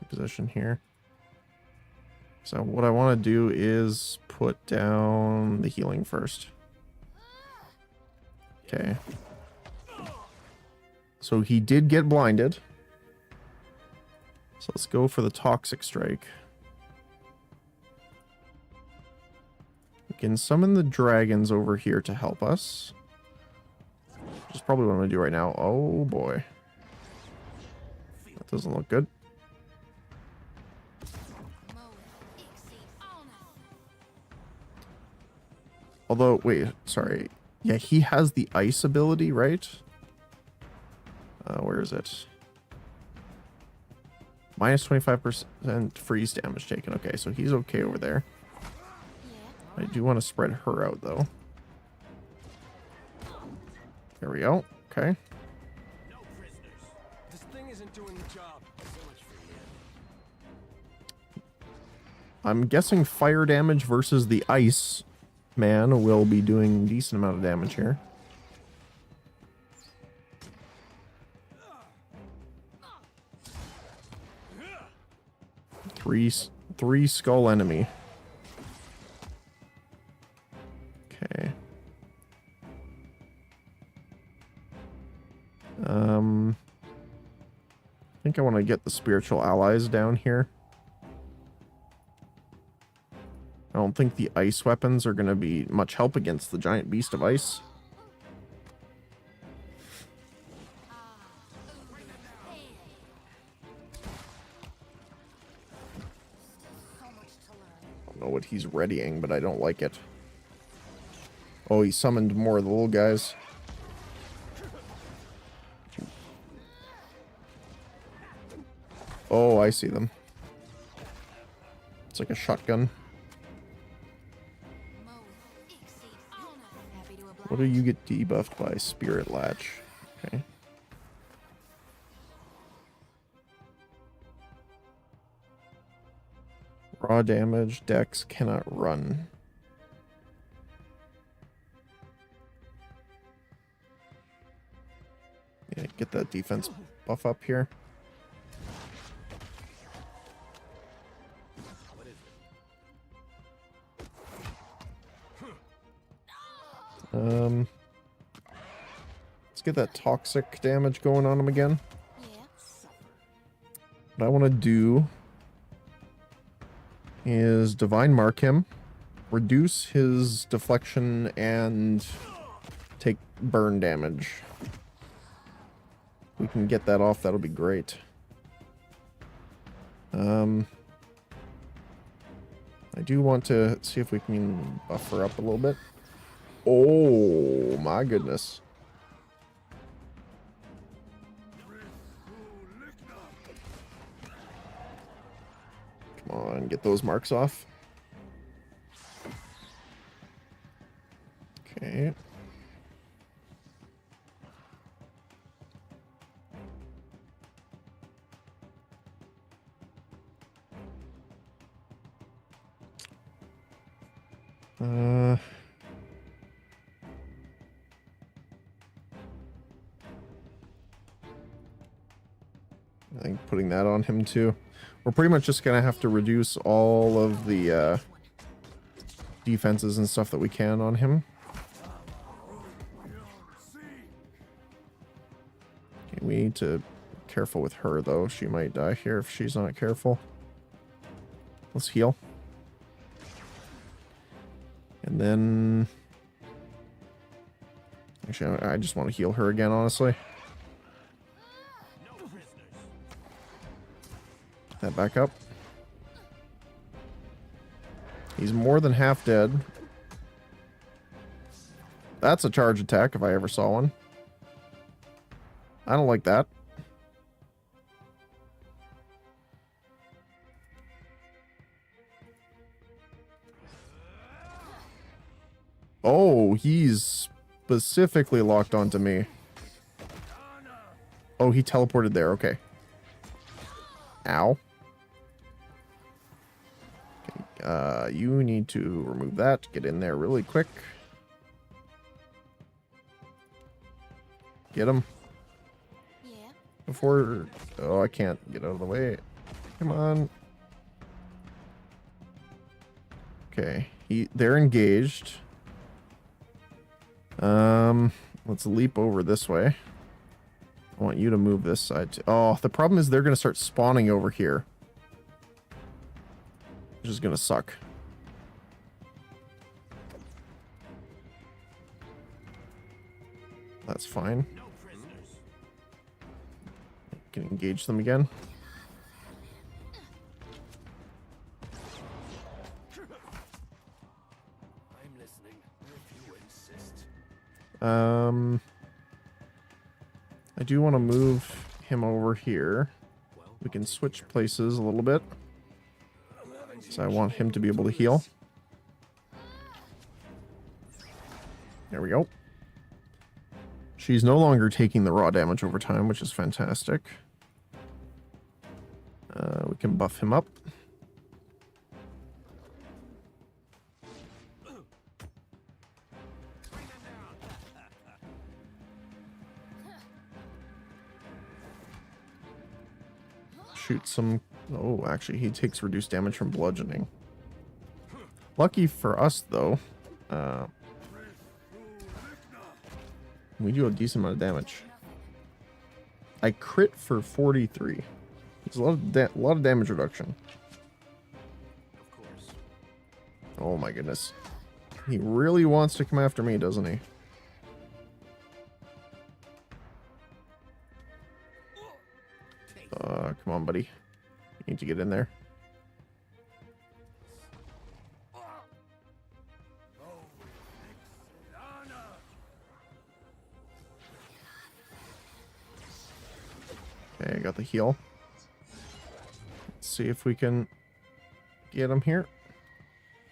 Reposition here. So what I want to do is put down the healing first. Okay. So he did get blinded. So let's go for the toxic strike. We can summon the dragons over here to help us. Which is probably what I'm going to do right now. Oh boy. That doesn't look good. Although, wait, sorry. Yeah, he has the ice ability, right? Where is it? Minus 25% freeze damage taken. Okay, so he's okay over there. I do want to spread her out, though. There we go. Okay. No prisoners. This thing isn't doing the job. So much for you. I'm guessing fire damage versus the ice man will be doing a decent amount of damage here. Three skull enemy. Okay. I think I want to get the spiritual allies down here. I don't think the ice weapons are going to be much help against the giant beast of ice. I don't know what he's readying, but I don't like it. Oh, he summoned more of the little guys. Oh, I see them. It's like a shotgun. What do you get debuffed by? Spirit Latch. Okay. Raw damage, Dex, cannot run. Yeah, get that defense buff up here. Let's get that toxic damage going on him again. What I want to do is Divine Mark him, reduce his deflection, and take burn damage. If we can get that off, that'll be great. I do want to see if we can buff her up a little bit. Oh my goodness. Come on, get those marks off. Okay. I think putting that on him too. We're pretty much just gonna have to reduce all of the defenses and stuff that we can on him. Okay, we need to be careful with her though. She might die here if she's not careful. Let's heal. And then... Actually, I just want to heal her again, honestly. Get that back up. He's more than half dead. That's a charge attack if I ever saw one. I don't like that. Oh, he's specifically locked onto me. Oh, he teleported there. Okay. Ow. Okay, you need to remove that. Get in there really quick. Get him. Before... Oh, I can't get out of the way. Come on. Okay. They're engaged. Let's leap over this way. I want you to move this side too. Oh, the problem is they're going to start spawning over here. Which is going to suck. That's fine. Can engage them again. I'm listening if you insist. I do want to move him over here. We can switch places a little bit. So I want him to be able to heal. There we go. She's no longer taking the raw damage over time, which is fantastic. We can buff him up. Shoot some... Oh, actually, he takes reduced damage from bludgeoning. Lucky for us, though. We do a decent amount of damage. I crit for 43. It's a lot of damage reduction. Of course. Oh my goodness. He really wants to come after me, doesn't he? Come on, buddy. You need to get in there. Okay, I got the heal. Let's see if we can get him here.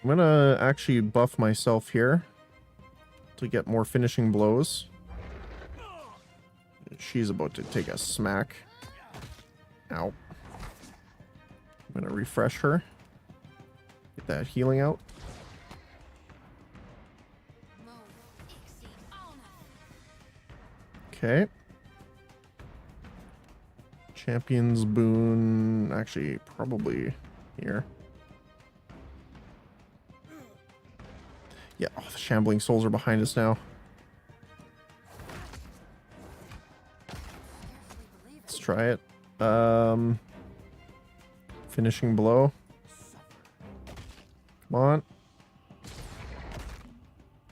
I'm gonna actually buff myself here to get more finishing blows. She's about to take a smack. Ow. I'm gonna refresh her. Get that healing out. Okay. Champion's boon. Actually, probably here. Yeah, oh, the shambling souls are behind us now. Let's try it. Finishing blow. Come on.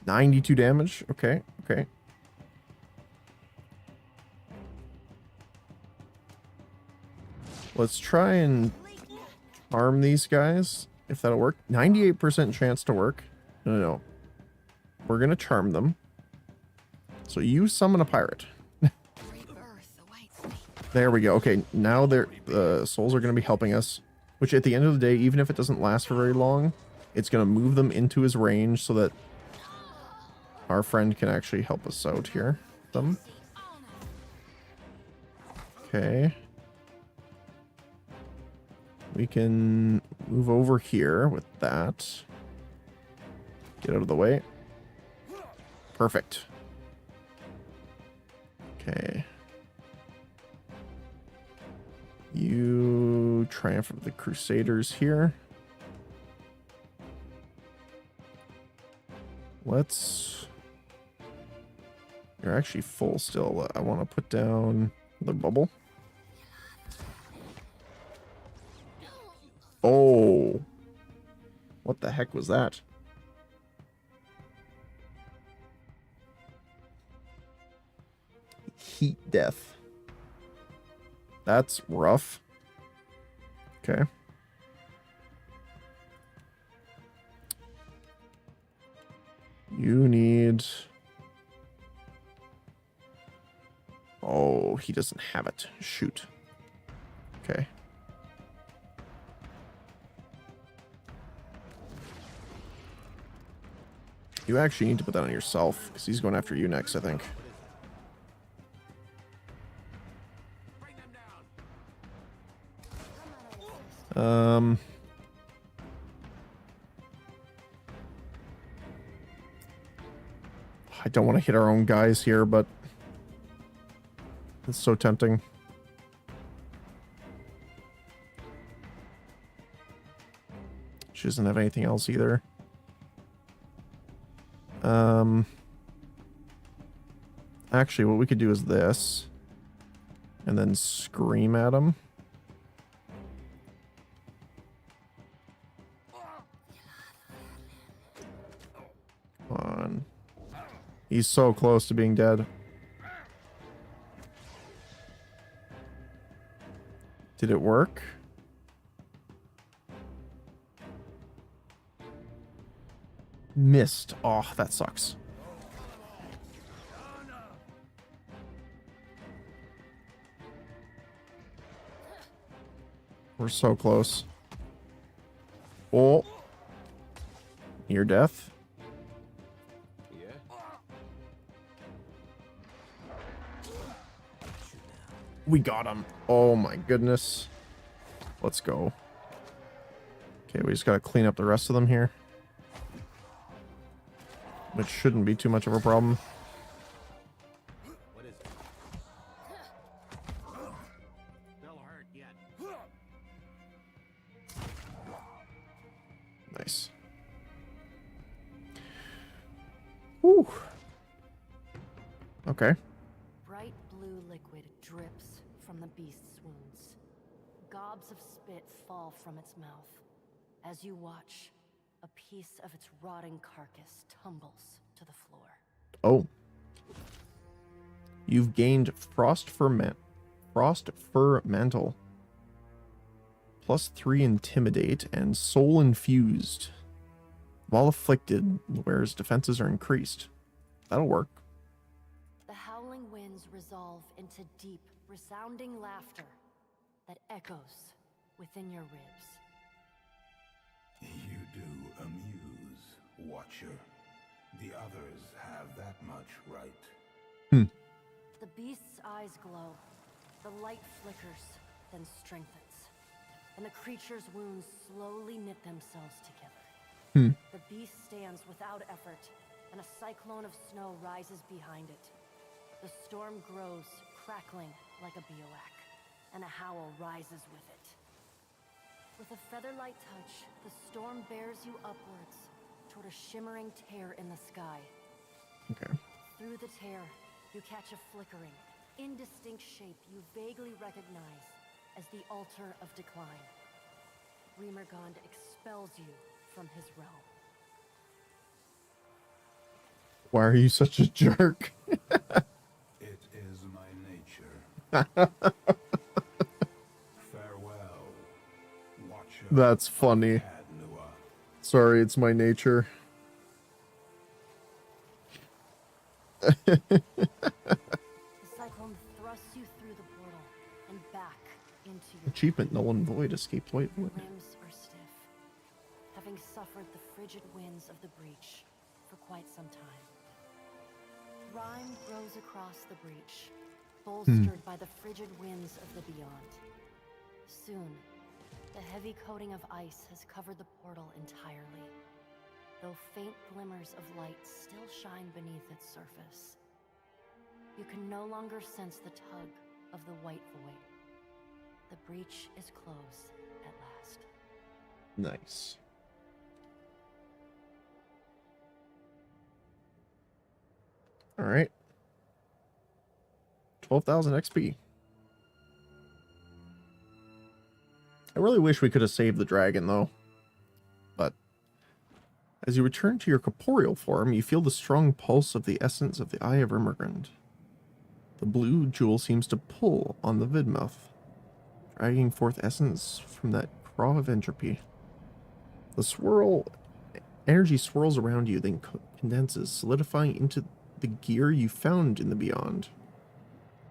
92 damage. Okay, okay. Let's try and arm these guys, if that'll work. 98% chance to work. No. We're gonna charm them. So you summon a pirate. There we go. Okay, now the souls are going to be helping us. Which at the end of the day, even if it doesn't last for very long, it's going to move them into his range so that our friend can actually help us out here. Okay. We can move over here with that. Get out of the way. Perfect. Okay. You triumph of the Crusaders here. Let's... You're actually full still. I want to put down the bubble. Oh. What the heck was that? Heat death. That's rough. Okay. You need... Oh, he doesn't have it. Shoot. Okay. You actually need to put that on yourself, because he's going after you next, I think. I don't want to hit our own guys here, but it's so tempting. She doesn't have anything else either. Actually, what we could do is this. And then scream at him. Come on. He's so close to being dead. Did it work? Missed. Oh, that sucks. We're so close. Oh. Near death. We got him. Oh my goodness. Let's go. Okay, we just gotta clean up the rest of them here. Which shouldn't be too much of a problem. What is it? Still hurt yet? Nice. Whew. Okay. Bright blue liquid drips from the beast's wounds. Gobs of spit fall from its mouth. As you watch, a piece of its rotting carcass tumbles to the floor. Oh. You've gained Frost Fur Mantle. +3 Intimidate and Soul Infused. While afflicted, Wearer's defenses are increased. That'll work. The howling winds resolve into deep, resounding laughter that echoes within your ribs. You do amuse, Watcher. The others have that much right. The beast's eyes glow. The light flickers, then strengthens. And the creature's wounds slowly knit themselves together. The beast stands without effort, and a cyclone of snow rises behind it. The storm grows, crackling like a bivouac, and a howl rises with it. With a feather-light touch, the storm bears you upwards toward a shimmering tear in the sky. Okay. Through the tear, you catch a flickering, indistinct shape you vaguely recognize as the Altar of Decline. Remergond expels you from his realm. Why are you such a jerk? It is my nature. Farewell, Watcher. That's funny. Sorry, it's my nature. The cyclone thrusts you through the portal and back into your Achievement Null and Void escaped White Void. limbs are stiff, having suffered the frigid winds of the breach for quite some time. Rime grows across the breach, bolstered by the frigid winds of the beyond. Soon, the heavy coating of ice has covered the portal entirely, though faint glimmers of light still shine beneath its surface. You can no longer sense the tug of the white void. The breach is closed at last. Nice. All right. 12,000 XP. I really wish we could have saved the dragon, though. But as you return to your corporeal form, you feel the strong pulse of the essence of the Eye of Remergand. The blue jewel seems to pull on the vidmouth, dragging forth essence from that craw of entropy. The energy swirls around you, then condenses, solidifying into the gear you found in the beyond.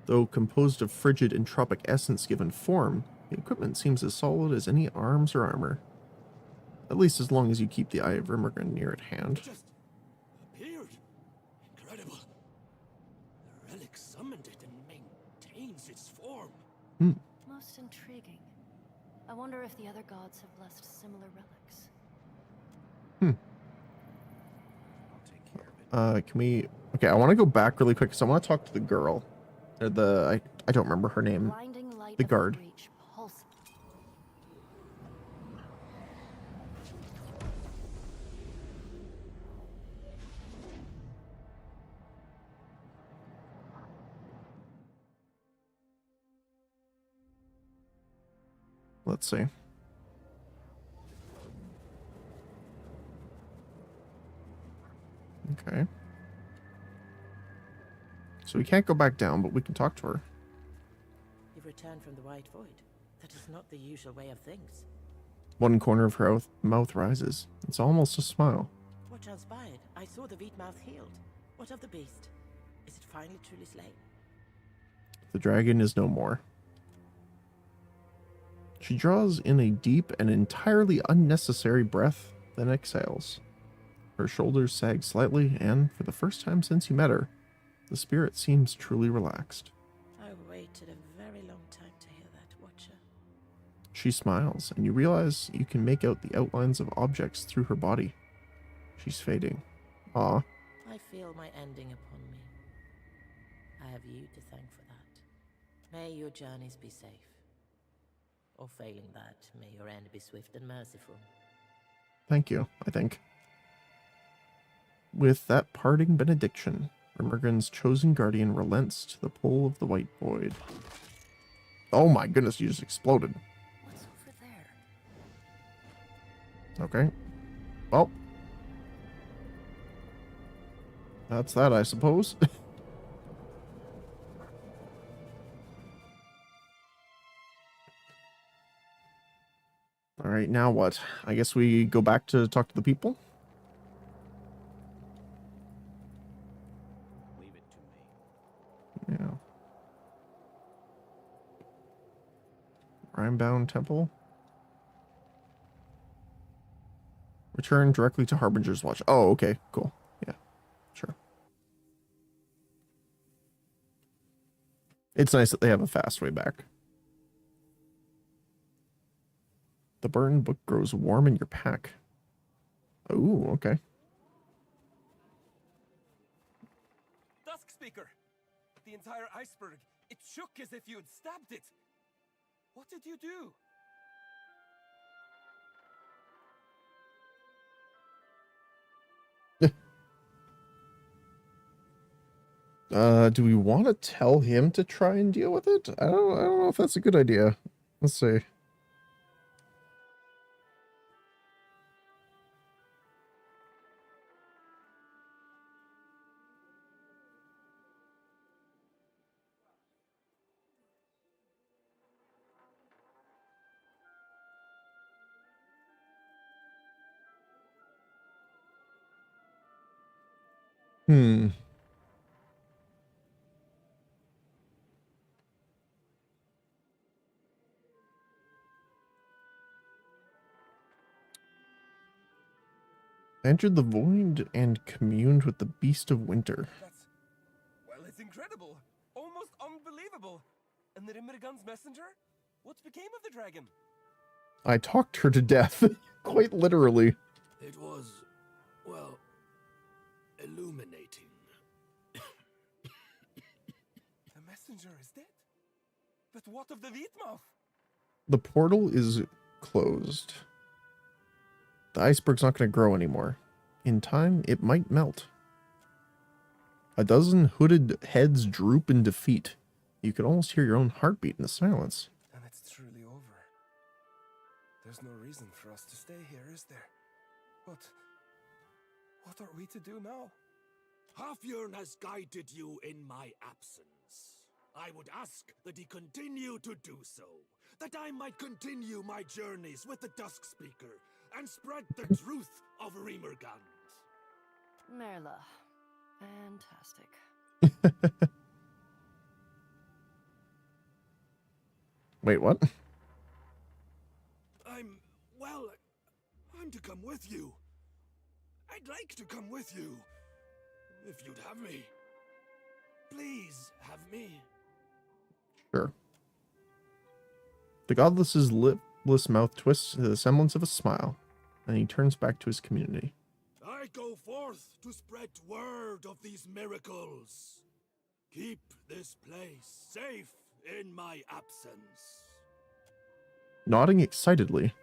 Though composed of frigid entropic essence given form, the equipment seems as solid as any arms or armor. At least as long as you keep the Eye of Remergand near at hand. Just appeared. Incredible. The relic summoned it and maintains its form. Most intriguing. I wonder if the other gods have blessed similar relics. I'll take care of it. Can we... Okay, I want to go back really quick because I want to talk to the girl. Or I don't remember her name. Blinding light The of guard. breach pulses. Let's see. Okay. So we can't go back down, but we can talk to her. You've returned from the White Void. That is not the usual way of things. One corner of her mouth rises. It's almost a smile. What transpired? I saw the Wheat Mouth healed. What of the beast? Is it finally truly slain? The dragon is no more. She draws in a deep and entirely unnecessary breath, then exhales. Her shoulders sag slightly, and for the first time since you met her, the spirit seems truly relaxed. I waited a very long time to hear that, Watcher. She smiles, and you realize you can make out the outlines of objects through her body. She's fading. Ah. I feel my ending upon me. I have you to thank for that. May your journeys be safe. Or failing that, may your end be swift and merciful. Thank you, I think. With that parting benediction, Rimmergun's chosen guardian relents to the pull of the white void. Oh my goodness, you just exploded. What's over there? Okay. Well. That's that, I suppose. Alright, now what? I guess we go back to talk to the people? Leave it to me. Yeah. Rhymebound Temple. Return directly to Harbinger's Watch. Oh, okay, cool. Yeah, sure. It's nice that they have a fast way back. The burned book grows warm in your pack. Ooh, okay. Dusk Speaker! The entire iceberg, it shook as if you had stabbed it. What did you do? Do we want to tell him to try and deal with it? I don't know if that's a good idea. Let's see. Entered the void and communed with the beast of winter. Well, it's incredible. Almost unbelievable. And the Rimmergun's messenger? What became of the dragon? I talked her to death. Quite literally. It was, well, illuminating. The messenger is dead? But what of the Wheatmouth? The portal is closed. The iceberg's not going to grow anymore. In time, it might melt. A dozen hooded heads droop in defeat. You can almost hear your own heartbeat in the silence. And it's truly over. There's no reason for us to stay here, is there? But what are we to do now? Halfjörn has guided you in my absence. I would ask that he continue to do so, that I might continue my journeys with the Dusk Speaker and spread the truth of Rimmergund. Merla. Fantastic. Wait, what? I'm to come with you. I'd like to come with you. If you'd have me. Please have me. Sure. The godless's lipless mouth twists to the semblance of a smile, and he turns back to his community. I go forth to spread word of these miracles. Keep this place safe in my absence. Nodding excitedly,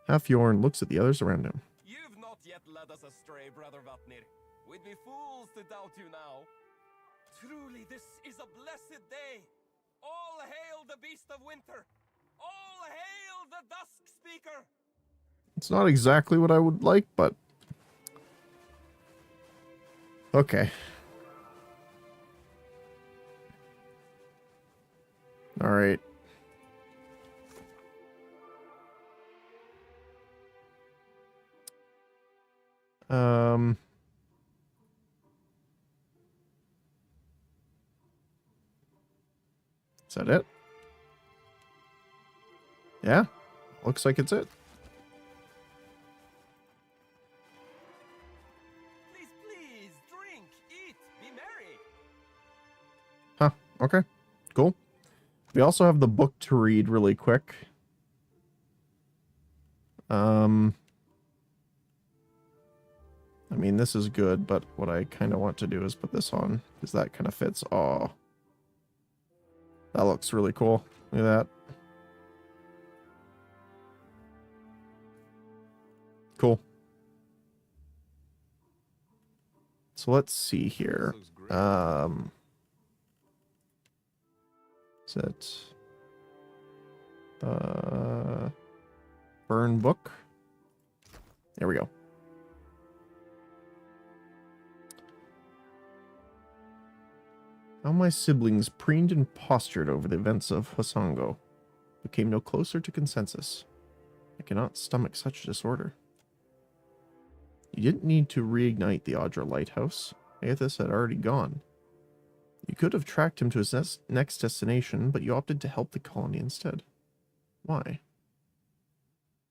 Halfjorn looks at the others around him. You've not yet led us astray, Brother Vatnir. We'd be fools to doubt you now. Truly, this is a blessed day. All hail the Beast of Winter. All hail the Dusk Speaker. It's not exactly what I would like, but... okay. Alright. Is that it? Yeah, looks like it's it. Please, drink, eat, be merry. Huh, okay, cool. We also have the book to read really quick. I mean, this is good, but what I kind of want to do is put this on, because that kind of fits. Oh, that looks really cool. Look at that. Cool. So let's see here. Is it burn book? There we go. How my siblings preened and postured over the events of Hosango, but came no closer to consensus. I cannot stomach such disorder. You didn't need to reignite the Audra lighthouse. Aethys had already gone. You could have tracked him to his next destination, but you opted to help the colony instead. Why?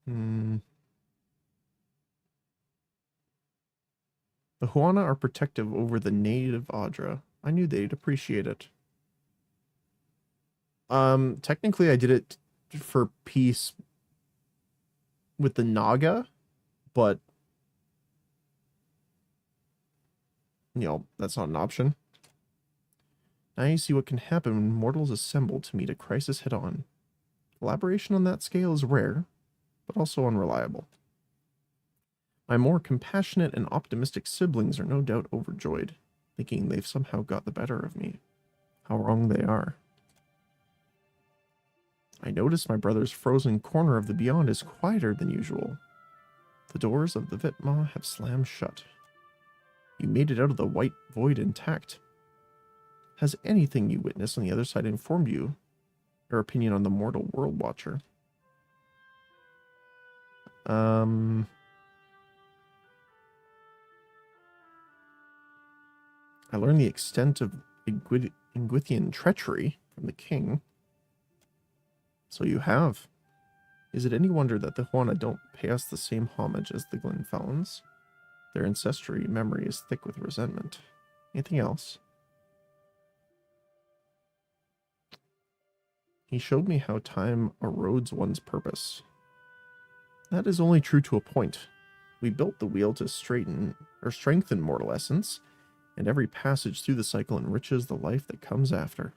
The Huana are protective over the native Audra. I knew they'd appreciate it. Technically I did it for peace with the Naga, but you know, that's not an option. Now you see what can happen when mortals assemble to meet a crisis head-on. Collaboration on that scale is rare, but also unreliable. My more compassionate and optimistic siblings are no doubt overjoyed, thinking they've somehow got the better of me. How wrong they are. I notice my brother's frozen corner of the beyond is quieter than usual. The doors of the Vitma have slammed shut. You made it out of the white void intact. Has anything you witnessed on the other side informed you your opinion on the mortal world watcher? I learned the extent of Ingwithian treachery from the king. So you have. Is it any wonder that the Huana don't pay us the same homage as the Glenfellans? Their ancestry memory is thick with resentment. Anything else? He showed me how time erodes one's purpose. That is only true to a point. We built the wheel to strengthen mortal essence, and every passage through the cycle enriches the life that comes after.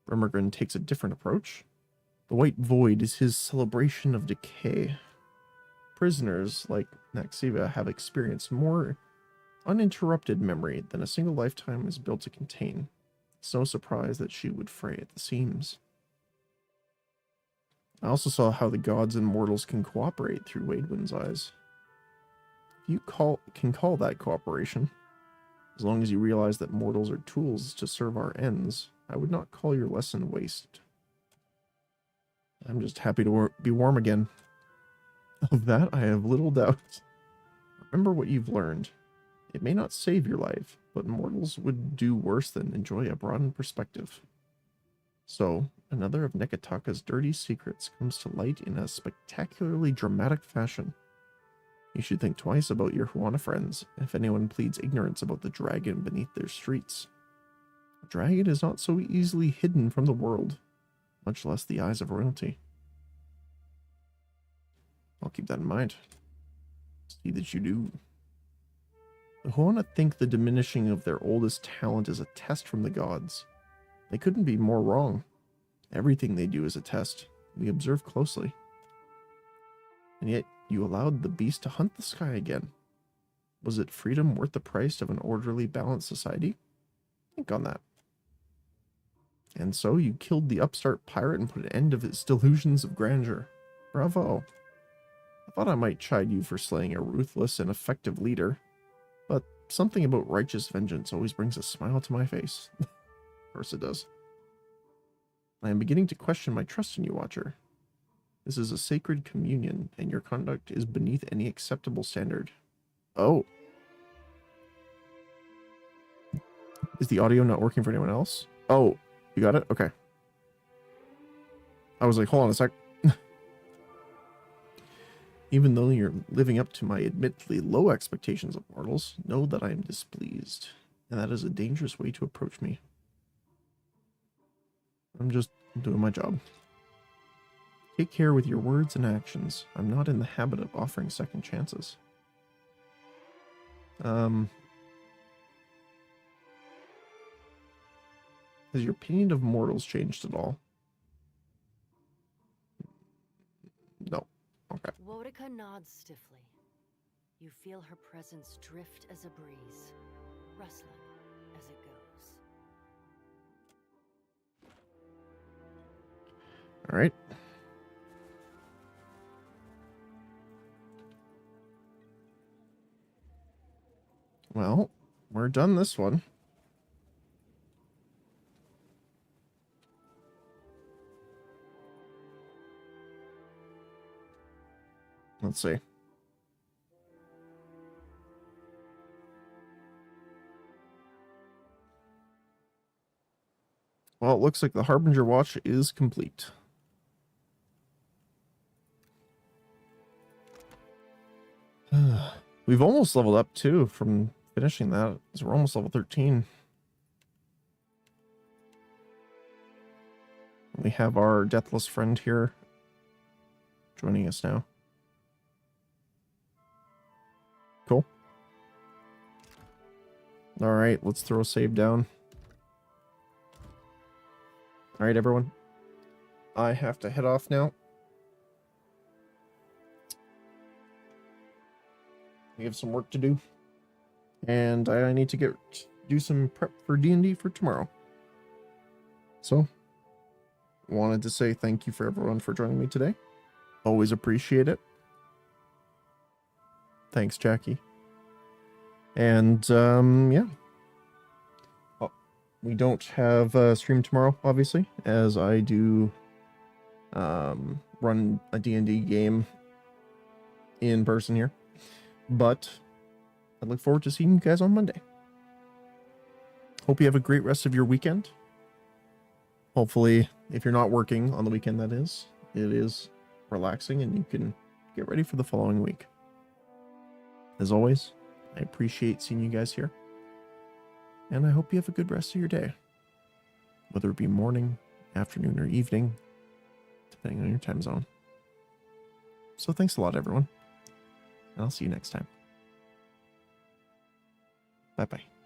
Brimmergren takes a different approach. The white void is his celebration of decay. Prisoners like Naxiva have experienced more uninterrupted memory than a single lifetime is built to contain. It's no surprise that she would fray at the seams. I also saw how the gods and mortals can cooperate through Waidwin's eyes. If you can call that cooperation, as long as you realize that mortals are tools to serve our ends, I would not call your lesson waste. I'm just happy to be warm again. Of that, I have little doubt. Remember what you've learned. It may not save your life, but mortals would do worse than enjoy a broadened perspective. So, another of Nekataka's dirty secrets comes to light in a spectacularly dramatic fashion. You should think twice about your Huana friends if anyone pleads ignorance about the dragon beneath their streets. A dragon is not so easily hidden from the world, much less the eyes of royalty. I'll keep that in mind. See that you do. The Huana think the diminishing of their oldest talent is a test from the gods. They couldn't be more wrong. Everything they do is a test. We observe closely. And yet, you allowed the beast to hunt the sky again. Was it freedom worth the price of an orderly, balanced society? Think on that. And so you killed the upstart pirate and put an end to his delusions of grandeur. Bravo. I thought I might chide you for slaying a ruthless and effective leader, but something about righteous vengeance always brings a smile to my face. Of course it does. I am beginning to question my trust in you, Watcher. This is a sacred communion, and your conduct is beneath any acceptable standard. Oh. Is the audio not working for anyone else? Oh, you got it? Okay. I was like, hold on a sec. Even though you're living up to my admittedly low expectations of mortals, know that I am displeased, and that is a dangerous way to approach me. I'm just doing my job. Take care with your words and actions. I'm not in the habit of offering second chances. Has your opinion of mortals changed at all? No. Okay. Wotica nods stiffly. You feel her presence drift as a breeze, rustling as it goes. All right. Well, we're done this one. Let's see. Well, it looks like the Harbinger Watch is complete. We've almost leveled up, too, from finishing that. So we're almost level 13. We have our deathless friend here joining us now. Cool. All right, let's throw a save down. All right, everyone. I have to head off now. We have some work to do. And I need to do some prep for D&D for tomorrow. So, wanted to say thank you for everyone for joining me today. Always appreciate it. Thanks, Jackie. And, yeah. Oh, we don't have a stream tomorrow, obviously, as I do run a D&D game in person here. But I look forward to seeing you guys on Monday. Hope you have a great rest of your weekend. Hopefully, if you're not working on the weekend, that is, it is relaxing and you can get ready for the following week. As always, I appreciate seeing you guys here. And I hope you have a good rest of your day. Whether it be morning, afternoon, or evening, depending on your time zone. So thanks a lot, everyone. And I'll see you next time. Bye-bye.